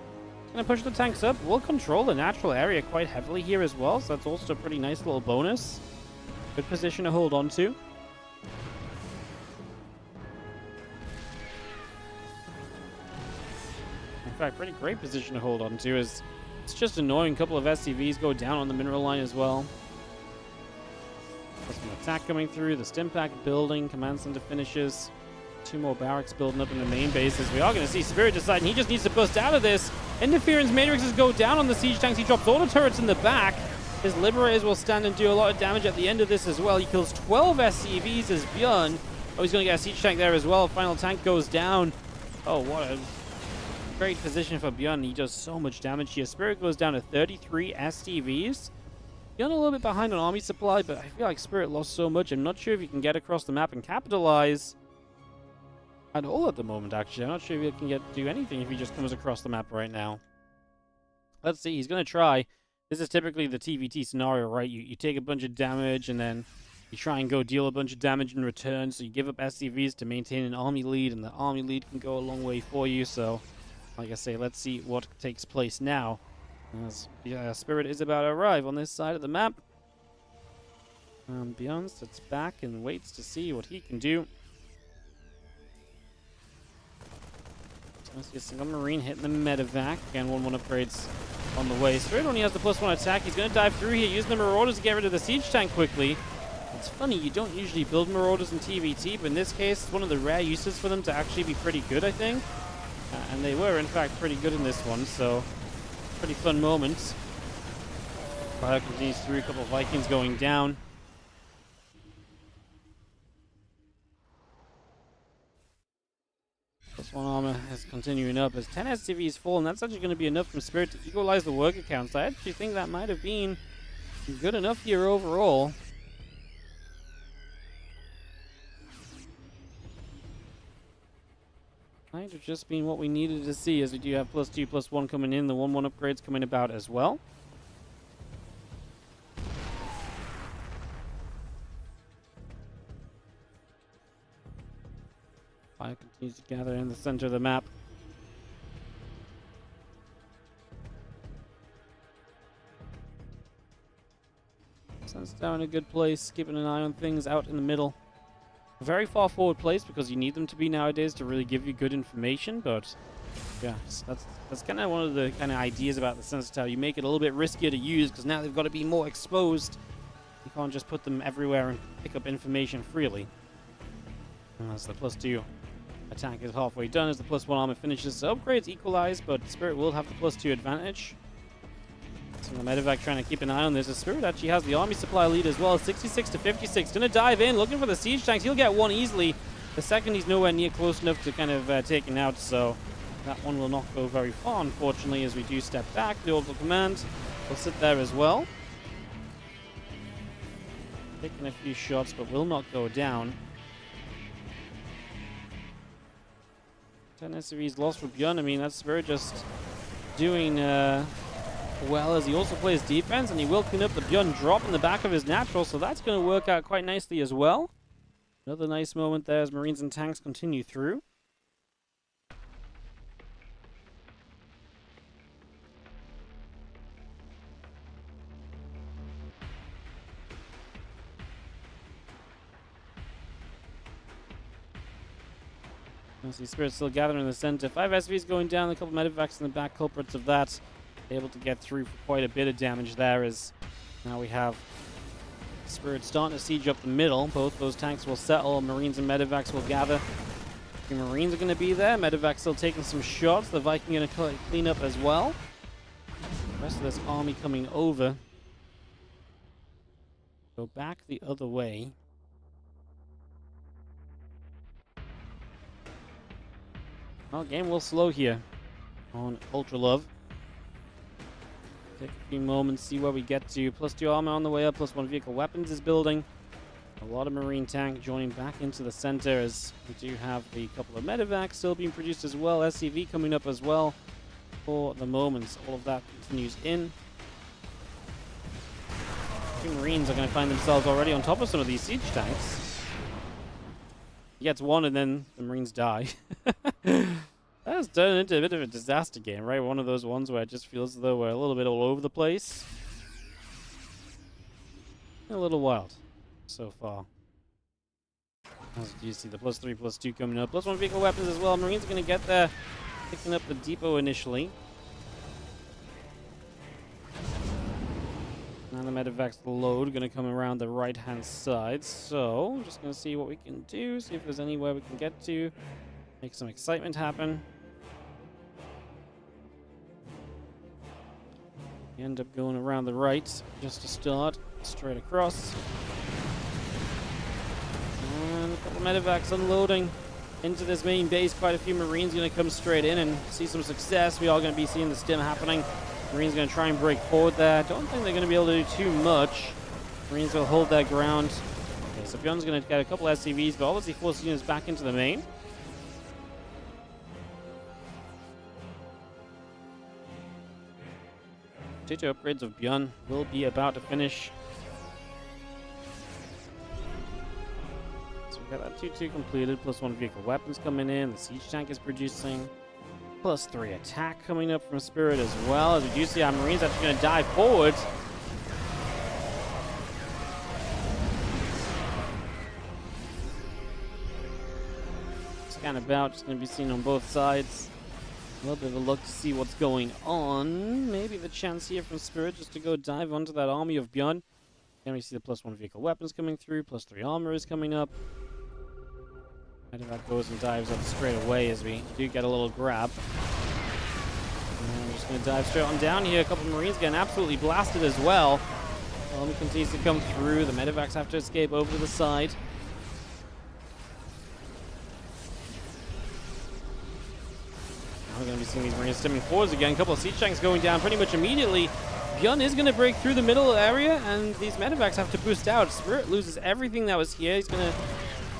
he's going to push the tanks up. We'll control the natural area quite heavily here as well, so that's also a pretty nice little bonus. Good position to hold on to. In fact, pretty great position to hold on to, as it's just annoying. A couple of SCVs go down on the mineral line as well. There's some attack coming through. The stim pack building. Command center finishes. 2 more barracks building up in the main bases. We are going to see Spirit deciding he just needs to bust out of this. Interference matrices go down on the siege tanks. He drops all the turrets in the back. His Liberators will stand and do a lot of damage at the end of this as well. He kills 12 SCVs as ByuN. Oh, he's going to get a siege tank there as well. Final tank goes down. Oh, what a great position for ByuN. He does so much damage here. Spirit goes down to 33 SCVs. ByuN a little bit behind on army supply, but I feel like Spirit lost so much. I'm not sure if he can get across the map and capitalize at all at the moment, actually. I'm not sure if he can do anything if he just comes across the map right now. Let's see. He's going to try. This is typically the TVT scenario, right? You take a bunch of damage, and then you try and go deal a bunch of damage in return. So you give up SCVs to maintain an army lead, and the army lead can go a long way for you. So, like I say, let's see what takes place now. As Spirit is about to arrive on this side of the map. ByuN sits back and waits to see what he can do. I see a single Marine hitting the medevac. Again, 1-1 upgrades on the way. Spirit only has the +1 attack. He's going to dive through here, using the Marauders to get rid of the siege tank quickly. It's funny, you don't usually build Marauders in TVT, but in this case, it's one of the rare uses for them to actually be pretty good, I think. And they were, in fact, pretty good in this one, so pretty fun moment. Fire continues through, a couple of Vikings going down. +1 armor is continuing up as 10 SCVs fall, and that's actually going to be enough from Spirit to equalize the worker counts. I actually think that might have been good enough here overall. Might have just been what we needed to see, as we do have +2, +1 coming in. The 1-1 upgrades coming about as well. Fire continues to gather in the center of the map. Sun's down in a good place, keeping an eye on things out in the middle. A very far forward place because you need them to be nowadays to really give you good information, but yeah, that's kind of one of the kind of ideas about the Sensor Tower. You make it a little bit riskier to use because now they've got to be more exposed. You can't just put them everywhere and pick up information freely. And that's the +2 attack is halfway done as the +1 armor finishes. The upgrades equalize, but Spirit will have the +2 advantage. So the medevac trying to keep an eye on this. The Spirit actually has the army supply lead as well. 66 to 56. Gonna dive in, looking for the siege tanks. He'll get one easily. The second, he's nowhere near close enough to kind of take him out, so that one will not go very far, unfortunately, as we do step back. The orbital command will sit there as well. Taking a few shots, but will not go down. 10 SCVs lost for ByuN. I mean, that's Spirit just doing well as he also plays defense, and he will clean up the ByuN drop in the back of his natural, so that's going to work out quite nicely as well. Another nice moment there as Marines and tanks continue through. I see Spirit still gathering in the center. 5 SVs going down, a couple medevacs in the back, culprits of that. Able to get through for quite a bit of damage there, as now we have Spirit starting to siege up the middle. Both those tanks will settle. Marines and medevacs will gather. The Marines are going to be there. Medevacs still taking some shots. The Viking going to clean up as well. The rest of this army coming over. Go back the other way. Well, game will slow here on Ultra Love. Take a few moments, see where we get to. +2 armor on the way up, +1 vehicle weapons is building. A lot of Marine tank joining back into the center, as we do have the couple of medevacs still being produced as well. SCV coming up as well for the moment. All of that continues in. The Marines are going to find themselves already on top of some of these siege tanks. He gets one and then the Marines die. That's turned into a bit of a disaster game, right? One of those ones where it just feels as though we're a little bit all over the place. A little wild so far. As you see, the +3, +2 coming up. +1 vehicle weapons as well. Marines are going to get there, picking up the depot initially. Now the medevac's load going to come around the right-hand side. So, I'm just going to see what we can do, see if there's anywhere we can get to. Make some excitement happen. We end up going around the right just to start. Straight across. And a couple of medevacs unloading into this main base. Quite a few Marines going to come straight in and see some success. We are going to be seeing the stim happening. Marines going to try and break forward there. Don't think they're going to be able to do too much. Marines will hold their ground. Okay, so ByuN's going to get a couple SCVs, but obviously force units back into the main. Potato upgrades of ByuN will be about to finish. So we got that 2-2 completed, +1 vehicle weapons coming in. The siege tank is producing. +3 attack coming up from Spirit as well. As we do see our Marines actually going to dive forward. Scan about, just going to be seen on both sides. A little bit of a look to see what's going on. Maybe the chance here from Spirit just to go dive onto that army of ByuN. Then we see the +1 vehicle weapons coming through, +3 armor is coming up. That goes and dives up straight away as we do get a little grab. And we're just going to dive straight on down here. A couple of Marines getting absolutely blasted as well. Army continues to come through. The medevacs have to escape over to the side. We're going to be seeing these Marines stemming forwards again. A couple of siege tanks going down pretty much immediately. ByuN is going to break through the middle area, and these medevacs have to boost out. Spirit loses everything that was here. He's going to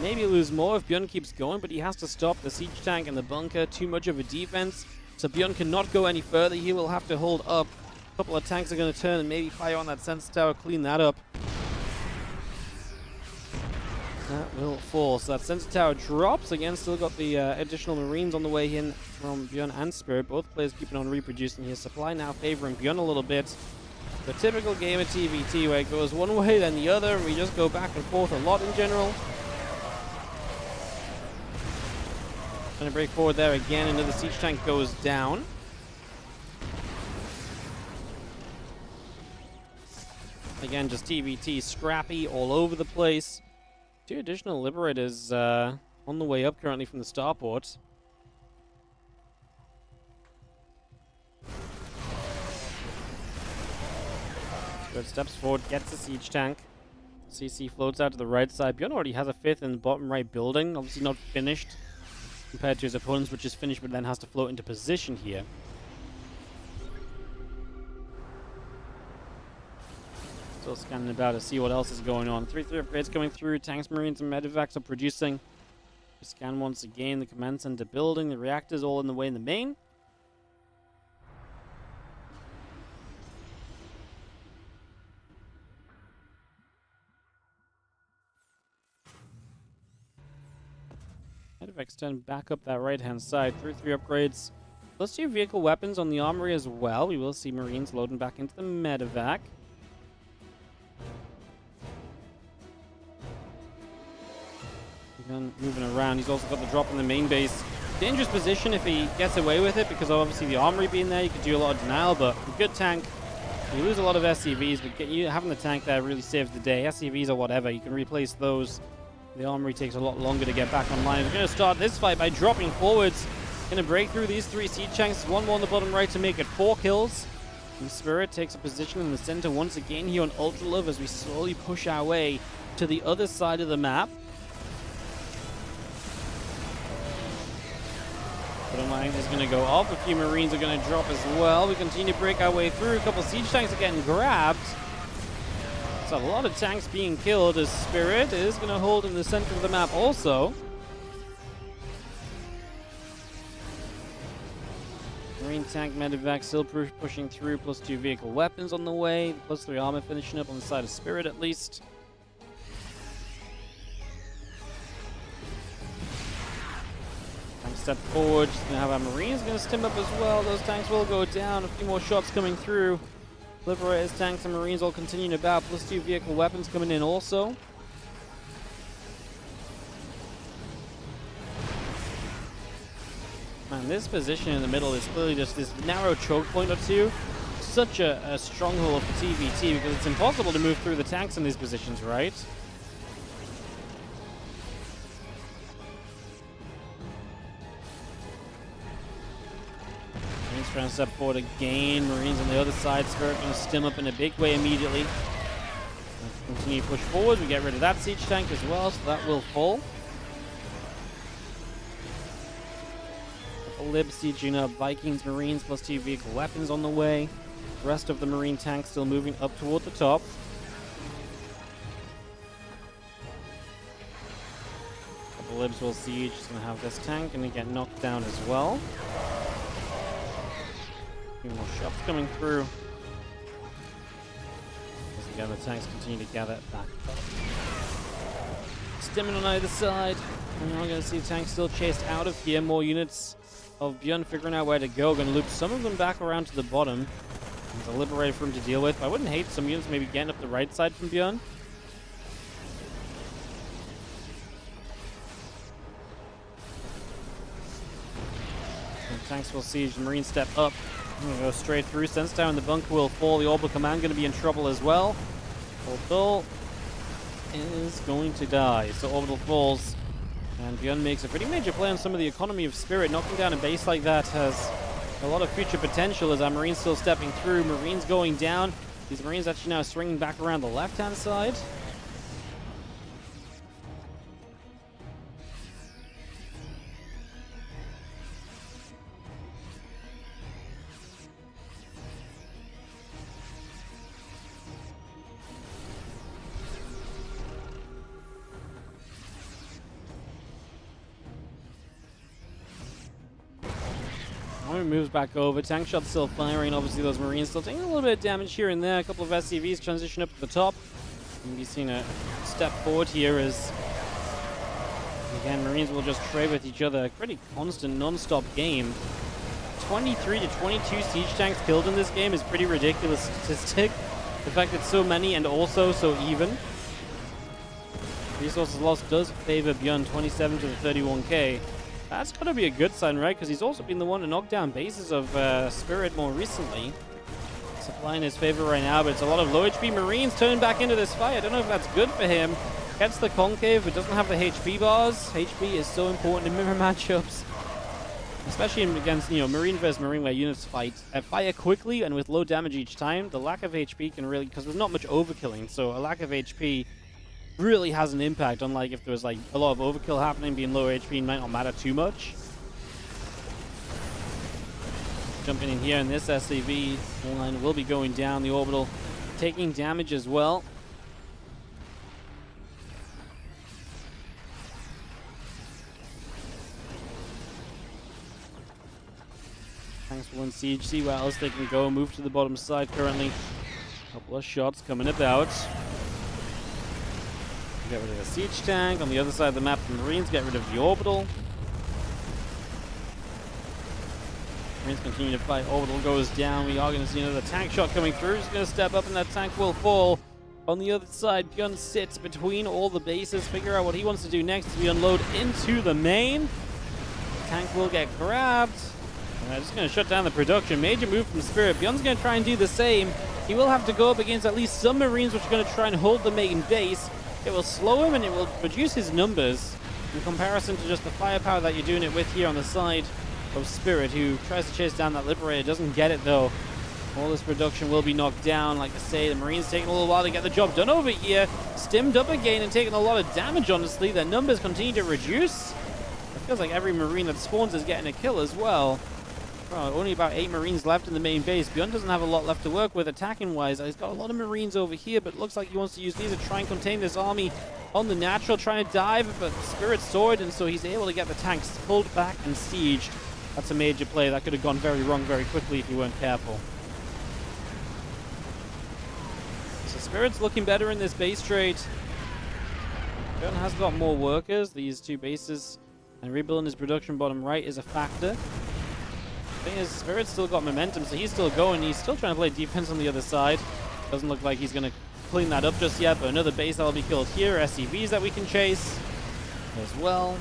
maybe lose more if ByuN keeps going, but he has to stop the siege tank and the bunker. Too much of a defense, so ByuN cannot go any further. He will have to hold up. A couple of tanks are going to turn and maybe fire on that sensor tower, clean that up. That will fall. So that sensor tower drops. Again, still got the additional Marines on the way in from ByuN and Spirit. Both players keeping on reproducing here. Supply now favoring ByuN a little bit. The typical game of TVT where it goes one way then the other, and we just go back and forth a lot in general. Trying to break forward there again. Another siege tank goes down. Again, just TVT, scrappy all over the place. 2 additional Liberators on the way up currently from the starport. Good steps forward, gets the siege tank. CC floats out to the right side. ByuN already has a 5th in the bottom right building. Obviously not finished compared to his opponents, which is finished but then has to float into position here. Still scanning about to see what else is going on. 3-3 upgrades coming through. Tanks, Marines, and medevacs are producing. Scan once again the command center building. The reactors all in the way in the main. Extend back up that right-hand side through 3 upgrades. Plus 2 vehicle weapons on the armory as well. We will see Marines loading back into the medevac. Again, moving around. He's also got the drop in the main base. Dangerous position if he gets away with it, because obviously the armory being there, you could do a lot of denial, but a good tank. You lose a lot of SCVs, but having the tank there really saves the day. SCVs or whatever, you can replace those. The armory takes a lot longer to get back online. We're going to start this fight by dropping forwards. Going to break through these 3 siege tanks. 1 more on the bottom right to make it 4 kills. And Spirit takes a position in the center once again here on Ultra Love as we slowly push our way to the other side of the map. Bottom line is going to go off. A few Marines are going to drop as well. We continue to break our way through. A couple siege tanks are getting grabbed. So a lot of tanks being killed as Spirit is going to hold in the center of the map also. Marine tank medevac still pushing through, plus 2 vehicle weapons on the way, plus 3 armor finishing up on the side of Spirit at least. Tank step forward, just going to have our Marines going to stim up as well. Those tanks will go down, a few more shots coming through. Liberators, tanks, and Marines all continuing to battle, plus 2 vehicle weapons coming in also. Man, this position in the middle is clearly just this narrow choke point or two. Such a stronghold for TVT because it's impossible to move through the tanks in these positions, right? Marines trying to step forward again. Marines on the other side. Spirit going to stim up in a big way immediately. Let's continue to push forward. We get rid of that siege tank as well, so that will fall. Lib sieging up Vikings, Marines, plus 2 vehicle weapons on the way. The rest of the Marine tanks still moving up toward the top. Couple Libs will siege. Just going to have this tank and get knocked down as well. A few more shots coming through. As again, the tanks continue to gather back up. Stimming on either side. And we're going to see tanks still chased out of here. More units of ByuN figuring out where to go. Going to loop some of them back around to the bottom. There's a Liberator for him to deal with. I wouldn't hate some units maybe getting up the right side from ByuN. Tanks will siege. The Marines step up. I'm going to go straight through. Sense Tower and the bunker will fall. The Orbital Command going to be in trouble as well. Orbital is going to die. So Orbital falls. And ByuN makes a pretty major play on some of the economy of Spirit. Knocking down a base like that has a lot of future potential as our Marines still stepping through. Marines going down. These Marines actually now swinging back around the left-hand side. Moves back over. Tank shot still firing. Obviously, those Marines still taking a little bit of damage here and there. A couple of SCVs transition up to the top. And we've seen a step forward here as, again, Marines will just trade with each other. A pretty constant, non-stop game. 23 to 22 siege tanks killed in this game is pretty ridiculous statistic. The fact that so many and also so even. Resources lost does favor ByuN, 27 to the 31k. That's got to be a good sign, right? Because he's also been the one to knock down bases of Spirit more recently. Supply in his favor right now, but it's a lot of low HP Marines turning back into this fight. I don't know if that's good for him. Gets the Concave, but doesn't have the HP bars. HP is so important in mirror matchups. Especially against, Marine versus Marine where units fire quickly and with low damage each time. The lack of HP can really, because there's not much overkilling, so a lack of HP really has an impact, unlike if there was like a lot of overkill happening. Being low HP might not matter too much. Jumping in here, and this SCV line will be going down. The Orbital taking damage as well. Tanks will in siege, see where else they can go. Move to the bottom side currently. Couple of shots coming about. Get rid of the siege tank. On the other side of the map, the Marines get rid of the orbital. Marines continue to fight. Orbital goes down. We are going to see another tank shot coming through. He's going to step up and that tank will fall. On the other side, ByuN sits between all the bases. Figure out what he wants to do next as we unload into the main. The tank will get grabbed. Just going to shut down the production. Major move from Spirit. ByuN's going to try and do the same. He will have to go up against at least some Marines which are going to try and hold the main base. It will slow him and it will reduce his numbers in comparison to just the firepower that you're doing it with here on the side of Spirit, who tries to chase down that Liberator. Doesn't get it though. All this production will be knocked down. Like I say, the Marines taking a little while to get the job done over here. Stimmed up again and taking a lot of damage, honestly. Their numbers continue to reduce. It feels like every Marine that spawns is getting a kill as well. Oh, only about 8 Marines left in the main base. ByuN doesn't have a lot left to work with attacking-wise. He's got a lot of Marines over here, but it looks like he wants to use these to try and contain this army on the natural, trying to dive, but Spirit's sword, and so he's able to get the tanks pulled back and sieged. That's a major play. That could have gone very wrong very quickly if you weren't careful. So Spirit's looking better in this base trade. ByuN has got more workers. These 2 bases and rebuilding his production bottom right is a factor. The thing is, Spirit's still got momentum, so he's still going. He's still trying to play defense on the other side. Doesn't look like he's going to clean that up just yet, but another base that'll be killed here. SCVs that we can chase as well.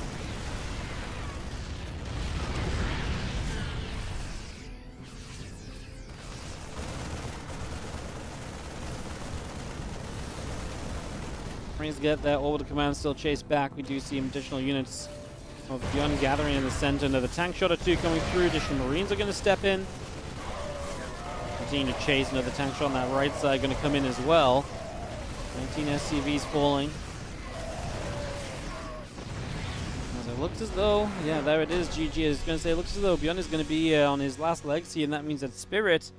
Marines get there. Orbital command still chase back. We do see additional units of ByuN gathering in the center. Another tank shot or 2 coming through. Additional Marines are going to step in. Continue to chase. Another tank shot on that right side going to come in as well. 19 SCVs falling. As it looks as though, yeah, there it is. GG is going to say it looks as though ByuN is going to be on his last legs here, and that means that Spirit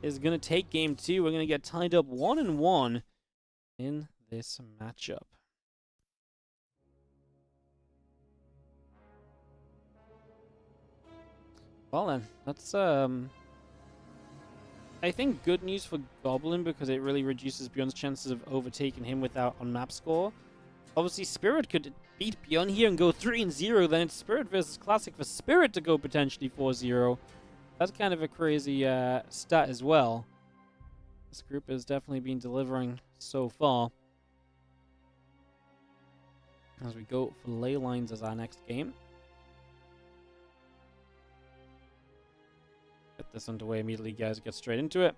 is going to take game 2. We're going to get tied up 1-1 in this matchup. Well then, that's I think good news for Goblin, because it really reduces ByuN's chances of overtaking him without on map score. Obviously Spirit could beat ByuN here and go 3-0, then it's Spirit versus Classic for Spirit to go potentially 4-0. That's kind of a crazy stat as well. This group has definitely been delivering so far. As we go for Ley Lines as our next game. Get this underway immediately, guys. Get straight into it.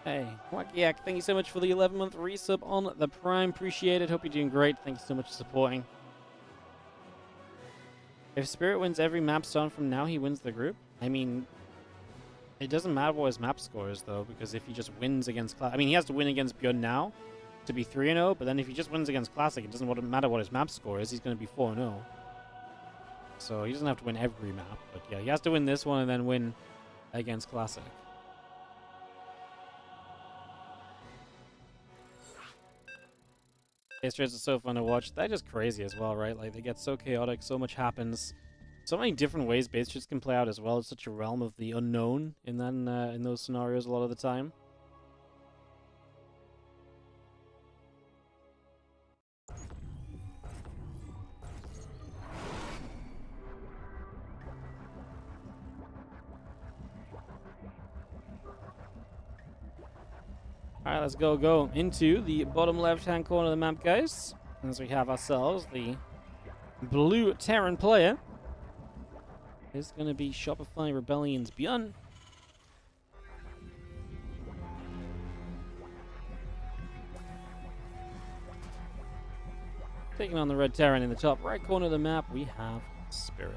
Hey, Wackiak, thank you so much for the 11-month resub on the Prime. Appreciate it. Hope you're doing great. Thank you so much for supporting. If Spirit wins every map starting from now, he wins the group. I mean, it doesn't matter what his map score is, though, because if he just wins against Classic... I mean, he has to win against ByuN now to be 3-0, but then if he just wins against Classic, it doesn't matter what his map score is. He's going to be 4-0. So he doesn't have to win every map, but yeah, he has to win this one and then win against Classic. Base trades are so fun to watch. They're just crazy as well, right? Like, they get so chaotic, so much happens. So many different ways base trades can play out as well. It's such a realm of the unknown in those scenarios a lot of the time. Alright, let's go into the bottom left-hand corner of the map, guys. As we have ourselves the blue Terran player. It's going to be Shopify Rebellion's ByuN. Taking on the red Terran in the top right corner of the map, we have Spirit.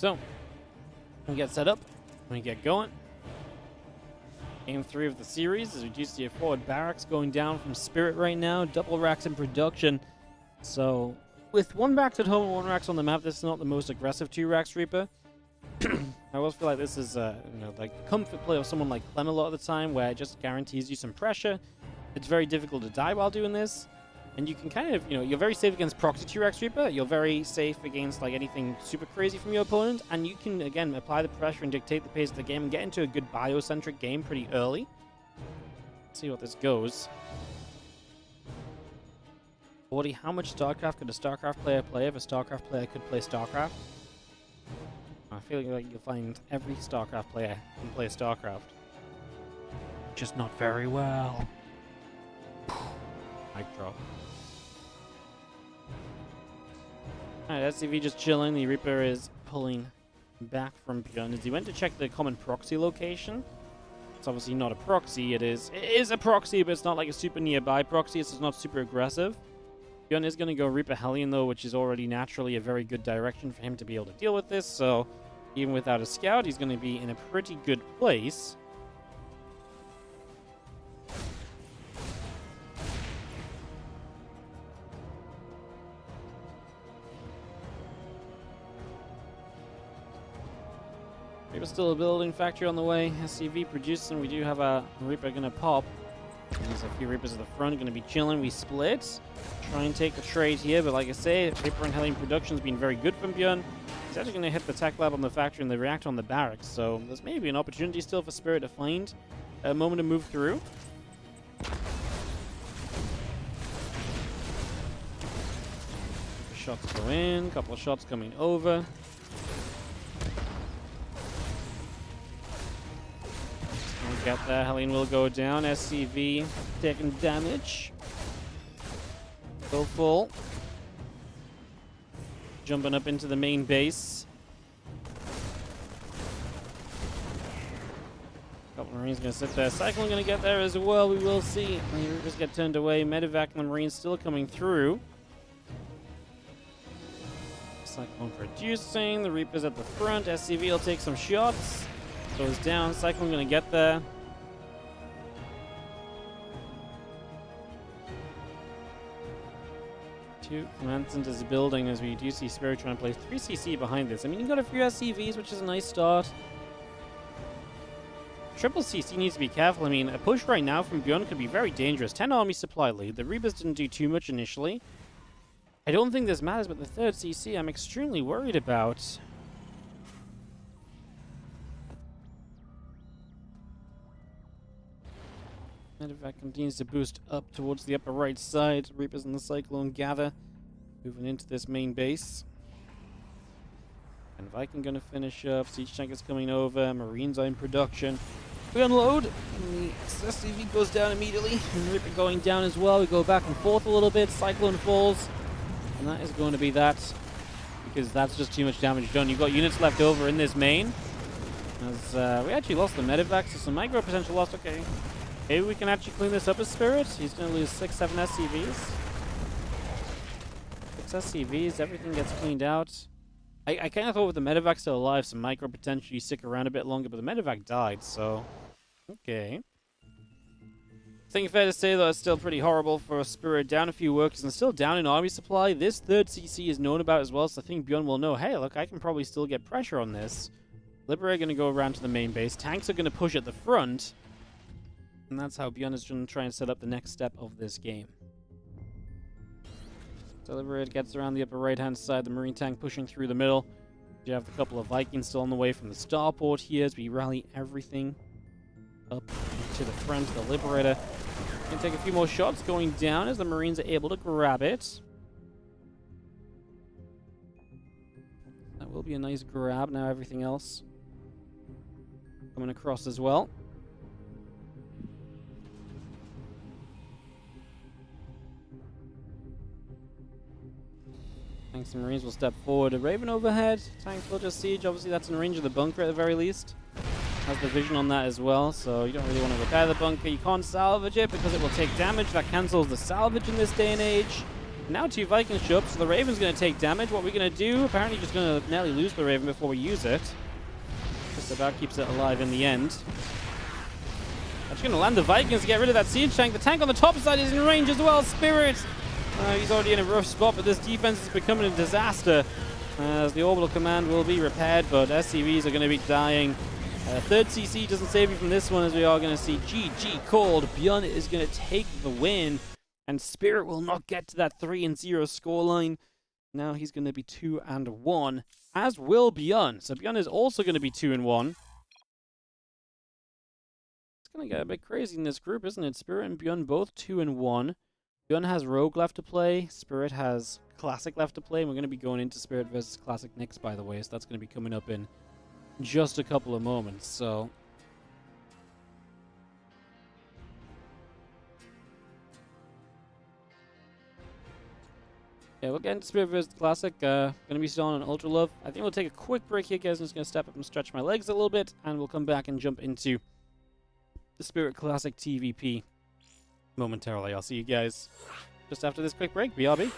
So, we get set up, we get going. Game 3 of the series, as we do see a forward barracks going down from Spirit right now. Double racks in production. So, with 1 rack at home and 1 racks on the map, this is not the most aggressive 2 racks Reaper. I always feel like this is, like comfort play of someone like Clem a lot of the time, where it just guarantees you some pressure. It's very difficult to die while doing this. And you can kind of, you're very safe against proxy 2-Rex Reaper. You're very safe against, like, anything super crazy from your opponent. And you can, again, apply the pressure and dictate the pace of the game and get into a good biocentric game pretty early. Let's see what this goes. Wardy, how much StarCraft could a StarCraft player play if a StarCraft player could play StarCraft? I feel like you'll find every StarCraft player can play StarCraft. Just not very well. Mic drop. Alright, SCV just chilling. The Reaper is pulling back from ByuN as he went to check the common proxy location. It's obviously not a proxy. It is a proxy, but it's not like a super nearby proxy. It's just not super aggressive. ByuN is going to go Reaper Hellion, though, which is already naturally a very good direction for him to be able to deal with this. So, even without a scout, he's going to be in a pretty good place. Reaper's still a building factory on the way. SCV producing. We do have a Reaper going to pop. There's a few Reapers at the front going to be chilling. We split. Try and take the trade here, but like I say, Reaper and Hellion production's been very good from ByuN. He's actually going to hit the tech lab on the factory and the reactor on the barracks, so there's maybe an opportunity still for Spirit to find a moment to move through. Shots go in, couple of shots coming over. Get there, Hellion will go down. SCV taking damage. Go full. Jumping up into the main base. Couple Marines gonna sit there. Cyclone gonna get there as well. We will see. The Reapers get turned away. Medevac and the Marines still coming through. Cyclone producing. The Reapers at the front. SCV will take some shots. Goes down. Cyclone gonna get there. Two commands into the building as we do see Spirit trying to play 3 CC behind this. I mean, you got a few SCVs, which is a nice start. Triple CC needs to be careful. I mean, a push right now from ByuN could be very dangerous. 10 army supply lead. The Reapers didn't do too much initially. I don't think this matters, but the 3rd CC I'm extremely worried about. Medevac continues to boost up towards the upper right side. Reapers and the Cyclone gather, moving into this main base. And Viking gonna finish up. Siege tank is coming over. Marines are in production. We unload. And the SCV goes down immediately. And Reaper going down as well. We go back and forth a little bit. Cyclone falls. And that is going to be that. Because that's just too much damage done. You've got units left over in this main. As we actually lost the Medevac, so some micro potential lost. Okay. Maybe we can actually clean this up as Spirit. He's going to lose 6, 7 SCVs. 6 SCVs, everything gets cleaned out. I kind of thought with the Medevac still alive, some micro potentially stick around a bit longer, but the Medevac died, so... Okay. I think fair to say, though, it's still pretty horrible for Spirit. Down a few workers and still down in army supply. This 3rd CC is known about as well, so I think ByuN will know, hey, look, I can probably still get pressure on this. Liberator going to go around to the main base. Tanks are going to push at the front. And that's how ByuN is going to try and set up the next step of this game. Liberator gets around the upper right-hand side. The Marine tank pushing through the middle. You have a couple of Vikings still on the way from the starport here as we rally everything up to the front of the Liberator. Going to take a few more shots going down as the Marines are able to grab it. That will be a nice grab. Now everything else coming across as well. Tanks and Marines will step forward. A Raven overhead. Tanks will just siege. Obviously, that's in range of the bunker at the very least. Has the vision on that as well, so you don't really want to repair the bunker. You can't salvage it because it will take damage. That cancels the salvage in this day and age. Now 2 Vikings show up, so the Raven's going to take damage. What we're going to do, apparently just going to nearly lose the Raven before we use it. Just about keeps it alive in the end. Actually going to land the Vikings to get rid of that siege tank. The tank on the top side is in range as well. Spirit! He's already in a rough spot, but this defense is becoming a disaster. As the orbital command will be repaired, but SCVs are going to be dying. Third CC doesn't save you from this one, as we are going to see GG called. ByuN is going to take the win, and Spirit will not get to that 3-0 scoreline. Now he's going to be 2-1, as will ByuN. So ByuN is also going to be 2-1. It's going to get a bit crazy in this group, isn't it? Spirit and ByuN both 2-1. ByuN has Rogue left to play. Spirit has Classic left to play. And we're going to be going into Spirit versus Classic next, by the way. So that's going to be coming up in just a couple of moments. So yeah, we'll get into Spirit versus Classic. Going to be still on Ultra Love. I think we'll take a quick break here, guys. I'm just going to step up and stretch my legs a little bit. And we'll come back and jump into the Spirit Classic TVP momentarily. I'll see you guys just after this quick break. BRB.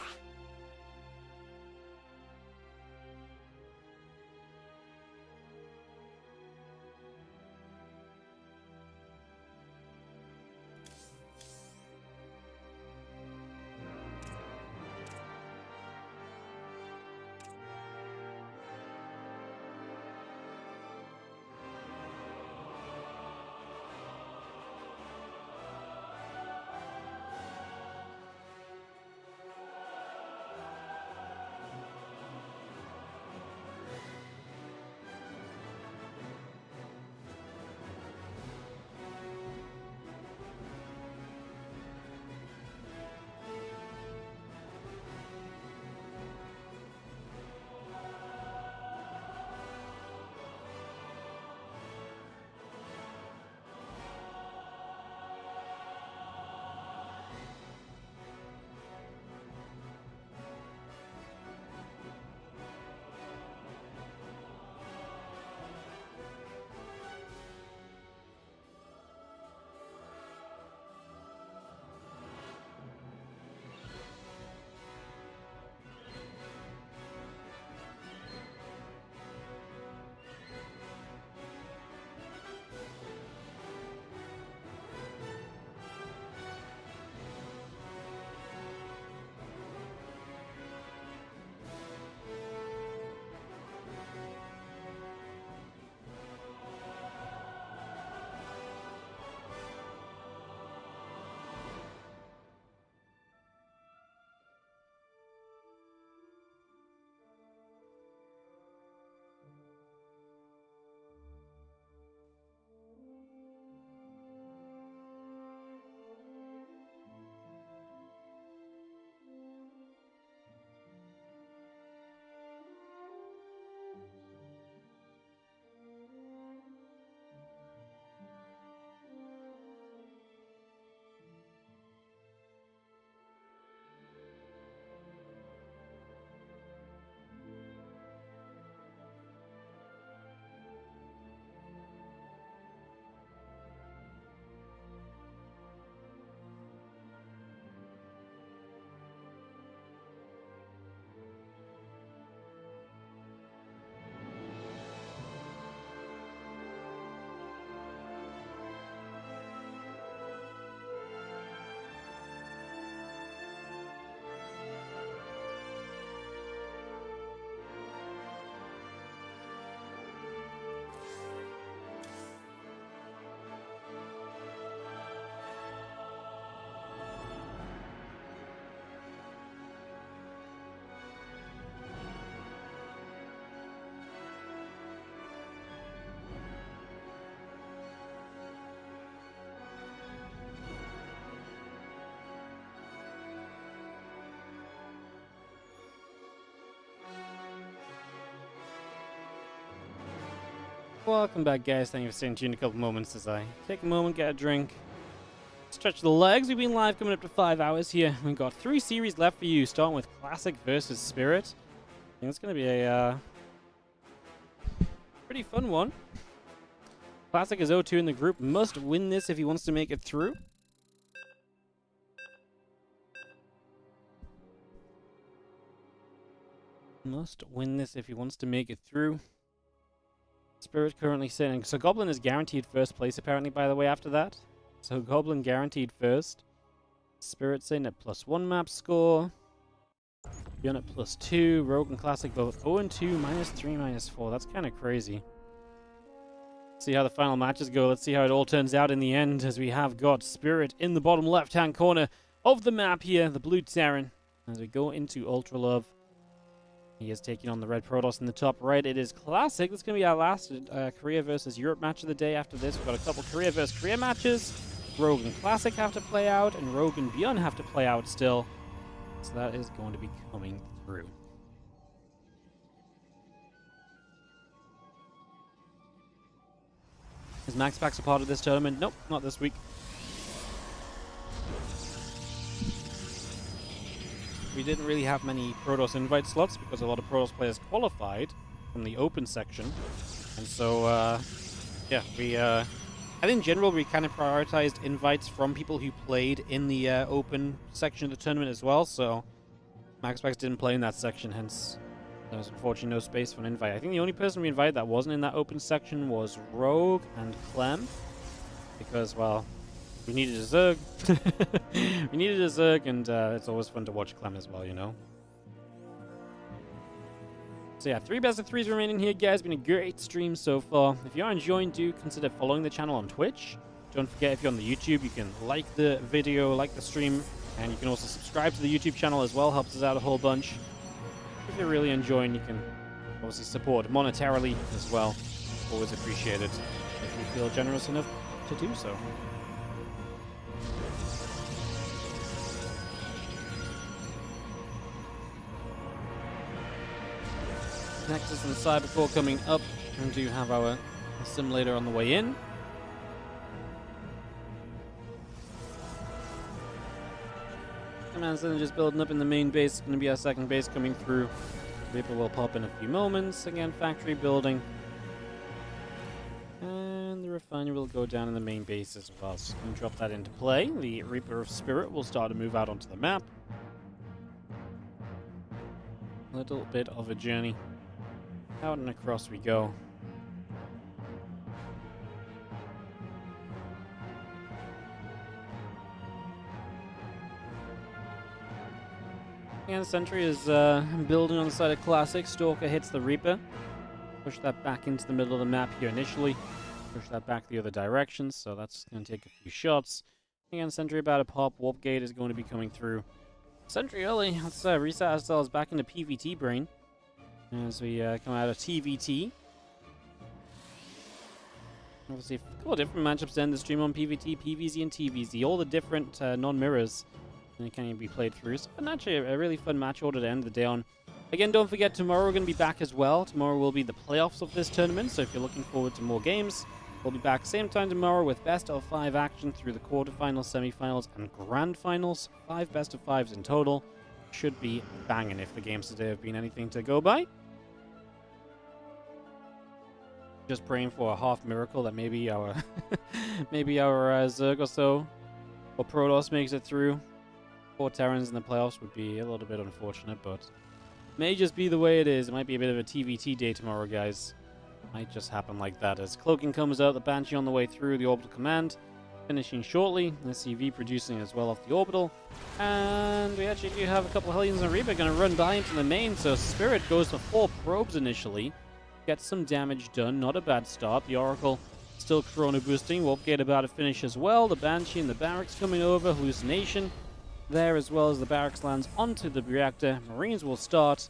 Welcome back, guys. Thank you for staying tuned a couple moments as I take a moment, get a drink, stretch the legs. We've been live coming up to 5 hours here. We've got 3 series left for you, starting with Classic versus Spirit. I think it's going to be a pretty fun one. Classic is 0-2 in the group. Must win this if he wants to make it through. Must win this if he wants to make it through. Spirit currently sitting. So Goblin is guaranteed first place apparently, by the way, after that. So Goblin guaranteed first. Spirit sitting at +1 map score. ByuN at +2. Rogue and Classic both 0 and 2, -3, -4. That's kind of crazy. See how the final matches go. Let's see how it all turns out in the end, as we have got Spirit in the bottom left-hand corner of the map here, the blue Terran. As we go into Ultra Love, he is taking on the red Protoss in the top right. It is Classic. This is going to be our last Korea versus Europe match of the day. After this, we've got a couple Korea versus Korea matches. Rogue and Classic have to play out, and Rogue and ByuN have to play out still. So that is going to be coming through. Is Max Packs a part of this tournament? Nope, not this week. We didn't really have many Protoss invite slots because a lot of Protoss players qualified from the open section. And so, yeah, I think in general we kind of prioritized invites from people who played in the open section of the tournament as well. So Max Packs didn't play in that section, hence there was unfortunately no space for an invite. I think the only person we invited that wasn't in that open section was Rogue and Clem. Because, well, we needed a Zerg. We needed a Zerg, and it's always fun to watch Clem as well, you know? So yeah, 3 best of 3s remaining here, guys. Been a great stream so far. If you are enjoying, do consider following the channel on Twitch. Don't forget, if you're on the YouTube, you can like the video, like the stream, and you can also subscribe to the YouTube channel as well. Helps us out a whole bunch. If you're really enjoying, you can obviously support monetarily as well. Always appreciated if you feel generous enough to do so. Nexus and Cybercore coming up, and do have our simulator on the way in. Command Center just building up in the main base. It's going to be our second base coming through. Reaper will pop in a few moments. Again, factory building. And the Refiner will go down in the main base as well. So we can drop that into play. The Reaper of Spirit will start to move out onto the map. A little bit of a journey. Out and across we go. And the Sentry is building on the side of Classic. Stalker hits the Reaper. Push that back into the middle of the map here initially. Push that back the other direction, so that's going to take a few shots. Again, Sentry about to pop. Warp Gate is going to be coming through. Sentry early. Let's reset ourselves back into PvT brain as we come out of TVT. Obviously, a couple of different matchups to end the stream on PvT, PvZ, and TvZ. All the different non-mirrors and it can be played through. So, and actually, a really fun match order to end the day on. Again, don't forget, tomorrow we're going to be back as well. Tomorrow will be the playoffs of this tournament, so if you're looking forward to more games, we'll be back same time tomorrow with best of 5 action through the quarterfinals, semifinals, and grand finals. 5 best of 5s in total. Should be banging if the games today have been anything to go by. Just praying for a half miracle that maybe our maybe our Zerg or so or Protoss makes it through. 4 Terrans in the playoffs would be a little bit unfortunate, but may just be the way it is. It might be a bit of a TVT day tomorrow, guys. Might just happen like that. As Cloaking comes out, the Banshee on the way through the orbital command, finishing shortly. The CV producing as well off the orbital. And we actually do have a couple of Hellions and Reaper going to run by into the main, so Spirit goes for 4 probes initially. Gets some damage done, not a bad start. The Oracle still Chrono boosting. Warp Gate about to finish as well. The Banshee and the Barracks coming over. Hallucination there, as well as the Barracks lands onto the reactor. Marines will start.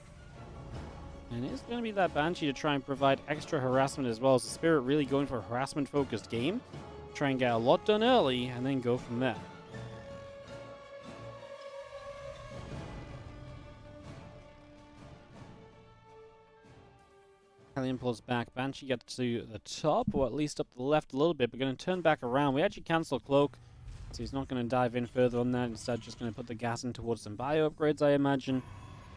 And it's going to be that Banshee to try and provide extra harassment as well as the Spirit really going for a harassment-focused game. Try and get a lot done early and then go from there. Hellion pulls back. Banshee gets to the top, or at least up the left a little bit, but going to turn back around. We actually cancel Cloak, so he's not going to dive in further on that. Instead, just going to put the gas in towards some bio upgrades, I imagine.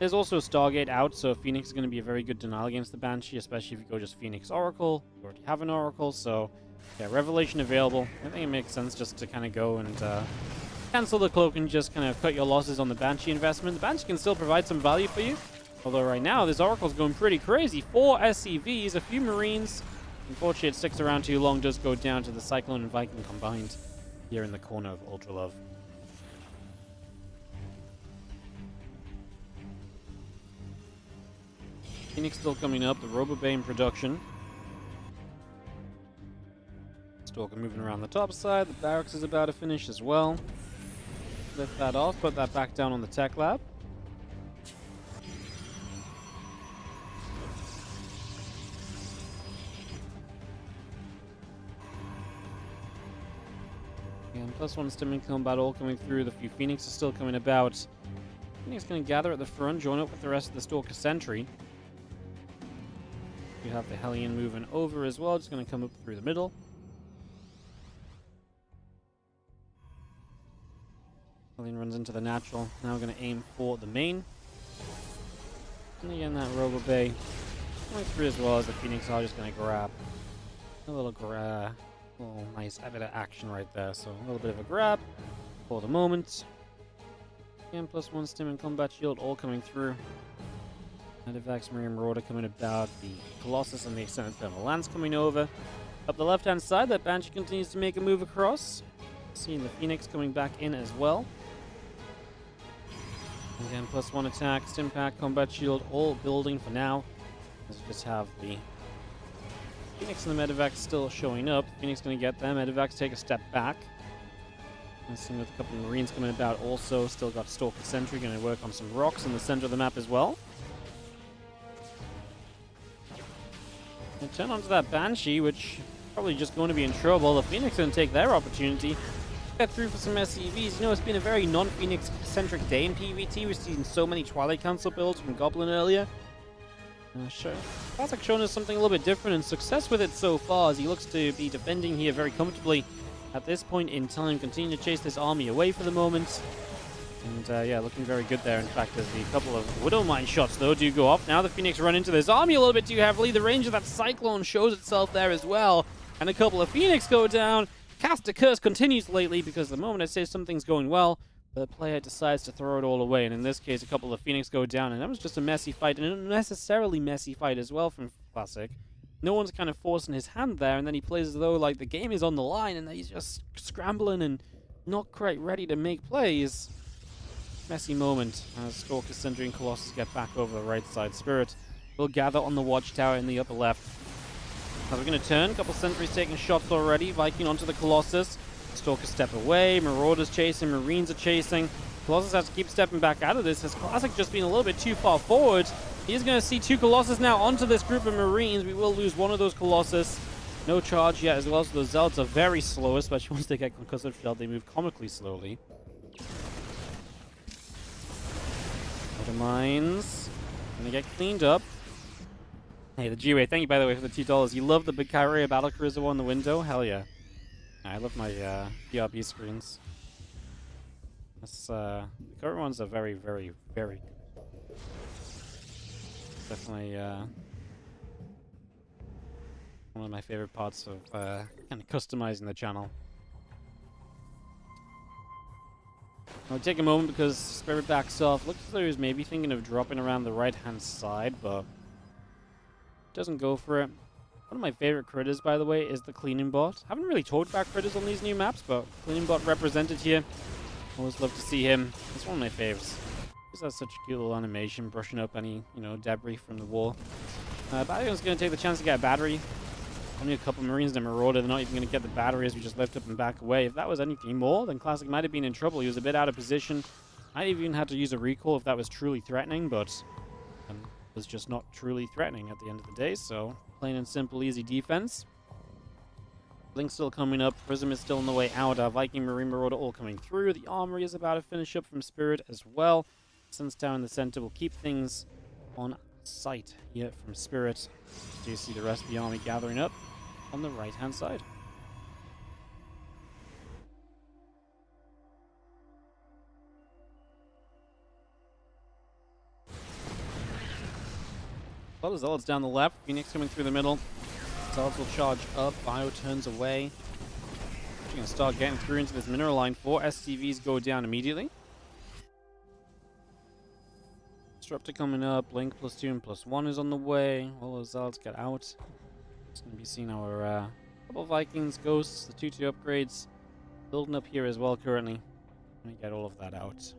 There's also a Stargate out, so Phoenix is going to be a very good denial against the Banshee, especially if you go just Phoenix Oracle. You already have an Oracle, so yeah, Revelation available. I think it makes sense just to kind of go and cancel the Cloak and just kind of cut your losses on the Banshee investment. The Banshee can still provide some value for you. Although right now, this Oracle's going pretty crazy. 4 SCVs, a few Marines. Unfortunately, it sticks around too long, does go down to the Cyclone and Viking combined here in the corner of Ultra Love. Phoenix still coming up, the Robo-Bay in production. Stalker moving around the top side, the barracks is about to finish as well. Lift that off, put that back down on the tech lab. And +1 Stim combat all coming through, the few Phoenix are still coming about. Phoenix going to gather at the front, join up with the rest of the Stalker Sentry. You have the Hellion moving over as well, just going to come up through the middle. Hellion runs into the natural, now we're going to aim for the main. And again, that Robo Bay going through as well as the Phoenix are just going to grab a little nice bit of action right there. So a little bit of a grab for the moment. Again, +1 Stim and Combat Shield all coming through. Medivacs, Marine Marauder coming about. The Colossus and the Extended Thermal Lance coming over. Up the left-hand side, that Banshee continues to make a move across. Seeing the Phoenix coming back in as well. Again, +1 attack, Stim Pack, Combat Shield, all building for now. As we just have the Phoenix and the Medivacs still showing up. Phoenix going to get them. Medivacs take a step back. And same with a couple of Marines coming about also. Still got Stalker Sentry, going to work on some rocks in the center of the map as well. And turn onto that Banshee, which probably just going to be in trouble. The Phoenix going to take their opportunity. Get through for some SCVs. You know, it's been a very non-Phoenix-centric day in PvT. We've seen so many Twilight Council builds from Goblin earlier. Classic shown us something a little bit different, and success with it so far as he looks to be defending here very comfortably at this point in time. Continue to chase this army away for the moment. And yeah, looking very good there. In fact, as the couple of Widow Mine shots, though, do go off. Now the Phoenix run into this army a little bit too heavily. The range of that Cyclone shows itself there as well. And a couple of Phoenix go down. Cast a Curse continues lately because the moment I say something's going well, the player decides to throw it all away. And in this case, a couple of Phoenix go down. And that was just a messy fight, and an unnecessarily messy fight as well from Classic. No one's kind of forcing his hand there, and then he plays as though like the game is on the line, and he's just scrambling and not quite ready to make plays. Messy moment as Stalker, Sentry, and Colossus get back over the right side. Spirit will gather on the watchtower in the upper left. Now we're going to turn. A couple Sentries taking shots already. Viking onto the Colossus. Stalker step away. Marauders chasing. Marines are chasing. Colossus has to keep stepping back out of this. Has Classic just been a little bit too far forward? He's going to see 2 Colossus now onto this group of Marines. We will lose one of those Colossus. No charge yet as well, so those Zealots are very slow, especially once they get concussive shelled. They move comically slowly. The mines gonna get cleaned up. Hey, the G-Way, thank you by the way for the $2. You love the big Kyria battle cruiser one in the window? Hell yeah. I love my PRB screens. This, the current ones are very, very, very good. Definitely one of my favorite parts of kind of customizing the channel. I'll take a moment because Spirit backs off. Looks as though he was maybe thinking of dropping around the right-hand side, but doesn't go for it. One of my favorite critters, by the way, is the Cleaning Bot. Haven't really talked about critters on these new maps, but Cleaning Bot represented here. Always love to see him. It's one of my faves. Just has such a cute little animation, brushing up any, debris from the wall. Battlion's going to take the chance to get a battery. Only a couple Marines and a Marauder. They're not even going to get the battery as we just lift up and back away. If that was anything more, then Classic might have been in trouble. He was a bit out of position. Might have even had to use a recall if that was truly threatening, but was just not truly threatening at the end of the day. So, plain and simple, easy defense. Blink's still coming up. Prism is still on the way out. Viking, Marine, Marauder all coming through. The Armory is about to finish up from Spirit as well. Sun's Tower in the center will keep things on sight here from Spirit. Do you see the rest of the army gathering up on the right-hand side? A lot of Zealots down the left. Phoenix coming through the middle. Zealots will charge up. Bio turns away. We're going to start getting through into this mineral line. 4 SCVs go down immediately. Disruptor coming up. Blink +2 and +1 is on the way. All those zealots get out. It's going to be seeing our couple Vikings, Ghosts, the 2-2 upgrades building up here as well currently. Let me get all of that out.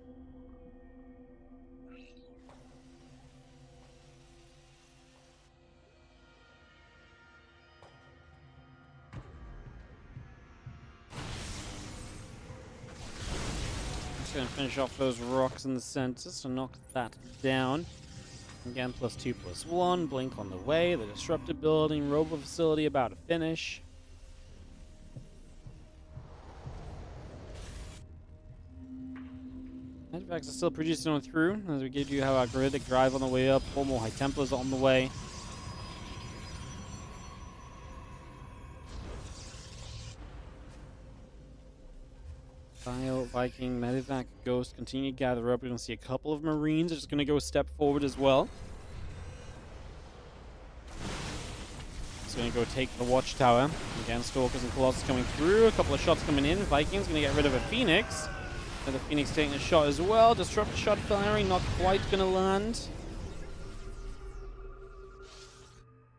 Just going to finish off those rocks in the center to knock that down. Again, +2, +1. Blink on the way. The Disruptor building. Robo facility about to finish. Artifacts are still producing on through. As we give you how our Griddic drive on the way up. 4 more High Templars on the way. Viking, Medivac, Ghost continue to gather up. We're going to see a couple of Marines are just going to go a step forward as well. It's going to go take the Watchtower. Again, Stalkers and Colossus coming through. A couple of shots coming in. Vikings going to get rid of a Phoenix. Another Phoenix taking a shot as well. Disruptor shot firing, not quite going to land.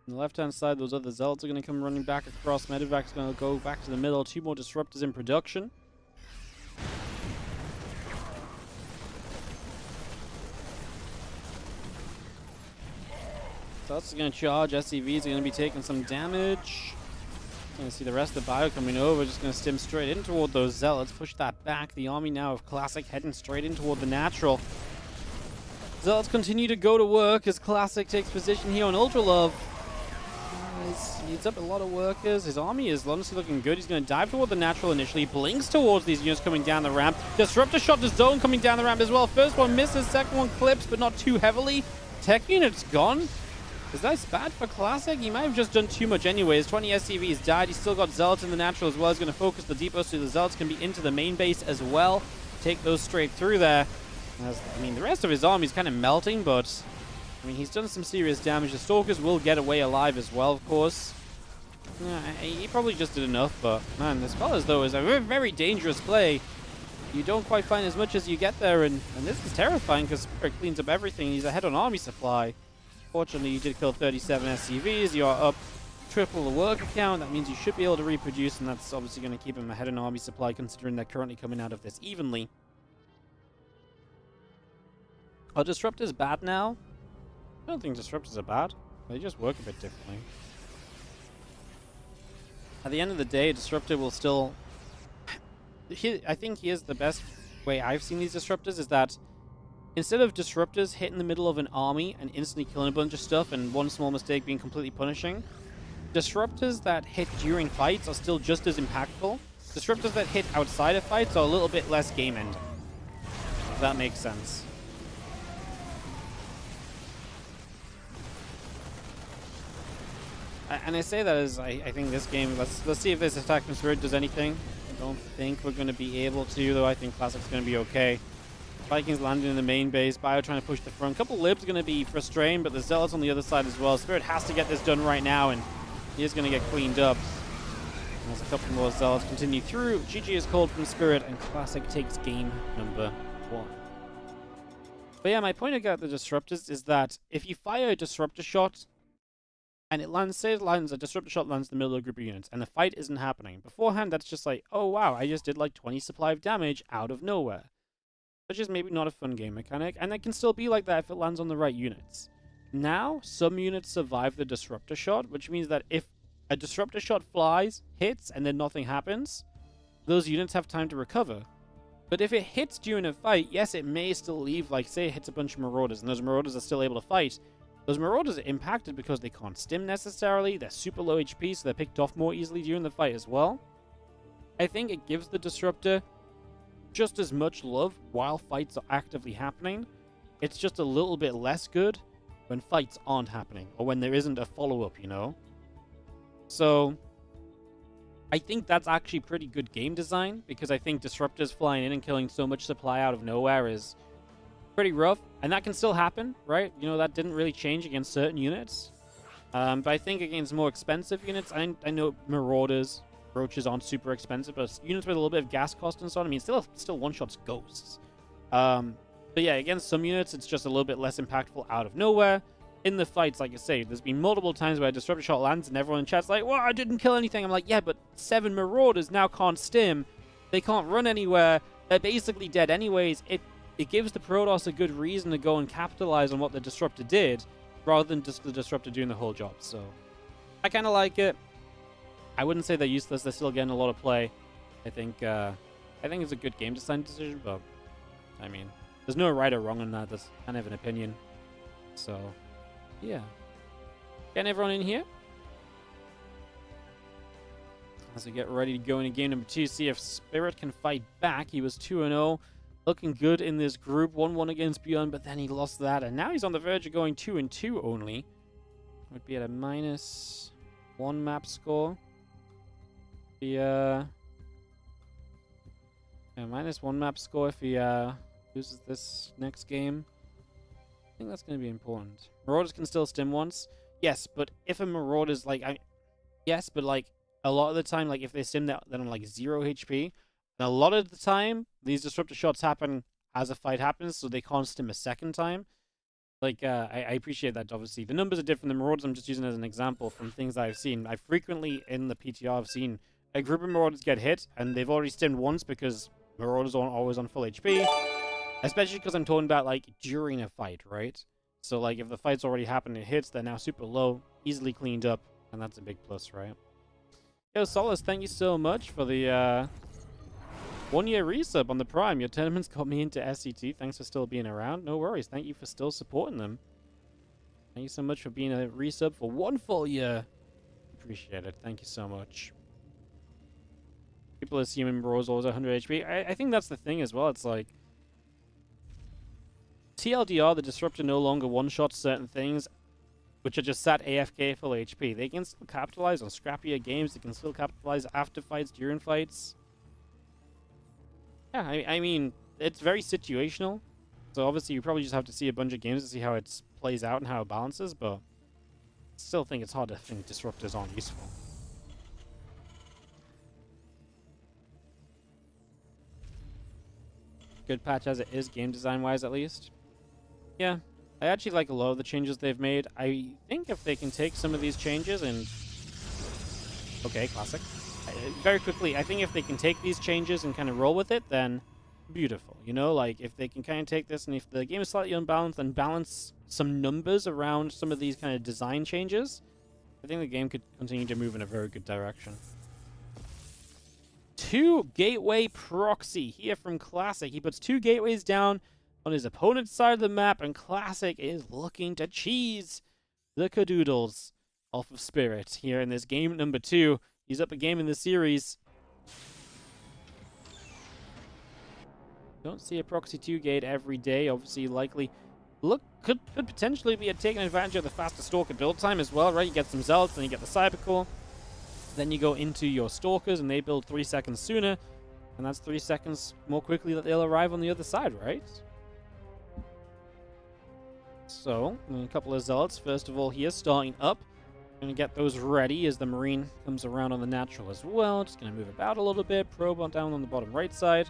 On the left-hand side, those other Zealots are going to come running back across. Medivac's going to go back to the middle. 2 more Disruptors in production. Zealots are going to charge. SCVs are going to be taking some damage. Going to see the rest of the bio coming over. Just going to stim straight in toward those Zealots. Push that back. The army now of Classic heading straight in toward the natural. Zealots continue to go to work as Classic takes position here on Ultra Love. He needs up a lot of workers. His army is honestly looking good. He's going to dive toward the natural initially. Blinks towards these units coming down the ramp. Disruptor shot to zone coming down the ramp as well. First one misses. Second one clips, but not too heavily. Tech unit's gone. Is that bad for Classic? He might have just done too much anyways. 20 SCVs died. He's still got Zealots in the natural as well. He's going to focus the depots so the Zealots can be into the main base as well. Take those straight through there. I mean, the rest of his army is kind of melting, but I mean, he's done some serious damage. The Stalkers will get away alive as well, of course. Yeah, he probably just did enough, but man, this Fellas, though, is a very, very dangerous play. You don't quite find as much as you get there, and this is terrifying because Spirit cleans up everything. He's ahead on army supply. Fortunately, you did kill 37 SCVs. You are up triple the worker count. That means you should be able to reproduce, and that's obviously going to keep him ahead on army supply, considering they're currently coming out of this evenly. Are Disruptors bad now? I don't think Disruptors are bad. They just work a bit differently. At the end of the day, Disruptor will still... I think here's the best way I've seen these Disruptors is that instead of Disruptors hit in the middle of an army and instantly killing a bunch of stuff and one small mistake being completely punishing, Disruptors that hit during fights are still just as impactful. Disruptors that hit outside of fights are a little bit less game-ending. If that makes sense. And I say that as I think this game, let's see if this attack from Spirit does anything. I don't think we're going to be able to, though I think Classic's going to be okay. Vikings landing in the main base, Bio trying to push the front. A couple Libs are going to be frustrating, but the Zealots on the other side as well. Spirit has to get this done right now, and he is going to get cleaned up. As a couple more Zealots continue through. GG is called from Spirit, and Classic takes game number 1. But yeah, my point about the Disruptors is that if you fire a Disruptor shot, and it lands, say it lands, a Disruptor shot lands in the middle of a group of units, and the fight isn't happening. Beforehand, that's just like, oh wow, I just did like 20 supply of damage out of nowhere. Which is maybe not a fun game mechanic, and it can still be like that if it lands on the right units. Now, some units survive the Disruptor shot, which means that if a Disruptor shot flies, hits, and then nothing happens, those units have time to recover. But if it hits during a fight, yes, it may still leave, like, say it hits a bunch of Marauders, and those Marauders are still able to fight. Those Marauders are impacted because they can't stim necessarily, they're super low HP, so they're picked off more easily during the fight as well. I think it gives the Disruptor just as much love while fights are actively happening. It's just a little bit less good when fights aren't happening, or when there isn't a follow-up, you know? So, I think that's actually pretty good game design, because I think Disruptors flying in and killing so much supply out of nowhere is pretty rough, and that can still happen, right? You know, that didn't really change against certain units. But I think against more expensive units, I know Marauders, Roaches aren't super expensive, but units with a little bit of gas cost and so on, I mean, still one-shots Ghosts. But yeah, against some units, it's just a little bit less impactful out of nowhere. In the fights, like I say, there's been multiple times where a disruptor shot lands and everyone in chat's like, well, I didn't kill anything. I'm like, yeah, but 7 Marauders now can't stim. They can't run anywhere. They're basically dead anyways. It gives the Protoss a good reason to go and capitalize on what the disruptor did, rather than just the disruptor doing the whole job. So I kind of like it. I wouldn't say they're useless. They're still getting a lot of play. I think it's a good game design decision, but I mean, there's no right or wrong on that. That's kind of an opinion. So yeah, getting everyone in here as we get ready to go into game number 2. See if Spirit can fight back. He was 2-0, looking good in this group. 1-1 against ByuN, but then he lost that, and now he's on the verge of going 2-2 only. Would be at a -1 map score. The -1 map score if he loses this next game. I think that's going to be important. Marauders can still stim once. Yes, but if a Marauder's like... yes, but like a lot of the time, like if they stim that, then on like 0 HP. And a lot of the time, these disruptor shots happen as a fight happens, so they can't stim a second time. Like, I appreciate that, obviously. The numbers are different. The Marauders I'm just using as an example from things I've seen. I frequently, in the PTR, have seen a group of Marauders get hit, and they've already stimmed once because Marauders aren't always on full HP. Especially because I'm talking about, like, during a fight, right? So, like, if the fight's already happened, it hits, they're now super low, easily cleaned up, and that's a big plus, right? Yo, Solace, thank you so much for the, 1-year resub on the Prime. Your tournaments got me into SCT. Thanks for still being around. No worries. Thank you for still supporting them. Thank you so much for being a resub for 1 full year. Appreciate it. Thank you so much. People assuming Marauders always 100 HP. I think that's the thing as well. It's like... TLDR, the Disruptor no longer one-shots certain things, which are just sat AFK full HP. They can still capitalize on scrappier games. They can still capitalize after fights, during fights. Yeah, I mean, it's very situational. So obviously you probably just have to see a bunch of games to see how it plays out and how it balances, but I still think it's hard to think Disruptors aren't useful. Good patch as it is, game design-wise at least. Yeah, I actually like a lot of the changes they've made. I think if they can take some of these changes and... Okay, classic. Very quickly, I think if they can take these changes and kind of roll with it, then beautiful. You know, like if they can kind of take this and if the game is slightly unbalanced and balance some numbers around some of these kind of design changes, I think the game could continue to move in a very good direction. 2 Gateway Proxy here from Classic. He puts 2 gateways down on his opponent's side of the map, and Classic is looking to cheese the cadoodles off of Spirit here in this game number 2. He's up a game in the series. Don't see a Proxy 2 gate every day. Obviously, likely could potentially be taking advantage of the faster Stalker build time as well, right? You get some Zealots, then you get the Cybercore. Then you go into your Stalkers, and they build 3 seconds sooner. And that's 3 seconds more quickly that they'll arrive on the other side, right? So, a couple of Zealots, first of all, here, starting up. Going to get those ready as the Marine comes around on the natural as well. Just going to move about a little bit. Probe on down on the bottom right side.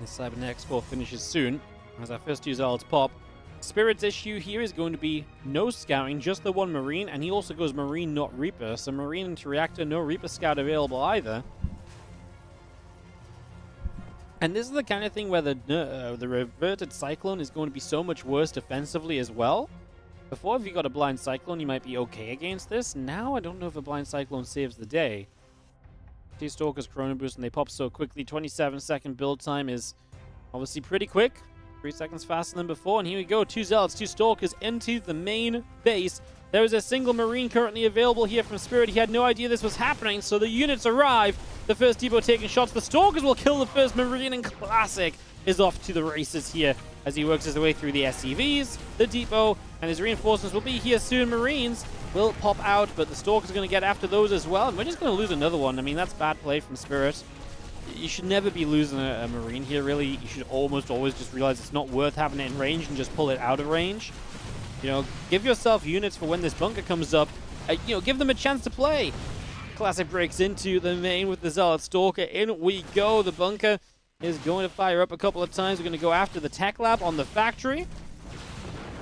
The Cybernetics core finishes soon as our first 2 Zealots pop. Spirit's issue here is going to be no scouting, just the 1 Marine, and he also goes Marine, not Reaper. So Marine into Reactor, no Reaper Scout available either. And this is the kind of thing where the reverted Cyclone is going to be so much worse defensively as well. Before, if you got a blind Cyclone, you might be okay against this. Now, I don't know if a blind Cyclone saves the day. 2 Stalkers Chrono Boost, and they pop so quickly. 27-second build time is obviously pretty quick. 3 seconds faster than before. And here we go. 2 Zealots, 2 Stalkers into the main base. There is a single Marine currently available here from Spirit. He had no idea this was happening, so the units arrive. The first depot taking shots. The Stalkers will kill the first Marine, and Classic is off to the races here as he works his way through the SCVs, the depot, and his reinforcements will be here soon. Marines will pop out, but the Stalkers are going to get after those as well. And we're just going to lose another one. I mean, that's bad play from Spirit. You should never be losing a Marine here, really. You should almost always just realize it's not worth having it in range and just pull it out of range. You know, give yourself units for when this bunker comes up. You know, give them a chance to play. Classic breaks into the main with the Zealot Stalker. In we go. The bunker is going to fire up a couple of times. We're going to go after the tech lab on the factory.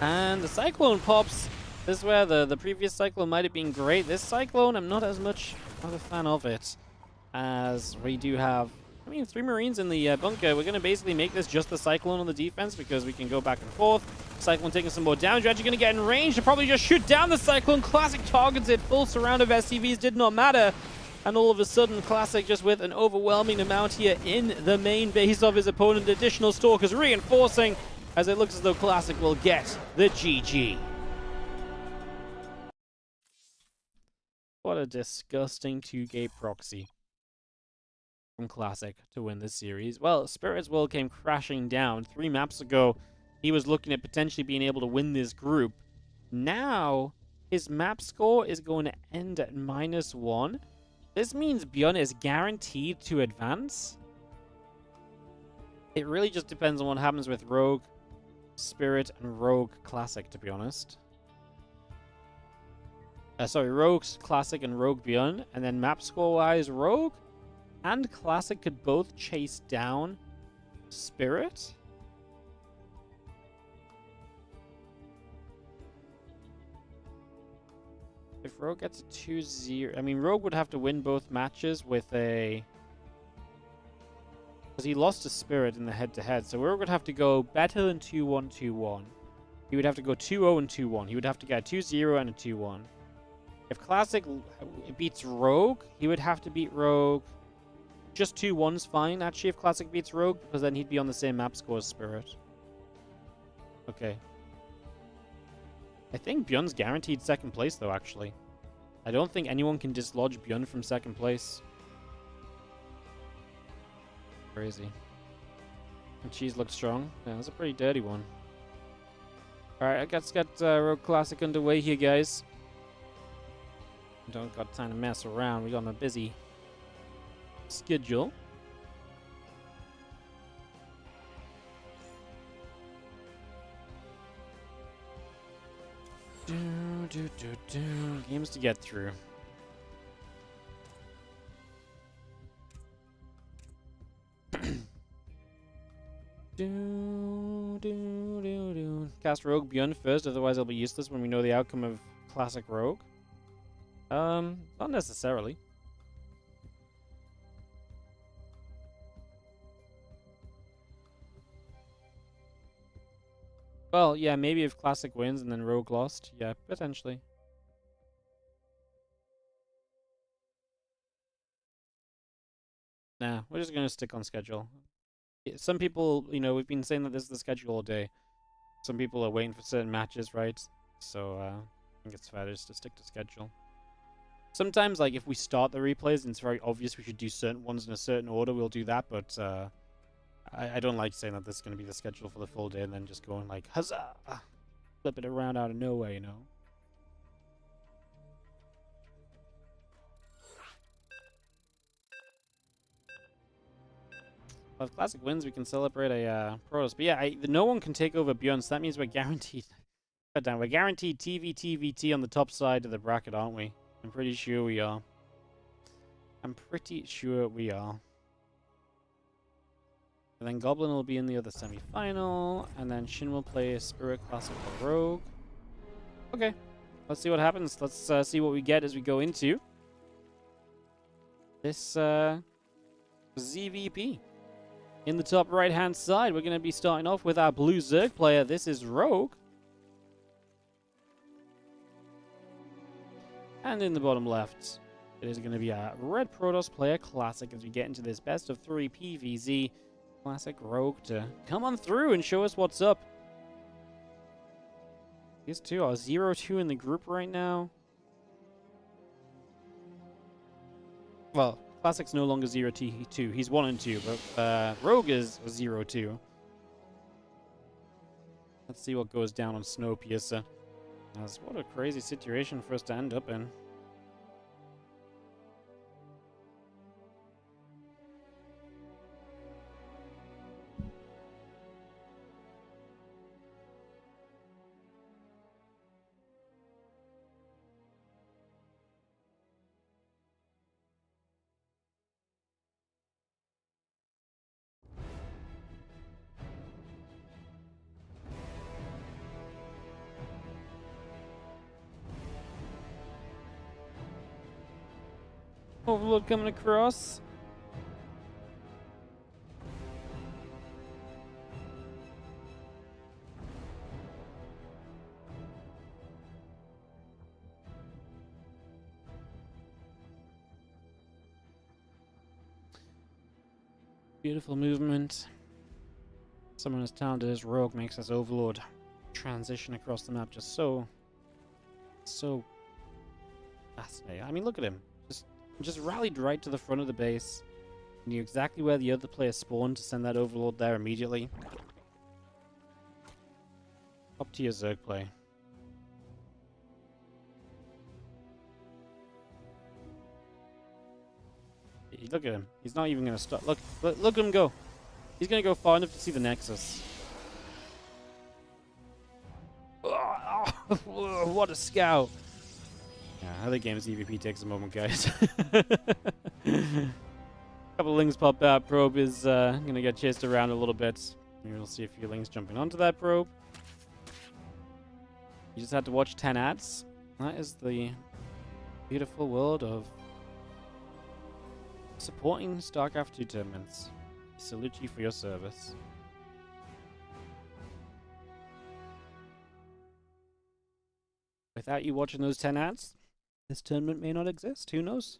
And the Cyclone pops. This is where the previous Cyclone might have been great. This Cyclone, I'm not as much of a fan of it. As we do have, 3 Marines in the bunker. We're going to basically make this just the Cyclone on the defense because we can go back and forth. Cyclone taking some more damage. You're actually going to get in range to probably just shoot down the Cyclone. Classic targets it. Full surround of SCVs did not matter. And all of a sudden, Classic just with an overwhelming amount here in the main base of his opponent. Additional Stalkers reinforcing as it looks as though Classic will get the GG. What a disgusting 2-gate proxy from Classic to win this series. Well, Spirit's World came crashing down 3 maps ago. He was looking at potentially being able to win this group. Now, his map score is going to end at -1. This means ByuN is guaranteed to advance. It really just depends on what happens with Rogue, Spirit, and Rogue Classic, to be honest. Rogue Classic and Rogue ByuN. And then map score-wise, Rogue and Classic could both chase down Spirit. If Rogue gets a 2-0... Rogue would have to win both matches with a... Because he lost to Spirit in the head-to-head. So Rogue would have to go better than 2-1, 2-1. He would have to go 2-0 and 2-1. He would have to get a 2-0 and a 2-1. If Classic beats Rogue, he would have to beat Rogue. Just 2-1's fine, actually, if Classic beats Rogue, because then he'd be on the same map score as Spirit. Okay. I think ByuN's guaranteed second place, though, actually. I don't think anyone can dislodge ByuN from second place. Crazy. And Cheese looks strong. Yeah, that's a pretty dirty one. Alright, let's get Rogue Classic underway here, guys. Don't got time to mess around. We got a busy schedule. Games to get through. Cast Rogue ByuN first, otherwise it'll be useless when we know the outcome of Classic Rogue. Not necessarily. Well, yeah, maybe if Classic wins and then Rogue lost. Yeah, potentially. Nah, we're just gonna stick on schedule. Some people, we've been saying that this is the schedule all day. Some people are waiting for certain matches, right? So, I think it's fair just to stick to schedule. Sometimes, like, if we start the replays and it's very obvious we should do certain ones in a certain order, we'll do that, but, I don't like saying that this is going to be the schedule for the full day and then just going like, huzzah! Flip it around out of nowhere, you know? Well, if Classic wins, we can celebrate a Protoss. But yeah, no one can take over ByuN, so that means we're guaranteed... We're guaranteed TVT on the top side of the bracket, aren't we? I'm pretty sure we are. I'm pretty sure we are. And then Goblin will be in the other semi-final, and then Shin will play a Spirit Classic or Rogue. Okay, let's see what happens. Let's see what we get as we go into this ZVP. In the top right-hand side, we're going to be starting off with our blue Zerg player. This is Rogue. And in the bottom left, it is going to be our red Protoss player Classic as we get into this best of 3 PvZ. Classic Rogue to come on through and show us what's up. These two are 0-2 in the group right now. Well, Classic's no longer 0-2. He's 1-2, but Rogue is 0-2. Let's see what goes down on Snowpiercer. What a crazy situation for us to end up in. Overlord coming across. Beautiful movement. Someone as talented as Rogue makes this Overlord transition across the map just so fascinating. I mean, look at him. Just rallied right to the front of the base. Knew exactly where the other player spawned to send that Overlord there immediately. Top tier Zerg play. Look at him. He's not even going to stop. Look at him go. He's going to go far enough to see the Nexus. What a scout. Yeah, other games EVP takes a moment, guys. Couple of lings pop out. Probe is going to get chased around a little bit. You'll see a few lings jumping onto that probe. You just had to watch 10 ads. That is the beautiful world of supporting StarCraft 2 tournaments. I salute you for your service. Without you watching those 10 ads, this tournament may not exist. Who knows?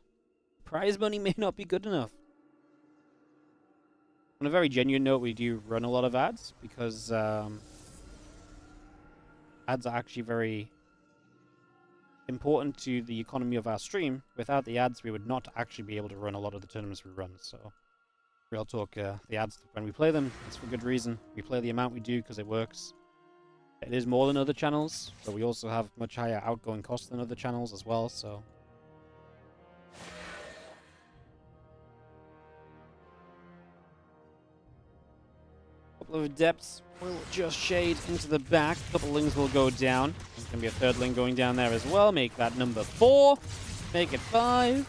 Prize money may not be good enough. On a very genuine note, we do run a lot of ads because ads are actually very important to the economy of our stream. Without the ads, we would not actually be able to run a lot of the tournaments we run. So, real talk, the ads, when we play them, it's for good reason. We play the amount we do because it works. It is more than other channels, but we also have much higher outgoing costs than other channels as well, so... Couple of Adepts will just shade into the back. A couple lings will go down. There's going to be a third ling going down there as well. Make that number 4. Make it 5.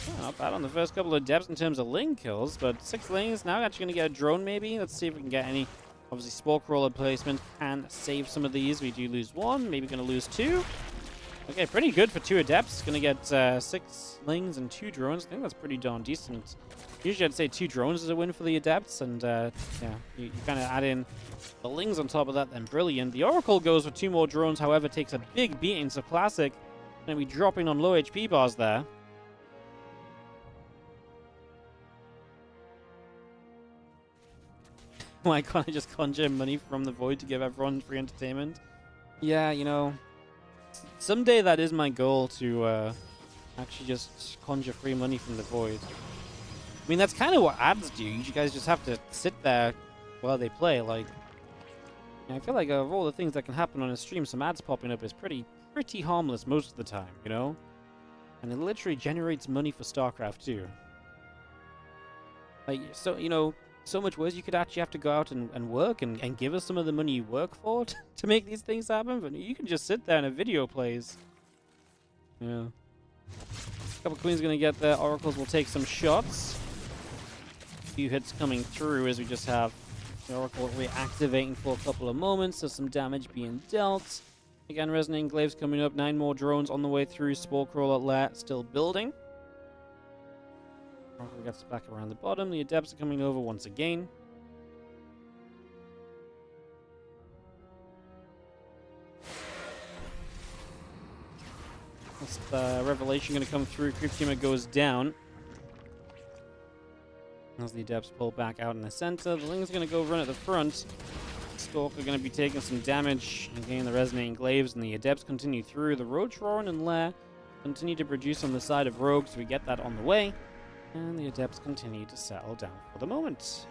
Oh, not bad on the first couple of Adepts in terms of ling kills, but 6 lings. Now actually going to get a drone maybe. Let's see if we can get any. Obviously, Spore Crawler placement can save some of these. We do lose 1. Maybe going to lose 2. Okay, pretty good for 2 Adepts. Going to get 6 lings and 2 drones. I think that's pretty darn decent. Usually I'd say 2 drones is a win for the Adepts, and yeah, you kind of add in the lings on top of that, then brilliant. The Oracle goes for 2 more drones, however, takes a big beating, so Classic going to be dropping on low HP bars there. Why can't I just conjure money from the void to give everyone free entertainment? Yeah, you know, someday that is my goal, to actually just conjure free money from the void. I mean, that's kind of what ads do. You guys just have to sit there while they play. Like, I feel like of all the things that can happen on a stream, some ads popping up is pretty harmless most of the time, you know? And it literally generates money for StarCraft too. Like, so, you know, so much worse, you could actually have to go out and work and give us some of the money you work for to make these things happen, but you can just sit there and a video plays. Yeah. A couple queens going to get there. Oracles will take some shots. Few hits coming through as we just have the Oracle reactivating for a couple of moments, so some damage being dealt. Again, Resonating Glaives coming up, 9 more drones on the way through. Spore Crawler lair still building. Oracle gets back around the bottom. The Adepts are coming over once again. This Revelation going to come through. Creep Teamer goes down. As the Adepts pull back out in the center, the Ling's going to go run at the front. Stalker going to be taking some damage and getting the Resonating Glaives, and the Adepts continue through. The Roach Roaring and Lair continue to produce on the side of Rogue, so we get that on the way. And the Adepts continue to settle down for the moment.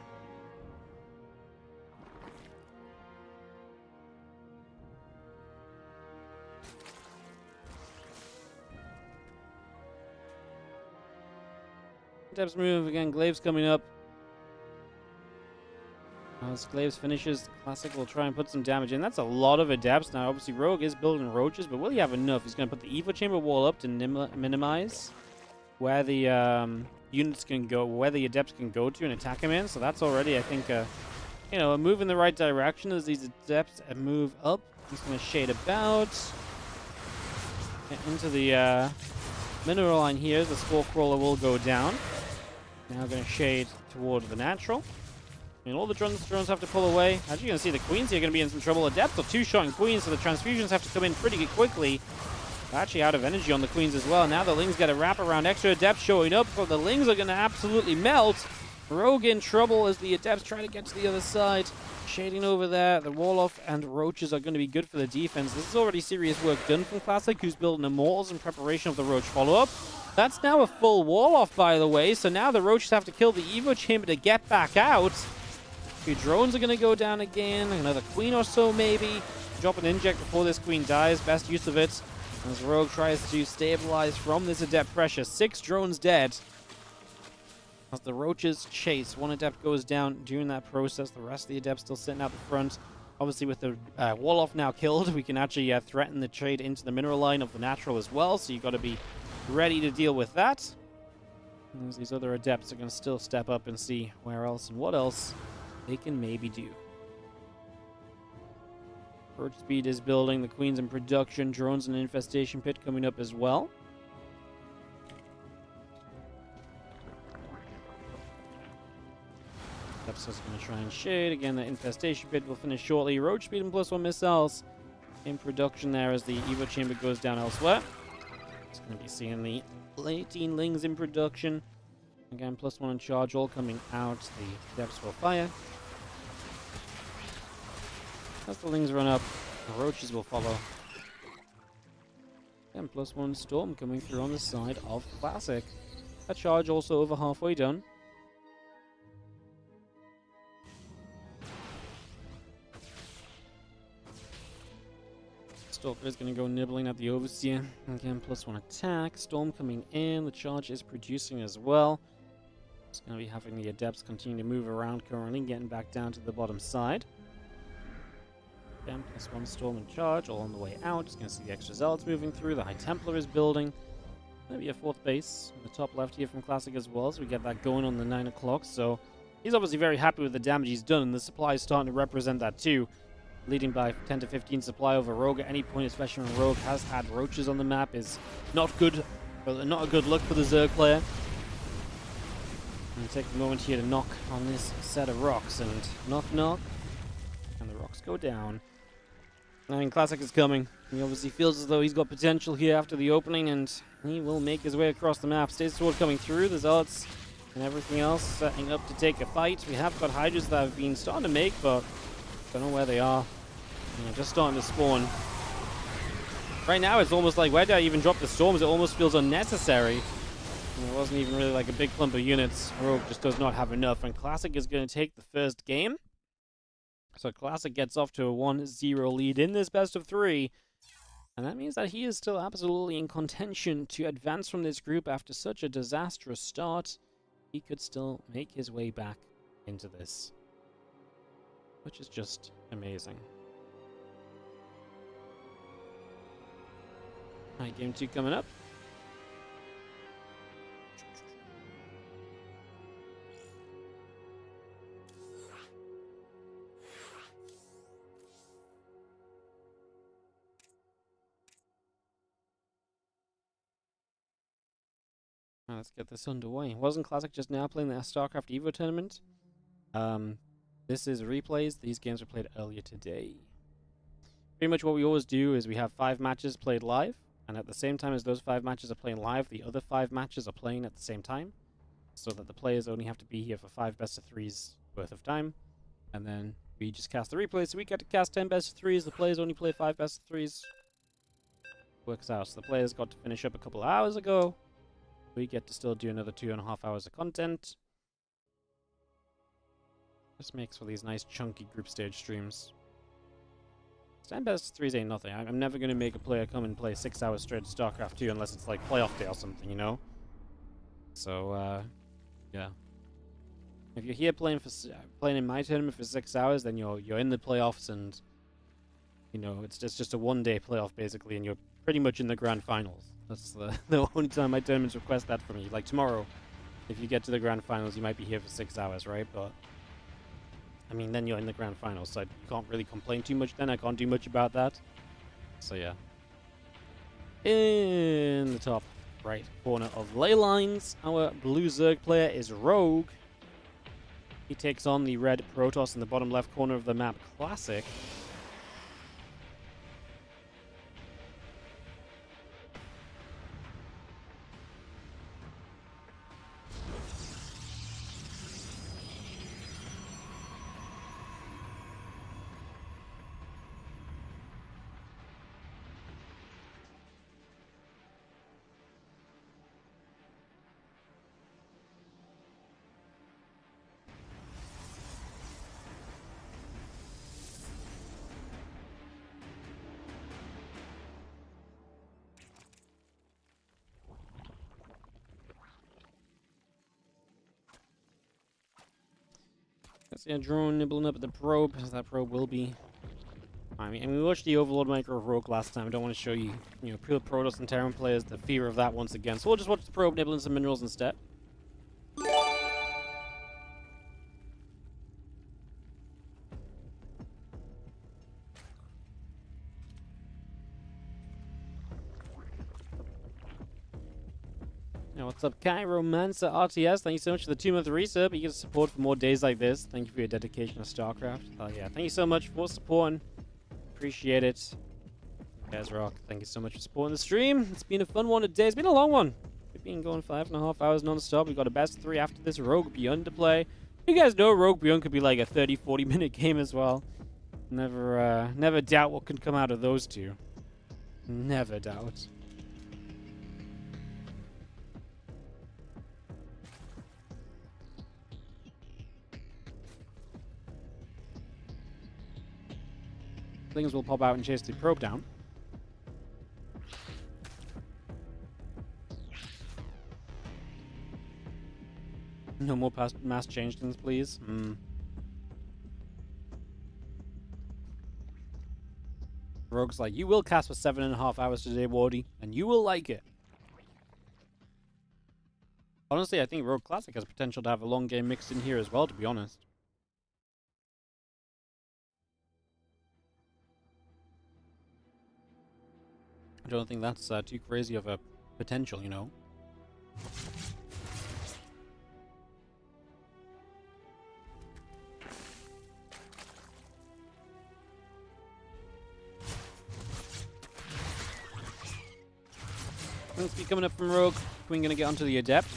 Adepts move again. Glaives coming up. As Glaives finishes, Classic will try and put some damage in. That's a lot of Adepts. Now, obviously, Rogue is building roaches, but will he have enough? He's going to put the Evo Chamber wall up to minimize where the units can go, where the Adepts can go to and attack him in. So that's already, I think, you know, a move in the right direction as these Adepts move up. He's going to shade about. Get into the mineral line here. The spore crawler will go down. Now going to shade toward the natural. I mean, all the drones have to pull away. As you're going to see, the queens here are going to be in some trouble. Adepts are two-shotting queens, so the transfusions have to come in pretty quickly. They're actually out of energy on the queens as well. Now the lings get a wrap around. Extra adepts showing up, but the lings are going to absolutely melt. Rogue in trouble as the adepts try to get to the other side. Shading over there. The Warlock and Roaches are going to be good for the defense. This is already serious work done from Classic, who's building Immortals in preparation of the Roach follow-up. That's now a full wall-off, by the way, so now the Roaches have to kill the Evo Chamber to get back out. Two drones are going to go down again. Another queen or so, maybe. Drop an inject before this queen dies. Best use of it. As Rogue tries to stabilize from this adept pressure. 6 drones dead. As the Roaches chase, 1 adept goes down during that process. The rest of the adepts still sitting out the front. Obviously, with the Warlock now killed, we can actually threaten the trade into the mineral line of the natural as well. So you've got to be ready to deal with that. And these other adepts are going to still step up and see where else and what else they can maybe do. Roach speed is building. The queen's in production. Drones and an infestation pit coming up as well. Steps is going to try and shade. Again, the infestation pit will finish shortly. Roach speed and +1 missiles in production there as the Evo chamber goes down elsewhere. It's going to be seeing the 18 lings in production. Again, +1 in charge, all coming out. The depths will fire. As the lings run up, the Roaches will follow. And +1 storm coming through on the side of Classic. That charge also over halfway done. Stalker is going to go nibbling at the Overseer. Again, +1 attack. Storm coming in. The charge is producing as well. It's going to be having the Adepts continue to move around currently, getting back down to the bottom side. Again, +1 Storm and charge, all on the way out. Just going to see the extra Zealots moving through. The High Templar is building. Maybe a 4th base in the top left here from Classic as well, so we get that going on the 9 o'clock. So he's obviously very happy with the damage he's done, and the supply is starting to represent that too. Leading by 10 to 15 supply over Rogue at any point, especially when Rogue has had Roaches on the map, is not good. Not a good look for the Zerg player. I'm going to take a moment here to knock on this set of rocks, and knock knock, and the rocks go down. I mean, Classic is coming. He obviously feels as though he's got potential here after the opening, and he will make his way across the map. Stage Sword coming through, the Zealots and everything else setting up to take a fight. We have got Hydras that have been starting to make, but don't know where they are. Just starting to spawn. Right now, it's almost like, why did I even drop the storms? It almost feels unnecessary. And it wasn't even really like a big clump of units. Rogue just does not have enough, and Classic is going to take the first game. So Classic gets off to a 1-0 lead in this best of 3. And that means that he is still absolutely in contention to advance from this group after such a disastrous start. He could still make his way back into this, which is just amazing. Alright, game 2 coming up. Now let's get this underway. Wasn't Classic just now playing the StarCraft Evo tournament? This is replays. These games were played earlier today. Pretty much what we always do is we have 5 matches played live, and at the same time as those 5 matches are playing live, the other 5 matches are playing at the same time, so that the players only have to be here for 5 best of 3s worth of time, and then we just cast the replays, so we get to cast 10 best of 3s, the players only play 5 best of 3s. Works out. So the players got to finish up a couple of hours ago. We get to still do another 2.5 hours of content. This makes for these nice chunky group stage streams. 10 best of 3s ain't nothing. I'm never going to make a player come and play 6 hours straight to StarCraft 2 unless it's like playoff day or something, you know? So, yeah. If you're here playing in my tournament for 6 hours, then you're in the playoffs, and you know it's just a 1-day playoff basically, and you're pretty much in the grand finals. That's the only time my tournaments request that from you. Like tomorrow, if you get to the grand finals, you might be here for 6 hours, right? But I mean, then you're in the grand finals, so you can't really complain too much then. I can't do much about that. So yeah. In the top right corner of ley lines, our blue Zerg player is Rogue. He takes on the red Protoss in the bottom left corner of the map, Classic. See a drone nibbling up at the probe, as that probe will be. I mean, we watched the Overlord micro of Rogue last time. I don't want to show you, pure Protoss and Terran players the fear of that once again. So we'll just watch the probe nibbling some minerals instead. Now, what's up, Romancer RTS? Thank you so much for the 2-month resub. You get support for more days like this. Thank you for your dedication to StarCraft. Yeah, thank you so much for supporting. Appreciate it. You guys rock. Thank you so much for supporting the stream. It's been a fun one today. It's been a long one. We've been going 5.5 hours non-stop. We've got a best of 3 after this Rogue ByuN to play. You guys know Rogue ByuN could be like a 30-40 minute game as well. Never doubt what could come out of those two. Never doubt. Things will pop out and chase the probe down. No more mass change things, please. Rogue's like, you will cast for 7.5 hours today, Wardy, and you will like it. Honestly, I think Rogue Classic has potential to have a long game mixed in here as well, to be honest. I don't think that's too crazy of a potential, you know. Let's be coming up from Rogue. Queen gonna get onto the Adept.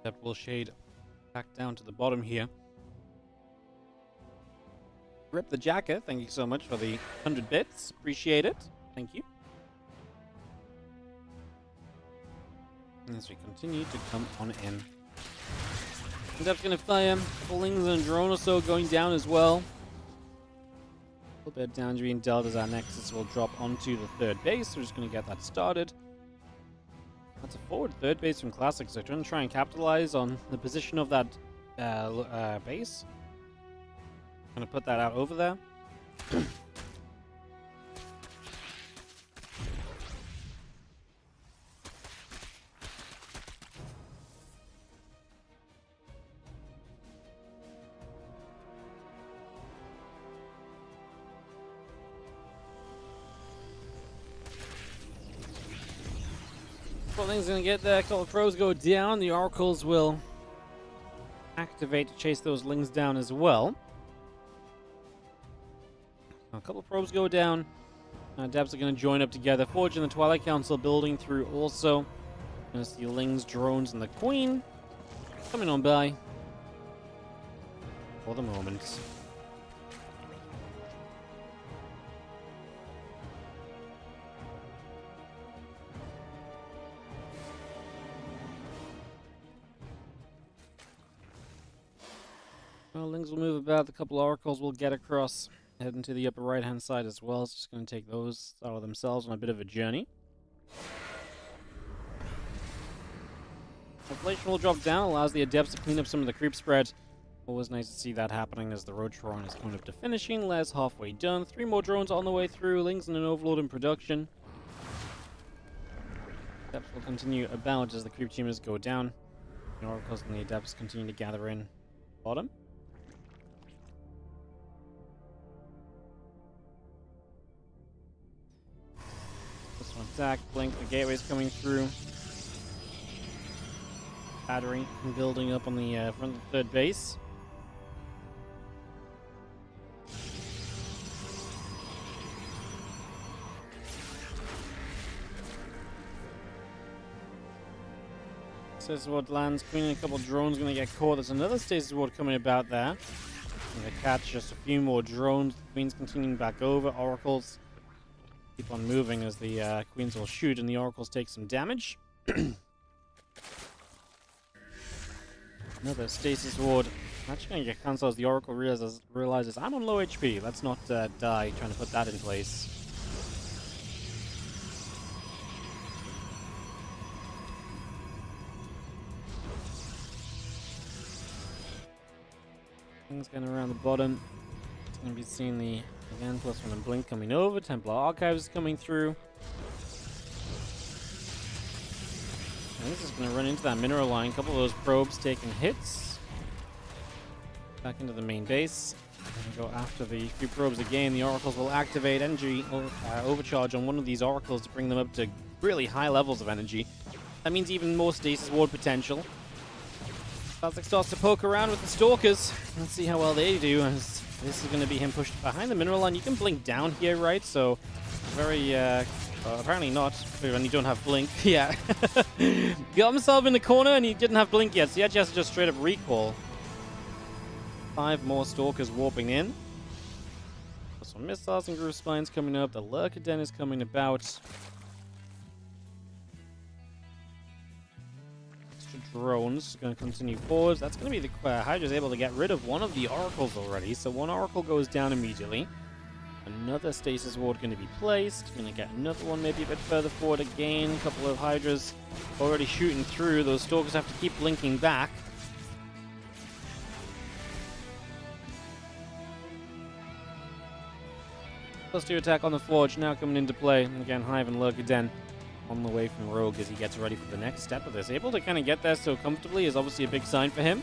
Adept will shade back down to the bottom here. Rip the Jacker, thank you so much for the 100 bits. Appreciate it. Thank you. As we continue to come on in. Adept's gonna fire. Lings and a drone or so going down as well. A little bit of damage being dealt as our Nexus will drop onto the third base. We're just gonna get that started. That's a forward third base from Classic, so trying to try and capitalize on the position of that base. Gonna put that out over there. Thing's gonna get there. A couple of pros go down. The oracles will activate to chase those lings down as well. A couple of probes go down. Adepts are going to join up together. Forge and the Twilight Council building through also. Going to see Lings, drones, and the Queen coming on by for the moment. Well, Lings will move about. The couple oracles will get across. Heading to the upper right-hand side as well. It's just going to take those out of themselves on a bit of a journey. Inflation will drop down, allows the Adepts to clean up some of the creep spread. Always nice to see that happening as the Roadtron is coming up to finishing. Les halfway done. 3 more drones on the way through. Lings and an Overlord in production. Adepts will continue about as the creep teamers go down. The Oracles and the Adepts continue to gather in bottom. Attack, blink, the gateway's coming through. Battery building up on the front of the third base. Stasis ward lands, Queen and a couple of drones gonna get caught. There's another stasis ward coming about there. Gonna catch just a few more drones. The Queen's continuing back over. Oracles keep on moving as the Queens will shoot and the Oracles take some damage. Another stasis ward. Actually gonna get cancelled as the Oracle realizes I'm on low HP. Let's not die trying to put that in place. Things going around the bottom. It's going to be seeing the again +1 and blink coming over. Templar Archives coming through. And this is going to run into that mineral line. A couple of those probes taking hits. Back into the main base. Going to go after the few probes again. The Oracles will activate energy overcharge on one of these Oracles to bring them up to really high levels of energy. That means even more stasis ward potential. Classic starts to poke around with the Stalkers. Let's see how well they do, as this is going to be him pushed behind the mineral line. You can blink down here, right? So, very, apparently not, when you don't have blink. Yeah. Got himself in the corner, and he didn't have blink yet, so he actually has to just straight up recall. 5 more Stalkers warping in. Some missiles and groove spines coming up. The Lurker Den is coming about. Drones going to continue forwards. That's going to be the Hydra's able to get rid of one of the Oracles already, so one Oracle goes down immediately. Another stasis ward going to be placed. Going to get another one maybe a bit further forward again. A couple of Hydras already shooting through. Those Stalkers have to keep blinking back. +2 attack on the Forge now coming into play. And again, Hive and Lurker Den on the way from Rogue as he gets ready for the next step of this. Able to kind of get there so comfortably is obviously a big sign for him.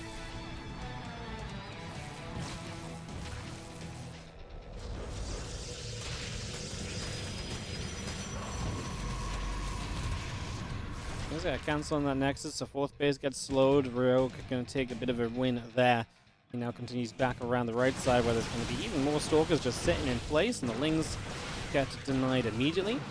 He's got to cancel on that Nexus. The 4th base gets slowed. Rogue going to take a bit of a win there. He now continues back around the right side where there's going to be even more Stalkers just sitting in place, and the Lings get denied immediately.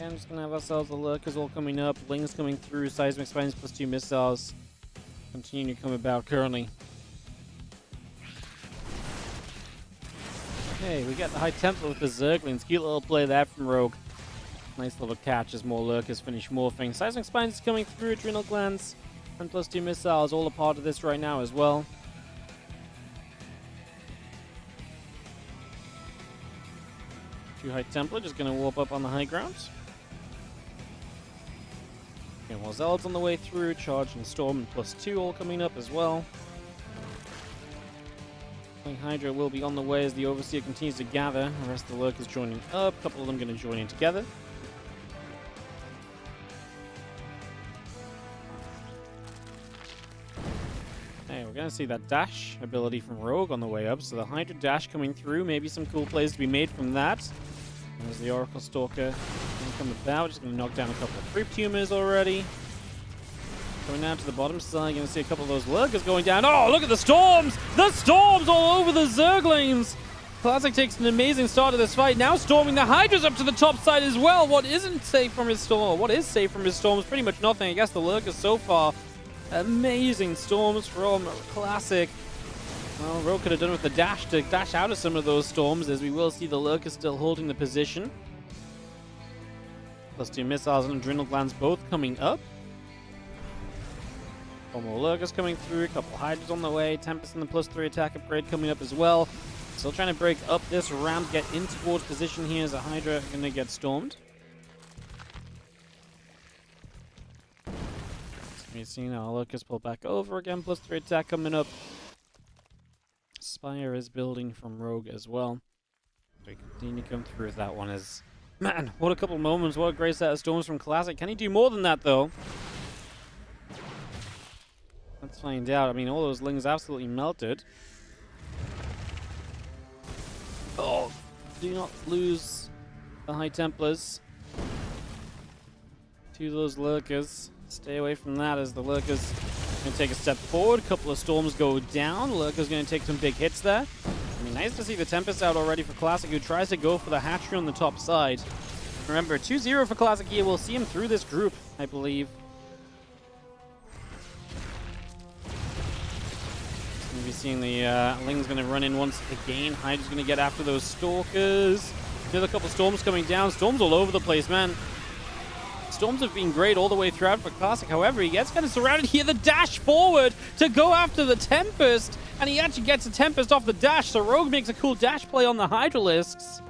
I'm just gonna have ourselves the Lurkers all coming up, Lings coming through, Seismic Spines +2 missiles continue to come about currently. Okay, we got the High Templar with the Zerglings. Cute little play there from Rogue. Nice little catch as more Lurkers finish morphing. Seismic Spines is coming through, Adrenal Glands and +2 missiles, all a part of this right now as well. Two High Templar just gonna warp up on the high ground. Okay, more Zealots on the way through, Charge and Storm and +2 all coming up as well. Hydra will be on the way as the Overseer continues to gather. The rest of the Lurkers joining up. A couple of them going to join in together. Hey, we're going to see that dash ability from Rogue on the way up. So the Hydra dash coming through. Maybe some cool plays to be made from that. There's the Oracle Stalker going to come about. Just going to knock down a couple of Creep Tumors already. Going down to the bottom side, you're going to see a couple of those Lurkers going down. Oh, look at the Storms! The Storms all over the Zerglings! Classic takes an amazing start to this fight. Now storming the Hydras up to the top side as well. What isn't safe from his storm? What is safe from his storms? Pretty much nothing. I guess the Lurkers so far. Amazing storms from Classic. Well, Rogue could have done with the dash to dash out of some of those storms, as we will see the Lurkers still holding the position. +2 missiles and Adrenal Glands both coming up. One more Lurkers coming through, a couple Hydras on the way, Tempest and the +3 attack upgrade coming up as well. Still trying to break up this ramp, get in towards position here as a Hydra going to get stormed. We've seen our Lurkers pull back over again, +3 attack coming up. Spire is building from Rogue as well. We continue to come through with that one as... Man, what a couple moments, what a great set of storms from Classic. Can he do more than that though? Let's find out. I mean, all those Lings absolutely melted. Do not lose the High Templars to those Lurkers. Stay away from that as the Lurkers going to take a step forward. A couple of Storms go down. Lurker's going to take some big hits there. I mean, nice to see the Tempest out already for Classic, who tries to go for the hatchery on the top side. Remember, 2-0 for Classic here. We'll see him through this group, I believe. Going to be seeing the Ling's going to run in once again. Hyde's going to get after those Stalkers. There's a couple Storms coming down. Storms all over the place, man. Storms have been great all the way throughout for Classic. However, he gets kind of surrounded here. The dash forward to go after the Tempest. And he actually gets a Tempest off the dash. So Rogue makes a cool dash play on the Hydralisks.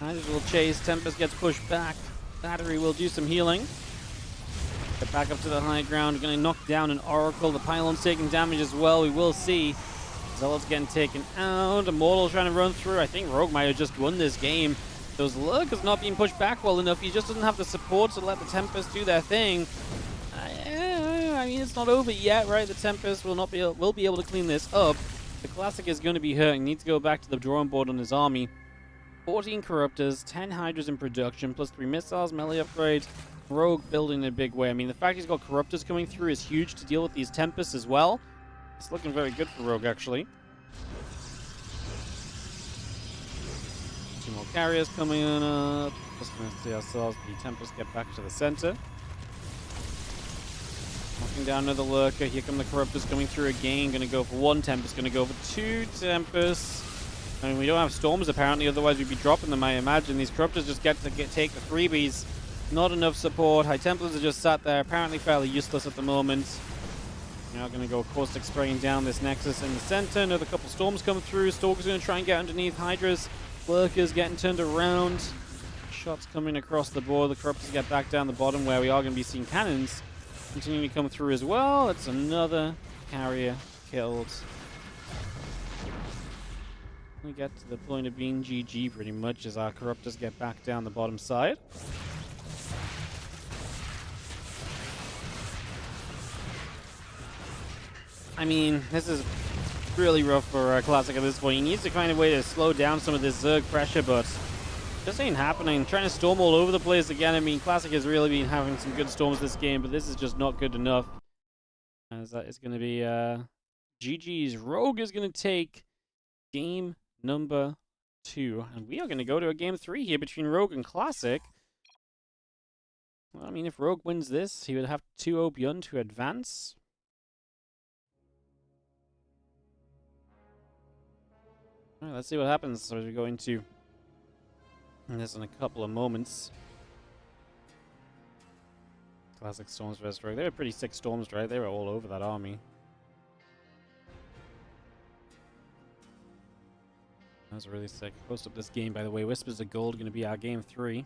Hydras will chase. Tempest gets pushed back. Battery will do some healing. Get back up to the high ground. Going to knock down an Oracle. The Pylon's taking damage as well. We will see. Zealot's getting taken out. Immortal's trying to run through. I think Rogue might have just won this game. Those Lurkers not being pushed back well enough. He just doesn't have the support to let the Tempest do their thing. I mean, it's not over yet, right? The Tempest will be able to clean this up. The Classic is going to be hurt. He needs to go back to the drawing board on his army. 14 Corruptors, 10 Hydras in production, plus 3 missiles, melee upgrades. Rogue building in a big way. I mean, the fact he's got Corruptors coming through is huge to deal with these Tempests as well. It's looking very good for Rogue, actually. 2 more carriers coming up. Just going to see ourselves the Tempest get back to the center. Knocking down another Lurker. Here come the Corruptors coming through again. Going to go for 1 Tempest. Going to go for 2 Tempests. I mean, we don't have Storms apparently, otherwise we'd be dropping them, I imagine. These Corruptors just take the freebies. Not enough support. High Templars are just sat there, apparently fairly useless at the moment. Now going to go Caustic spraying down this Nexus in the center. Another couple Storms come through. Stalker's going to try and get underneath Hydras. Lurkers getting turned around. Shots coming across the board. The Corruptors get back down the bottom where we are going to be seeing cannons continuing to come through as well. It's another carrier killed. We get to the point of being GG pretty much as our Corruptors get back down the bottom side. I mean, this is really rough for Classic at this point. He needs to find a way to slow down some of this Zerg pressure, but this ain't happening. Trying to storm all over the place again. I mean, Classic has really been having some good storms this game, but this is just not good enough. As that is going to be GG's. Rogue is going to take game number 2. And we are going to go to a game 3 here between Rogue and Classic. Well, I mean, if Rogue wins this, he would have 2-0 ByuN to advance. Alright, let's see what happens as we go into this in a couple of moments. Classic Storms vs. Rogue. They were pretty sick Storms, right? They were all over that army. That was really sick. Post up this game, by the way. Whispers of Gold going to be our game 3.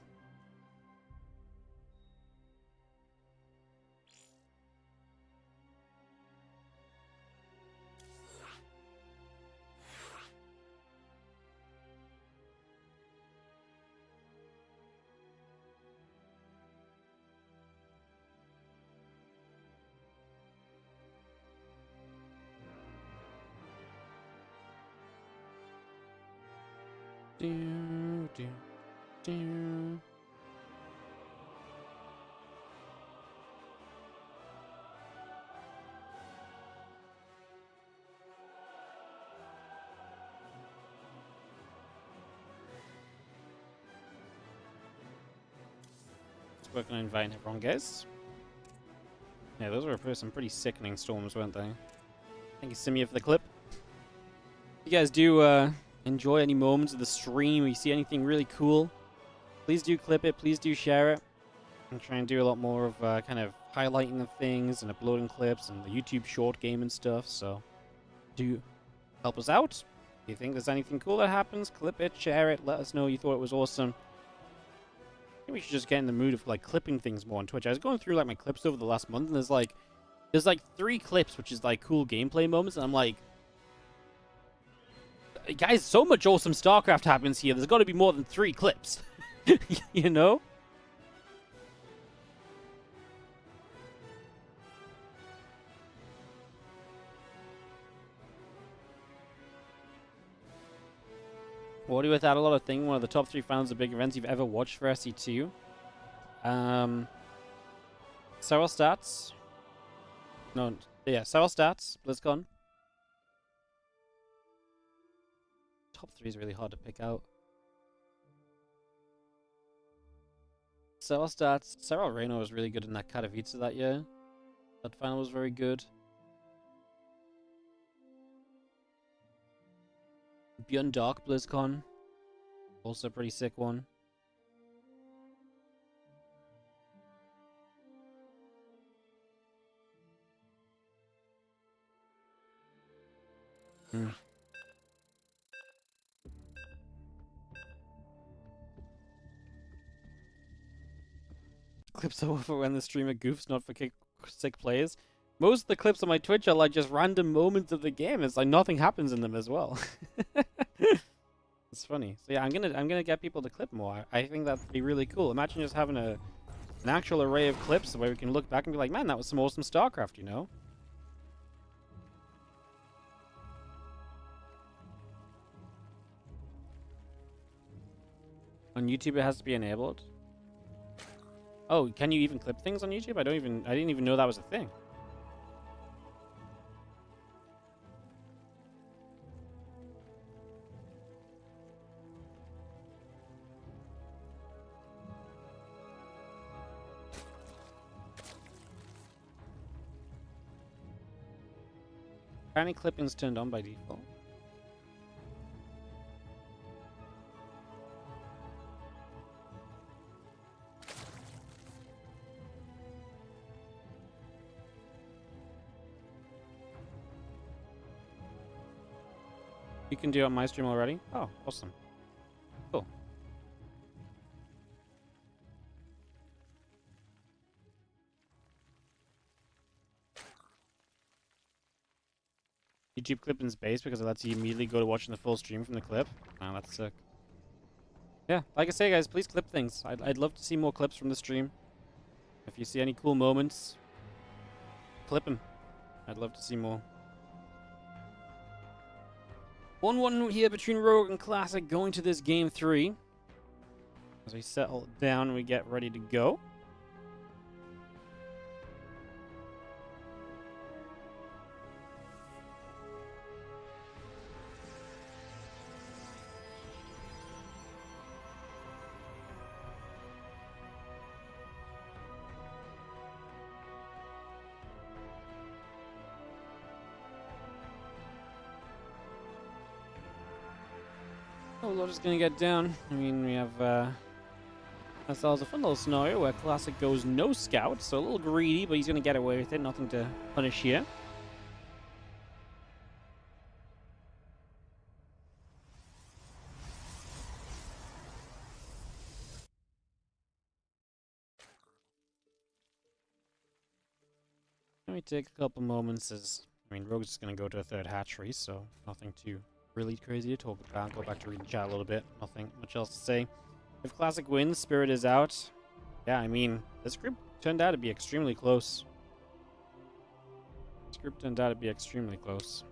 Do, do, do. Let's work on inviting everyone, guys. Yeah, those were some pretty sickening storms, weren't they? Thank you, Simia, for the clip. If you guys do enjoy any moments of the stream or you see anything really cool, please do clip it, please do share it. I'm trying to do a lot more of kind of highlighting of things and uploading clips and the YouTube short game and stuff, so do help us out. If you think there's anything cool that happens, clip it, share it, let us know you thought it was awesome. I think we should just get in the mood of like clipping things more on Twitch. I was going through like my clips over the last month and there's like 3 clips which is like cool gameplay moments and I'm like, guys, so much awesome StarCraft happens here. There's got to be more than 3 clips. You know? Wardy without a lot of thing. One of the top 3 finals of big events you've ever watched for SE2. Several stats. No, yeah, several stats. BlizzCon. Top 3 is really hard to pick out. Several stats. Sarah Reno was really good in that Katowice that year. That final was very good. ByuN Dark BlizzCon. Also a pretty sick one. Clips over for when the streamer goofs, not for sick plays. Most of the clips on my Twitch are like just random moments of the game. It's like nothing happens in them as well. It's funny. So yeah, I'm gonna get people to clip more. I think that'd be really cool. Imagine just having an actual array of clips where we can look back and be like, man, that was some awesome StarCraft, you know? On YouTube, it has to be enabled. Oh, can you even clip things on YouTube? I didn't even know that was a thing. Apparently clipping's turned on by default. You can do it on my stream already? Oh, awesome. Cool. YouTube clipping's base because it lets you immediately go to watching the full stream from the clip. Oh, that's sick. Yeah, like I say, guys, please clip things. I'd love to see more clips from the stream. If you see any cool moments, clip them. I'd love to see more. 1-1 here between Rogue and Classic going to this game 3. As we settle down and we get ready to go. Oh, we're just gonna get down. I mean, we have ourselves a fun little scenario where Classic goes no scout, so a little greedy, but he's gonna get away with it. Nothing to punish here. Let me take a couple moments as, I mean, Rogue's just gonna go to a third hatchery, so nothing too really crazy to talk about. Go back to reading chat a little bit. Nothing much else to say. If Classic wins, Spirit is out. Yeah, I mean, this group turned out to be extremely close. This group turned out to be extremely close.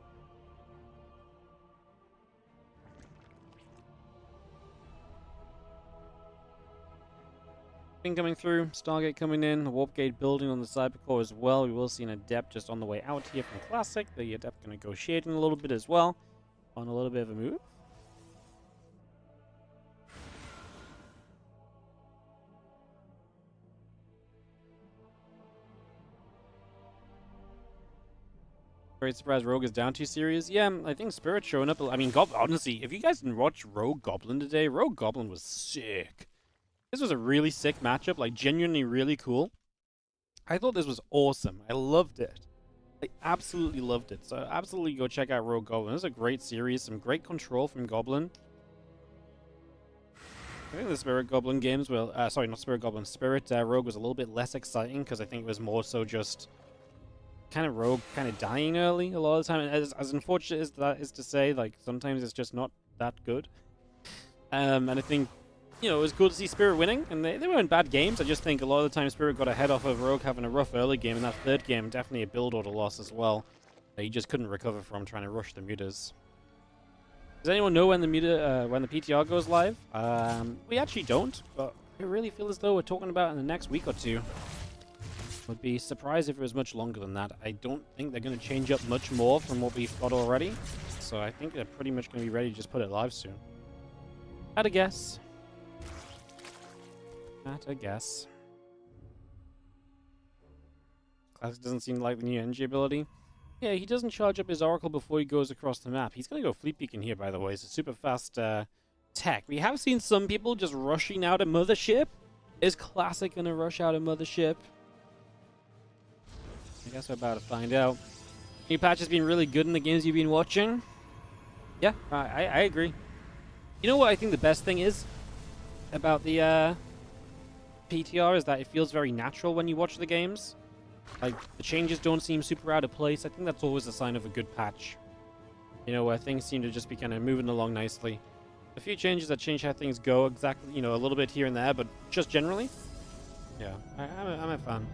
Thing coming through, Stargate coming in, the Warp Gate building on the Cybercore as well. We will see an Adept just on the way out here from Classic. The Adept negotiating a little bit as well. On a little bit of a move. Very surprised Rogue is down 2 series. Yeah, I think Spirit showing up. I mean, honestly, if you guys didn't watch Rogue Goblin today, Rogue Goblin was sick. This was a really sick matchup, like genuinely really cool. I thought this was awesome. I loved it. I absolutely loved it. So absolutely go check out Rogue Goblin. This is a great series. Some great control from Goblin. I think the Spirit Goblin games were... sorry, not Spirit Goblin. Spirit Rogue was a little bit less exciting because I think it was more so just kind of Rogue kind of dying early a lot of the time. And as unfortunate as that is to say, like, sometimes it's just not that good. And I think, you know, it was cool to see Spirit winning, and they weren't bad games. I just think a lot of the time Spirit got ahead off of Rogue having a rough early game, and that third game, definitely a build order loss as well, that he just couldn't recover from trying to rush the mutas. Does anyone know when the PTR goes live? We actually don't, but I really feel as though we're talking about it in the next week or two. Would be surprised if it was much longer than that. I don't think they're going to change up much more from what we've got already. So I think they're pretty much going to be ready to just put it live soon. At a guess. At a guess. Classic doesn't seem like the new energy ability. Yeah, he doesn't charge up his Oracle before he goes across the map. He's going to go Fleet Beacon here, by the way. It's a super fast tech. We have seen some people just rushing out a Mothership. Is Classic going to rush out a Mothership? I guess we're about to find out. New patch has been really good in the games you've been watching. Yeah, I agree. You know what I think the best thing is about the PTR is that it feels very natural when you watch the games. Like, the changes don't seem super out of place. I think that's always a sign of a good patch. You know, where things seem to just be kind of moving along nicely. A few changes that change how things go exactly, you know, a little bit here and there, but just generally. Yeah, I'm a fan.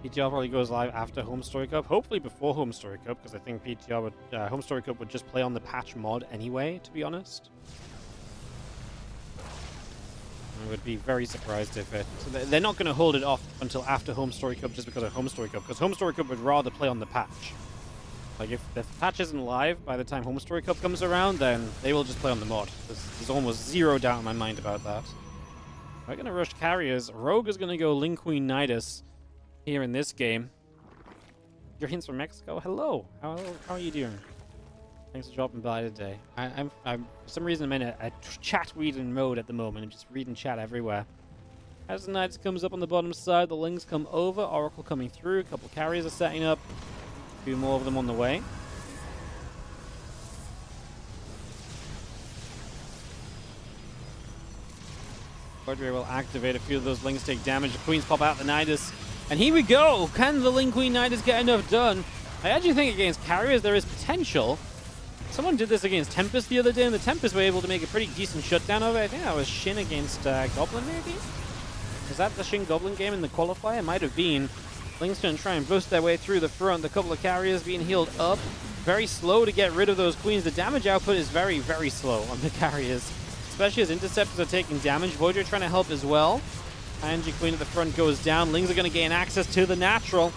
PTR probably goes live after Home Story Cup. Hopefully before Home Story Cup, because I think PTR would, Home Story Cup would just play on the patch mod anyway, to be honest. I would be very surprised if it... So they're not going to hold it off until after Home Story Cup just because of Home Story Cup, because Home Story Cup would rather play on the patch. Like, if the patch isn't live by the time Home Story Cup comes around, then they will just play on the mod. There's almost zero doubt in my mind about that. We're going to rush carriers. Rogue is going to go Ling Queen Nidus here in this game. Your hints from Mexico? Hello. How are you doing? Thanks for dropping by today. I'm for some reason I'm in a chat reading mode at the moment. I'm just reading chat everywhere. As the Knights comes up on the bottom side, the Lings come over. Oracle coming through. A couple carriers are setting up. A few more of them on the way. Guardian will activate. A few of those Lings take damage. The Queens pop out the Nidus. And here we go! Can the Ling Queen Nidus get enough done? I actually think against carriers there is potential. Someone did this against Tempest the other day, and the Tempest were able to make a pretty decent shutdown of it. I think that was Shin against Goblin, maybe? Was that the Shin Goblin game in the qualifier? It might have been. Ling's going to try and boost their way through the front. A couple of carriers being healed up. Very slow to get rid of those Queens. The damage output is very, very slow on the carriers. Especially as Interceptors are taking damage. Voyager trying to help as well. Angie Queen at the front goes down. Lings are going to gain access to the natural.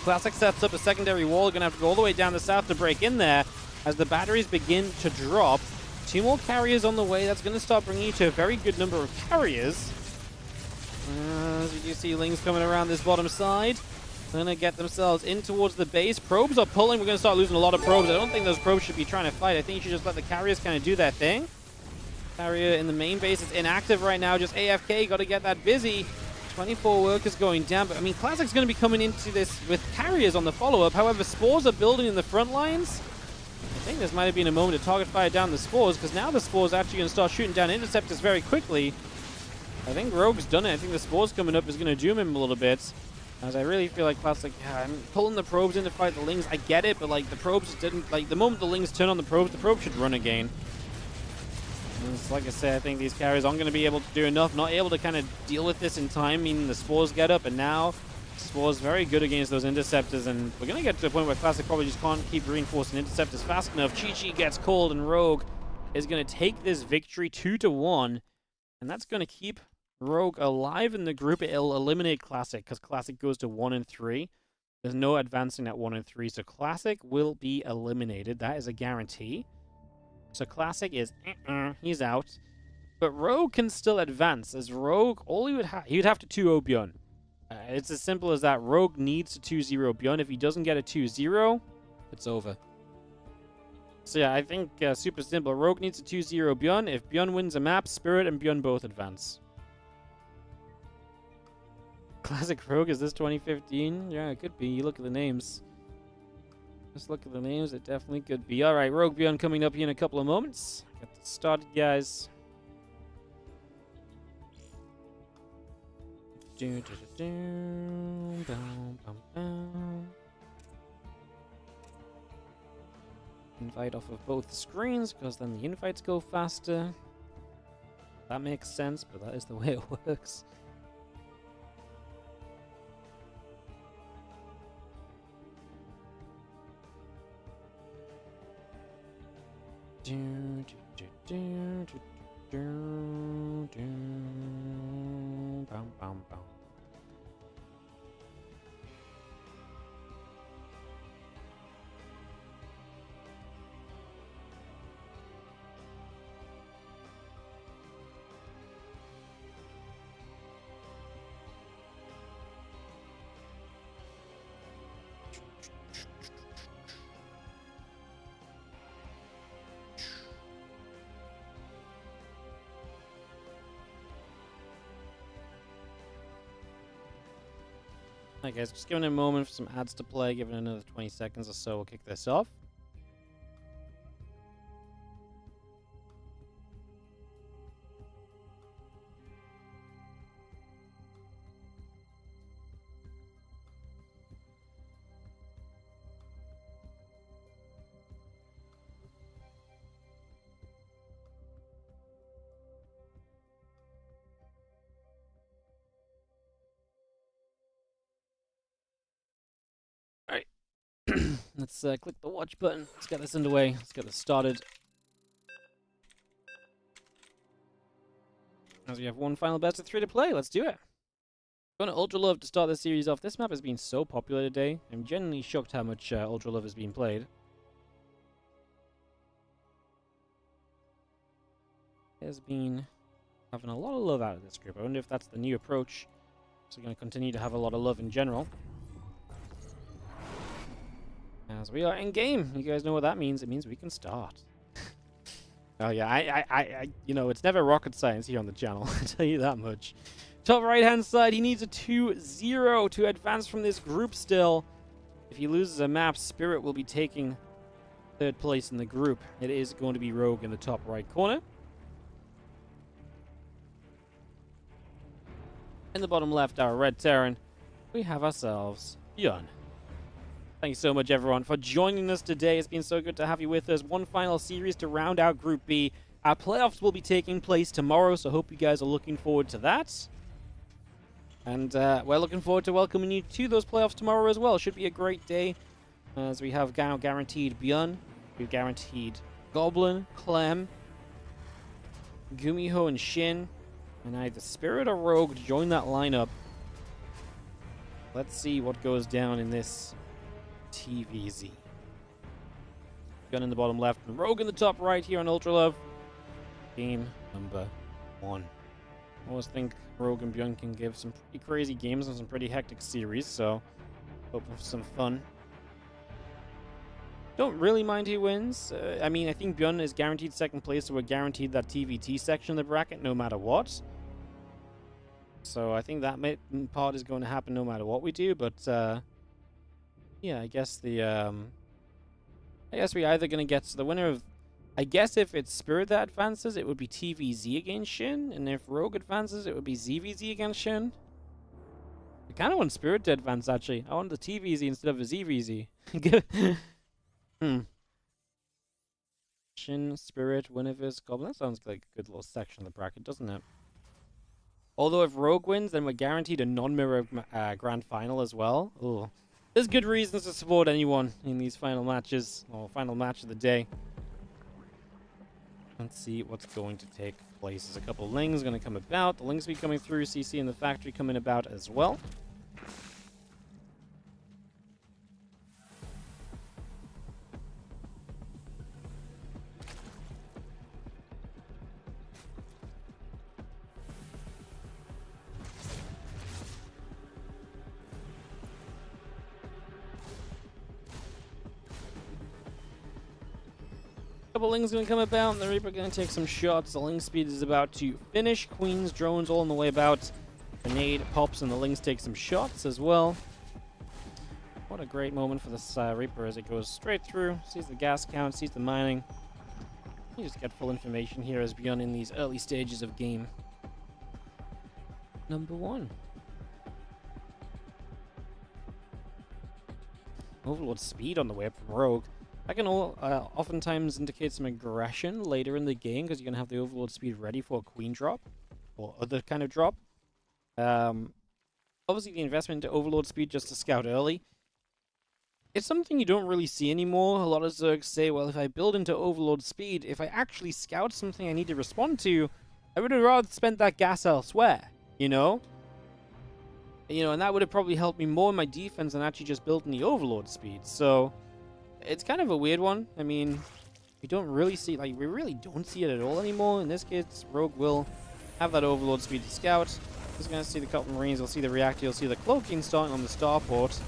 Classic sets up a secondary wall. Going to have to go all the way down the south to break in there. As the batteries begin to drop. 2 more carriers on the way. That's going to start bringing you to a very good number of carriers. As you do see Lings coming around this bottom side. They're going to get themselves in towards the base. Probes are pulling. We're going to start losing a lot of probes. I don't think those probes should be trying to fight. I think you should just let the carriers kind of do their thing. Carrier in the main base is inactive right now. Just AFK. Got to get that busy. 24 workers going down. But, I mean, Classic's going to be coming into this with carriers on the follow-up. However, Spores are building in the front lines. I think this might have been a moment to target fire down the Spores, because now the Spores are actually going to start shooting down Interceptors very quickly. I think Rogue's done it. I think the Spores coming up is going to doom him a little bit. As I really feel like Classic, I'm pulling the probes in to fight the Lings. I get it, but like the probes didn't, like the moment the Lings turn on the probes should run again. And like I said, I think these carriers aren't going to be able to do enough, not able to kind of deal with this in time, meaning the Spores get up, and now Spores very good against those Interceptors, and we're going to get to a point where Classic probably just can't keep reinforcing Interceptors fast enough. Chi-Chi gets called, and Rogue is going to take this victory 2-1, and that's going to keep Rogue alive in the group. It'll eliminate Classic, because Classic goes to 1-3. There's no advancing at 1-3, so Classic will be eliminated. That is a guarantee. So Classic is, he's out. But Rogue can still advance, as Rogue, all he would have to 2-0 ByuN. It's as simple as that. Rogue needs to 2-0 ByuN. If he doesn't get a 2-0, it's over. So yeah, I think super simple. Rogue needs to 2-0 ByuN. If ByuN wins a map, Spirit and ByuN both advance. Classic Rogue, is this 2015? Yeah, it could be. You look at the names. Just look at the names. It definitely could be. All right, Rogue ByuN coming up here in a couple of moments. Get this started, guys. Invite off of both screens, because then the invites go faster. That makes sense, but that is the way it works. Do, do, do, do, do, do, bum, bum, bum. Alright guys, just giving it a moment for some ads to play, giving it another 20 seconds or so, we'll kick this off. Alright, let's click the watch button, let's get this underway, let's get this started. As we have one final best of 3 to play, let's do it. Going to Ultra Love to start the series off. This map has been so popular today. I'm genuinely shocked how much Ultra Love has been played. It has been having a lot of love out of this group. I wonder if that's the new approach. So we're going to continue to have a lot of love in general. As we are in game, you guys know what that means. It means we can start. Oh yeah, you know, it's never rocket science here on the channel. I tell you that much. Top right hand side, he needs a 2-0 to advance from this group still. If he loses a map, Spirit will be taking 3rd place in the group. It is going to be Rogue in the top right corner. In the bottom left, our red Terran, we have ourselves ByuN. Thank you so much, everyone, for joining us today. It's been so good to have you with us. One final series to round out Group B. Our playoffs will be taking place tomorrow, so hope you guys are looking forward to that. And we're looking forward to welcoming you to those playoffs tomorrow as well. Should be a great day, as we have now guaranteed ByuN, we've guaranteed Goblin, Clem, Gumiho, and Shin, and either Spirit or Rogue to join that lineup. Let's see what goes down in this TVZ. ByuN in the bottom left, and Rogue in the top right here on Ultra Love. Game number 1. I always think Rogue and ByuN can give some pretty crazy games and some pretty hectic series, so hoping for some fun. Don't really mind who wins. I mean, I think ByuN is guaranteed 2nd place, so we're guaranteed that TVT section of the bracket no matter what. So I think that part is going to happen no matter what we do, but yeah, I guess the I guess we're either going to get to the winner of, I guess if it's Spirit that advances, it would be TVZ against Shin, and if Rogue advances, it would be ZVZ against Shin. I kind of want Spirit to advance, actually. I want the TVZ instead of a ZVZ. Shin, Spirit, winner vs. Goblin. That sounds like a good little section of the bracket, doesn't it? Although if Rogue wins, then we're guaranteed a non-mirror grand final as well. Ooh. There's good reasons to support anyone in these final matches, or final match of the day. Let's see what's going to take place. There's a couple of lings going to come about. The lings will be coming through. CC in the factory coming about as well. Couple lings going to come about, and the Reaper going to take some shots. The ling speed is about to finish. Queen's drones all on the way about. Grenade pops, and the lings take some shots as well. What a great moment for this Reaper as it goes straight through. Sees the gas count, sees the mining. You just get full information here as ByuN in these early stages of game number 1. Overlord speed on the way up from Rogue. That can oftentimes indicate some aggression later in the game, because you're going to have the Overlord speed ready for a Queen drop, or other kind of drop. Obviously, the investment into Overlord speed just to scout early It's something you don't really see anymore. A lot of Zergs say, well, if I build into Overlord speed, if I actually scout something I need to respond to, I would have rather spent that gas elsewhere, you know? And that would have probably helped me more in my defense than actually just building the Overlord speed. So, it's kind of a weird one. I mean, we don't really see, we really don't see it at all anymore. In this case, Rogue will have that Overlord speed to scout. He's going to see the couple Marines, he'll see the reactor, he'll see the cloaking starting on the starport.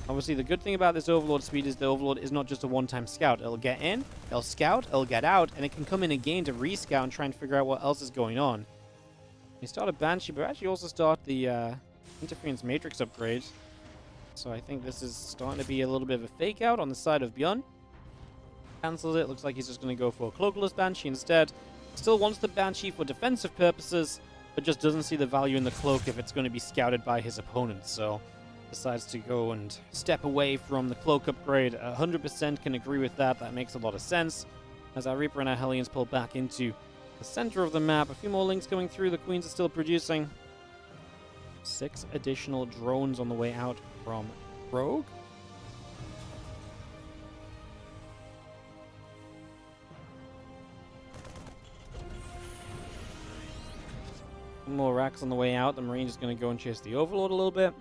Obviously, the good thing about this Overlord speed is the Overlord is not just a one-time scout. It'll get in, it'll scout, it'll get out, and it can come in again to rescout and try and figure out what else is going on. We start a Banshee, but actually also start the Interference Matrix upgrade. So I think this is starting to be a little bit of a fake out on the side of ByuN. Cancels it. Looks like he's just going to go for a Cloakless Banshee instead. Still wants the Banshee for defensive purposes, but just doesn't see the value in the Cloak if it's going to be scouted by his opponent. So decides to go and step away from the Cloak upgrade. 100% can agree with that. That makes a lot of sense. As our Reaper and our Hellions pull back into the center of the map. A few more links going through. The Queens are still producing. 6 additional drones on the way out from Rogue. More racks on the way out. The Marine is going to go and chase the Overlord a little bit.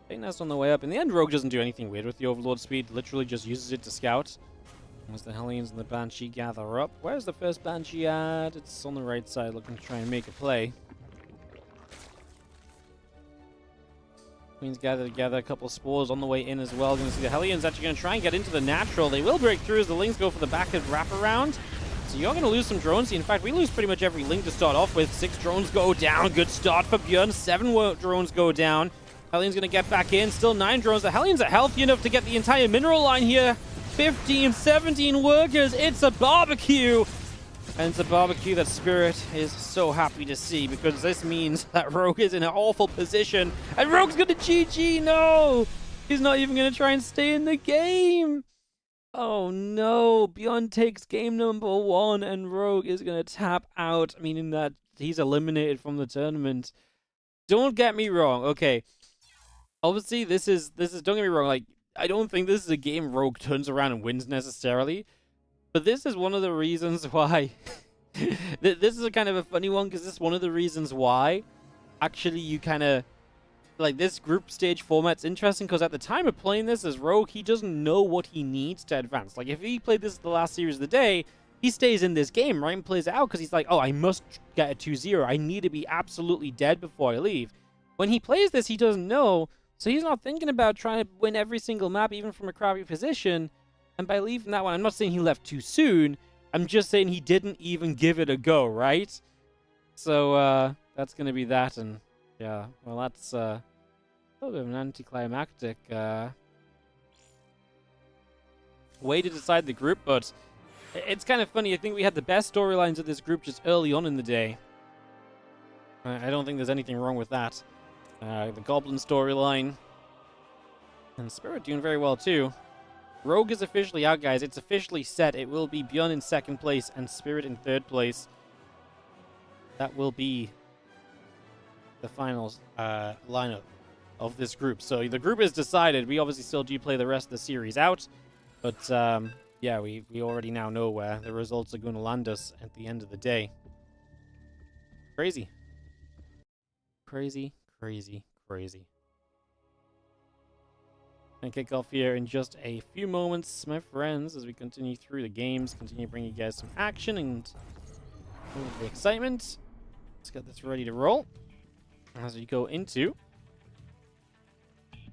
I think that's on the way up. In the end, Rogue doesn't do anything weird with the Overlord speed. Literally just uses it to scout. As the Hellions and the Banshee gather up. Where's the first Banshee at? It's on the right side, looking to try and make a play. Queens gather together, a couple of spores on the way in as well. Going to see the Hellions actually going to try and get into the natural. They will break through as the Lings go for the back of wraparound. So you're going to lose some drones. In fact, we lose pretty much every Link to start off with. 6 drones go down. Good start for ByuN. 7 drones go down. Hellions going to get back in. Still 9 drones. The Hellions are healthy enough to get the entire mineral line here. 15, 17 workers. It's a barbecue. And it's a barbecue that Spirit is so happy to see, because this means that Rogue is in an awful position. And Rogue's going to GG. No! He's not even going to try and stay in the game. Oh no. ByuN takes game number 1 and Rogue is going to tap out, meaning that he's eliminated from the tournament. Don't get me wrong. Okay. Obviously, this is don't get me wrong, I don't think this is a game Rogue turns around and wins necessarily, but this is one of the reasons why. This is a kind of a funny one, because this is one of the reasons why actually you kind of this group stage format's interesting, because at the time of playing this as Rogue, he doesn't know what he needs to advance. If he played this the last series of the day, he stays in this game, right, and plays it out because he's like, oh, I must get a 2-0. I need to be absolutely dead before I leave. When he plays this, he doesn't know. So he's not thinking about trying to win every single map, even from a crappy position. And by leaving that one, I'm not saying he left too soon. I'm just saying he didn't even give it a go, right? So, that's going to be that. And, yeah, well, that's a little bit of an anticlimactic way to decide the group. But it's kind of funny. I think we had the best storylines of this group just early on in the day. I don't think there's anything wrong with that. The Goblin storyline. And Spirit doing very well, too. Rogue is officially out, guys. It's officially set. It will be ByuN in 2nd place and Spirit in 3rd place. That will be the finals lineup of this group. So the group is decided. We obviously still do play the rest of the series out. But, yeah, we already now know where the results are going to land us at the end of the day. Crazy. Crazy. Crazy, crazy. And kick off here in just a few moments, my friends, as we continue through the games, continue bringing you guys some action and all of the excitement. Let's get this ready to roll as we go into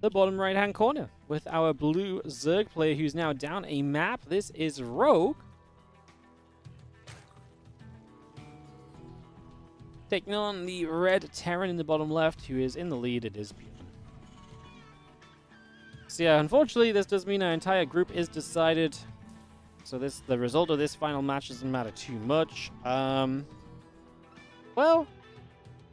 the bottom right-hand corner with our blue Zerg player who's now down a map. This is Rogue. Taking on the red Terran in the bottom left, who is in the lead. It is ByuN. So yeah, unfortunately, this does mean our entire group is decided. So the result of this final match doesn't matter too much. Well,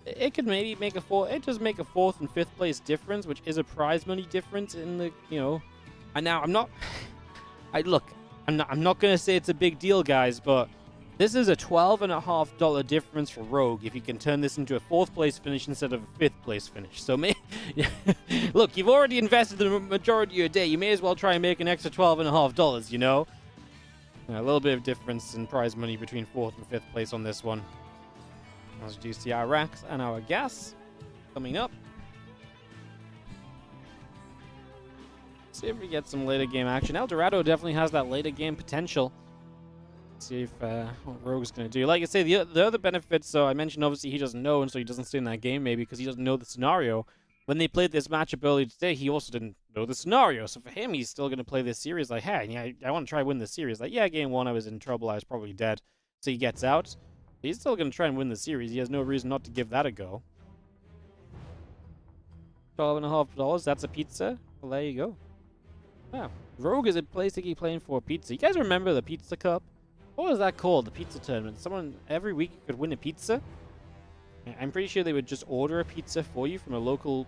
it could maybe make it does make a 4th and 5th place difference, which is a prize money difference in the, And now I'm not, I'm not gonna say it's a big deal, guys, but This is a $12.50 difference for Rogue if you can turn this into a 4th place finish instead of a 5th place finish. So, look, you've already invested the majority of your day. You may as well try and make an extra $12.50, you know? A little bit of difference in prize money between 4th and 5th place on this one. As you see our racks and our gas coming up. See if we get some later game action. El Dorado definitely has that later game potential. See if what Rogue's going to do. Like I say, the other benefits, so I mentioned obviously he doesn't know, and so he doesn't stay in that game maybe because he doesn't know the scenario. When they played this matchup earlier today, he also didn't know the scenario. So for him, he's still going to play this series like, hey, yeah, I want to try and win this series. Like, yeah, game 1, I was in trouble. I was probably dead. So he gets out. But he's still going to try and win the series. He has no reason not to give that a go. $12.50, that's a pizza. Well, there you go. Wow. Rogue is basically playing for a pizza. You guys remember the Pizza Cup? What was that called? The pizza tournament. Someone every week could win a pizza. I'm pretty sure they would just order a pizza for you from a local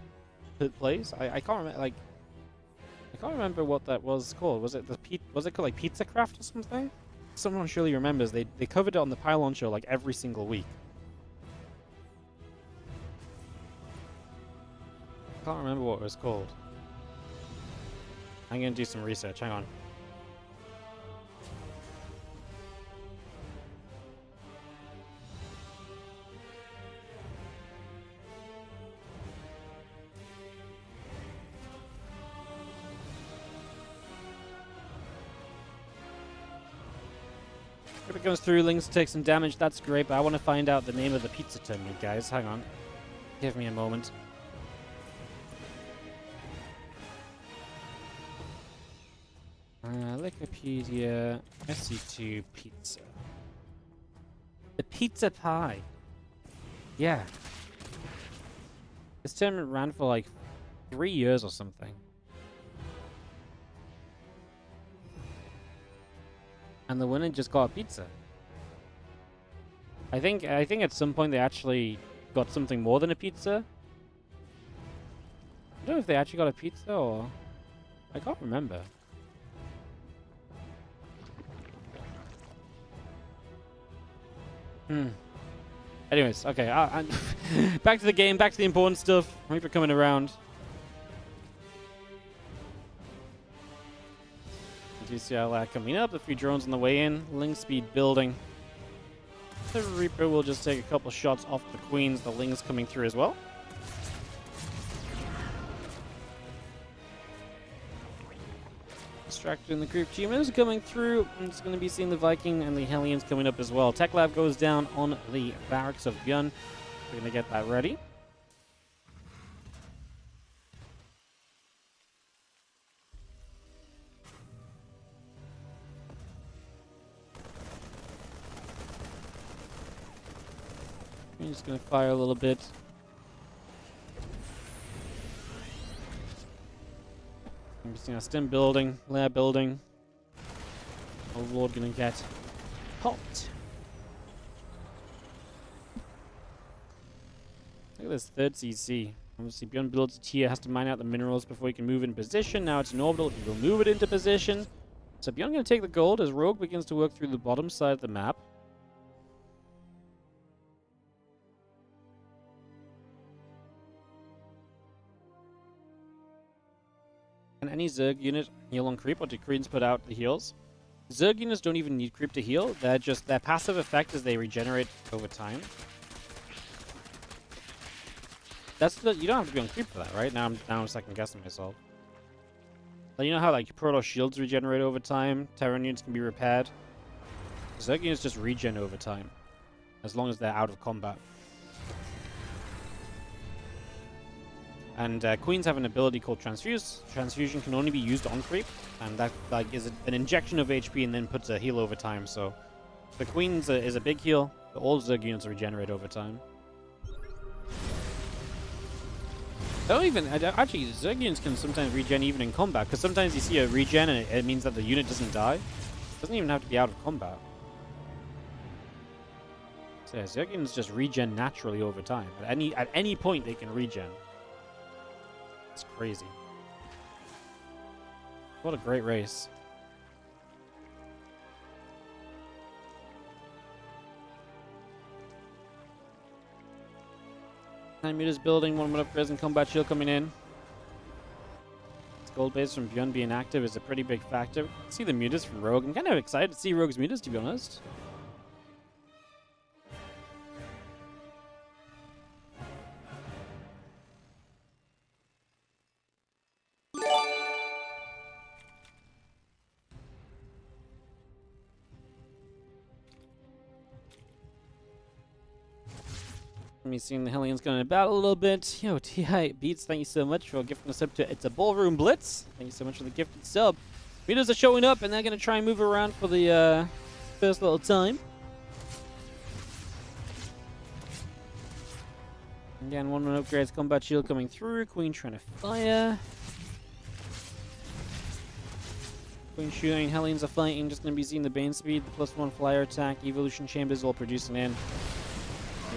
place. I can't remember. Like, I can't remember what that was called. Was it was it called like Pizza Craft or something? Someone surely remembers. They covered it on the Pylon show like every single week. I can't remember what it was called. I'm gonna do some research. Hang on. If it goes through, Links take some damage, that's great, but I want to find out the name of the pizza tournament, guys. Hang on. Give me a moment. Wikipedia, SC2 pizza. The pizza pie. Yeah. This tournament ran for like 3 years or something. And the winner just got a pizza. I think at some point they actually got something more than a pizza. I don't know if they actually got a pizza or... I can't remember. Anyways, okay. Back to the game, back to the important stuff. Thanks for coming around. DCL coming up, a few drones on the way in, Ling speed building. The Reaper will just take a couple shots off the Queens, the Ling's coming through as well. Distracting the group G-Moves coming through. I'm just going to be seeing the Viking and the Hellions coming up as well. Tech Lab goes down on the barracks of ByuN. We're going to get that ready. I'm just going to fire a little bit. I'm seeing a stem building, lair building. Overlord going to get popped. Look at this third CC. Obviously, ByuN builds a tier, has to mine out the minerals before he can move in position. Now it's an orbital, he will move it into position. So ByuN going to take the gold as Rogue begins to work through the bottom side of the map. Can any Zerg unit heal on creep, or do Queens put out the heals? Zerg units don't even need creep to heal. They're just, their passive effect is they regenerate over time. That's the, you don't have to be on creep for that, right? Now I'm second guessing myself. But you know how like Proto shields regenerate over time, Terran units can be repaired. Zerg units just regen over time, as long as they're out of combat. And Queens have an ability called Transfuse. Transfusion can only be used on creep, and that like is an injection of HP and then puts a heal over time. So the Queens is a big heal. All Zerg units regenerate over time. Actually, Zerg units can sometimes regen even in combat, because sometimes you see a regen and it means that the unit doesn't die. It doesn't even have to be out of combat. So yeah, Zerg units just regen naturally over time. At any point they can regen. It's crazy. What a great race. 9 meters building, 1 minute upgrades and combat shield coming in. This gold base from ByuN being active is a pretty big factor. See the mutas from Rogue. I'm kind of excited to see Rogue's mutas, to be honest. Me seeing the Hellions going about a little bit. Yo, TI Beats, thank you so much for gifting us up to It's a Ballroom Blitz. Thank you so much for the gifted sub. Mutas are showing up and they're going to try and move around for the first little time. Again, 1 minute upgrades, combat shield coming through. Queen trying to fire. Queen shooting, Hellions are fighting. Just going to be seeing the Bane speed, the +1 flyer attack, evolution chambers all producing in.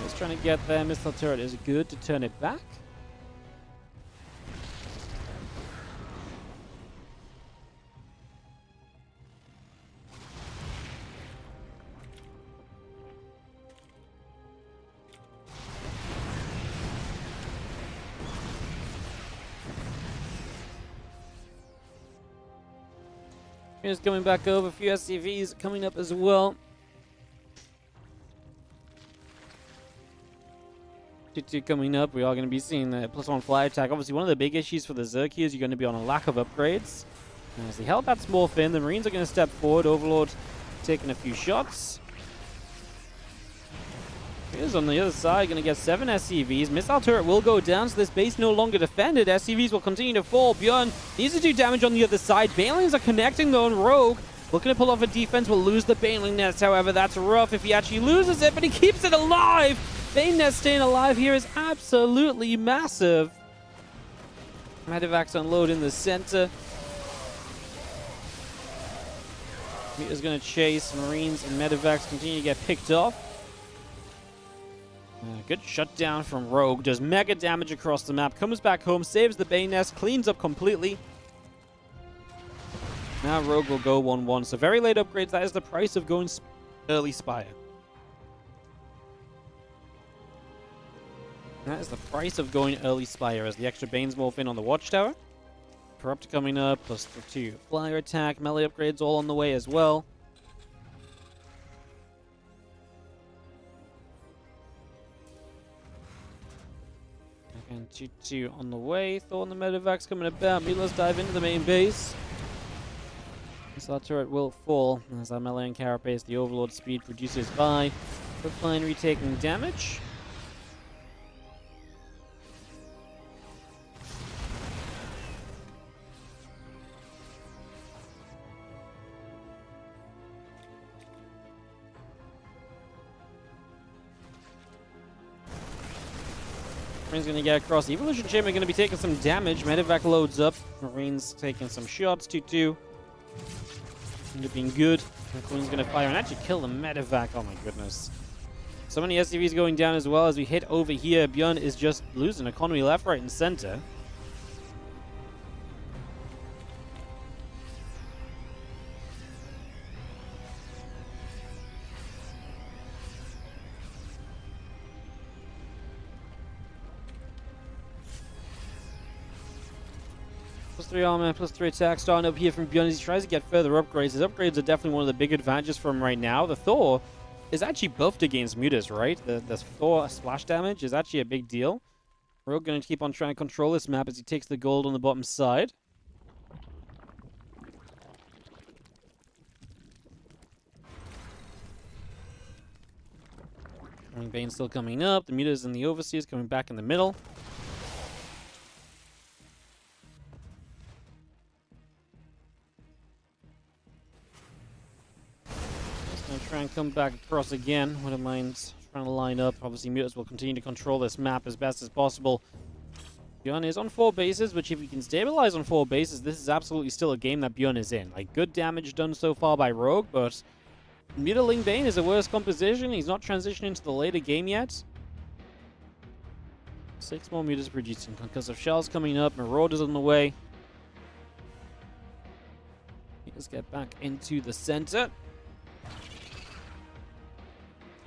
He's trying to get there. Missile turret is good to turn it back. Here's coming back over. A few SCVs coming up as well. 2 coming up. We are going to be seeing the +1 fly attack. Obviously, one of the big issues for the Zerg here is you're going to be on a lack of upgrades. As the Hellbat's morph in, the Marines are going to step forward. Overlord taking a few shots. Here's on the other side, going to get 7 SCVs. Missile turret will go down, so this base no longer defended. SCVs will continue to fall. ByuN needs to do damage on the other side. Banelings are connecting though, and Rogue looking to pull off a defense will lose the Baneling nest. However, that's rough if he actually loses it, but he keeps it alive. Bane nest staying alive here is absolutely massive. Medivacs unload in the center. Muta's going to chase. Marines and Medivacs continue to get picked off. Good shutdown from Rogue. Does mega damage across the map. Comes back home. Saves the Bane nest. Cleans up completely. Now Rogue will go 1-1. So very late upgrades. That is the price of going early Spire. That is the price of going early Spire, as the extra Banes morph in on the Watchtower. Corrupt coming up, +2 flyer attack, melee upgrades all on the way as well. Again, 2-2 on the way. Thor and the Medivacs coming about. Let's dive into the main base. Missile turret will fall as our melee and carapace. The Overlord speed produces by. Refinery taking damage. Marines going to get across. Evolution Chamber going to be taking some damage. Medivac loads up. Marines taking some shots. 2-2. End up being good. And Queen's going to fire and actually kill the Medivac. Oh my goodness. So many SCVs going down as well as we hit over here. ByuN is just losing economy left, right, and center. +3 armor, +3 attack starting up here from ByuN as he tries to get further upgrades. His upgrades are definitely one of the big advantages for him right now. The Thor is actually buffed against mutas, right? The Thor splash damage is actually a big deal. We're going to keep on trying to control this map as he takes the gold on the bottom side. Bane still coming up. The mutas and the Overseers coming back in the middle. Try and come back across again. Wouldn't mind trying to line up. Obviously, mutas will continue to control this map as best as possible. ByuN is on 4 bases, which if you can stabilize on 4 bases, this is absolutely still a game that ByuN is in. Like, good damage done so far by Rogue, but Mutaling Bane is a worse composition. He's not transitioning to the later game yet. 6 more mutas producing. Concussive Shells coming up. Marauders on the way. Let's get back into the center.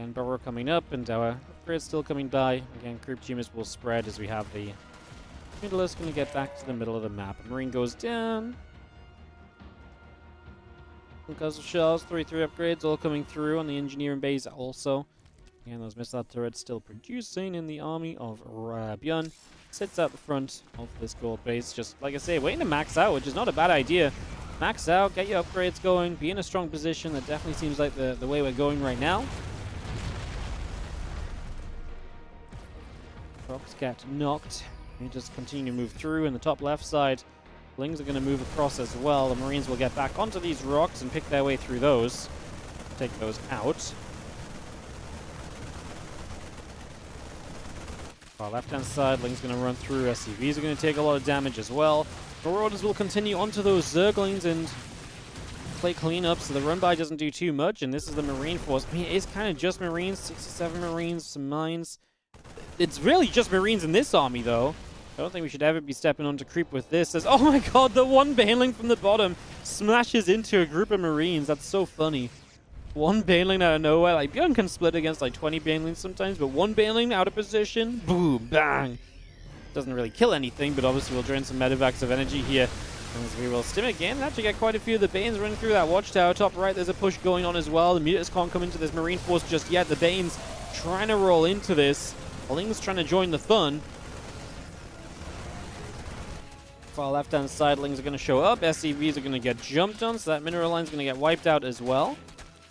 And Burrow coming up, and our upgrade still coming by. Again, group tumors will spread as we have the Middler's going to get back to the middle of the map. Marine goes down. Guzzle shells, 3-3 upgrades all coming through on the engineering base also. And those missile turrets still producing in the army of ByuN. Sits out the front of this gold base, just like I say, waiting to max out, which is not a bad idea. Max out, get your upgrades going, be in a strong position. That definitely seems like the way we're going right now. Rocks get knocked. We just continue to move through in the top left side. Lings are going to move across as well. The Marines will get back onto these rocks and pick their way through those. Take those out. Our left-hand side, Ling's going to run through. SCVs are going to take a lot of damage as well. Marauders will continue onto those Zerglings and play cleanup, so the run-by doesn't do too much. And this is the Marine force. I mean, it is kind of just Marines. 67 Marines, some mines. It's really just Marines in this army, though. I don't think we should ever be stepping on to creep with this. As, oh my god, the one Baneling from the bottom smashes into a group of Marines. That's so funny. One Baneling out of nowhere. Like, ByuN can split against like 20 Banelings sometimes, but one Baneling out of position, boom, bang. Doesn't really kill anything, but obviously we'll drain some medevacs of energy here. As we will stim again. Actually get quite a few of the Banes running through that watchtower. Top right, there's a push going on as well. The Mutas can't come into this Marine force just yet. The Banes trying to roll into this. Ling's trying to join the fun. Far left-hand side, Lings are going to show up. SCVs are going to get jumped on, so that mineral line's going to get wiped out as well.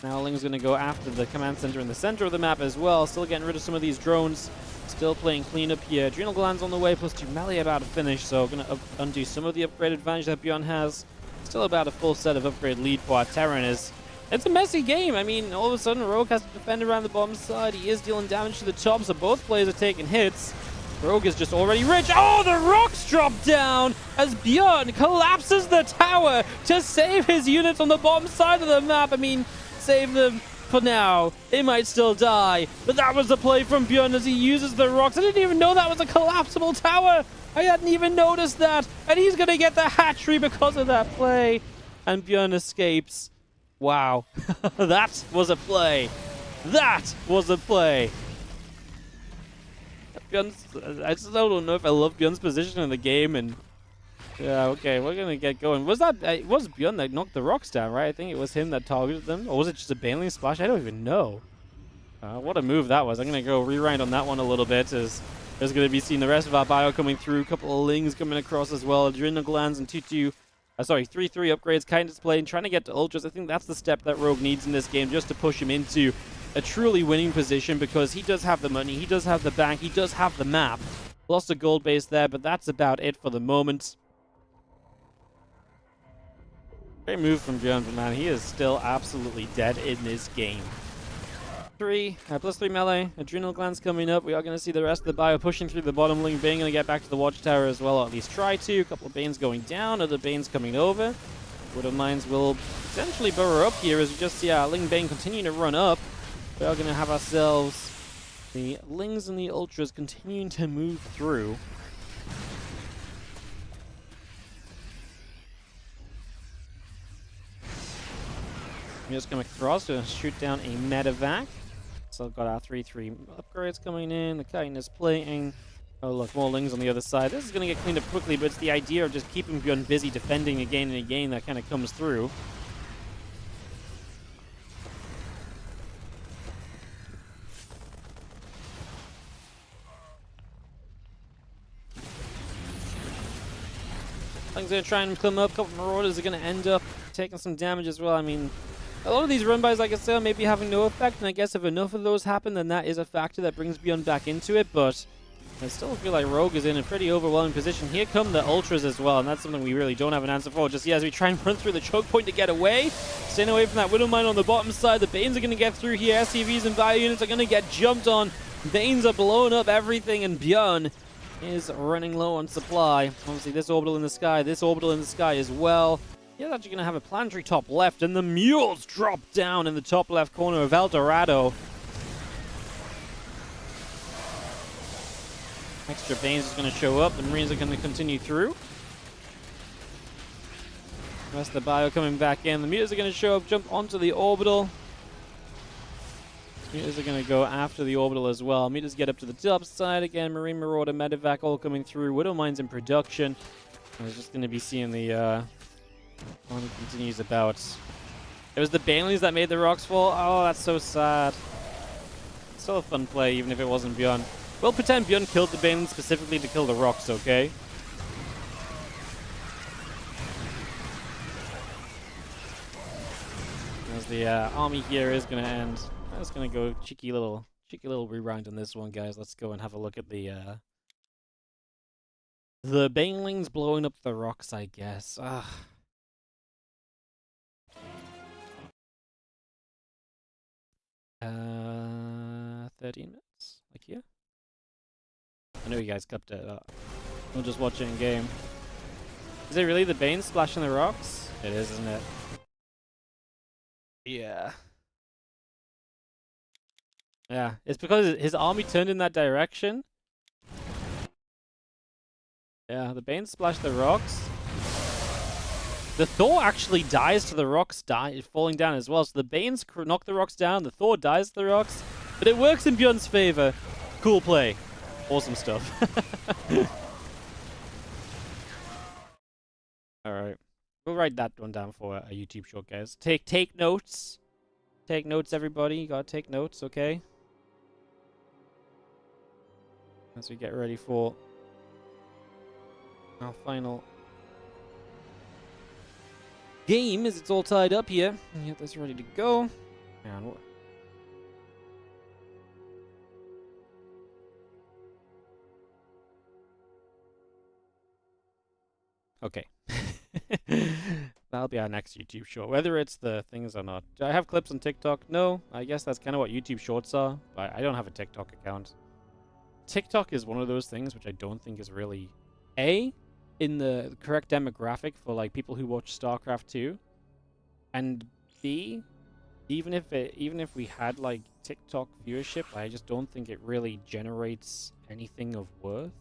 Now Ling's going to go after the command center in the center of the map as well. Still getting rid of some of these drones. Still playing cleanup here. Adrenal glands on the way, plus 2 melee about to finish, so going to undo some of the upgrade advantage that ByuN has. Still about a full set of upgrade lead for our Terraners. It's a messy game. I mean, all of a sudden, Rogue has to defend around the bottom side. He is dealing damage to the top, so both players are taking hits. Rogue is just already rich. Oh, the rocks drop down as ByuN collapses the tower to save his units on the bottom side of the map. I mean, save them for now. They might still die, but that was the play from ByuN as he uses the rocks. I didn't even know that was a collapsible tower. I hadn't even noticed that, and he's going to get the hatchery because of that play. And ByuN escapes. Wow, that was a play. That was a play. I just don't know if I love ByuN's position in the game, and yeah, okay, we're gonna get going. Was that it was ByuN that knocked the rocks down, right? I think it was him that targeted them, or was it just a Baneling splash? I don't even know. What a move that was. I'm gonna go rewind on that one a little bit, as there's gonna be seeing the rest of our bio coming through. A couple of Lings coming across as well. Adrenal glands and 2-2. 3-3 upgrades, kind of display, and trying to get to ultras. I think that's the step that Rogue needs in this game, just to push him into a truly winning position, because he does have the money, he does have the bank, he does have the map. Lost a gold base there, but that's about it for the moment. Great move from ByuN, but man, he is still absolutely dead in this game. Plus 3 melee, Adrenal glands coming up. We are going to see the rest of the bio pushing through the bottom. Ling Bane going to get back to the watchtower as well, or at least try to. A couple of Banes going down, other Banes coming over. Widow Mines will potentially burrow up here as we just see our Ling Bane continuing to run up. We are going to have ourselves the Lings and the Ultras continuing to move through. We just come across to shoot down a medevac. So got our 3-3 upgrades coming in, the kindness plating. Oh look, more Lings on the other side. This is going to get cleaned up quickly, but it's the idea of just keeping ByuN busy defending again and again that kind of comes through. Ling's going to try and come up. A couple of Marauders are going to end up taking some damage as well. I mean, a lot of these run-bys, like I said, may be having no effect, and I guess if enough of those happen, then that is a factor that brings ByuN back into it, but I still feel like Rogue is in a pretty overwhelming position. Here come the Ultras as well, and that's something we really don't have an answer for. Just as we try and run through the choke point to get away, staying away from that Widow Mine on the bottom side. The Banes are going to get through here. SCVs and bio units are going to get jumped on. Banes are blowing up everything, and ByuN is running low on supply. Obviously, this orbital in the sky, this orbital in the sky as well. He's actually going to have a planetary top left, and the mules drop down in the top left corner of El Dorado. Extra Banes is going to show up. The Marines are going to continue through. The rest of the bio coming back in. The Mutas are going to show up, jump onto the orbital. Mutas are going to go after the orbital as well. Mutas get up to the top side again. Marine Marauder, Medevac all coming through. Widow Mine's in production. I was just going to be seeing the one that continues about. It was the Banelings that made the rocks fall. Oh, that's so sad. Still a fun play, even if it wasn't ByuN. We'll pretend ByuN killed the Banelings specifically to kill the rocks, okay? As the army here is going to end. I'm just going to go cheeky little rewind on this one, guys. Let's go and have a look at the Banelings blowing up the rocks, I guess. 13 minutes, like here. I know you guys kept it up. We'll just watch it in game. Is it really the Bane splashing the rocks? It is, isn't it? Yeah. Yeah, it's because his army turned in that direction. Yeah, the Bane splashed the rocks. The Thor actually dies to the rocks falling down as well. So the Banes knock the rocks down, the Thor dies to the rocks. But it works in ByuN's favor. Cool play. Awesome stuff. Alright. We'll write that one down for a YouTube short, guys. Take notes. Take notes, everybody. You gotta take notes, okay? As we get ready for our final game, as it's all tied up here. Get this ready to go. And what? Okay. That'll be our next YouTube short. Whether it's the things or not. Do I have clips on TikTok? No. I guess that's kind of what YouTube shorts are. But I don't have a TikTok account. TikTok is one of those things which I don't think is really in the correct demographic for like people who watch StarCraft 2, and B, even if we had like TikTok viewership, I just don't think it really generates anything of worth.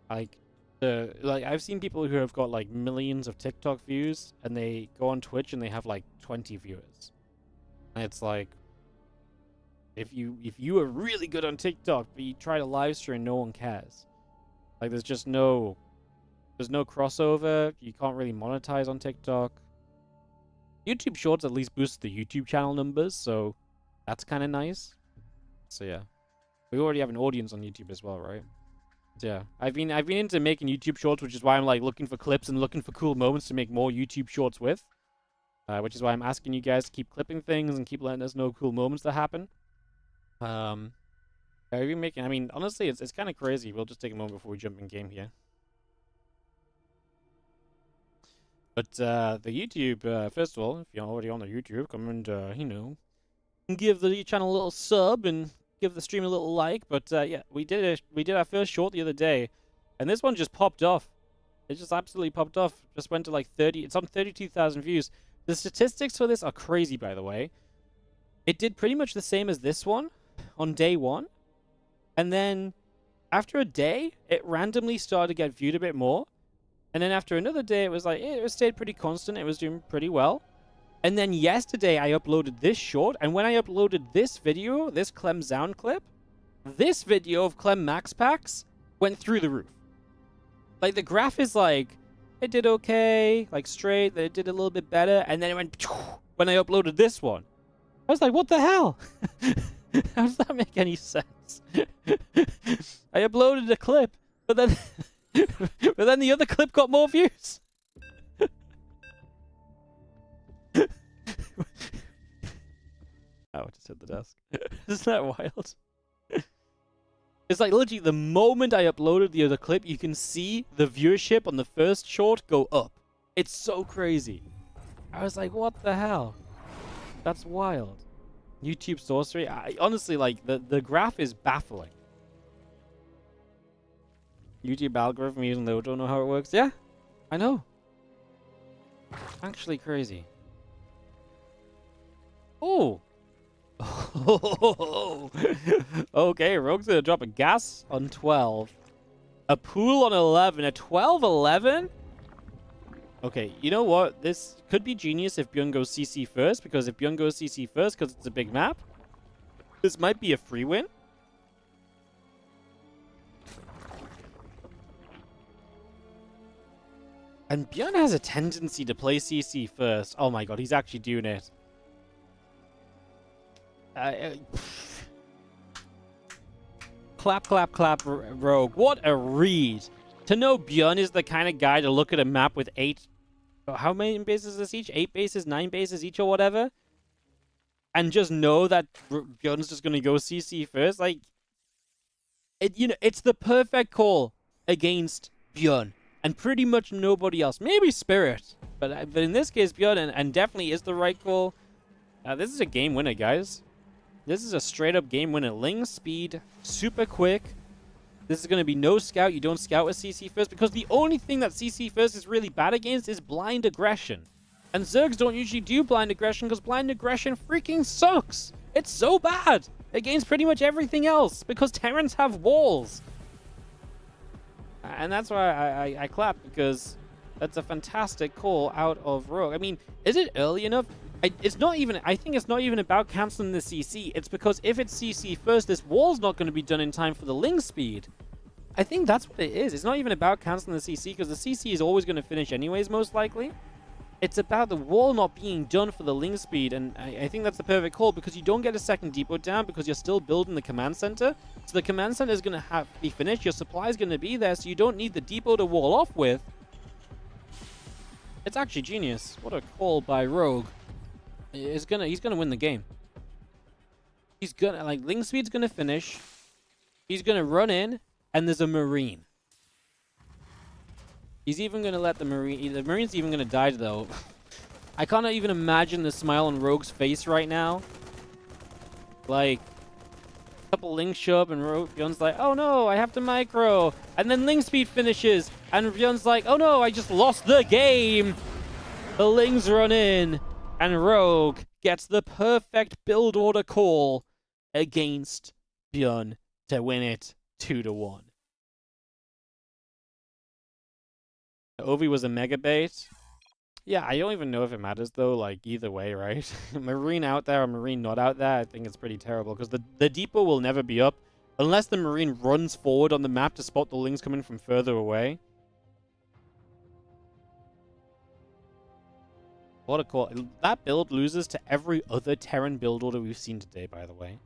Like I've seen people who have got like millions of TikTok views and they go on Twitch and they have like 20 viewers. And it's like, if you are really good on TikTok but you try to live stream, no one cares. Like there's no crossover. You can't really monetize on TikTok. YouTube Shorts at least boosts the YouTube channel numbers, so that's kind of nice. So yeah, we already have an audience on YouTube as well, right? So yeah, I've been into making YouTube Shorts, which is why I'm like looking for clips and looking for cool moments to make more YouTube Shorts with. Which is why I'm asking you guys to keep clipping things and keep letting us know cool moments that happen. I've been making. I mean, honestly, it's kind of crazy. We'll just take a moment before we jump in game here. But the YouTube, first of all, if you're already on the YouTube, come and you know, give the channel a little sub and give the stream a little like. But yeah, we did our first short the other day, and this one just popped off. It just absolutely popped off. Just went to like 30. It's on 32,000 views. The statistics for this are crazy, by the way. It did pretty much the same as this one on day one. And then after a day, it randomly started to get viewed a bit more. And then after another day, it was like, it stayed pretty constant. It was doing pretty well. And then yesterday, I uploaded this short. And when I uploaded this video, this Clem Zound clip, this video of Clem Max Packs went through the roof. Like, the graph is like, it did okay, like straight, then it did a little bit better. And then it went when I uploaded this one. I was like, what the hell? How does that make any sense? I uploaded a clip, but then the other clip got more views. Oh, I just hit the desk. Isn't that wild? It's like literally the moment I uploaded the other clip, you can see the viewership on the first short go up. It's so crazy. I was like, what the hell? That's wild. YouTube sorcery. Honestly, like, the graph is baffling. YouTube algorithm, even though I don't know how it works. Yeah, I know. Actually crazy. Oh. Okay, Rogue's gonna drop a gas on 12. A pool on 11. A 12-11? Okay, you know what? This could be genius if ByuN goes CC first, because if ByuN goes CC first, because it's a big map, this might be a free win. And ByuN has a tendency to play CC first. Oh my god, he's actually doing it. Clap, clap, clap, Rogue. What a read. To know ByuN is the kind of guy to look at a map with 8... How many bases is this each? 8 bases, 9 bases each or whatever? And just know that ByuN's just going to go CC first? Like, it's the perfect call against ByuN. And pretty much nobody else. Maybe Spirit. But in this case, ByuN and definitely is the right call. This is a game winner, guys. This is a straight-up game winner. Ling speed, super quick. This is going to be no scout. You don't scout with CC first, because the only thing that CC first is really bad against is blind aggression. And Zergs don't usually do blind aggression, because blind aggression freaking sucks. It's so bad against pretty much everything else, because Terrans have walls. And that's why I clap, because that's a fantastic call out of Rogue. I mean, is it early enough? It's not even... I think it's not even about canceling the CC. It's because if it's CC first, this wall's not going to be done in time for the Ling speed. I think that's what it is. It's not even about canceling the CC, because the CC is always going to finish anyways, most likely. It's about the wall not being done for the Ling speed, and I think that's the perfect call, because you don't get a second depot down, because you're still building the command center. So the command center is going to have to be finished. Your supply is going to be there, so you don't need the depot to wall off with. It's actually genius. What a call by Rogue. He's gonna win the game. He's gonna, like, Ling speed's gonna finish. He's gonna run in, and there's a Marine. He's even gonna let the Marine's even gonna die, though. I can't even imagine the smile on Rogue's face right now. Like, a couple Lings show up, and ByuN's like, oh no, I have to micro. And then Ling speed finishes, and ByuN's like, oh no, I just lost the game. The Lings run in. And Rogue gets the perfect build order call against ByuN to win it 2-1. Ovi was a mega bait. Yeah, I don't even know if it matters, though, like, either way, right? Marine out there or Marine not out there, I think it's pretty terrible, because the depot will never be up unless the Marine runs forward on the map to spot the Lings coming from further away. What a call. That build loses to every other Terran build order we've seen today, by the way.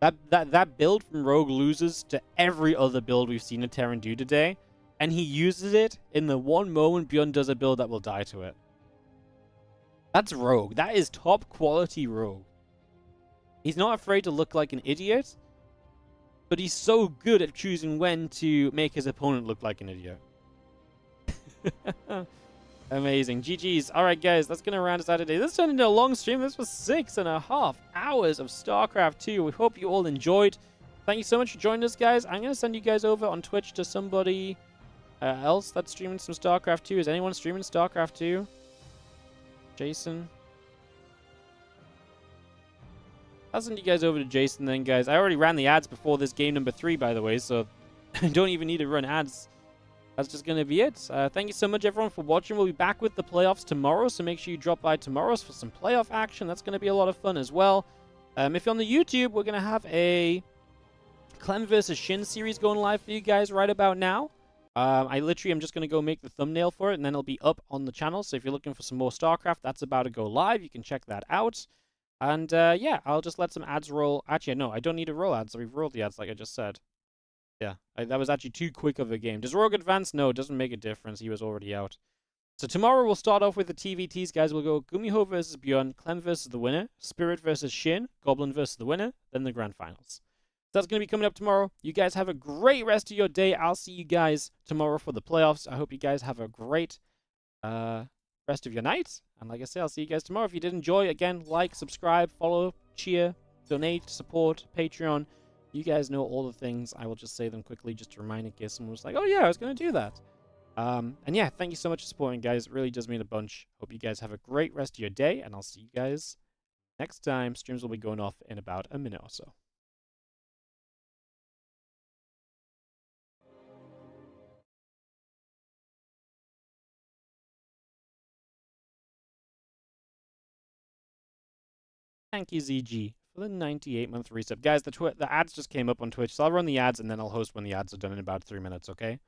That build from Rogue loses to every other build we've seen a Terran do today. And he uses it in the one moment ByuN does a build that will die to it. That's Rogue. That is top quality Rogue. He's not afraid to look like an idiot. But he's so good at choosing when to make his opponent look like an idiot. Amazing. GG's. Alright, guys, that's going to round us out today. This turned into a long stream. This was 6.5 hours of StarCraft 2. We hope you all enjoyed. Thank you so much for joining us, guys. I'm going to send you guys over on Twitch to somebody else that's streaming some StarCraft 2. Is anyone streaming StarCraft 2? Jason? I'll send you guys over to Jason then, guys. I already ran the ads before this game number 3, by the way, so I don't even need to run ads. That's just going to be it. Thank you so much, everyone, for watching. We'll be back with the playoffs tomorrow, so make sure you drop by tomorrow for some playoff action. That's going to be a lot of fun as well. If you're on the YouTube, we're going to have a Clem versus Shin series going live for you guys right about now. I literally am just going to go make the thumbnail for it, and then it'll be up on the channel. So if you're looking for some more StarCraft, that's about to go live. You can check that out. And yeah, I'll just let some ads roll. Actually, no, I don't need to roll ads. We've rolled the ads like I just said. Yeah, that was actually too quick of a game. Does Rogue advance? No, it doesn't make a difference. He was already out. So tomorrow we'll start off with the TVTs, guys. We'll go Gumiho versus ByuN, Clem versus the winner, Spirit versus Shin, Goblin versus the winner, then the grand finals. So that's going to be coming up tomorrow. You guys have a great rest of your day. I'll see you guys tomorrow for the playoffs. I hope you guys have a great rest of your night. And like I said, I'll see you guys tomorrow. If you did enjoy, again, like, subscribe, follow, cheer, donate, support, Patreon. You guys know all the things. I will just say them quickly just to remind in case someone was like, oh yeah, I was going to do that. And yeah, thank you so much for supporting, guys. It really does mean a bunch. Hope you guys have a great rest of your day, and I'll see you guys next time. Streams will be going off in about a minute or so. Thank you, ZG, for the 98-month resub. Guys, the ads just came up on Twitch, so I'll run the ads and then I'll host when the ads are done in about 3 minutes, okay?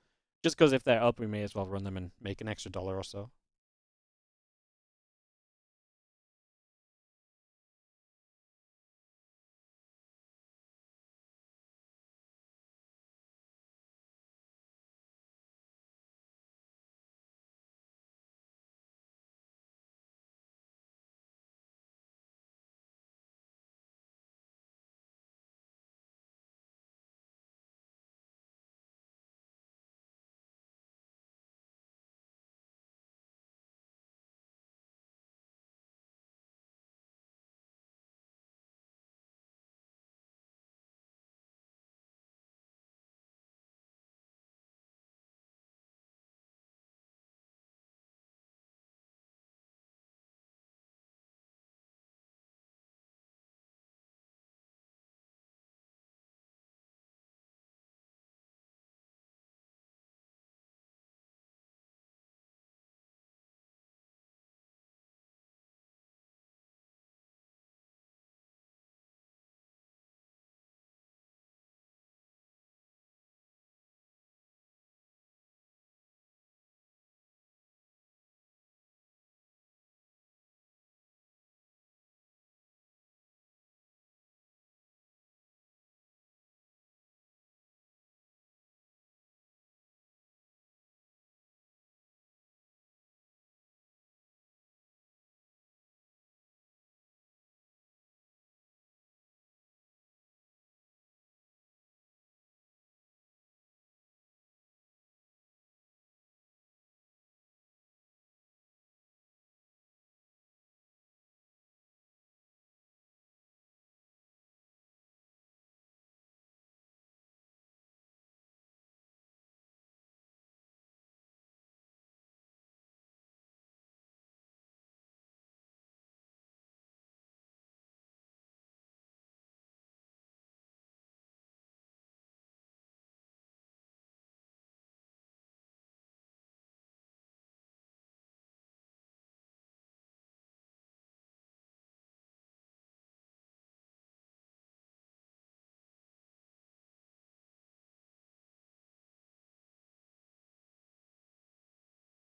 Just because if they're up, we may as well run them and make an extra $1 or so.